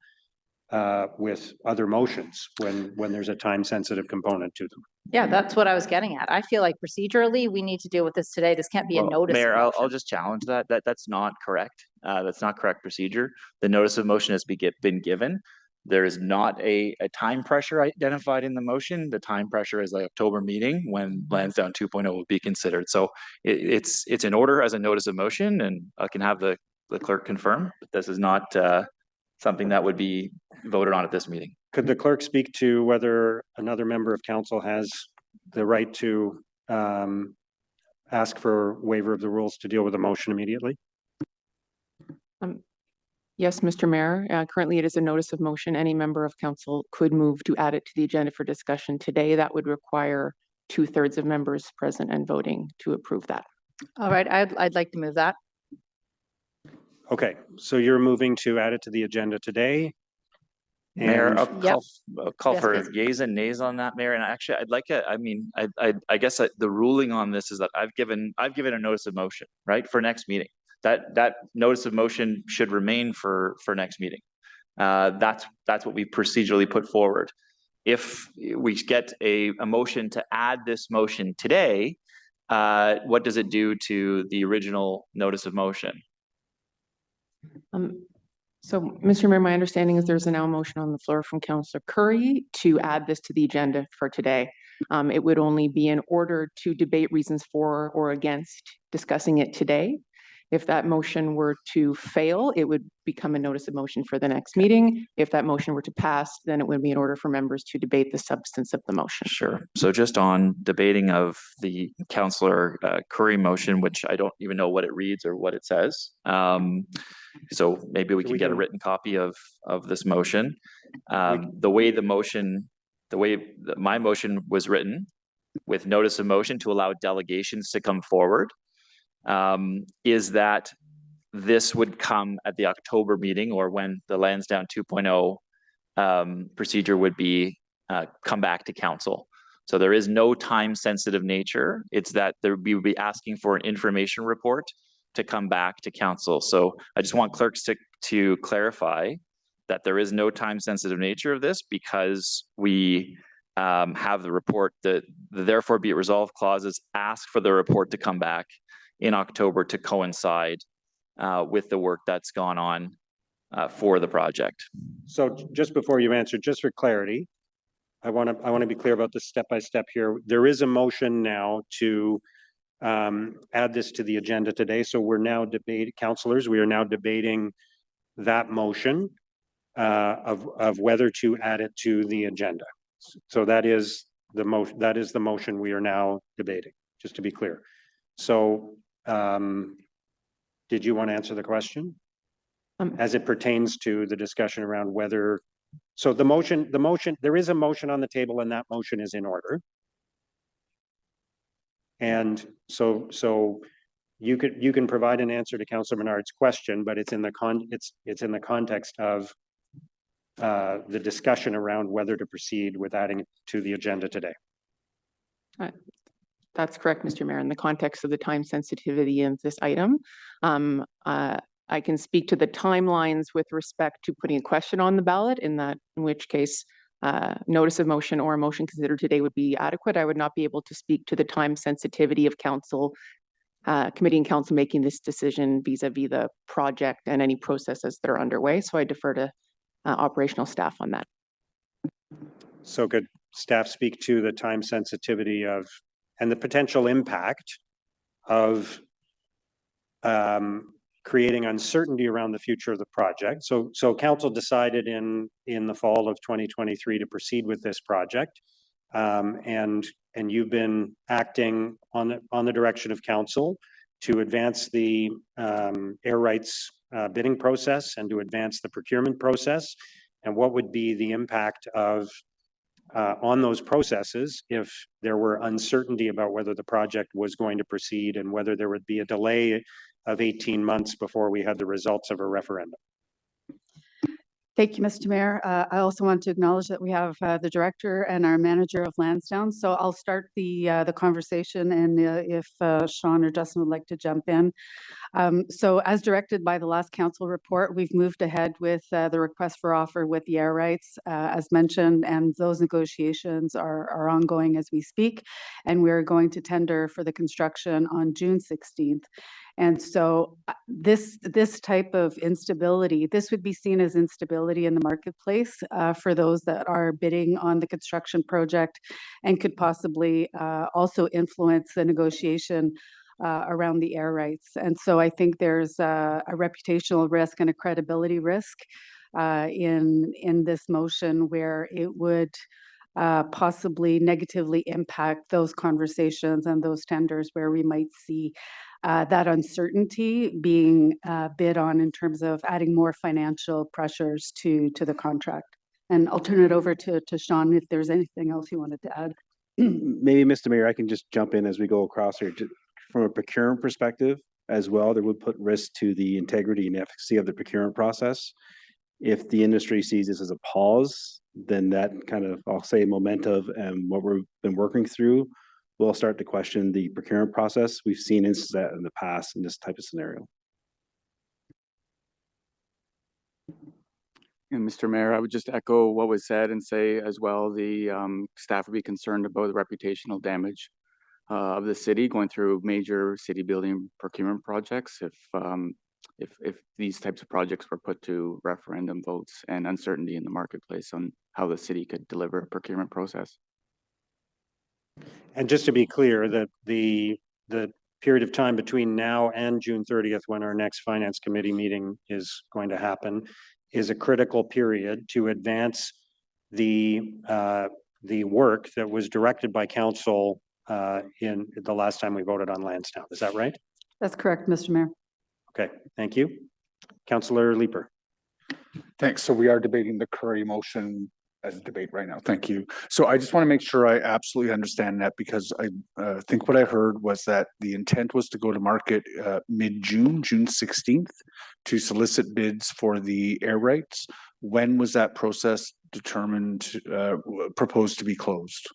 Speaker 1: with other motions when there's a time sensitive component to them.
Speaker 22: Yeah, that's what I was getting at. I feel like procedurally, we need to deal with this today. This can't be a notice.
Speaker 5: Mayor, I'll just challenge that. That's not correct. That's not correct procedure. The notice of motion has been given. There is not a time pressure identified in the motion. The time pressure is the October meeting when Lansdowne 2.0 will be considered. So it's in order as a notice of motion, and I can have the clerk confirm. But this is not something that would be voted on at this meeting.
Speaker 1: Could the clerk speak to whether another member of council has the right to ask for waiver of the rules to deal with the motion immediately?
Speaker 12: Yes, Mr. Mayor. Currently, it is a notice of motion. Any member of council could move to add it to the agenda for discussion today. That would require 2/3 of members present and voting to approve that.
Speaker 22: All right, I'd like to move that.
Speaker 1: Okay, so you're moving to add it to the agenda today.
Speaker 5: Mayor, I'll call
Speaker 22: Yes,
Speaker 5: for
Speaker 22: please.
Speaker 5: yeas and nays on that, Mayor. And actually, I'd like I guess the ruling on this is that I've given a notice of motion, right, for next meeting. That notice of motion should remain for next meeting. That's what we procedurally put forward. If we get a motion to add this motion today, what does it do to the original notice of motion?
Speaker 12: So, Mr. Mayor, my understanding is there's a now motion on the floor from Councillor Curry to add this to the agenda for today. It would only be in order to debate reasons for or against discussing it today. If that motion were to fail, it would become a notice of motion for the next meeting. If that motion were to pass, then it would be in order for members to debate the substance of the motion.
Speaker 5: Sure. So just on debating of the Councillor Curry motion, which I don't even know what it reads or what it says. So maybe we can get a written copy of this motion. The way my motion was written, with notice of motion to allow delegations to come forward, is that this would come at the October meeting, or when the Lansdowne 2.0 procedure would be come back to council. So there is no time sensitive nature. It's that we would be asking for an information report to come back to council. So I just want clerks to clarify that there is no time sensitive nature of this, because we have the report, the therefore be it resolved clauses ask for the report to come back in October to coincide with the work that's gone on for the project.
Speaker 1: So just before you answer, just for clarity, I want to be clear about this step by step here. There is a motion now to add this to the agenda today. So we're now councillors, we are now debating that motion of whether to add it to the agenda. So that is the motion we are now debating, just to be clear. So did you want to answer the question as it pertains to the discussion around whether, so the motion, there is a motion on the table and that motion is in order. And so you can provide an answer to Councillor Menard's question, but it's in the context of the discussion around whether to proceed with adding it to the agenda today.
Speaker 12: That's correct, Mr. Mayor. In the context of the time sensitivity of this item, I can speak to the timelines with respect to putting a question on the ballot, in which case notice of motion or a motion considered today would be adequate. I would not be able to speak to the time sensitivity of council, committee and council making this decision vis-a-vis the project and any processes that are underway. So I defer to operational staff on that.
Speaker 1: So could staff speak to the time sensitivity of and the potential impact of creating uncertainty around the future of the project. So council decided in the fall of 2023 to proceed with this project. And you've been acting on the direction of council to advance the air rights bidding process and to advance the procurement process. And what would be the impact of on those processes if there were uncertainty about whether the project was going to proceed and whether there would be a delay of 18 months before we had the results of a referendum.
Speaker 20: Thank you, Mr. Mayor. I also want to acknowledge that we have the director and our manager of Lansdowne. So I'll start the conversation, and if Sean or Justin would like to jump in. So as directed by the last council report, we've moved ahead with the request for offer with the air rights, as mentioned, and those negotiations are ongoing as we speak. And we're going to tender for the construction on June 16th. And so this type of instability, this would be seen as instability in the marketplace for those that are bidding on the construction project, and could possibly also influence the negotiation around the air rights. And so I think there's a reputational risk and a credibility risk in this motion, where it would possibly negatively impact those conversations and those tenders where we might see that uncertainty being bid on in terms of adding more financial pressures to the contract. And I'll turn it over to Sean if there's anything else you wanted to add.
Speaker 9: Maybe, Mr. Mayor, I can just jump in as we go across here. From a procurement perspective as well, there would put risk to the integrity and efficacy of the procurement process. If the industry sees this as a pause, then that kind of, I'll say, momentum and what we've been working through will start to question the procurement process. We've seen instances that in the past in this type of scenario.
Speaker 10: And Mr. Mayor, I would just echo what was said and say as well, the staff would be concerned about the reputational damage of the city going through major city building procurement projects if these types of projects were put to referendum votes, and uncertainty in the marketplace on how the city could deliver a procurement process.
Speaker 1: And just to be clear, that the period of time between now and June 30th, when our next finance committee meeting is going to happen, is a critical period to advance the work that was directed by council in the last time we voted on Lansdowne. Is that right?
Speaker 20: That's correct, Mr. Mayor.
Speaker 1: Okay, thank you. Councillor Leeper.
Speaker 7: Thanks. So we are debating the Curry motion as a debate right now. Thank you. So I just want to make sure I absolutely understand that, because I think what I heard was that the intent was to go to market mid-June, June 16th, to solicit bids for the air rights. When was that process determined, proposed to be closed?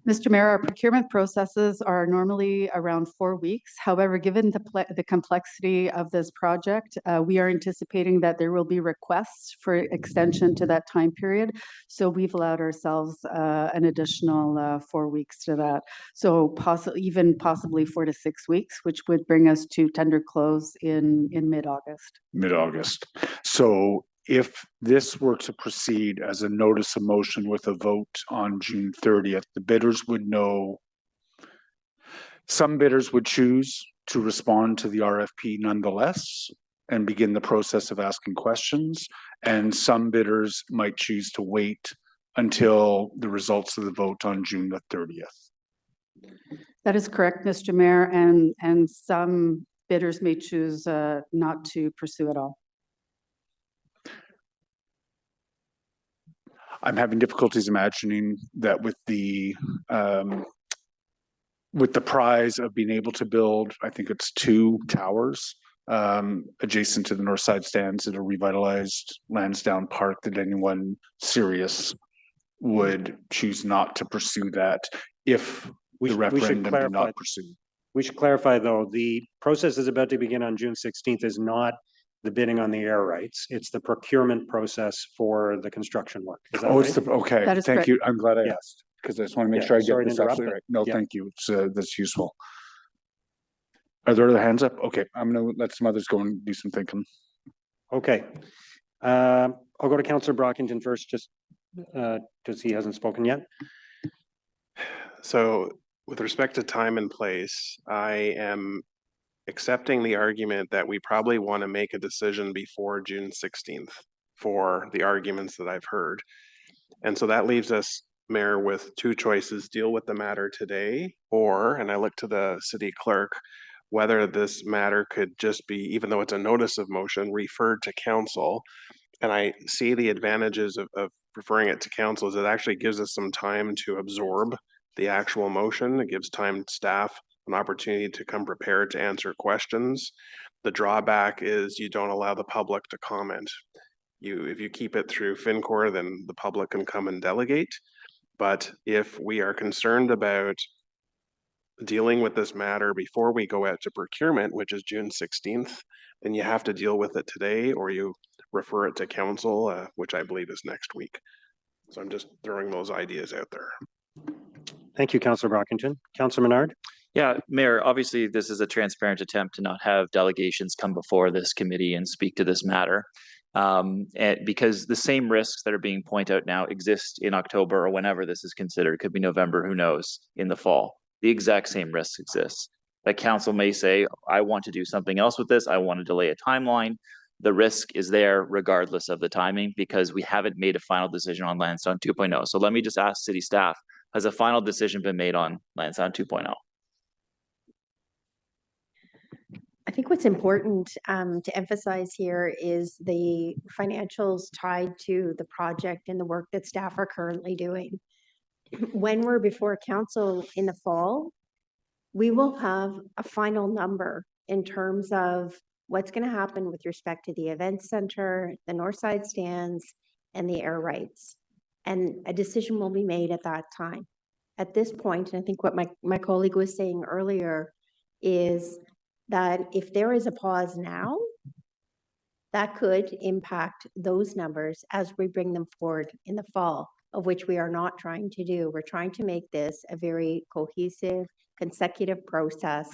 Speaker 20: Mr. Mayor, our procurement processes are normally around 4 weeks. However, given the complexity of this project, we are anticipating that there will be requests for extension to that time period. So we've allowed ourselves an additional 4 weeks to that. So possibly 4 to 6 weeks, which would bring us to tender close in mid-August.
Speaker 7: Mid-August. So if this were to proceed as a notice of motion with a vote on June 30th, the bidders would know, some bidders would choose to respond to the RFP nonetheless and begin the process of asking questions, and some bidders might choose to wait until the results of the vote on June the 30th.
Speaker 20: That is correct, Mr. Mayor, and some bidders may choose not to pursue at all.
Speaker 7: I'm having difficulties imagining that with the prize of being able to build, I think it's 2 towers adjacent to the north side stands at a revitalized Lansdowne Park, that anyone serious would choose not to pursue that if the referendum did not pursue.
Speaker 1: We should clarify, though, the process is about to begin on June 16th is not the bidding on the air rights. It's the procurement process for the construction work. Is that right?
Speaker 7: It's okay. Thank
Speaker 20: correct.
Speaker 7: you. I'm glad I asked, because I just want to make sure I get this absolutely right. No, thank you. It's that's useful. Are there other hands up? Okay, I'm gonna let some others go and do some thinking.
Speaker 1: Okay. I'll go to Councillor Brockington first, just because he hasn't spoken yet.
Speaker 18: So with respect to time and place, I am accepting the argument that we probably want to make a decision before June 16th for the arguments that I've heard. And so that leaves us, Mayor, with two choices: deal with the matter today, or, and I look to the city clerk, whether this matter could just be, even though it's a notice of motion, referred to council. And I see the advantages of referring it to council is it actually gives us some time to absorb the actual motion. It gives time staff an opportunity to come prepared to answer questions. The drawback is you don't allow the public to comment. If you keep it through FinCor, then the public can come and delegate. But if we are concerned about dealing with this matter before we go out to procurement, which is June 16th, then you have to deal with it today, or you refer it to council, which I believe is next week. So I'm just throwing those ideas out there.
Speaker 1: Thank you, Councillor Brockington. Councillor Menard?
Speaker 5: Yeah, Mayor, obviously this is a transparent attempt to not have delegations come before this committee and speak to this matter. And because the same risks that are being pointed out now exist in October or whenever this is considered. It could be November, who knows, in the fall. The exact same risks exist. That council may say, I want to do something else with this. I want to delay a timeline. The risk is there regardless of the timing because we haven't made a final decision on Lansdowne 2.0. So let me just ask city staff, has a final decision been made on Lansdowne 2.0?
Speaker 19: I think what's important to emphasize here is the financials tied to the project and the work that staff are currently doing. When we're before council in the fall, we will have a final number in terms of what's going to happen with respect to the event center, the Northside stands, and the air rights. And a decision will be made at that time. At this point, and I think what my colleague was saying earlier is that if there is a pause now, that could impact those numbers as we bring them forward in the fall, of which we are not trying to do. We're trying to make this a very cohesive, consecutive process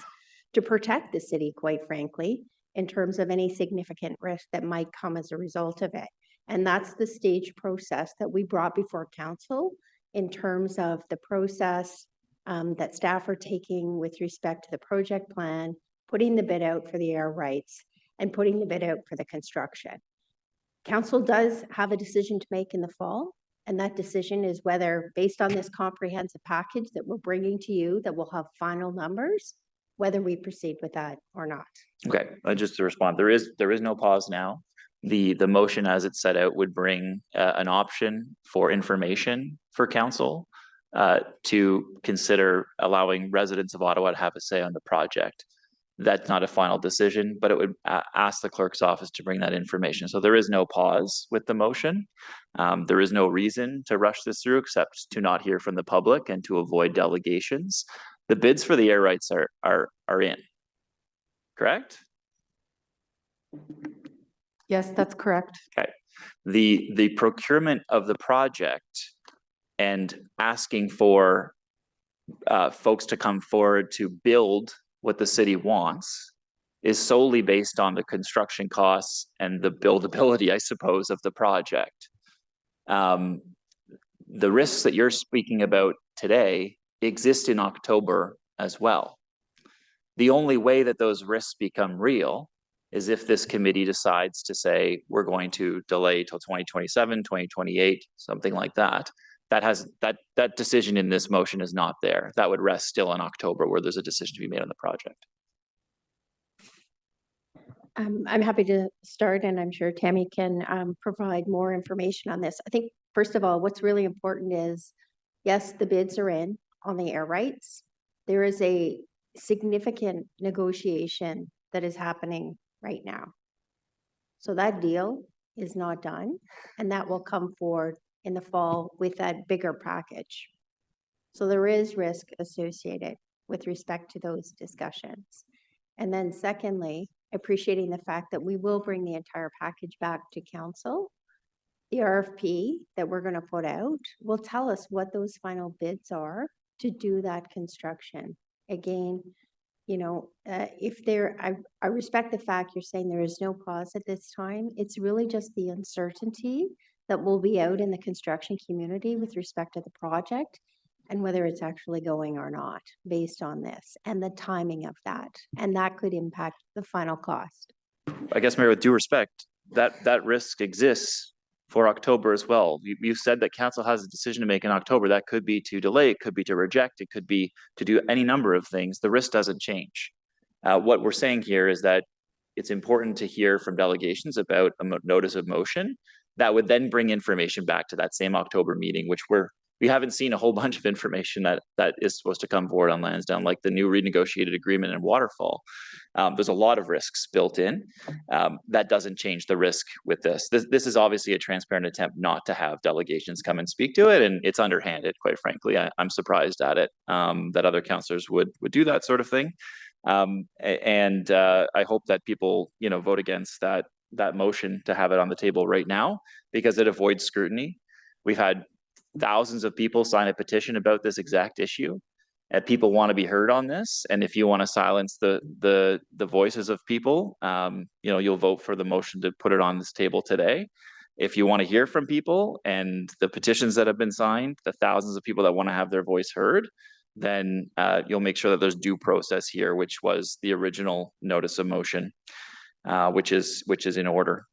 Speaker 19: to protect the city, quite frankly, in terms of any significant risk that might come as a result of it. And that's the stage process that we brought before council in terms of the process that staff are taking with respect to the project plan, putting the bid out for the air rights, and putting the bid out for the construction. Council does have a decision to make in the fall, and that decision is whether, based on this comprehensive package that we're bringing to you, that will have final numbers, whether we proceed with that or not.
Speaker 5: Okay, just to respond, there is no pause now. The motion as it's set out would bring an option for information for council to consider allowing residents of Ottawa to have a say on the project. That's not a final decision, but it would ask the clerk's office to bring that information. So there is no pause with the motion. There is no reason to rush this through except to not hear from the public and to avoid delegations. The bids for the air rights are in, correct?
Speaker 20: Yes, that's correct.
Speaker 5: Okay. The procurement of the project and asking for folks to come forward to build what the city wants is solely based on the construction costs and the buildability, I suppose, of the project. The risks that you're speaking about today exist in October as well. The only way that those risks become real is if this committee decides to say, we're going to delay till 2027, 2028, something like that. That decision in this motion is not there. That would rest still in October where there's a decision to be made on the project.
Speaker 19: I'm happy to start, and I'm sure Tammy can provide more information on this. I think, first of all, what's really important is, yes, the bids are in on the air rights. There is a significant negotiation that is happening right now. So that deal is not done, and that will come forward in the fall with that bigger package. So there is risk associated with respect to those discussions. And then secondly, appreciating the fact that we will bring the entire package back to council. The RFP that we're going to put out will tell us what those final bids are to do that construction. Again, you know, I respect the fact you're saying there is no pause at this time. It's really just the uncertainty that will be out in the construction community with respect to the project and whether it's actually going or not based on this and the timing of that. And that could impact the final cost.
Speaker 5: I guess, Mayor, with due respect, that risk exists for October as well. You said that council has a decision to make in October. That could be to delay, it could be to reject, it could be to do any number of things. The risk doesn't change. What we're saying here is that it's important to hear from delegations about a notice of motion that would then bring information back to that same October meeting, which we haven't seen a whole bunch of information that is supposed to come forward on Lansdowne, like the new renegotiated agreement in Waterfall. There's a lot of risks built in. That doesn't change the risk with this. This is obviously a transparent attempt not to have delegations come and speak to it, and it's underhanded, quite frankly. I'm surprised at it, that other councillors would do that sort of thing. I hope that people, vote against that motion to have it on the table right now, because it avoids scrutiny. We've had thousands of people sign a petition about this exact issue, and people want to be heard on this. And if you want to silence the voices of people, you'll vote for the motion to put it on this table today. If you want to hear from people and the petitions that have been signed, the thousands of people that want to have their voice heard, then you'll make sure that there's due process here, which was the original notice of motion, which is in order.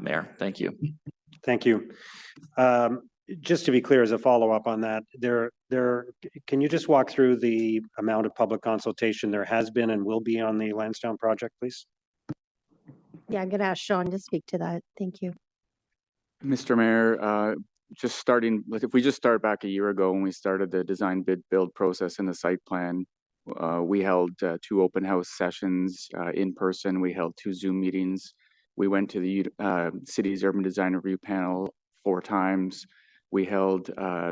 Speaker 5: Mayor, thank you.
Speaker 1: Thank you. Just to be clear, as a follow-up on that, can you just walk through the amount of public consultation there has been and will be on the Lansdowne project, please?
Speaker 19: Yeah, I'm going to ask Sean to speak to that. Thank you.
Speaker 10: Mr. Mayor, if we just start back a year ago when we started the design bid build process and the site plan, we held 2 open house sessions in person. We held 2 Zoom meetings. We went to the city's urban design review panel 4 times. We held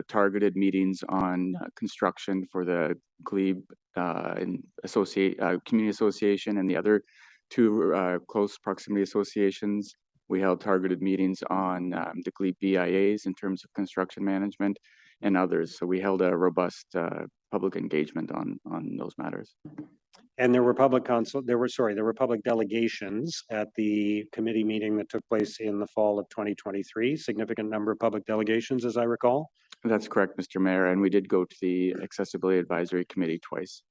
Speaker 10: targeted meetings on construction for the Glebe Community Association and the other 2 close proximity associations. We held targeted meetings on the Glebe BIAs in terms of construction management and others. So we held a robust public engagement on those matters.
Speaker 1: And there were public delegations at the committee meeting that took place in the fall of 2023. Significant number of public delegations, as I recall.
Speaker 10: That's correct, Mr. Mayor. And we did go to the Accessibility Advisory Committee twice.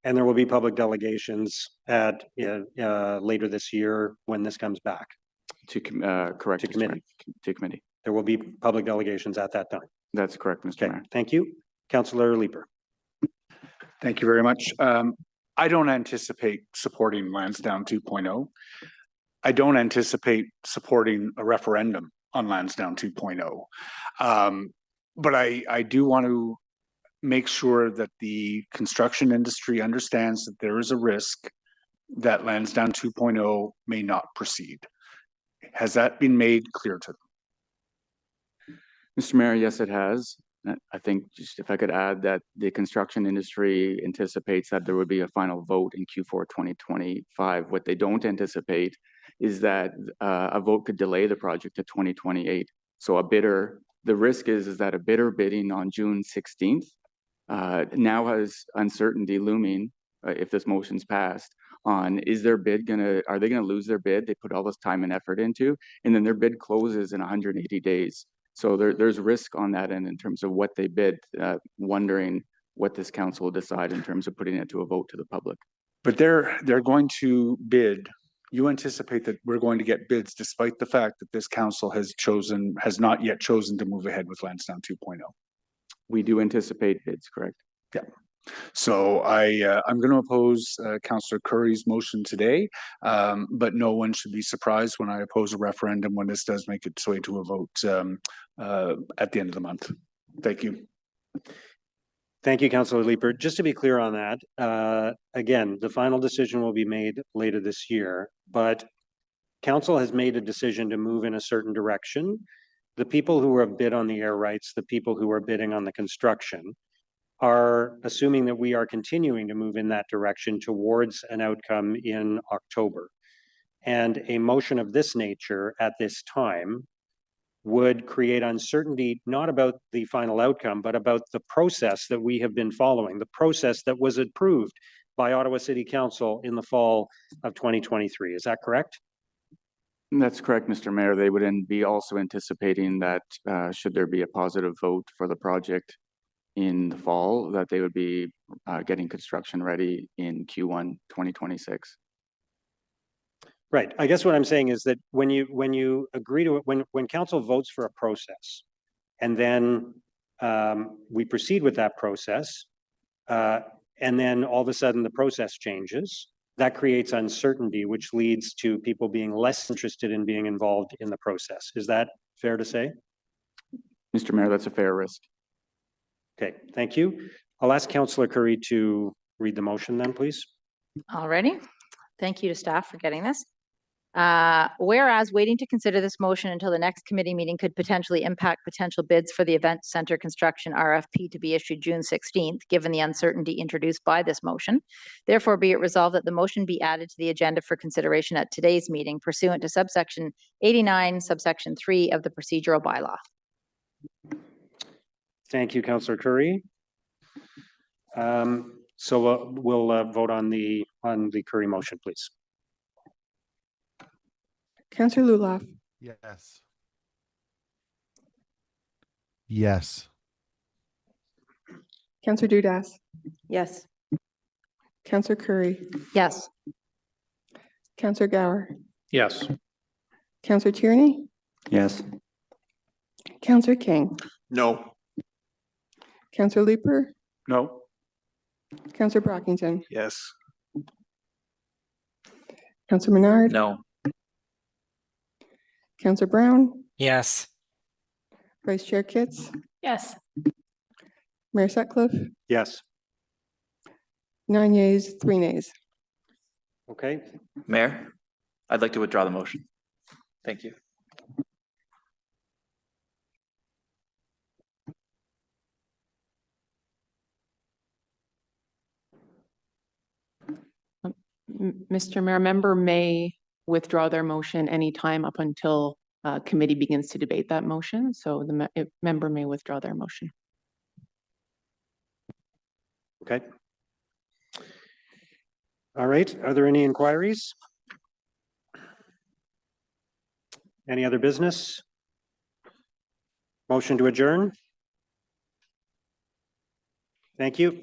Speaker 1: And there will be public delegations at later this year when this comes back.
Speaker 10: Correct. To committee. To committee.
Speaker 1: There will be public delegations at that time.
Speaker 10: That's correct, Mr. Mayor.
Speaker 1: Thank you. Councillor Leeper.
Speaker 7: Thank you very much. I don't anticipate supporting Lansdowne 2.0. I don't anticipate supporting a referendum on Lansdowne 2.0. But I do want to make sure that the construction industry understands that there is a risk that Lansdowne 2.0 may not proceed. Has that been made clear to them?
Speaker 10: Mr. Mayor, yes, it has. I think just if I could add that the construction industry anticipates that there would be a final vote in Q4 2025. What they don't anticipate is that a vote could delay the project to 2028. So the risk is that a bidder bidding on June 16th now has uncertainty looming if this motion's passed on are they gonna lose their bid they put all this time and effort into, and then their bid closes in 180 days. So there's risk on that end in terms of what they bid, wondering what this council will decide in terms of putting it to a vote to the public.
Speaker 7: But they're going to bid. You anticipate that we're going to get bids despite the fact that this council has not yet chosen to move ahead with Lansdowne 2.0.
Speaker 10: We do anticipate bids, correct?
Speaker 7: Yeah. So I'm going to oppose Councillor Curry's motion today, but no one should be surprised when I oppose a referendum when this does make its way to a vote at the end of the month. Thank you.
Speaker 1: Thank you, Councillor Leeper. Just to be clear on that, again, the final decision will be made later this year, but council has made a decision to move in a certain direction. The people who have bid on the air rights, the people who are bidding on the construction, are assuming that we are continuing to move in that direction towards an outcome in October. And a motion of this nature at this time would create uncertainty, not about the final outcome, but about the process that we have been following, the process that was approved by Ottawa City Council in the fall of 2023. Is that correct?
Speaker 10: That's correct, Mr. Mayor. They would then be also anticipating that should there be a positive vote for the project, in the fall, that they would be getting construction ready in Q1 2026.
Speaker 1: Right. I guess what I'm saying is that when you agree to it, when council votes for a process, and then we proceed with that process, and then all of a sudden the process changes, that creates uncertainty, which leads to people being less interested in being involved in the process. Is that fair to say?
Speaker 10: Mr. Mayor, that's a fair risk.
Speaker 1: Okay, thank you. I'll ask Councillor Curry to read the motion then, please.
Speaker 22: Alrighty. Thank you to staff for getting this. Whereas waiting to consider this motion until the next committee meeting could potentially impact potential bids for the event center construction RFP to be issued June 16th, given the uncertainty introduced by this motion. Therefore, be it resolved that the motion be added to the agenda for consideration at today's meeting pursuant to subsection 89, subsection 3 of the procedural bylaw.
Speaker 1: Thank you, Councillor Curry. So we'll vote on the Curry motion, please.
Speaker 4: Councillor Lulaf.
Speaker 21: Yes. Yes.
Speaker 4: Councillor Dudas.
Speaker 15: Yes.
Speaker 4: Councillor Curry.
Speaker 22: Yes.
Speaker 4: Councillor Gower.
Speaker 1: Yes.
Speaker 4: Councillor Tierney.
Speaker 2: Yes.
Speaker 4: Councillor King.
Speaker 18: No.
Speaker 4: Councillor Leeper.
Speaker 7: No.
Speaker 4: Councillor Brockington.
Speaker 18: Yes.
Speaker 4: Councillor Menard.
Speaker 5: No.
Speaker 4: Councillor Brown.
Speaker 23: Yes.
Speaker 4: Vice Chair Kitts.
Speaker 22: Yes.
Speaker 4: Mayor Sutcliffe.
Speaker 1: Yes.
Speaker 4: 9 yeas, 3 nays.
Speaker 1: Okay.
Speaker 5: Mayor, I'd like to withdraw the motion. Thank you.
Speaker 12: Mr. Mayor, a member may withdraw their motion anytime up until committee begins to debate that motion. So the member may withdraw their motion.
Speaker 1: Okay. All right. Are there any inquiries? Any other business? Motion to adjourn? Thank you.